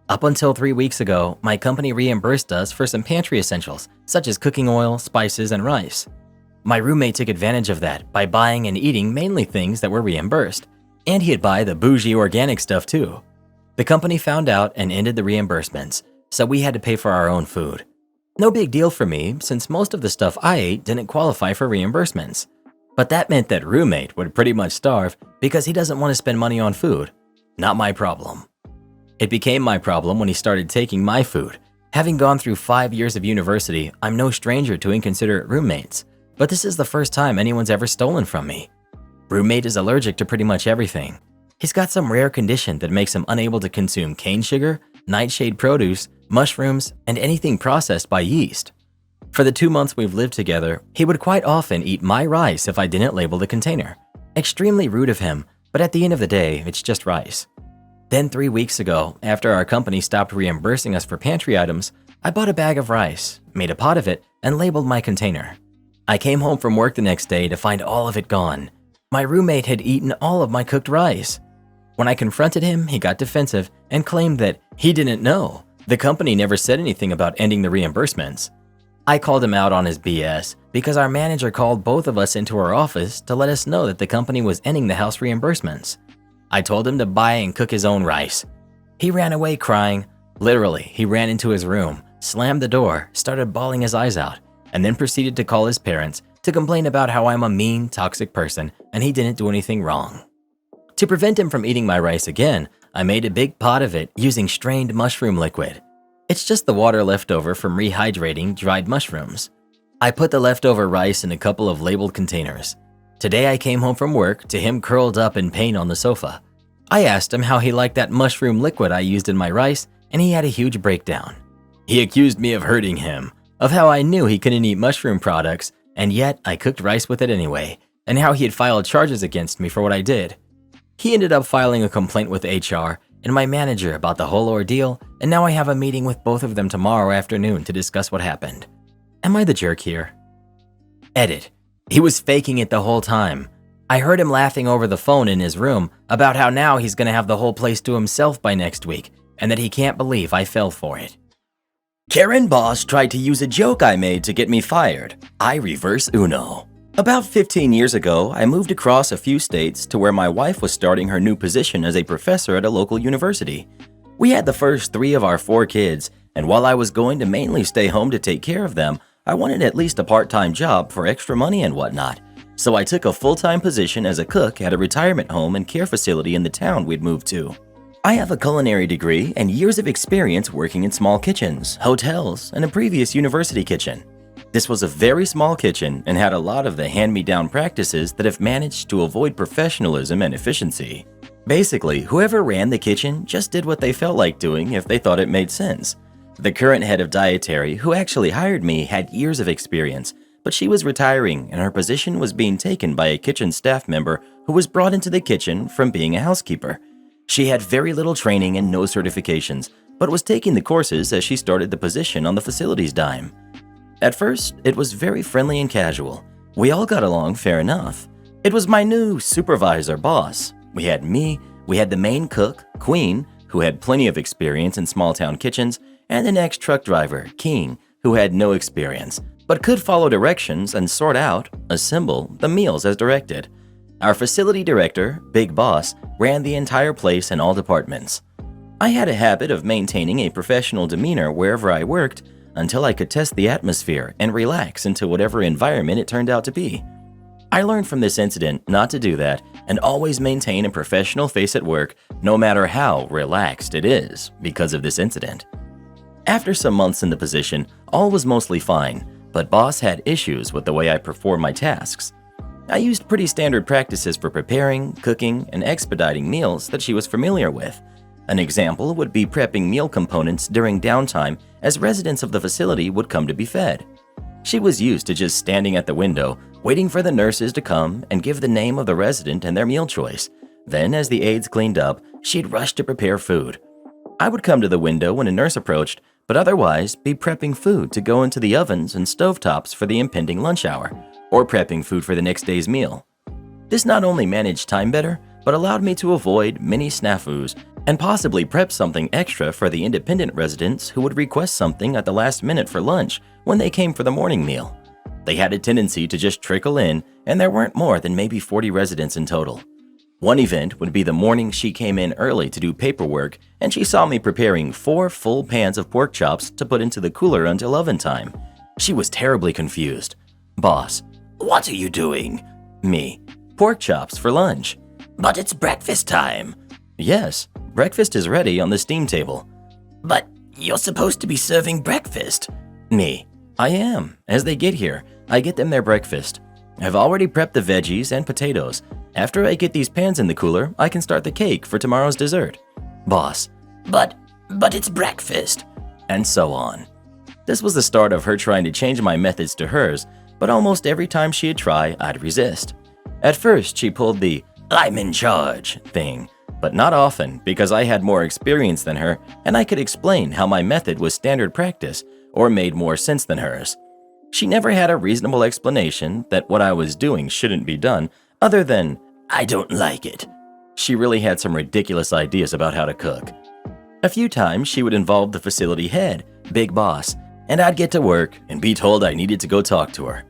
Up until 3 weeks ago, my company reimbursed us for some pantry essentials, such as cooking oil, spices, and rice. My roommate took advantage of that by buying and eating mainly things that were reimbursed, and he'd buy the bougie organic stuff too. The company found out and ended the reimbursements, so we had to pay for our own food. No big deal for me, since most of the stuff I ate didn't qualify for reimbursements. But that meant that roommate would pretty much starve because he doesn't want to spend money on food. Not my problem. It became my problem when he started taking my food. Having gone through 5 years of university, I'm no stranger to inconsiderate roommates, but this is the first time anyone's ever stolen from me. Roommate is allergic to pretty much everything. He's got some rare condition that makes him unable to consume cane sugar, nightshade produce, mushrooms, and anything processed by yeast. For the 2 months we've lived together, he would quite often eat my rice if I didn't label the container. Extremely rude of him, but at the end of the day, it's just rice. Then 3 weeks ago, after our company stopped reimbursing us for pantry items, I bought a bag of rice, made a pot of it, and labeled my container. I came home from work the next day to find all of it gone. My roommate had eaten all of my cooked rice. When I confronted him, he got defensive and claimed that he didn't know. The company never said anything about ending the reimbursements. I called him out on his BS because our manager called both of us into her office to let us know that the company was ending the house reimbursements. I told him to buy and cook his own rice. He ran away crying. Literally, he ran into his room, slammed the door, started bawling his eyes out, and then proceeded to call his parents to complain about how I'm a mean, toxic person and he didn't do anything wrong. To prevent him from eating my rice again, I made a big pot of it using strained mushroom liquid. It's just the water left over from rehydrating dried mushrooms. I put the leftover rice in a couple of labeled containers. Today I came home from work to him curled up in pain on the sofa. I asked him how he liked that mushroom liquid I used in my rice, and he had a huge breakdown. He accused me of hurting him, of how I knew he couldn't eat mushroom products, and yet I cooked rice with it anyway, and how he had filed charges against me for what I did. He ended up filing a complaint with HR and my manager about the whole ordeal, and now I have a meeting with both of them tomorrow afternoon to discuss what happened. Am I the jerk here? Edit. He was faking it the whole time. I heard him laughing over the phone in his room about how now he's gonna have the whole place to himself by next week, and that he can't believe I fell for it. Karen boss tried to use a joke I made to get me fired. I reverse Uno. About 15 years ago, I moved across a few states to where my wife was starting her new position as a professor at a local university. We had the first 3 of our 4 kids, and while I was going to mainly stay home to take care of them, I wanted at least a part-time job for extra money and whatnot. So I took a full-time position as a cook at a retirement home and care facility in the town we'd moved to. I have a culinary degree and years of experience working in small kitchens, hotels, and a previous university kitchen. This was a very small kitchen and had a lot of the hand-me-down practices that have managed to avoid professionalism and efficiency. Basically, whoever ran the kitchen just did what they felt like doing if they thought it made sense. The current head of dietary, who actually hired me, had years of experience, but she was retiring and her position was being taken by a kitchen staff member who was brought into the kitchen from being a housekeeper. She had very little training and no certifications, but was taking the courses as she started the position on the facility's dime. At first, it was very friendly and casual. We all got along fair enough. It was my new supervisor boss. We had me, we had the main cook, Queen, who had plenty of experience in small-town kitchens, and the next truck driver, King, who had no experience, but could follow directions and sort out, assemble, the meals as directed. Our facility director, Big Boss, ran the entire place and all departments. I had a habit of maintaining a professional demeanor wherever I worked until I could test the atmosphere and relax into whatever environment it turned out to be. I learned from this incident not to do that and always maintain a professional face at work no matter how relaxed it is because of this incident. After some months in the position, all was mostly fine, but Boss had issues with the way I performed my tasks. I used pretty standard practices for preparing, cooking, and expediting meals that she was familiar with. An example would be prepping meal components during downtime as residents of the facility would come to be fed. She was used to just standing at the window, waiting for the nurses to come and give the name of the resident and their meal choice. Then, as the aides cleaned up, she'd rush to prepare food. I would come to the window when a nurse approached, but otherwise be prepping food to go into the ovens and stovetops for the impending lunch hour, or prepping food for the next day's meal. This not only managed time better, but allowed me to avoid many snafus and possibly prep something extra for the independent residents who would request something at the last minute for lunch when they came for the morning meal. They had a tendency to just trickle in, and there weren't more than maybe 40 residents in total. One event would be the morning she came in early to do paperwork, and she saw me preparing 4 full pans of pork chops to put into the cooler until oven time. She was terribly confused. Boss: What are you doing? Me: pork chops for lunch. But it's breakfast time. Yes, breakfast is ready on the steam table. But you're supposed to be serving breakfast. Me: I am. As they get here, I get them their breakfast. I've already prepped the veggies and potatoes. After I get these pans in the cooler, I can start the cake for tomorrow's dessert. Boss: But it's breakfast. And so on. This was the start of her trying to change my methods to hers, but almost every time she'd try, I'd resist. At first, she pulled the "I'm in charge" thing, but not often because I had more experience than her and I could explain how my method was standard practice or made more sense than hers. She never had a reasonable explanation that what I was doing shouldn't be done other than, I don't like it. She really had some ridiculous ideas about how to cook. A few times she would involve the facility head, Big Boss, and I'd get to work and be told I needed to go talk to her.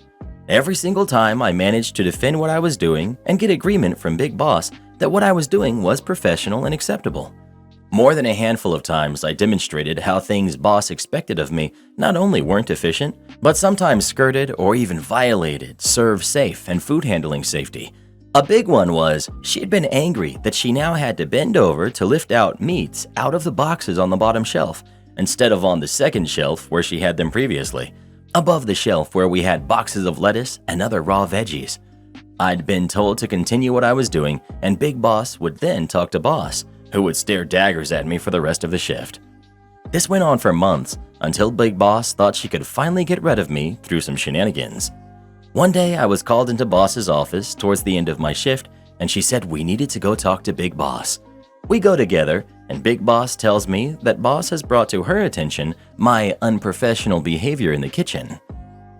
Every single time I managed to defend what I was doing and get agreement from Big Boss that what I was doing was professional and acceptable. More than a handful of times I demonstrated how things Boss expected of me not only weren't efficient, but sometimes skirted or even violated serve safe and food handling safety. A big one was she'd been angry that she now had to bend over to lift out meats out of the boxes on the bottom shelf, instead of on the second shelf where she had them previously, above the shelf where we had boxes of lettuce and other raw veggies. I'd been told to continue what I was doing, and Big Boss would then talk to Boss, who would stare daggers at me for the rest of the shift. This went on for months until Big Boss thought she could finally get rid of me through some shenanigans. One day I was called into Boss's office towards the end of my shift, and she said we needed to go talk to Big Boss. We go together, and Big Boss tells me that Boss has brought to her attention my unprofessional behavior in the kitchen.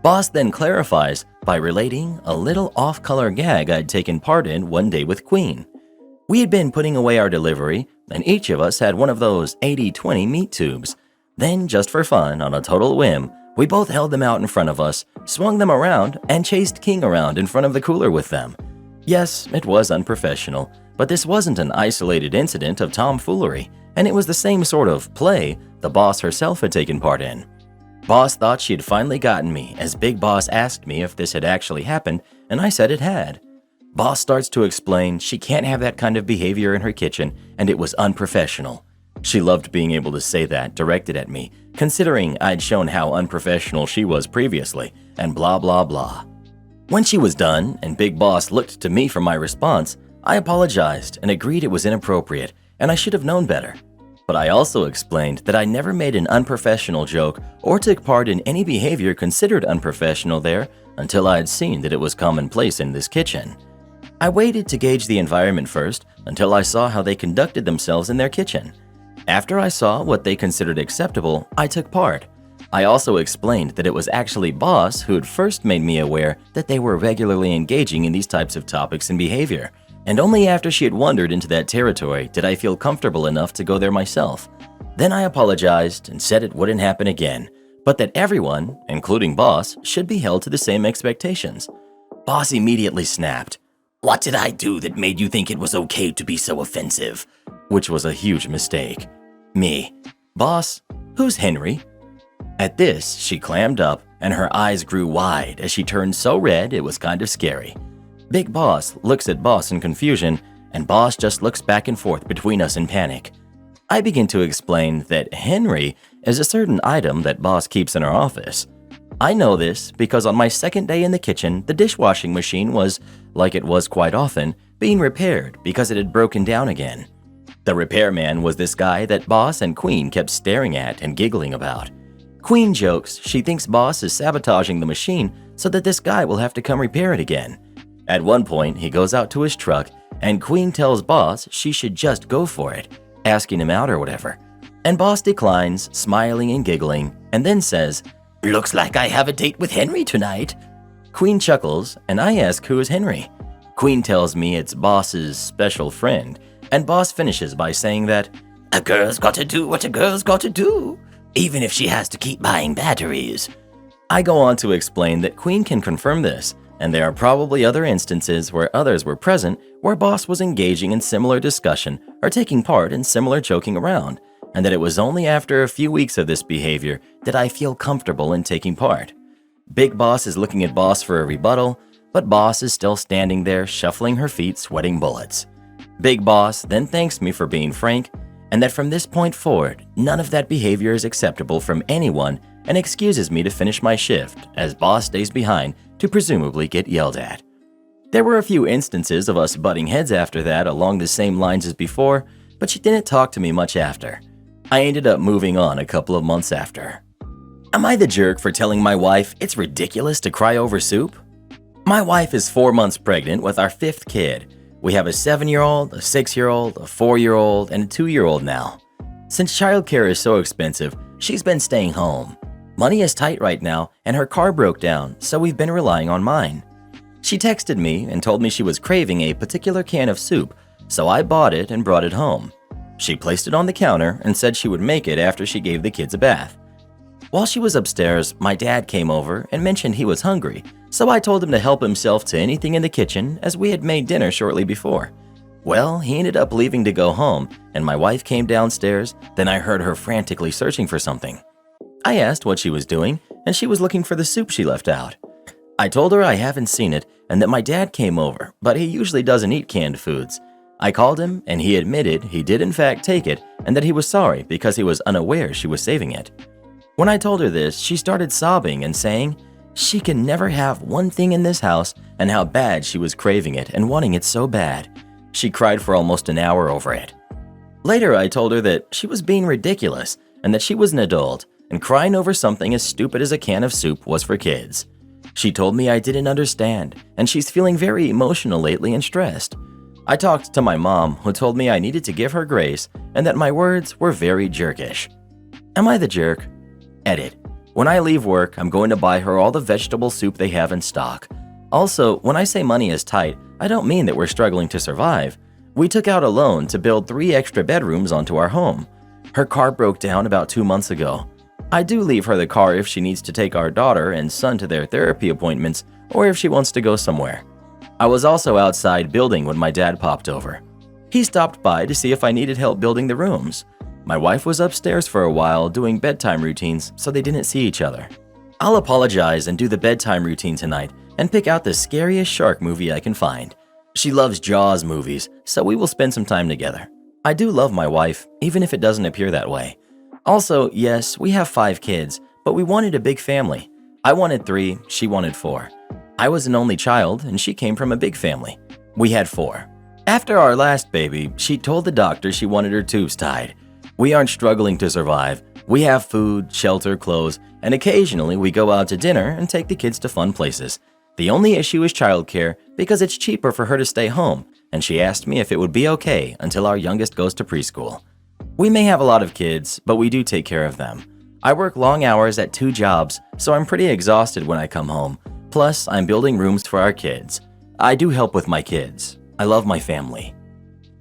Boss then clarifies by relating a little off-color gag I'd taken part in one day with Queen. We had been putting away our delivery, and each of us had one of those 80-20 meat tubes. Then, just for fun, on a total whim, we both held them out in front of us, swung them around, and chased King around in front of the cooler with them. Yes, it was unprofessional, but this wasn't an isolated incident of tomfoolery, and it was the same sort of play the Boss herself had taken part in. Boss thought she had finally gotten me as Big Boss asked me if this had actually happened, and I said it had. Boss starts to explain she can't have that kind of behavior in her kitchen, and it was unprofessional. She loved being able to say that directed at me, considering I'd shown how unprofessional she was previously, and blah blah blah. When she was done and Big Boss looked to me for my response, I apologized and agreed it was inappropriate and I should have known better. But I also explained that I never made an unprofessional joke or took part in any behavior considered unprofessional there until I had seen that it was commonplace in this kitchen. I waited to gauge the environment first until I saw how they conducted themselves in their kitchen. After I saw what they considered acceptable, I took part. I also explained that it was actually Boss who had first made me aware that they were regularly engaging in these types of topics and behavior, and only after she had wandered into that territory did I feel comfortable enough to go there myself. Then I apologized and said it wouldn't happen again, but that everyone, including Boss, should be held to the same expectations. Boss immediately snapped, What did I do that made you think it was okay to be so offensive? which was a huge mistake. Me, Boss, who's Henry? At this, she clammed up and her eyes grew wide as she turned so red it was kind of scary. Big Boss looks at Boss in confusion, and Boss just looks back and forth between us in panic. I begin to explain that Henry is a certain item that Boss keeps in our office. I know this because on my second day in the kitchen, the dishwashing machine was, like it was quite often, being repaired because it had broken down again. The repairman was this guy that Boss and Queen kept staring at and giggling about. Queen jokes she thinks Boss is sabotaging the machine so that this guy will have to come repair it again. At one point, he goes out to his truck and Queen tells Boss she should just go for it, asking him out or whatever. And Boss declines, smiling and giggling, and then says, Looks like I have a date with Henry tonight. Queen chuckles, and I ask who is Henry. Queen tells me it's Boss's special friend, and Boss finishes by saying that, A girl's got to do what a girl's got to do, even if she has to keep buying batteries. I go on to explain that Queen can confirm this, and there are probably other instances where others were present where Boss was engaging in similar discussion or taking part in similar joking around, and that it was only after a few weeks of this behavior that I feel comfortable in taking part. Big Boss is looking at Boss for a rebuttal, but Boss is still standing there shuffling her feet, sweating bullets. Big Boss then thanks me for being frank, and that from this point forward, none of that behavior is acceptable from anyone, and excuses me to finish my shift as Boss stays behind to presumably get yelled at. There were a few instances of us butting heads after that along the same lines as before, but she didn't talk to me much after. I ended up moving on a couple of months after. Am I the jerk for telling my wife it's ridiculous to cry over soup? My wife is 4 months pregnant with our 5th kid. We have a 7-year-old, a 6-year-old, a 4-year-old, and a 2-year-old now. Since childcare is so expensive, she's been staying home. Money is tight right now, and her car broke down, so we've been relying on mine. She texted me and told me she was craving a particular can of soup, so I bought it and brought it home. She placed it on the counter and said she would make it after she gave the kids a bath. While she was upstairs, my dad came over and mentioned he was hungry, so I told him to help himself to anything in the kitchen as we had made dinner shortly before. Well, he ended up leaving to go home, and my wife came downstairs, then I heard her frantically searching for something. I asked what she was doing, and she was looking for the soup she left out. I told her I haven't seen it and that my dad came over, but he usually doesn't eat canned foods. I called him, and he admitted he did in fact take it and that he was sorry because he was unaware she was saving it. When I told her this, she started sobbing and saying she can never have one thing in this house and how bad she was craving it and wanting it so bad. She cried for almost an hour over it. Later, I told her that she was being ridiculous and that she was an adult and crying over something as stupid as a can of soup was for kids. She told me I didn't understand, and she's feeling very emotional lately and stressed. I talked to my mom, who told me I needed to give her grace and that my words were very jerkish. Am I the jerk? Edit. When I leave work, I'm going to buy her all the vegetable soup they have in stock. Also, when I say money is tight, I don't mean that we're struggling to survive. We took out a loan to build 3 extra bedrooms onto our home. Her car broke down about 2 months ago. I do leave her the car if she needs to take our daughter and son to their therapy appointments or if she wants to go somewhere. I was also outside building when my dad popped over. He stopped by to see if I needed help building the rooms. My wife was upstairs for a while doing bedtime routines, so they didn't see each other. I'll apologize and do the bedtime routine tonight and pick out the scariest shark movie I can find. She loves Jaws movies, so we will spend some time together. I do love my wife, even if it doesn't appear that way. Also, yes, we have 5 kids, but we wanted a big family. I wanted 3, she wanted 4. I was an only child, and she came from a big family. We had 4. After our last baby, she told the doctor she wanted her tubes tied. We aren't struggling to survive, We have food, shelter, clothes, and occasionally we go out to dinner and take the kids to fun places. The only issue is childcare because it's cheaper for her to stay home, and she asked me if it would be okay until our youngest goes to preschool. We may have a lot of kids, but we do take care of them. I work long hours at 2 jobs, so I'm pretty exhausted when I come home. Plus, I'm building rooms for our kids. I do help with my kids. I love my family.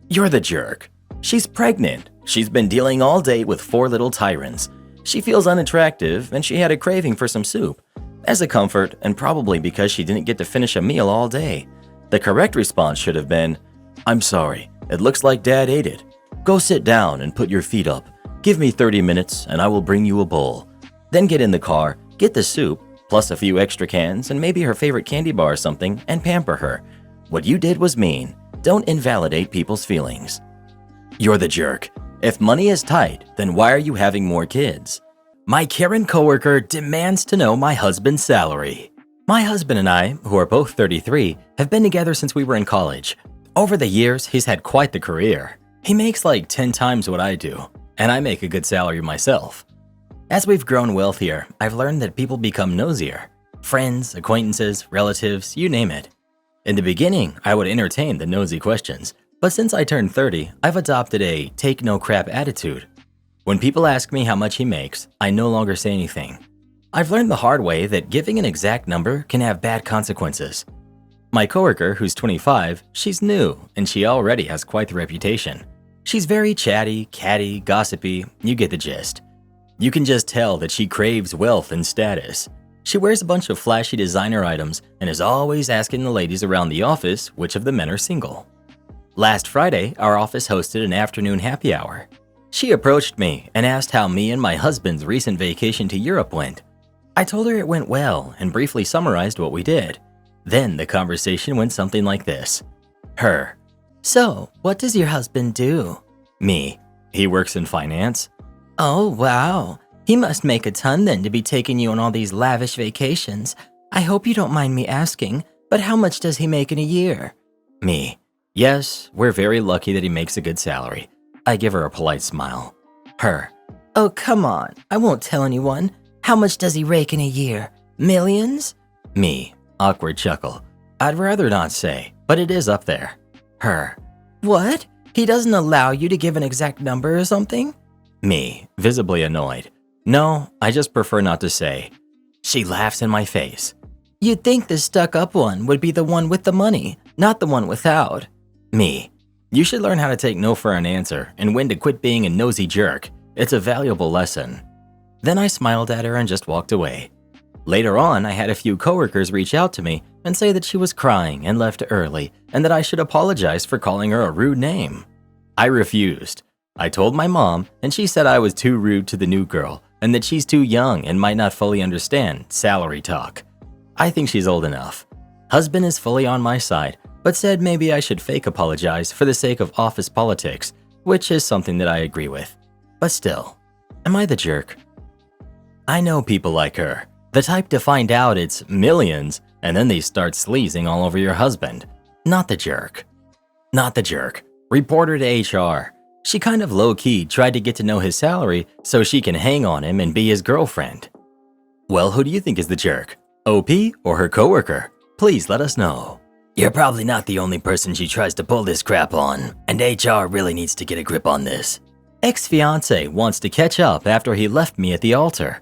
You're the jerk. She's pregnant. She's been dealing all day with 4 little tyrants. She feels unattractive and she had a craving for some soup. As a comfort, and probably because she didn't get to finish a meal all day. The correct response should have been, "I'm sorry, it looks like Dad ate it. Go sit down and put your feet up. Give me 30 minutes and I will bring you a bowl." Then get in the car, get the soup, plus a few extra cans and maybe her favorite candy bar or something, and pamper her. What you did was mean. Don't invalidate people's feelings. You're the jerk. If money is tight, then why are you having more kids? My Karen coworker demands to know my husband's salary. My husband and I, who are both 33, have been together since we were in college. Over the years, he's had quite the career. He makes like 10 times what I do, and I make a good salary myself. As we've grown wealthier, I've learned that people become nosier. Friends, acquaintances, relatives, you name it. In the beginning, I would entertain the nosy questions, but since I turned 30, I've adopted a take no crap attitude. When people ask me how much he makes, I no longer say anything. I've learned the hard way that giving an exact number can have bad consequences. My coworker, who's 25, she's new, and she already has quite the reputation. She's very chatty, catty, gossipy, you get the gist. You can just tell that she craves wealth and status. She wears a bunch of flashy designer items and is always asking the ladies around the office which of the men are single. Last Friday, our office hosted an afternoon happy hour. She approached me and asked how me and my husband's recent vacation to Europe went. I told her it went well and briefly summarized what we did. Then the conversation went something like this. Her. So, what does your husband do? Me. He works in finance. Oh, wow. He must make a ton then to be taking you on all these lavish vacations. I hope you don't mind me asking, but how much does he make in a year? Me. Yes, we're very lucky that he makes a good salary. I give her a polite smile. Her. Oh, come on. I won't tell anyone. How much does he rake in a year? Millions? Me. Awkward chuckle. I'd rather not say, but it is up there. Her. What? He doesn't allow you to give an exact number or something? Me. Visibly annoyed. No, I just prefer not to say. She laughs in my face. You'd think the stuck-up one would be the one with the money, not the one without. Me. You should learn how to take no for an answer and when to quit being a nosy jerk. It's a valuable lesson. Then I smiled at her and just walked away. Later on, I had a few coworkers reach out to me and say that she was crying and left early and that I should apologize for calling her a rude name. I refused. I told my mom and she said I was too rude to the new girl and that she's too young and might not fully understand salary talk. I think she's old enough. Husband is fully on my side, but said maybe I should fake apologize for the sake of office politics, which is something that I agree with. But still, am I the jerk? I know people like her, the type to find out it's millions and then they start sleazing all over your husband. Not the jerk. Not the jerk. Report her to HR. She kind of low-key tried to get to know his salary so she can hang on him and be his girlfriend. Well, who do you think is the jerk? OP or her coworker? Please let us know. You're probably not the only person she tries to pull this crap on, and HR really needs to get a grip on this. Ex-fiance wants to catch up after he left me at the altar.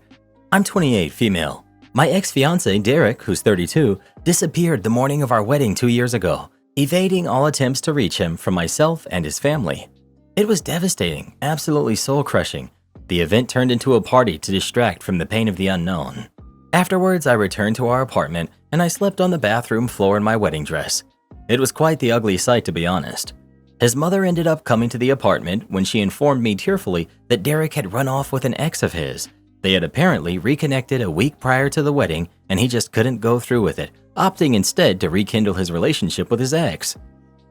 I'm 28, female. My ex-fiance, Derek, who's 32, disappeared the morning of our wedding 2 years ago, evading all attempts to reach him from myself and his family. It was devastating, absolutely soul-crushing. The event turned into a party to distract from the pain of the unknown. Afterwards, I returned to our apartment and I slept on the bathroom floor in my wedding dress. It was quite the ugly sight, to be honest. His mother ended up coming to the apartment when she informed me tearfully that Derek had run off with an ex of his. They had apparently reconnected a week prior to the wedding and he just couldn't go through with it, opting instead to rekindle his relationship with his ex.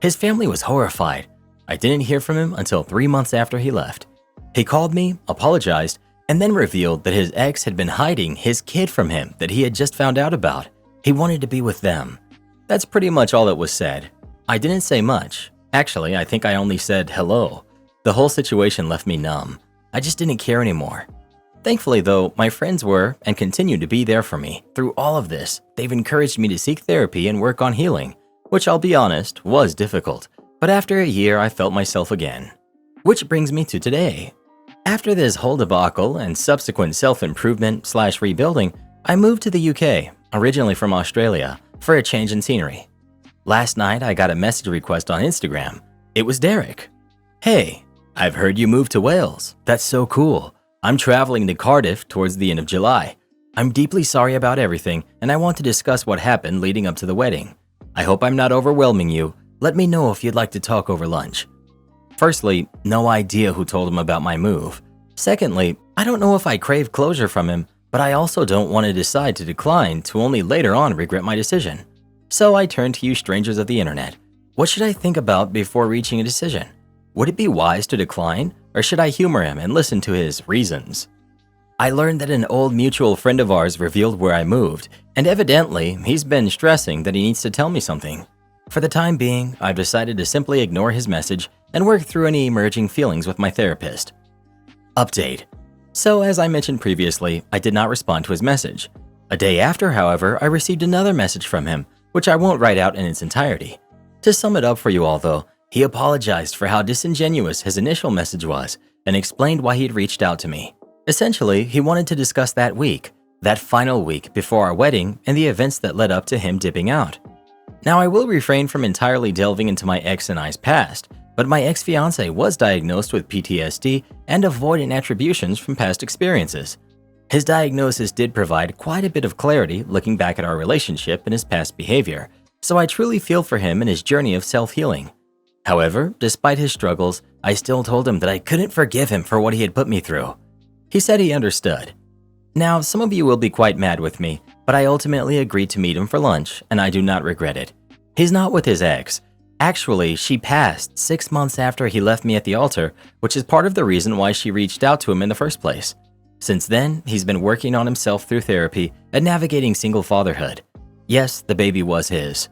His family was horrified. I didn't hear from him until 3 months after he left. He called me, apologized, and then revealed that his ex had been hiding his kid from him that he had just found out about. He wanted to be with them. That's pretty much all that was said. I didn't say much. Actually, I think I only said hello. The whole situation left me numb. I just didn't care anymore. Thankfully, though, my friends were and continue to be there for me. Through all of this, they've encouraged me to seek therapy and work on healing, which I'll be honest, was difficult. But after a year, I felt myself again. Which brings me to today. After this whole debacle and subsequent self-improvement/rebuilding, I moved to the UK, originally from Australia, for a change in scenery. Last night, I got a message request on Instagram. It was Derek. "Hey, I've heard you moved to Wales. That's so cool. I'm traveling to Cardiff towards the end of July. I'm deeply sorry about everything, and I want to discuss what happened leading up to the wedding. I hope I'm not overwhelming you. Let me know if you'd like to talk over lunch." Firstly, no idea who told him about my move. Secondly, I don't know if I crave closure from him, but I also don't want to decide to decline to only later on regret my decision. So I turned to you strangers of the internet. What should I think about before reaching a decision? Would it be wise to decline, or should I humor him and listen to his reasons? I learned that an old mutual friend of ours revealed where I moved, and evidently, he's been stressing that he needs to tell me something. For the time being, I've decided to simply ignore his message and work through any emerging feelings with my therapist. Update. So, as I mentioned previously, I did not respond to his message. A day after, however, I received another message from him, which I won't write out in its entirety. To sum it up for you all though, he apologized for how disingenuous his initial message was and explained why he'd reached out to me. Essentially, he wanted to discuss that week, that final week before our wedding and the events that led up to him dipping out. Now, I will refrain from entirely delving into my ex and I's past, but my ex-fiancé was diagnosed with PTSD and avoidant attributions from past experiences. His diagnosis did provide quite a bit of clarity looking back at our relationship and his past behavior, so I truly feel for him in his journey of self-healing. However, despite his struggles, I still told him that I couldn't forgive him for what he had put me through. He said he understood. Now, some of you will be quite mad with me, but I ultimately agreed to meet him for lunch, and I do not regret it. He's not with his ex. Actually, she passed 6 months after he left me at the altar, which is part of the reason why she reached out to him in the first place. Since then, he's been working on himself through therapy and navigating single fatherhood. Yes, the baby was his.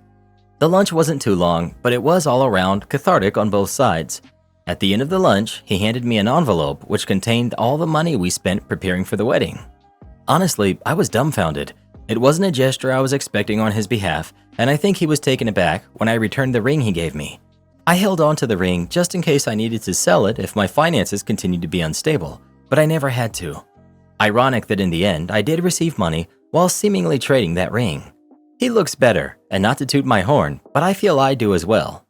The lunch wasn't too long, but it was all around cathartic on both sides. At the end of the lunch, he handed me an envelope which contained all the money we spent preparing for the wedding. Honestly, I was dumbfounded. It wasn't a gesture I was expecting on his behalf, and I think he was taken aback when I returned the ring he gave me. I held on to the ring just in case I needed to sell it if my finances continued to be unstable, but I never had to. Ironic that in the end, I did receive money while seemingly trading that ring. He looks better, and not to toot my horn, but I feel I do as well.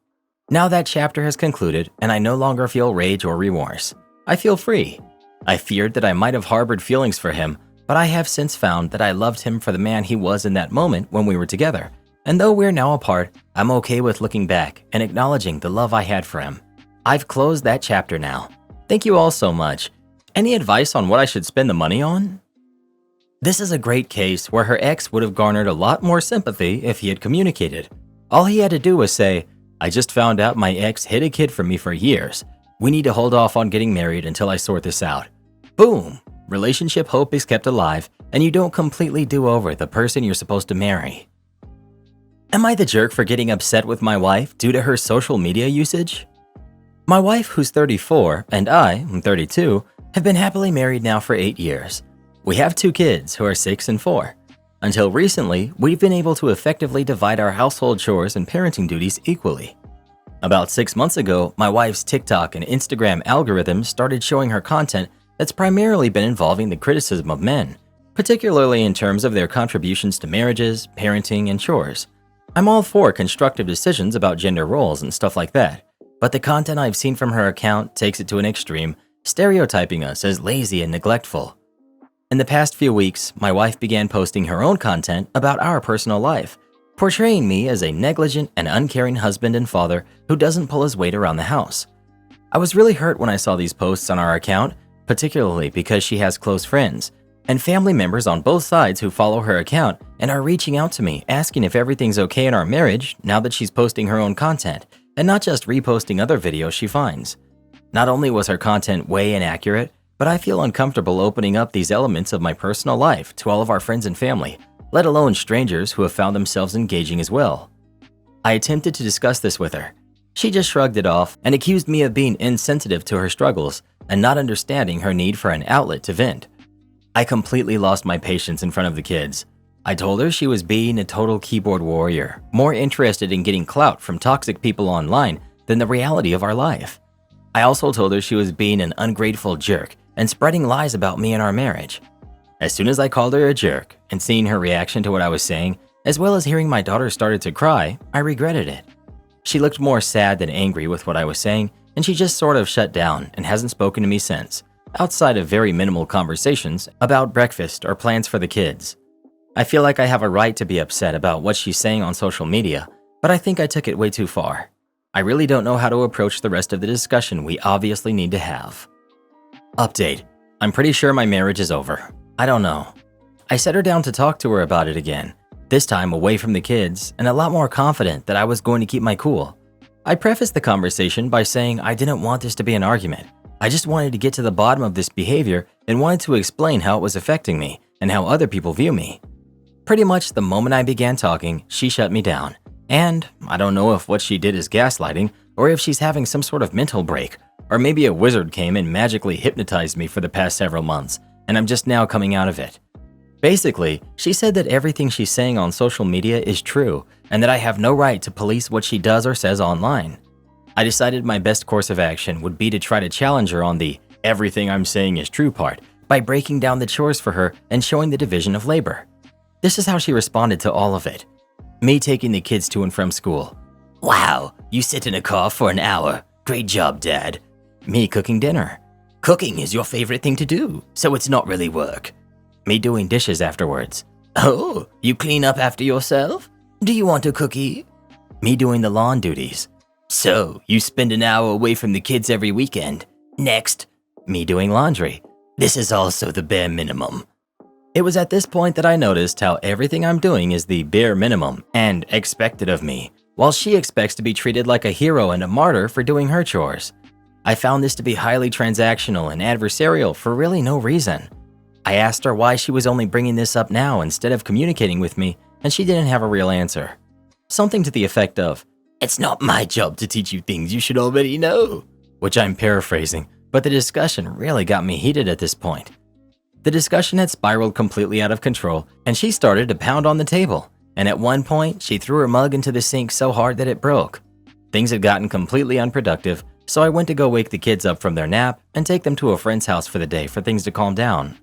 Now that chapter has concluded, and I no longer feel rage or remorse. I feel free. I feared that I might have harbored feelings for him, but I have since found that I loved him for the man he was in that moment when we were together. And though we're now apart, I'm okay with looking back and acknowledging the love I had for him. I've closed that chapter now. Thank you all so much. Any advice on what I should spend the money on? This is a great case where her ex would have garnered a lot more sympathy if he had communicated. All he had to do was say, "I just found out my ex hid a kid from me for years. We need to hold off on getting married until I sort this out." Boom! Relationship hope is kept alive, and you don't completely do over the person you're supposed to marry. Am I the jerk for getting upset with my wife due to her social media usage? My wife, who's 34, and I, who's 32, have been happily married now for 8 years. We have 2 kids who are 6 and 4. Until recently, we've been able to effectively divide our household chores and parenting duties equally. About 6 months ago, my wife's TikTok and Instagram algorithms started showing her content that's primarily been involving the criticism of men, particularly in terms of their contributions to marriages, parenting, and chores. I'm all for constructive decisions about gender roles and stuff like that, but the content I've seen from her account takes it to an extreme, stereotyping us as lazy and neglectful. In the past few weeks, my wife began posting her own content about our personal life, portraying me as a negligent and uncaring husband and father who doesn't pull his weight around the house. I was really hurt when I saw these posts on our account, particularly because she has close friends and family members on both sides who follow her account and are reaching out to me asking if everything's okay in our marriage now that she's posting her own content and not just reposting other videos she finds. Not only was her content way inaccurate, but I feel uncomfortable opening up these elements of my personal life to all of our friends and family, let alone strangers who have found themselves engaging as well. I attempted to discuss this with her. She just shrugged it off and accused me of being insensitive to her struggles and not understanding her need for an outlet to vent. I completely lost my patience in front of the kids. I told her she was being a total keyboard warrior, more interested in getting clout from toxic people online than the reality of our life. I also told her she was being an ungrateful jerk and spreading lies about me and our marriage. As soon as I called her a jerk and seeing her reaction to what I was saying, as well as hearing my daughter started to cry, I regretted it. She looked more sad than angry with what I was saying, and she just sort of shut down and hasn't spoken to me since, outside of very minimal conversations about breakfast or plans for the kids. I feel like I have a right to be upset about what she's saying on social media, but I think I took it way too far. I really don't know how to approach the rest of the discussion we obviously need to have. Update. I'm pretty sure my marriage is over. I don't know. I set her down to talk to her about it again, this time away from the kids and a lot more confident that I was going to keep my cool. I prefaced the conversation by saying I didn't want this to be an argument. I just wanted to get to the bottom of this behavior and wanted to explain how it was affecting me and how other people view me. Pretty much the moment I began talking, she shut me down. And I don't know if what she did is gaslighting or if she's having some sort of mental break, or maybe a wizard came and magically hypnotized me for the past several months, and I'm just now coming out of it. Basically, she said that everything she's saying on social media is true and that I have no right to police what she does or says online. I decided my best course of action would be to try to challenge her on the everything I'm saying is true part by breaking down the chores for her and showing the division of labor. This is how she responded to all of it. Me taking the kids to and from school. Wow, you sit in a car for an hour. Great job, Dad. Me cooking dinner. Cooking is your favorite thing to do, so it's not really work. Me doing dishes afterwards. Oh, you clean up after yourself? Do you want a cookie? Me doing the lawn duties. So, you spend an hour away from the kids every weekend. Next. Me doing laundry. This is also the bare minimum. It was at this point that I noticed how everything I'm doing is the bare minimum and expected of me, while she expects to be treated like a hero and a martyr for doing her chores. I found this to be highly transactional and adversarial for really no reason. I asked her why she was only bringing this up now instead of communicating with me, and she didn't have a real answer. Something to the effect of, "It's not my job to teach you things you should already know," which I'm paraphrasing, but the discussion really got me heated at this point. The discussion had spiraled completely out of control, and she started to pound on the table, and at one point, she threw her mug into the sink so hard that it broke. Things had gotten completely unproductive, so I went to go wake the kids up from their nap and take them to a friend's house for the day for things to calm down.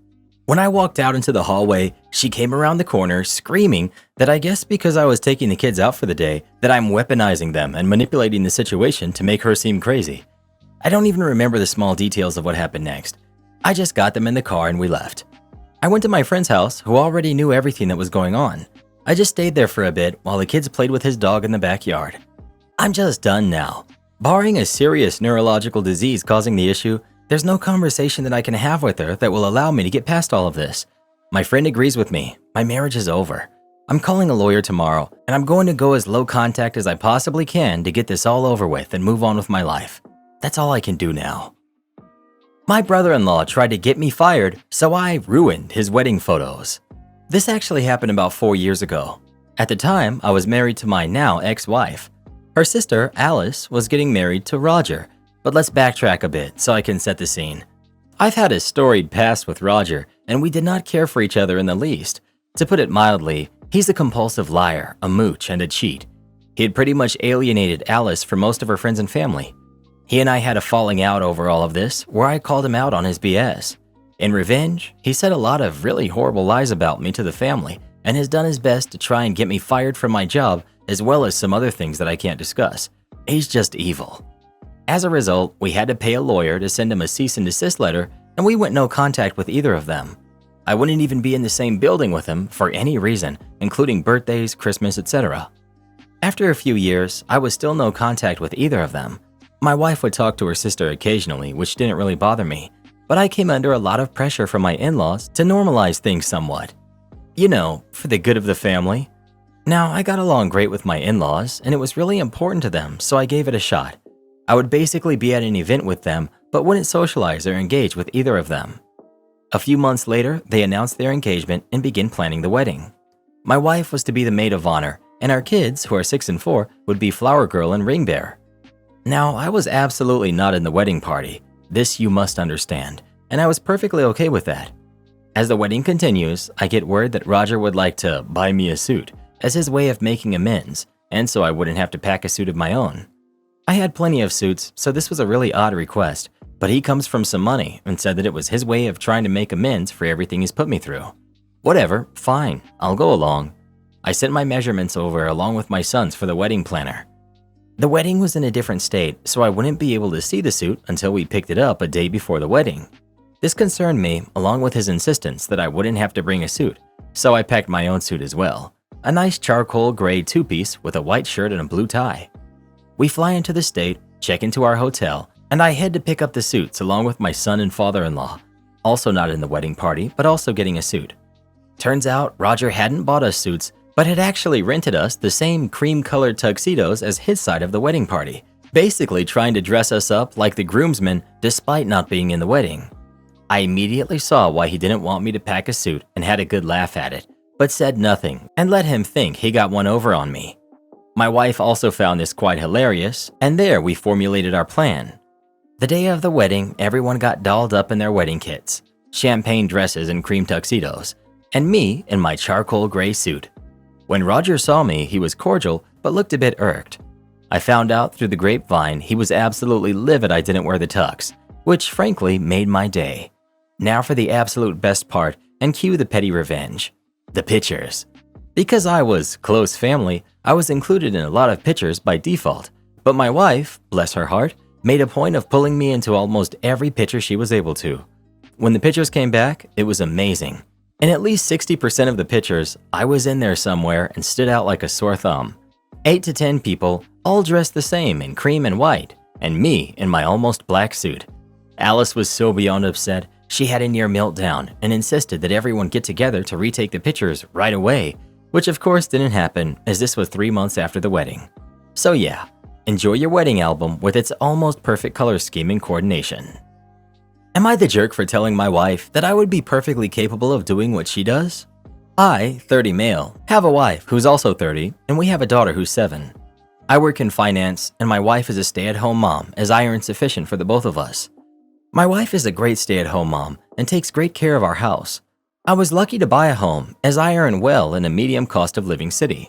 When I walked out into the hallway, she came around the corner screaming that I guess because I was taking the kids out for the day, that I'm weaponizing them and manipulating the situation to make her seem crazy. I don't even remember the small details of what happened next. I just got them in the car and we left. I went to my friend's house, who already knew everything that was going on. I just stayed there for a bit while the kids played with his dog in the backyard. I'm just done now. Barring a serious neurological disease causing the issue, there's no conversation that I can have with her that will allow me to get past all of this. My friend agrees with me. My marriage is over. I'm calling a lawyer tomorrow, and I'm going to go as low contact as I possibly can to get this all over with and move on with my life. That's all I can do now. My brother-in-law tried to get me fired, so I ruined his wedding photos. This actually happened about 4 years ago. At the time, I was married to my now ex-wife. Her sister, Alice, was getting married to Roger, but let's backtrack a bit so I can set the scene. I've had a storied past with Roger, and we did not care for each other in the least. To put it mildly, he's a compulsive liar, a mooch, and a cheat. He had pretty much alienated Alice from most of her friends and family. He and I had a falling out over all of this, where I called him out on his BS. In revenge, he said a lot of really horrible lies about me to the family, and has done his best to try and get me fired from my job, as well as some other things that I can't discuss. He's just evil. As a result, we had to pay a lawyer to send him a cease and desist letter, and we went no contact with either of them. I wouldn't even be in the same building with him for any reason, including birthdays, Christmas, etc. After a few years, I was still no contact with either of them. My wife would talk to her sister occasionally, which didn't really bother me, but I came under a lot of pressure from my in-laws to normalize things somewhat. You know, for the good of the family. Now, I got along great with my in-laws, and it was really important to them, so I gave it a shot. I would basically be at an event with them, but wouldn't socialize or engage with either of them. A few months later, they announced their engagement and began planning the wedding. My wife was to be the maid of honor, and our kids, who are 6 and 4, would be flower girl and ring bearer. Now, I was absolutely not in the wedding party. This you must understand, and I was perfectly okay with that. As the wedding continues, I get word that Roger would like to buy me a suit as his way of making amends, and so I wouldn't have to pack a suit of my own. I had plenty of suits, so this was a really odd request, but he comes from some money and said that it was his way of trying to make amends for everything he's put me through. Whatever, fine, I'll go along. I sent my measurements over along with my son's for the wedding planner. The wedding was in a different state, so I wouldn't be able to see the suit until we picked it up a day before the wedding. This concerned me, along with his insistence that I wouldn't have to bring a suit, so I packed my own suit as well. A nice charcoal gray two-piece with a white shirt and a blue tie. We fly into the state, check into our hotel, and I head to pick up the suits along with my son and father-in-law, also not in the wedding party, but also getting a suit. Turns out Roger hadn't bought us suits, but had actually rented us the same cream-colored tuxedos as his side of the wedding party, basically trying to dress us up like the groomsmen despite not being in the wedding. I immediately saw why he didn't want me to pack a suit and had a good laugh at it, but said nothing and let him think he got one over on me. My wife also found this quite hilarious, and there we formulated our plan. The day of the wedding, everyone got dolled up in their wedding kits, champagne dresses and cream tuxedos, and me in my charcoal gray suit. When Roger saw me, he was cordial but looked a bit irked. I found out through the grapevine he was absolutely livid I didn't wear the tux, which frankly made my day. Now for the absolute best part, and cue the petty revenge. The pictures. Because I was close family, I was included in a lot of pictures by default, but my wife, bless her heart, made a point of pulling me into almost every picture she was able to. When the pictures came back, it was amazing. In at least 60% of the pictures, I was in there somewhere and stood out like a sore thumb. 8 to 10 people, all dressed the same in cream and white, and me in my almost black suit. Alice was so beyond upset, she had a near meltdown and insisted that everyone get together to retake the pictures right away, which of course didn't happen as this was 3 months after the wedding. So yeah, enjoy your wedding album with its almost perfect color scheme and coordination. Am I the jerk for telling my wife that I would be perfectly capable of doing what she does? I, 30 male, have a wife who's also 30, and we have a daughter who's 7. I work in finance, and my wife is a stay-at-home mom as I earn sufficient for the both of us. My wife is a great stay-at-home mom and takes great care of our house. I was lucky to buy a home as I earn well in a medium cost of living city.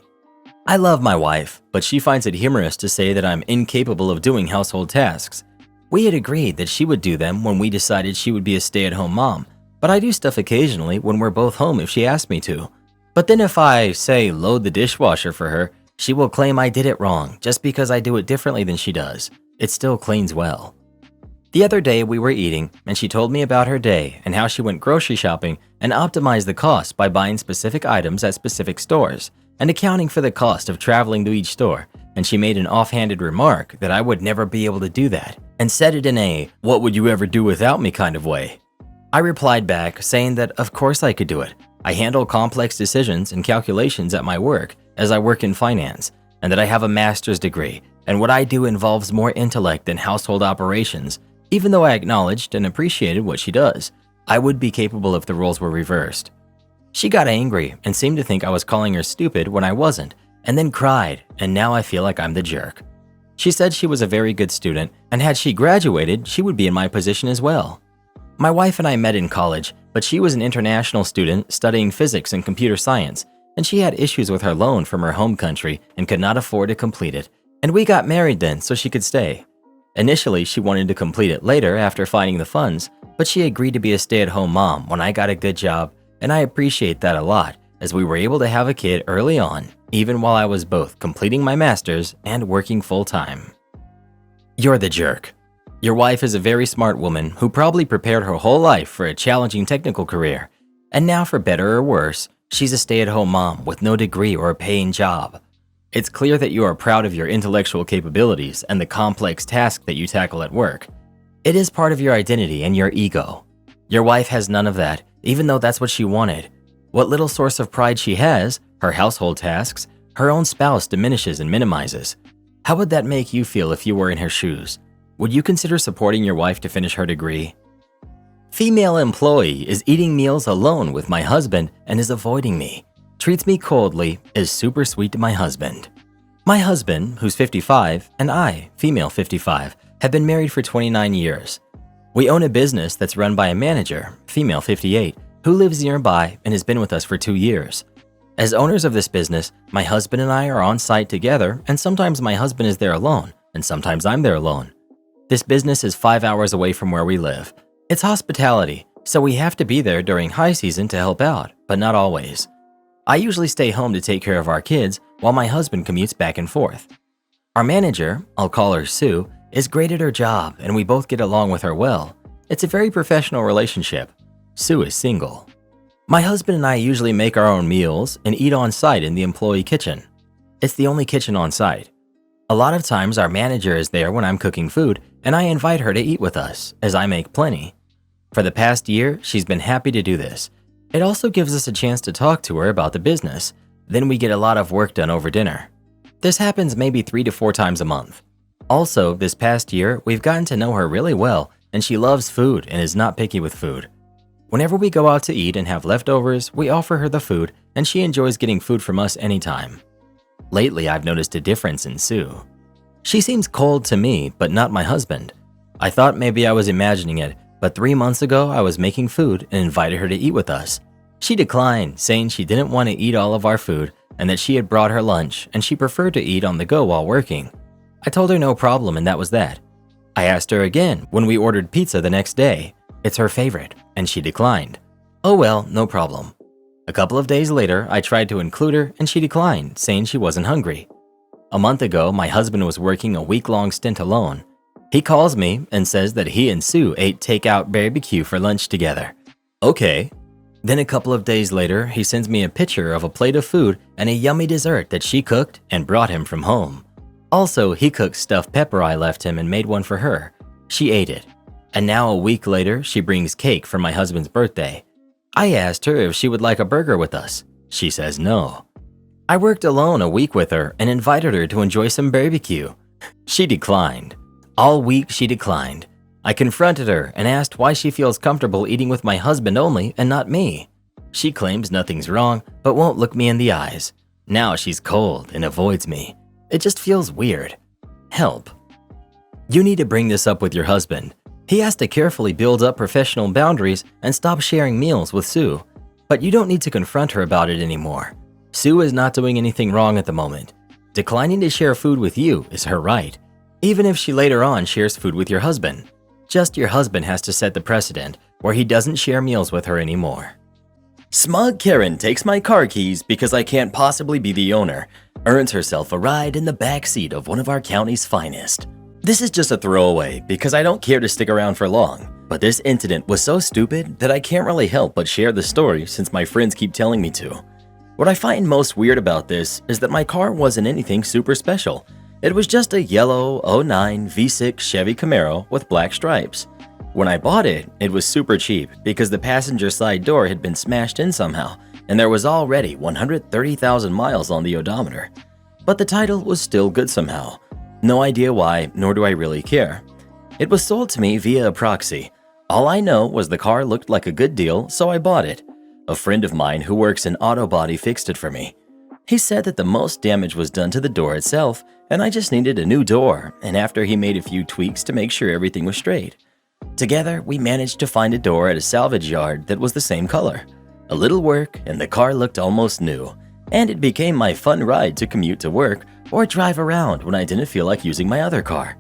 I love my wife, but she finds it humorous to say that I'm incapable of doing household tasks. We had agreed that she would do them when we decided she would be a stay-at-home mom, but I do stuff occasionally when we're both home if she asks me to. But then if I, say, load the dishwasher for her, she will claim I did it wrong just because I do it differently than she does. It still cleans well. The other day we were eating, and she told me about her day and how she went grocery shopping and optimized the cost by buying specific items at specific stores and accounting for the cost of traveling to each store, and she made an offhanded remark that I would never be able to do that and said it in a "what would you ever do without me" kind of way. I replied back saying that of course I could do it. I handle complex decisions and calculations at my work as I work in finance, and that I have a master's degree, and what I do involves more intellect than household operations. Even though I acknowledged and appreciated what she does, I would be capable if the roles were reversed. She got angry and seemed to think I was calling her stupid when I wasn't, and then cried, and now I feel like I'm the jerk. She said she was a very good student, and had she graduated, she would be in my position as well. My wife and I met in college, but she was an international student studying physics and computer science, and she had issues with her loan from her home country and could not afford to complete it, and we got married then so she could stay. Initially, she wanted to complete it later after finding the funds, but she agreed to be a stay-at-home mom when I got a good job, and I appreciate that a lot as we were able to have a kid early on, even while I was both completing my master's and working full-time. You're the jerk. Your wife is a very smart woman who probably prepared her whole life for a challenging technical career, and now for better or worse, she's a stay-at-home mom with no degree or a paying job. It's clear that you are proud of your intellectual capabilities and the complex task that you tackle at work. It is part of your identity and your ego. Your wife has none of that, even though that's what she wanted. What little source of pride she has, her household tasks, her own spouse diminishes and minimizes. How would that make you feel if you were in her shoes? Would you consider supporting your wife to finish her degree? Female employee is eating meals alone with my husband and is avoiding me. Treats me coldly, is super sweet to my husband. My husband, who's 55, and I, female 55, have been married for 29 years. We own a business that's run by a manager, female 58, who lives nearby and has been with us for 2 years. As owners of this business, my husband and I are on site together, and sometimes my husband is there alone, and sometimes I'm there alone. This business is 5 hours away from where we live. It's hospitality, so we have to be there during high season to help out, but not always. I usually stay home to take care of our kids while my husband commutes back and forth. Our manager, I'll call her Sue, is great at her job and we both get along with her well. It's a very professional relationship. Sue is single. My husband and I usually make our own meals and eat on site in the employee kitchen. It's the only kitchen on site. A lot of times our manager is there when I'm cooking food and I invite her to eat with us as I make plenty. For the past year, she's been happy to do this. It also gives us a chance to talk to her about the business. Then we get a lot of work done over dinner. This happens maybe 3 to 4 times a month. Also, this past year, we've gotten to know her really well and she loves food and is not picky with food. Whenever we go out to eat and have leftovers, we offer her the food and she enjoys getting food from us anytime. Lately, I've noticed a difference in Sue. She seems cold to me, but not my husband. I thought maybe I was imagining it, but 3 months ago, I was making food and invited her to eat with us. She declined, saying she didn't want to eat all of our food and that she had brought her lunch and she preferred to eat on the go while working. I told her no problem and that was that. I asked her again when we ordered pizza the next day. It's her favorite, and she declined. Oh well, no problem. A couple of days later, I tried to include her and she declined, saying she wasn't hungry. A month ago, my husband was working a week-long stint alone. He calls me and says that he and Sue ate takeout barbecue for lunch together. Okay. Then a couple of days later, he sends me a picture of a plate of food and a yummy dessert that she cooked and brought him from home. Also, he cooked stuffed pepper I left him and made one for her. She ate it. And now a week later, she brings cake for my husband's birthday. I asked her if she would like a burger with us. She says no. I worked alone a week with her and invited her to enjoy some barbecue. She declined. All week she declined. I confronted her and asked why she feels comfortable eating with my husband only and not me. She claims nothing's wrong, but won't look me in the eyes. Now she's cold and avoids me. It just feels weird. Help. You need to bring this up with your husband. He has to carefully build up professional boundaries and stop sharing meals with Sue. But you don't need to confront her about it anymore. Sue is not doing anything wrong at the moment. Declining to share food with you is her right, even if she later on shares food with your husband. Just your husband has to set the precedent where he doesn't share meals with her anymore. Smug Karen takes my car keys because I can't possibly be the owner. Earns herself a ride in the back seat of one of our county's finest. This is just a throwaway because I don't care to stick around for long. But this incident was so stupid that I can't really help but share the story since my friends keep telling me to. What I find most weird about this is that my car wasn't anything super special. It was just a yellow 09 V6 Chevy Camaro with black stripes. When I bought it, it was super cheap because the passenger side door had been smashed in somehow and there was already 130,000 miles on the odometer. But the title was still good somehow. No idea why, nor do I really care. It was sold to me via a proxy. All I know was the car looked like a good deal, so I bought it. A friend of mine who works in auto body fixed it for me. He said that the most damage was done to the door itself, and I just needed a new door, and after he made a few tweaks to make sure everything was straight. Together, we managed to find a door at a salvage yard that was the same color. A little work, and the car looked almost new, and it became my fun ride to commute to work or drive around when I didn't feel like using my other car.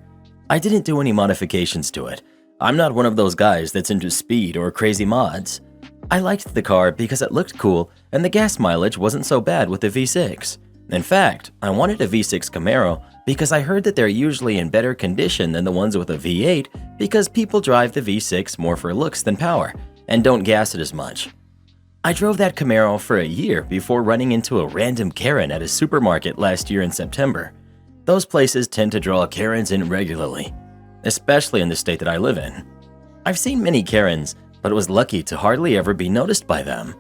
I didn't do any modifications to it. I'm not one of those guys that's into speed or crazy mods. I liked the car because it looked cool and the gas mileage wasn't so bad with the V6. In fact, I wanted a V6 Camaro because I heard that they're usually in better condition than the ones with a V8 because people drive the V6 more for looks than power and don't gas it as much. I drove that Camaro for a year before running into a random Karen at a supermarket last year in September. Those places tend to draw Karens in regularly, especially in the state that I live in. I've seen many Karens, but was lucky to hardly ever be noticed by them.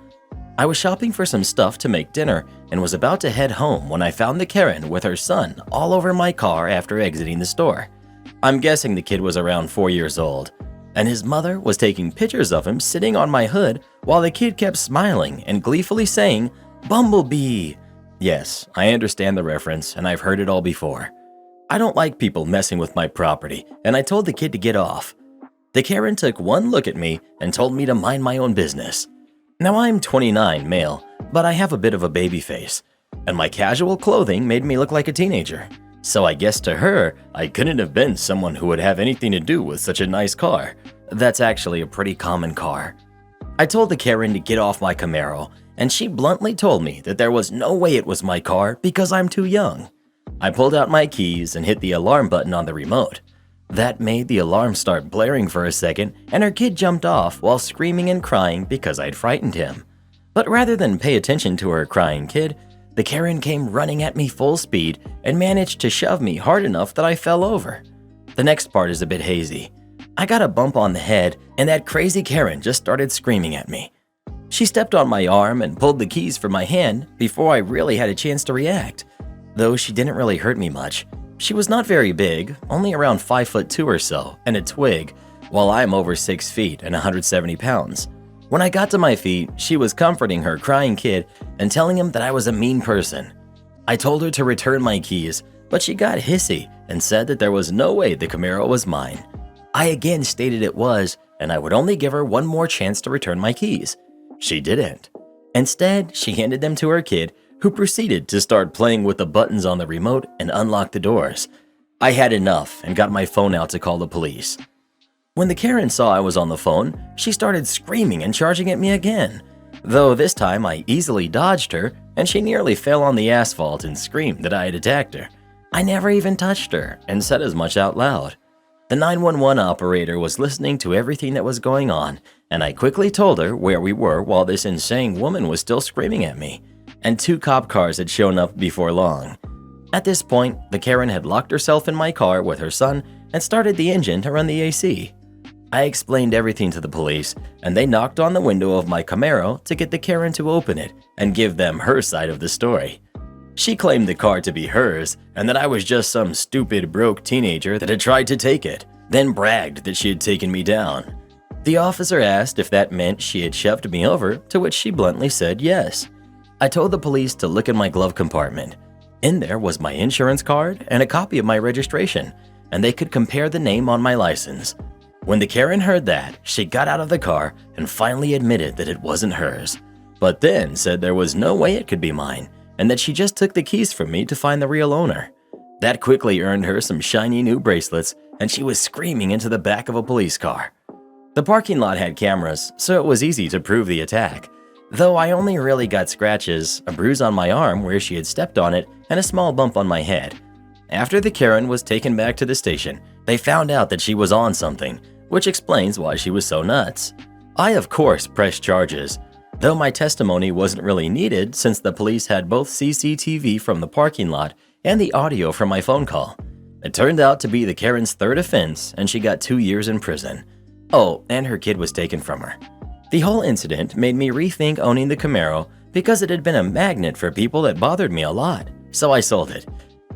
I was shopping for some stuff to make dinner and was about to head home when I found the Karen with her son all over my car after exiting the store. I'm guessing the kid was around 4 years old, and his mother was taking pictures of him sitting on my hood while the kid kept smiling and gleefully saying, "Bumblebee." Yes, I understand the reference and I've heard it all before. I don't like people messing with my property, and I told the kid to get off. The Karen took one look at me and told me to mind my own business. Now I'm 29, male, but I have a bit of a baby face, and my casual clothing made me look like a teenager. So I guess to her, I couldn't have been someone who would have anything to do with such a nice car. That's actually a pretty common car. I told the Karen to get off my Camaro, and she bluntly told me that there was no way it was my car because I'm too young. I pulled out my keys and hit the alarm button on the remote. That made the alarm start blaring for a second, and her kid jumped off while screaming and crying because I'd frightened him. But rather than pay attention to her crying kid, the Karen came running at me full speed and managed to shove me hard enough that I fell over. The next part is a bit hazy. I got a bump on the head, and that crazy Karen just started screaming at me. She stepped on my arm and pulled the keys from my hand before I really had a chance to react. Though she didn't really hurt me much. She was not very big, only around 5'2" or so, and a twig, while I'm over 6 feet and 170 pounds. When I got to my feet, she was comforting her crying kid and telling him that I was a mean person. I told her to return my keys, but she got hissy and said that there was no way the Camaro was mine. I again stated it was, and I would only give her one more chance to return my keys. She didn't. Instead, she handed them to her kid, who proceeded to start playing with the buttons on the remote and unlock the doors. I had enough and got my phone out to call the police. When the Karen saw I was on the phone, she started screaming and charging at me again. Though this time I easily dodged her, and she nearly fell on the asphalt and screamed that I had attacked her. I never even touched her and said as much out loud. The 911 operator was listening to everything that was going on, and I quickly told her where we were while this insane woman was still screaming at me, and 2 cop cars had shown up before long. At this point, the Karen had locked herself in my car with her son and started the engine to run the AC. I explained everything to the police, and they knocked on the window of my Camaro to get the Karen to open it and give them her side of the story. She claimed the car to be hers and that I was just some stupid broke teenager that had tried to take it, then bragged that she had taken me down. The officer asked if that meant she had shoved me over, to which she bluntly said yes. I told the police to look in my glove compartment. In there was my insurance card and a copy of my registration, and they could compare the name on my license. When the Karen heard that, she got out of the car and finally admitted that it wasn't hers, but then said there was no way it could be mine, and that she just took the keys from me to find the real owner. That quickly earned her some shiny new bracelets, and she was screaming into the back of a police car. The parking lot had cameras, so it was easy to prove the attack, though I only really got scratches, a bruise on my arm where she had stepped on it, and a small bump on my head. After the Karen was taken back to the station, they found out that she was on something, which explains why she was so nuts. I, of course, pressed charges, though my testimony wasn't really needed since the police had both CCTV from the parking lot and the audio from my phone call. It turned out to be the Karen's 3rd offense, and she got 2 years in prison. Oh, and her kid was taken from her. The whole incident made me rethink owning the Camaro because it had been a magnet for people that bothered me a lot, so I sold it.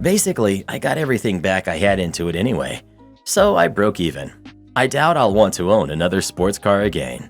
Basically, I got everything back I had into it anyway, so I broke even. I doubt I'll want to own another sports car again.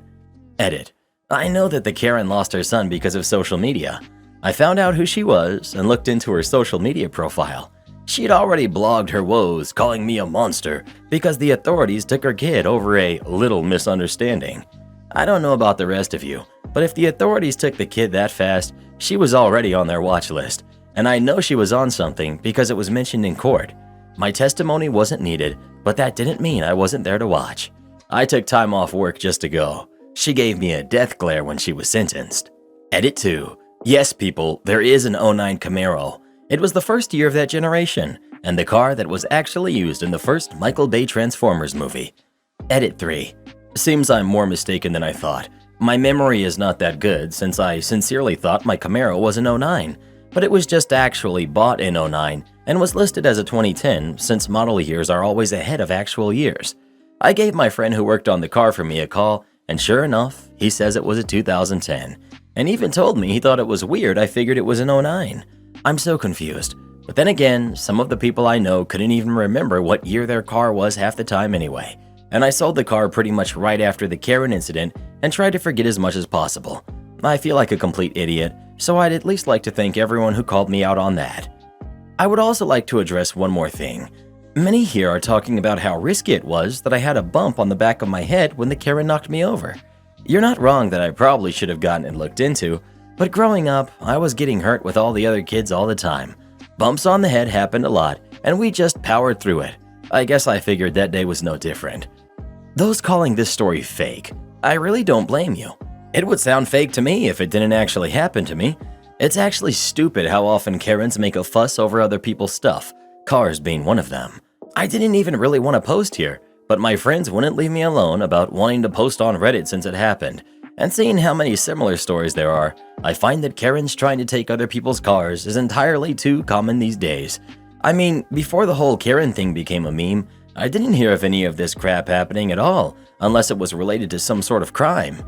Edit. I know that the Karen lost her son because of social media. I found out who she was and looked into her social media profile. She had already blogged her woes, calling me a monster because the authorities took her kid over a little misunderstanding. I don't know about the rest of you, but if the authorities took the kid that fast, she was already on their watch list, and I know she was on something because it was mentioned in court. My testimony wasn't needed, but that didn't mean I wasn't there to watch. I took time off work just to go. She gave me a death glare when she was sentenced. Edit 2. Yes, people, there is an '09 Camaro. It was the first year of that generation, and the car that was actually used in the first Michael Bay Transformers movie. Edit 3. Seems I'm more mistaken than I thought. My memory is not that good since I sincerely thought my Camaro was an '09, but it was just actually bought in '09 and was listed as a 2010 since model years are always ahead of actual years. I gave my friend who worked on the car for me a call, and sure enough, he says it was a 2010, and even told me he thought it was weird I figured it was an '09. I'm so confused. But then again, some of the people I know couldn't even remember what year their car was half the time anyway, and I sold the car pretty much right after the Karen incident and tried to forget as much as possible. I feel like a complete idiot, so I'd at least like to thank everyone who called me out on that. I would also like to address one more thing. Many here are talking about how risky it was that I had a bump on the back of my head when the Karen knocked me over. You're not wrong that I probably should have gotten it looked into, but growing up, I was getting hurt with all the other kids all the time. Bumps on the head happened a lot, and we just powered through it. I guess I figured that day was no different. Those calling this story fake, I really don't blame you. It would sound fake to me if it didn't actually happen to me. It's actually stupid how often Karens make a fuss over other people's stuff, cars being one of them. I didn't even really want to post here, but my friends wouldn't leave me alone about wanting to post on Reddit since it happened. And seeing how many similar stories there are, I find that Karens trying to take other people's cars is entirely too common these days. I mean, before the whole Karen thing became a meme, I didn't hear of any of this crap happening at all, unless it was related to some sort of crime.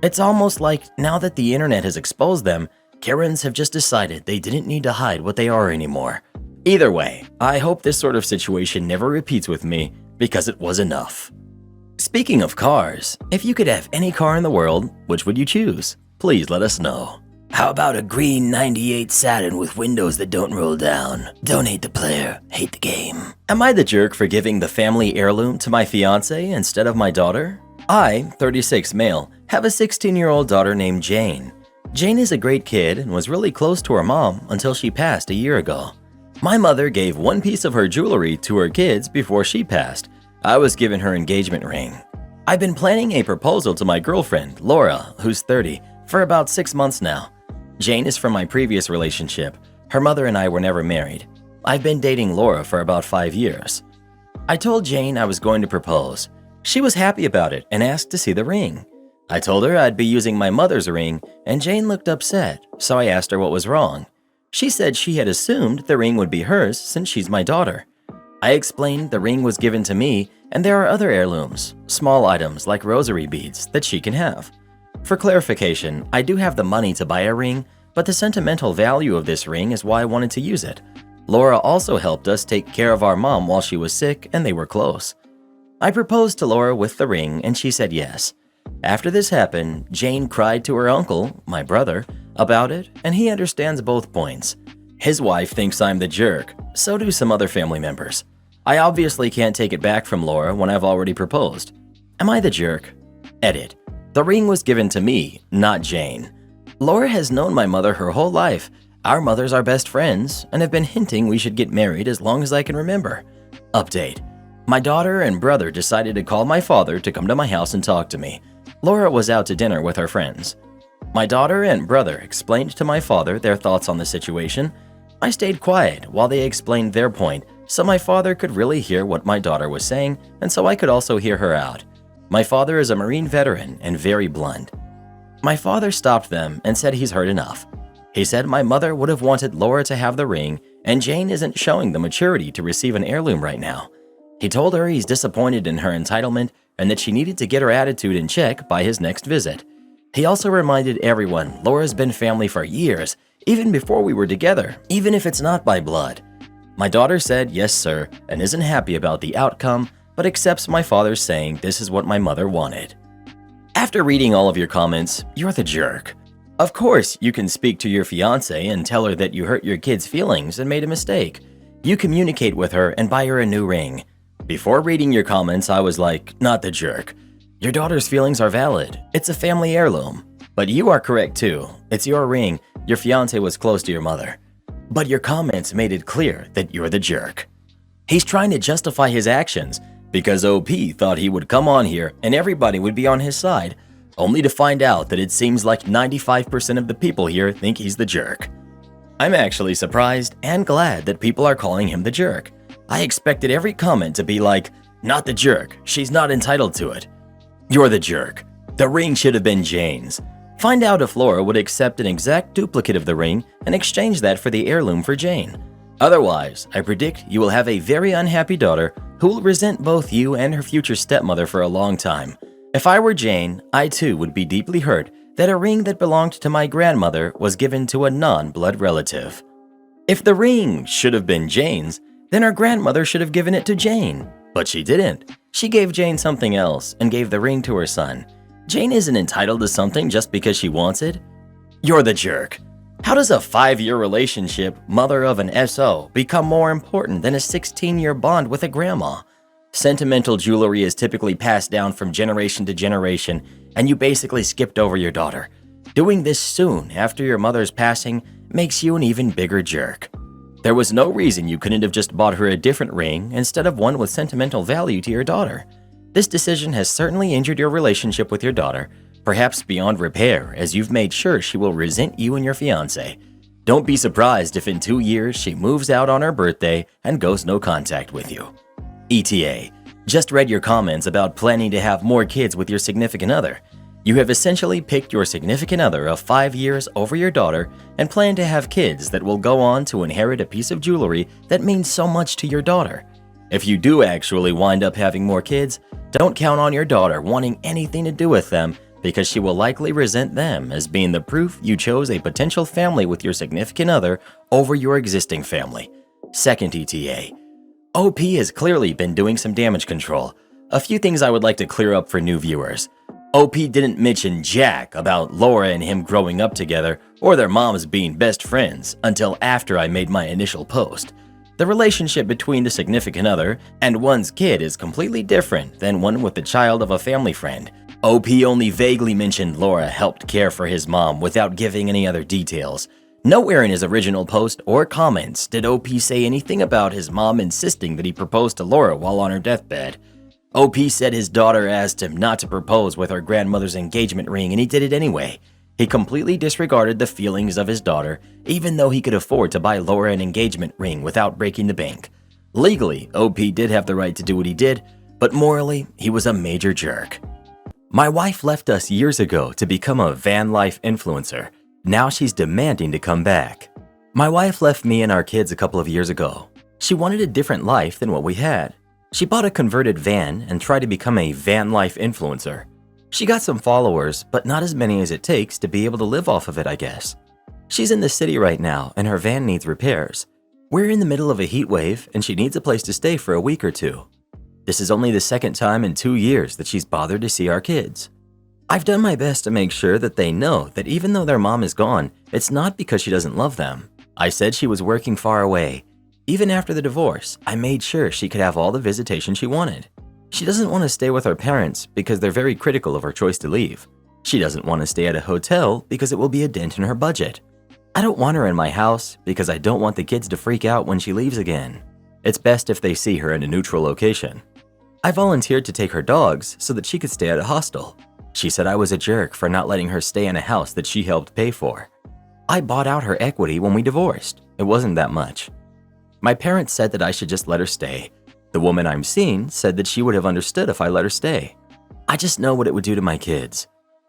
It's almost like now that the internet has exposed them, Karens have just decided they didn't need to hide what they are anymore. Either way, I hope this sort of situation never repeats with me because it was enough. Speaking of cars, if you could have any car in the world, which would you choose? Please let us know. How about a green 98 Saturn with windows that don't roll down? Don't hate the player, hate the game. Am I the jerk for giving the family heirloom to my fiance instead of my daughter? I, 36 male, have a 16-year-old daughter named Jane. Jane is a great kid and was really close to her mom until she passed a year ago. My mother gave one piece of her jewelry to her kids before she passed. I was given her engagement ring. I've been planning a proposal to my girlfriend, Laura, who's 30, for about 6 months now. Jane is from my previous relationship. Her mother and I were never married. I've been dating Laura for about 5 years. I told Jane I was going to propose. She was happy about it and asked to see the ring. I told her I'd be using my mother's ring, and Jane looked upset, so I asked her what was wrong. She said she had assumed the ring would be hers since she's my daughter. I explained the ring was given to me, and there are other heirlooms, small items like rosary beads, that she can have. For clarification, I do have the money to buy a ring, but the sentimental value of this ring is why I wanted to use it. Laura also helped us take care of our mom while she was sick, and they were close. I proposed to Laura with the ring, and she said yes. After this happened, Jane cried to her uncle, my brother, about it, and he understands both points. His wife thinks I'm the jerk, so do some other family members. I obviously can't take it back from Laura when I've already proposed. Am I the jerk? Edit. The ring was given to me, not Jane. Laura has known my mother her whole life. Our mothers are best friends and have been hinting we should get married as long as I can remember. Update. My daughter and brother decided to call my father to come to my house and talk to me. Laura was out to dinner with her friends. My daughter and brother explained to my father their thoughts on the situation. I stayed quiet while they explained their point so my father could really hear what my daughter was saying and so I could also hear her out. My father is a Marine veteran and very blunt. My father stopped them and said he's heard enough. He said my mother would have wanted Laura to have the ring and Jane isn't showing the maturity to receive an heirloom right now. He told her he's disappointed in her entitlement and that she needed to get her attitude in check by his next visit. He also reminded everyone Laura's been family for years, even before we were together, even if it's not by blood. My daughter said yes sir and isn't happy about the outcome, but accepts my father's saying this is what my mother wanted. After reading all of your comments, you're the jerk. Of course, you can speak to your fiance and tell her that you hurt your kid's feelings and made a mistake. You communicate with her and buy her a new ring. Before reading your comments, I was like, not the jerk. Your daughter's feelings are valid. It's a family heirloom. But you are correct too. It's your ring. Your fiance was close to your mother. But your comments made it clear that you're the jerk. He's trying to justify his actions because OP thought he would come on here and everybody would be on his side, only to find out that it seems like 95% of the people here think he's the jerk. I'm actually surprised and glad that people are calling him the jerk. I expected every comment to be like, not the jerk, she's not entitled to it. You're the jerk. The ring should have been Jane's. Find out if Laura would accept an exact duplicate of the ring and exchange that for the heirloom for Jane. Otherwise, I predict you will have a very unhappy daughter who will resent both you and her future stepmother for a long time. If I were Jane, I too would be deeply hurt that a ring that belonged to my grandmother was given to a non-blood relative. If the ring should have been Jane's, then her grandmother should have given it to Jane. But she didn't. She gave Jane something else and gave the ring to her son. Jane isn't entitled to something just because she wants it. You're the jerk. How does a 5-year relationship, mother of an SO, become more important than a 16-year bond with a grandma? Sentimental jewelry is typically passed down from generation to generation, and you basically skipped over your daughter. Doing this soon after your mother's passing makes you an even bigger jerk. There was no reason you couldn't have just bought her a different ring instead of one with sentimental value to your daughter. This decision has certainly injured your relationship with your daughter, perhaps beyond repair, as you've made sure she will resent you and your fiancé. Don't be surprised if in 2 years she moves out on her birthday and goes no contact with you. ETA. Just read your comments about planning to have more kids with your significant other. You have essentially picked your significant other of 5 years over your daughter and plan to have kids that will go on to inherit a piece of jewelry that means so much to your daughter. If you do actually wind up having more kids, don't count on your daughter wanting anything to do with them because she will likely resent them as being the proof you chose a potential family with your significant other over your existing family. Second ETA. OP has clearly been doing some damage control. A few things I would like to clear up for new viewers. OP didn't mention jack about Laura and him growing up together or their moms being best friends until after I made my initial post. The relationship between the significant other and one's kid is completely different than one with the child of a family friend. OP only vaguely mentioned Laura helped care for his mom without giving any other details. Nowhere in his original post or comments did OP say anything about his mom insisting that he proposed to Laura while on her deathbed. OP said his daughter asked him not to propose with her grandmother's engagement ring and he did it anyway. He completely disregarded the feelings of his daughter, even though he could afford to buy Laura an engagement ring without breaking the bank. Legally, OP did have the right to do what he did, but morally, he was a major jerk. My wife left us years ago to become a van life influencer. Now she's demanding to come back. My wife left me and our kids a couple of years ago. She wanted a different life than what we had. She bought a converted van and tried to become a van life influencer. She got some followers, but not as many as it takes to be able to live off of it, I guess. She's in the city right now and her van needs repairs. We're in the middle of a heat wave and she needs a place to stay for a week or two. This is only the second time in 2 years that she's bothered to see our kids. I've done my best to make sure that they know that even though their mom is gone, it's not because she doesn't love them. I said she was working far away. Even after the divorce, I made sure she could have all the visitation she wanted. She doesn't want to stay with her parents because they're very critical of her choice to leave. She doesn't want to stay at a hotel because it will be a dent in her budget. I don't want her in my house because I don't want the kids to freak out when she leaves again. It's best if they see her in a neutral location. I volunteered to take her dogs so that she could stay at a hostel. She said I was a jerk for not letting her stay in a house that she helped pay for. I bought out her equity when we divorced. It wasn't that much. My parents said that I should just let her stay. The woman I'm seeing said that she would have understood if I let her stay. I just know what it would do to my kids.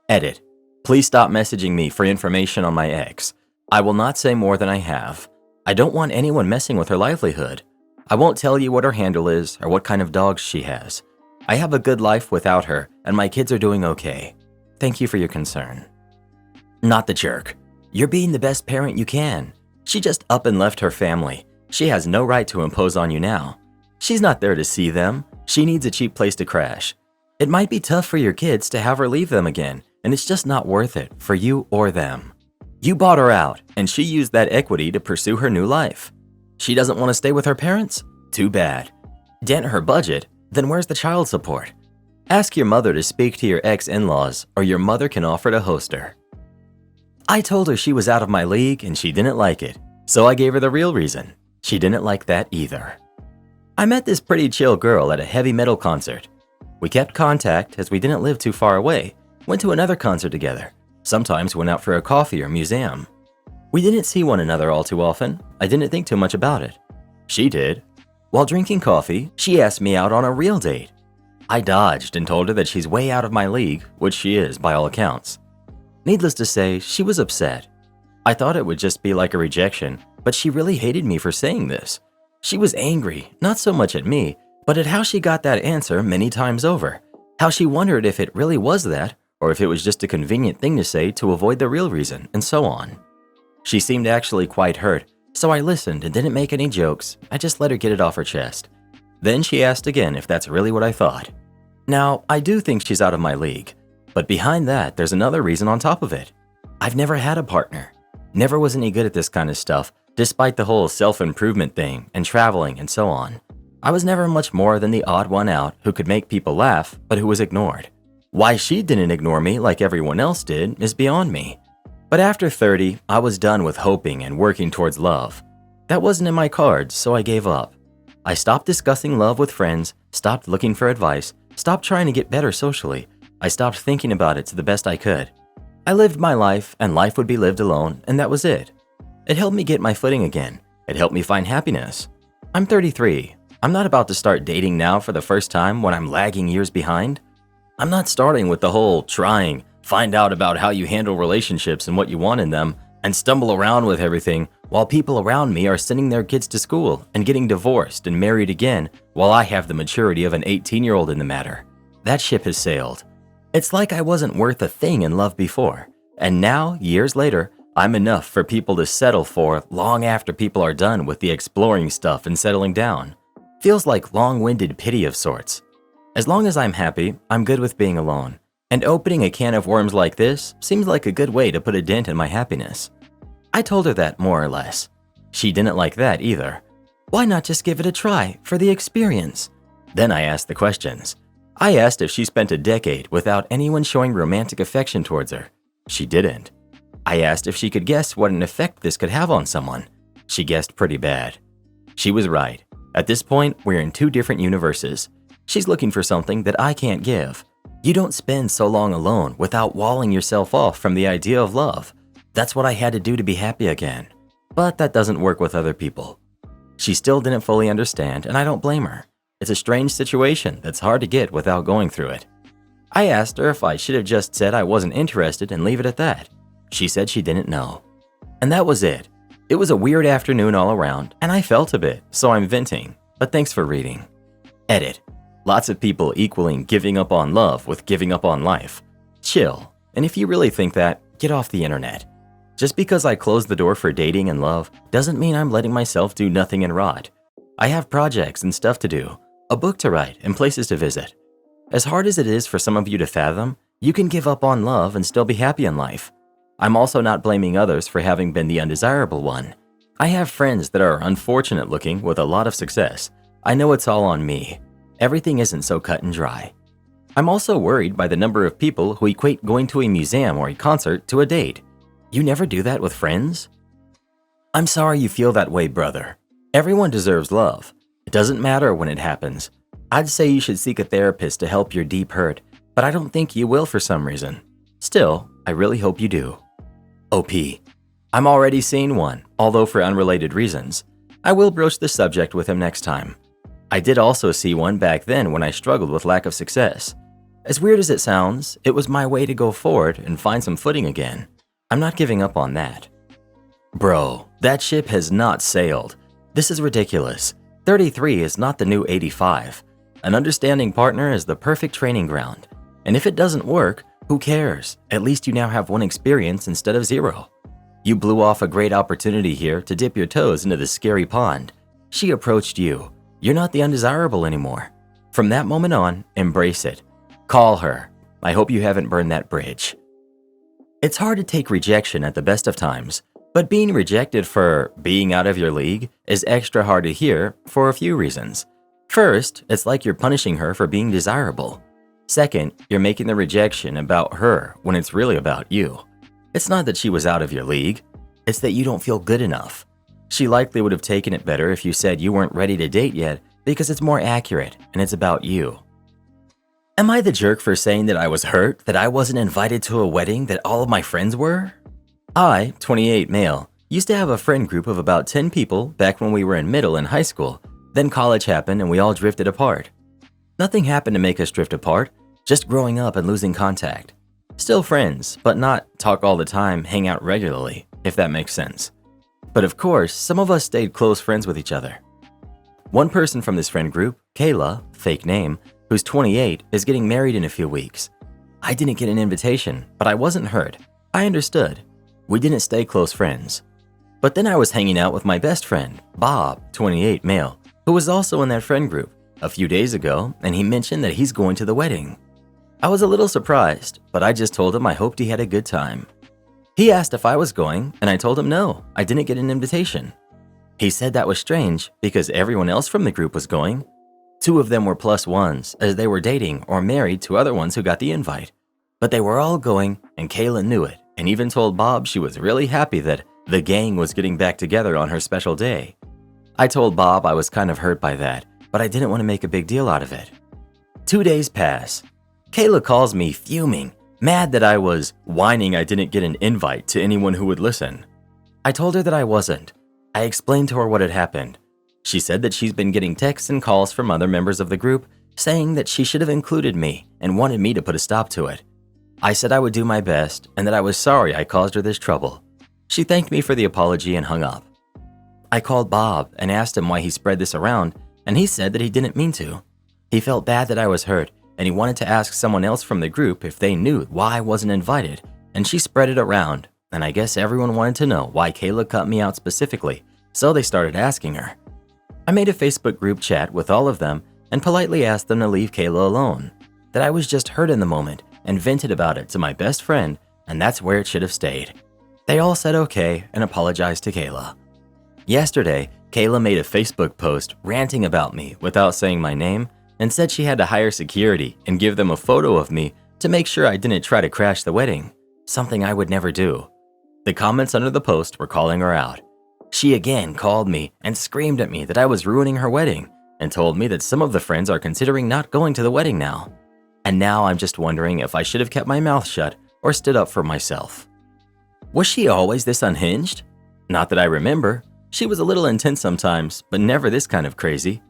Edit. Please stop messaging me for information on my ex. I will not say more than I have. I don't want anyone messing with her livelihood. I won't tell you what her handle is or what kind of dogs she has. I have a good life without her, and my kids are doing okay. Thank you for your concern. Not the jerk. You're being the best parent you can. She just up and left her family. She has no right to impose on you now. She's not there to see them. She needs a cheap place to crash. It might be tough for your kids to have her leave them again, and it's just not worth it for you or them. You bought her out, and she used that equity to pursue her new life. She doesn't want to stay with her parents? Too bad. Dent her budget? Then where's the child support? Ask your mother to speak to your ex-in-laws, or your mother can offer to host her. I told her she was out of my league and she didn't like it, so I gave her the real reason. She didn't like that either. I met this pretty chill girl at a heavy metal concert. We kept contact as we didn't live too far away, went to another concert together, sometimes went out for a coffee or museum. We didn't see one another all too often. I didn't think too much about it. She did. While drinking coffee, she asked me out on a real date. I dodged and told her that she's way out of my league, which she is by all accounts. Needless to say, she was upset. I thought it would just be like a rejection, but she really hated me for saying this. She was angry, not so much at me, but at how she got that answer many times over. How she wondered if it really was that, or if it was just a convenient thing to say to avoid the real reason, and so on. She seemed actually quite hurt, so I listened and didn't make any jokes. I just let her get it off her chest. Then she asked again if that's really what I thought. Now, I do think she's out of my league, but behind that, there's another reason on top of it. I've never had a partner. Never was any good at this kind of stuff, despite the whole self-improvement thing and traveling and so on. I was never much more than the odd one out who could make people laugh, but who was ignored. Why she didn't ignore me like everyone else did is beyond me. But after 30, I was done with hoping and working towards love. That wasn't in my cards, so I gave up. I stopped discussing love with friends, stopped looking for advice, stopped trying to get better socially. I stopped thinking about it to the best I could. I lived my life, and life would be lived alone, and that was it. It helped me get my footing again. It helped me find happiness. I'm 33. I'm not about to start dating now for the first time when I'm lagging years behind. I'm not starting with the whole trying, find out about how you handle relationships and what you want in them, and stumble around with everything while people around me are sending their kids to school and getting divorced and married again while I have the maturity of an 18-year-old in the matter. That ship has sailed. It's like I wasn't worth a thing in love before, and now, years later, I'm enough for people to settle for long after people are done with the exploring stuff and settling down. Feels like long-winded pity of sorts. As long as I'm happy, I'm good with being alone. And opening a can of worms like this seems like a good way to put a dent in my happiness. I told her that more or less. She didn't like that either. Why not just give it a try for the experience? Then I asked the questions. I asked if she spent a decade without anyone showing romantic affection towards her. She didn't. I asked if she could guess what an effect this could have on someone. She guessed pretty bad. She was right. At this point, we're in two different universes. She's looking for something that I can't give. You don't spend so long alone without walling yourself off from the idea of love. That's what I had to do to be happy again. But that doesn't work with other people. She still didn't fully understand, and I don't blame her. It's a strange situation that's hard to get without going through it. I asked her if I should have just said I wasn't interested and leave it at that. She said she didn't know. And that was it. It was a weird afternoon all around, and I felt a bit, so I'm venting. But thanks for reading. Edit. Lots of people equaling giving up on love with giving up on life. Chill. And if you really think that, get off the internet. Just because I closed the door for dating and love doesn't mean I'm letting myself do nothing and rot. I have projects and stuff to do, a book to write, and places to visit. As hard as it is for some of you to fathom, you can give up on love and still be happy in life. I'm also not blaming others for having been the undesirable one. I have friends that are unfortunate looking with a lot of success. I know it's all on me. Everything isn't so cut and dry. I'm also worried by the number of people who equate going to a museum or a concert to a date. You never do that with friends? I'm sorry you feel that way, brother. Everyone deserves love. It doesn't matter when it happens. I'd say you should seek a therapist to help your deep hurt, but I don't think you will for some reason. Still, I really hope you do. OP. I'm already seeing one, although for unrelated reasons. I will broach the subject with him next time. I did also see one back then when I struggled with lack of success. As weird as it sounds, it was my way to go forward and find some footing again. I'm not giving up on that. Bro, that ship has not sailed. This is ridiculous. 33 is not the new 85. An understanding partner is the perfect training ground. And if it doesn't work, who cares? At least you now have one experience instead of zero. You blew off a great opportunity here to dip your toes into this scary pond. She approached you. You're not the undesirable anymore. From that moment on, embrace it. Call her. I hope you haven't burned that bridge. It's hard to take rejection at the best of times, but being rejected for being out of your league is extra hard to hear for a few reasons. First, it's like you're punishing her for being desirable. Second, you're making the rejection about her when it's really about you. It's not that she was out of your league, it's that you don't feel good enough. She likely would have taken it better if you said you weren't ready to date yet because it's more accurate and it's about you. Am I the jerk for saying that I was hurt that I wasn't invited to a wedding that all of my friends were? I, 28 male, used to have a friend group of about 10 people back when we were in middle and high school. Then college happened and we all drifted apart. Nothing happened to make us drift apart, just growing up and losing contact. Still friends, but not talk all the time, hang out regularly, if that makes sense. But of course, some of us stayed close friends with each other. One person from this friend group, Kayla, fake name, who's 28, is getting married in a few weeks. I didn't get an invitation, but I wasn't hurt. I understood. We didn't stay close friends. But then I was hanging out with my best friend, Bob, 28 male, who was also in that friend group, a few days ago, and he mentioned that he's going to the wedding. I was a little surprised, but I just told him I hoped he had a good time. He asked if I was going, and I told him no, I didn't get an invitation. He said that was strange because everyone else from the group was going. 2 of them were plus ones, as they were dating or married to other ones who got the invite. But they were all going, and Kayla knew it, and even told Bob she was really happy that the gang was getting back together on her special day. I told Bob I was kind of hurt by that, but I didn't want to make a big deal out of it. 2 days pass. Kayla calls me fuming, mad that I was whining I didn't get an invite to anyone who would listen. I told her that I wasn't. I explained to her what had happened. She said that she's been getting texts and calls from other members of the group saying that she should have included me and wanted me to put a stop to it. I said I would do my best and that I was sorry I caused her this trouble. She thanked me for the apology and hung up. I called Bob and asked him why he spread this around, and he said that he didn't mean to. He felt bad that I was hurt, and he wanted to ask someone else from the group if they knew why I wasn't invited, and she spread it around, and I guess everyone wanted to know why Kayla cut me out specifically, so they started asking her. I made a Facebook group chat with all of them and politely asked them to leave Kayla alone, that I was just hurt in the moment and vented about it to my best friend, and that's where it should have stayed. They all said okay and apologized to Kayla. Yesterday, Kayla made a Facebook post ranting about me without saying my name and said she had to hire security and give them a photo of me to make sure I didn't try to crash the wedding, something I would never do. The comments under the post were calling her out. She again called me and screamed at me that I was ruining her wedding and told me that some of the friends are considering not going to the wedding now. And now I'm just wondering if I should have kept my mouth shut or stood up for myself. Was she always this unhinged? Not that I remember. She was a little intense sometimes, but never this kind of crazy.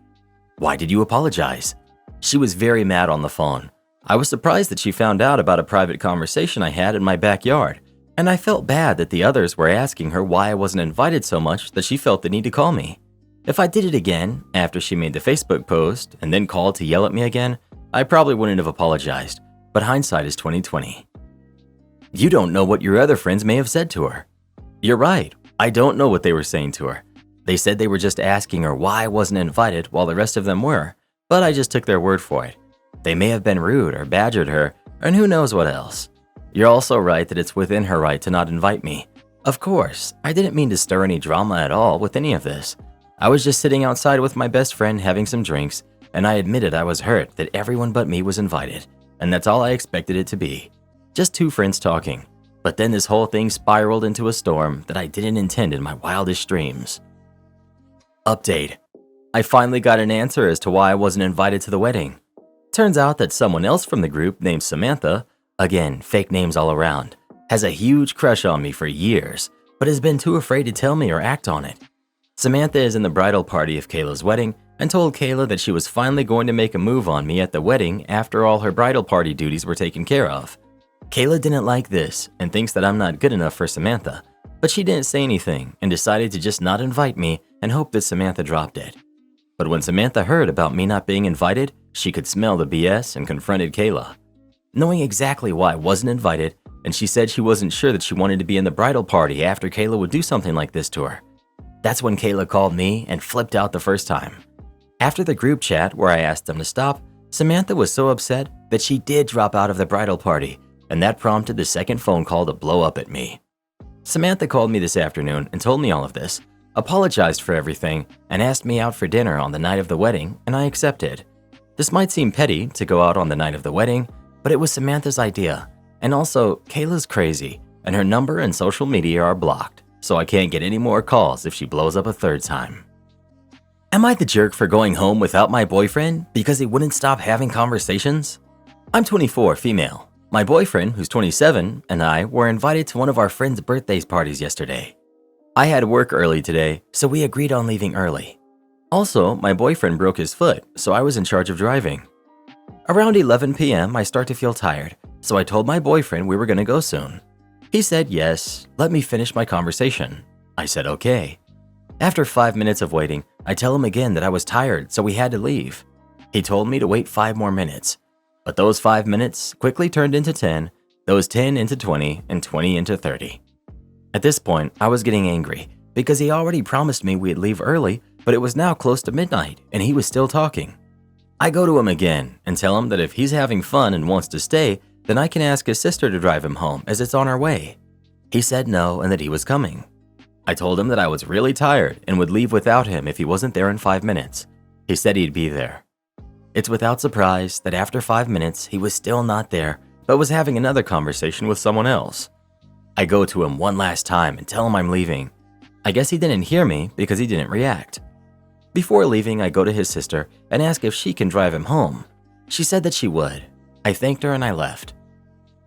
Why did you apologize? She was very mad on the phone. I was surprised that she found out about a private conversation I had in my backyard, and I felt bad that the others were asking her why I wasn't invited so much that she felt the need to call me. If I did it again, after she made the Facebook post and then called to yell at me again, I probably wouldn't have apologized, but hindsight is 20/20. You don't know what your other friends may have said to her. You're right, I don't know what they were saying to her. They said they were just asking her why I wasn't invited while the rest of them were, but I just took their word for it. They may have been rude or badgered her, and who knows what else. You're also right that it's within her right to not invite me. Of course, I didn't mean to stir any drama at all with any of this. I was just sitting outside with my best friend having some drinks, and I admitted I was hurt that everyone but me was invited, and that's all I expected it to be. Just 2 friends talking. But then this whole thing spiraled into a storm that I didn't intend in my wildest dreams. Update. I finally got an answer as to why I wasn't invited to the wedding. Turns out that someone else from the group named Samantha, again, fake names all around, has a huge crush on me for years, but has been too afraid to tell me or act on it. Samantha is in the bridal party of Kayla's wedding and told Kayla that she was finally going to make a move on me at the wedding after all her bridal party duties were taken care of. Kayla didn't like this and thinks that I'm not good enough for Samantha, but she didn't say anything and decided to just not invite me and hope that Samantha dropped it. But when Samantha heard about me not being invited, she could smell the BS and confronted Kayla. Knowing exactly why I wasn't invited, and she said she wasn't sure that she wanted to be in the bridal party after Kayla would do something like this to her. That's when Kayla called me and flipped out the first time. After the group chat where I asked them to stop, Samantha was so upset that she did drop out of the bridal party, and that prompted the second phone call to blow up at me. Samantha called me this afternoon and told me all of this, apologized for everything, and asked me out for dinner on the night of the wedding, and I accepted. This might seem petty to go out on the night of the wedding, but it was Samantha's idea. And also, Kayla's crazy, and her number and social media are blocked, so I can't get any more calls if she blows up a third time. Am I the jerk for going home without my boyfriend because he wouldn't stop having conversations? I'm 24, female. My boyfriend, who's 27, and I were invited to one of our friends' birthday parties yesterday. I had work early today, so we agreed on leaving early. Also, my boyfriend broke his foot, so I was in charge of driving. Around 11 p.m., I start to feel tired, so I told my boyfriend we were going to go soon. He said yes, let me finish my conversation. I said okay. After 5 minutes of waiting, I tell him again that I was tired, so we had to leave. He told me to wait 5 more minutes. But those 5 minutes quickly turned into 10, those 10 into 20, and 20 into 30. At this point, I was getting angry because he already promised me we'd leave early, but it was now close to midnight and he was still talking. I go to him again and tell him that if he's having fun and wants to stay, then I can ask his sister to drive him home as it's on our way. He said no and that he was coming. I told him that I was really tired and would leave without him if he wasn't there in 5 minutes. He said he'd be there. It's without surprise that after 5 minutes, he was still not there, but was having another conversation with someone else. I go to him one last time and tell him I'm leaving. I guess he didn't hear me because he didn't react. Before leaving, I go to his sister and ask if she can drive him home. She said that she would. I thanked her and I left.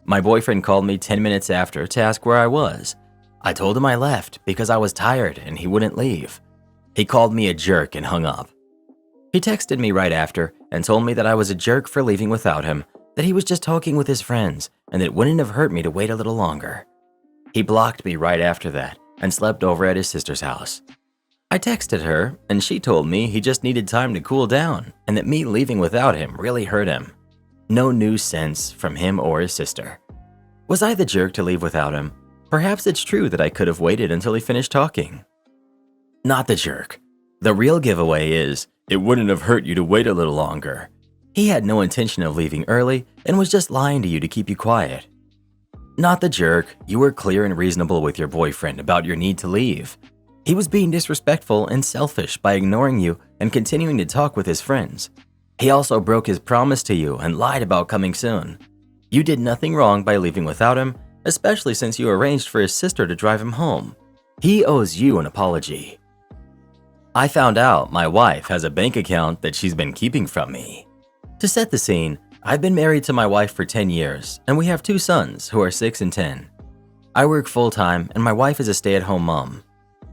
My boyfriend called me 10 minutes after to ask where I was. I told him I left because I was tired and he wouldn't leave. He called me a jerk and hung up. He texted me right after and told me that I was a jerk for leaving without him, that he was just talking with his friends, and that it wouldn't have hurt me to wait a little longer. He blocked me right after that and slept over at his sister's house. I texted her, and she told me he just needed time to cool down and that me leaving without him really hurt him. No new sense from him or his sister. Was I the jerk to leave without him? Perhaps it's true that I could have waited until he finished talking. Not the jerk. The real giveaway is, it wouldn't have hurt you to wait a little longer. He had no intention of leaving early and was just lying to you to keep you quiet. Not the jerk. You were clear and reasonable with your boyfriend about your need to leave. He was being disrespectful and selfish by ignoring you and continuing to talk with his friends. He also broke his promise to you and lied about coming soon. You did nothing wrong by leaving without him, especially since you arranged for his sister to drive him home. He owes you an apology. I found out my wife has a bank account that she's been keeping from me. To set the scene, I've been married to my wife for 10 years, and we have 2 sons who are 6 and 10. I work full-time, and my wife is a stay-at-home mom.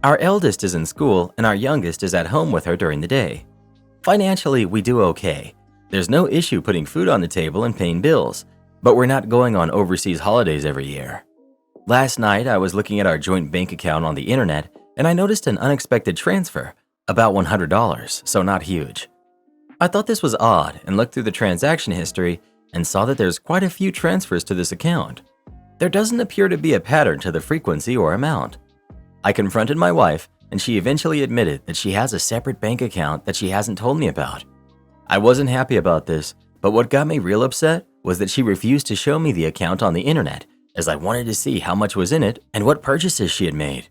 Our eldest is in school, and our youngest is at home with her during the day. Financially, we do okay. There's no issue putting food on the table and paying bills, but we're not going on overseas holidays every year. Last night, I was looking at our joint bank account on the internet, and I noticed an unexpected transfer. About $100, so not huge. I thought this was odd and looked through the transaction history and saw that there's quite a few transfers to this account. There doesn't appear to be a pattern to the frequency or amount. I confronted my wife and she eventually admitted that she has a separate bank account that she hasn't told me about. I wasn't happy about this, but what got me real upset was that she refused to show me the account on the internet as I wanted to see how much was in it and what purchases she had made.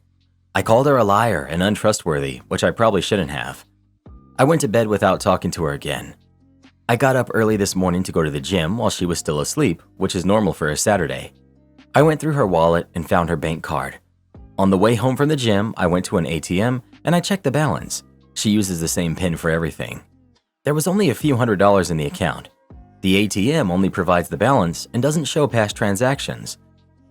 I called her a liar and untrustworthy, which I probably shouldn't have. I went to bed without talking to her again. I got up early this morning to go to the gym while she was still asleep, which is normal for a Saturday. I went through her wallet and found her bank card. On the way home from the gym, I went to an ATM and I checked the balance. She uses the same PIN for everything. There was only a few $100s in the account. The ATM only provides the balance and doesn't show past transactions.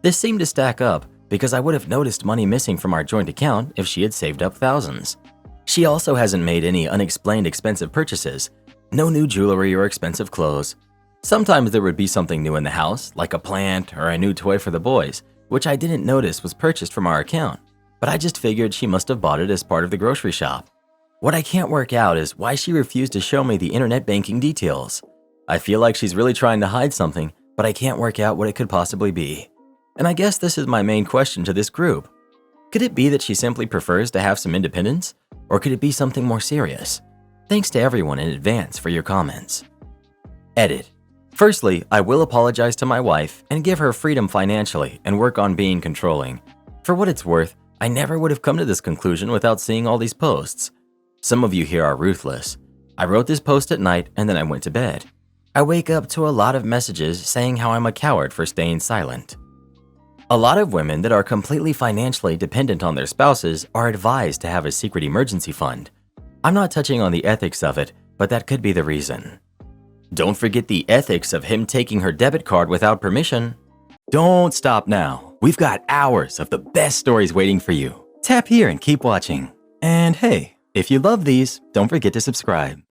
This seemed to stack up because I would have noticed money missing from our joint account if she had saved up thousands. She also hasn't made any unexplained expensive purchases, no new jewelry or expensive clothes. Sometimes there would be something new in the house, like a plant or a new toy for the boys, which I didn't notice was purchased from our account, but I just figured she must have bought it as part of the grocery shop. What I can't work out is why she refused to show me the internet banking details. I feel like she's really trying to hide something, but I can't work out what it could possibly be. And I guess this is my main question to this group. Could it be that she simply prefers to have some independence? Or could it be something more serious? Thanks to everyone in advance for your comments. Edit. Firstly, I will apologize to my wife and give her freedom financially and work on being controlling. For what it's worth, I never would have come to this conclusion without seeing all these posts. Some of you here are ruthless. I wrote this post at night and then I went to bed. I wake up to a lot of messages saying how I'm a coward for staying silent. A lot of women that are completely financially dependent on their spouses are advised to have a secret emergency fund. I'm not touching on the ethics of it, but that could be the reason. Don't forget the ethics of him taking her debit card without permission. Don't stop now. We've got hours of the best stories waiting for you. Tap here and keep watching. And hey, if you love these, don't forget to subscribe.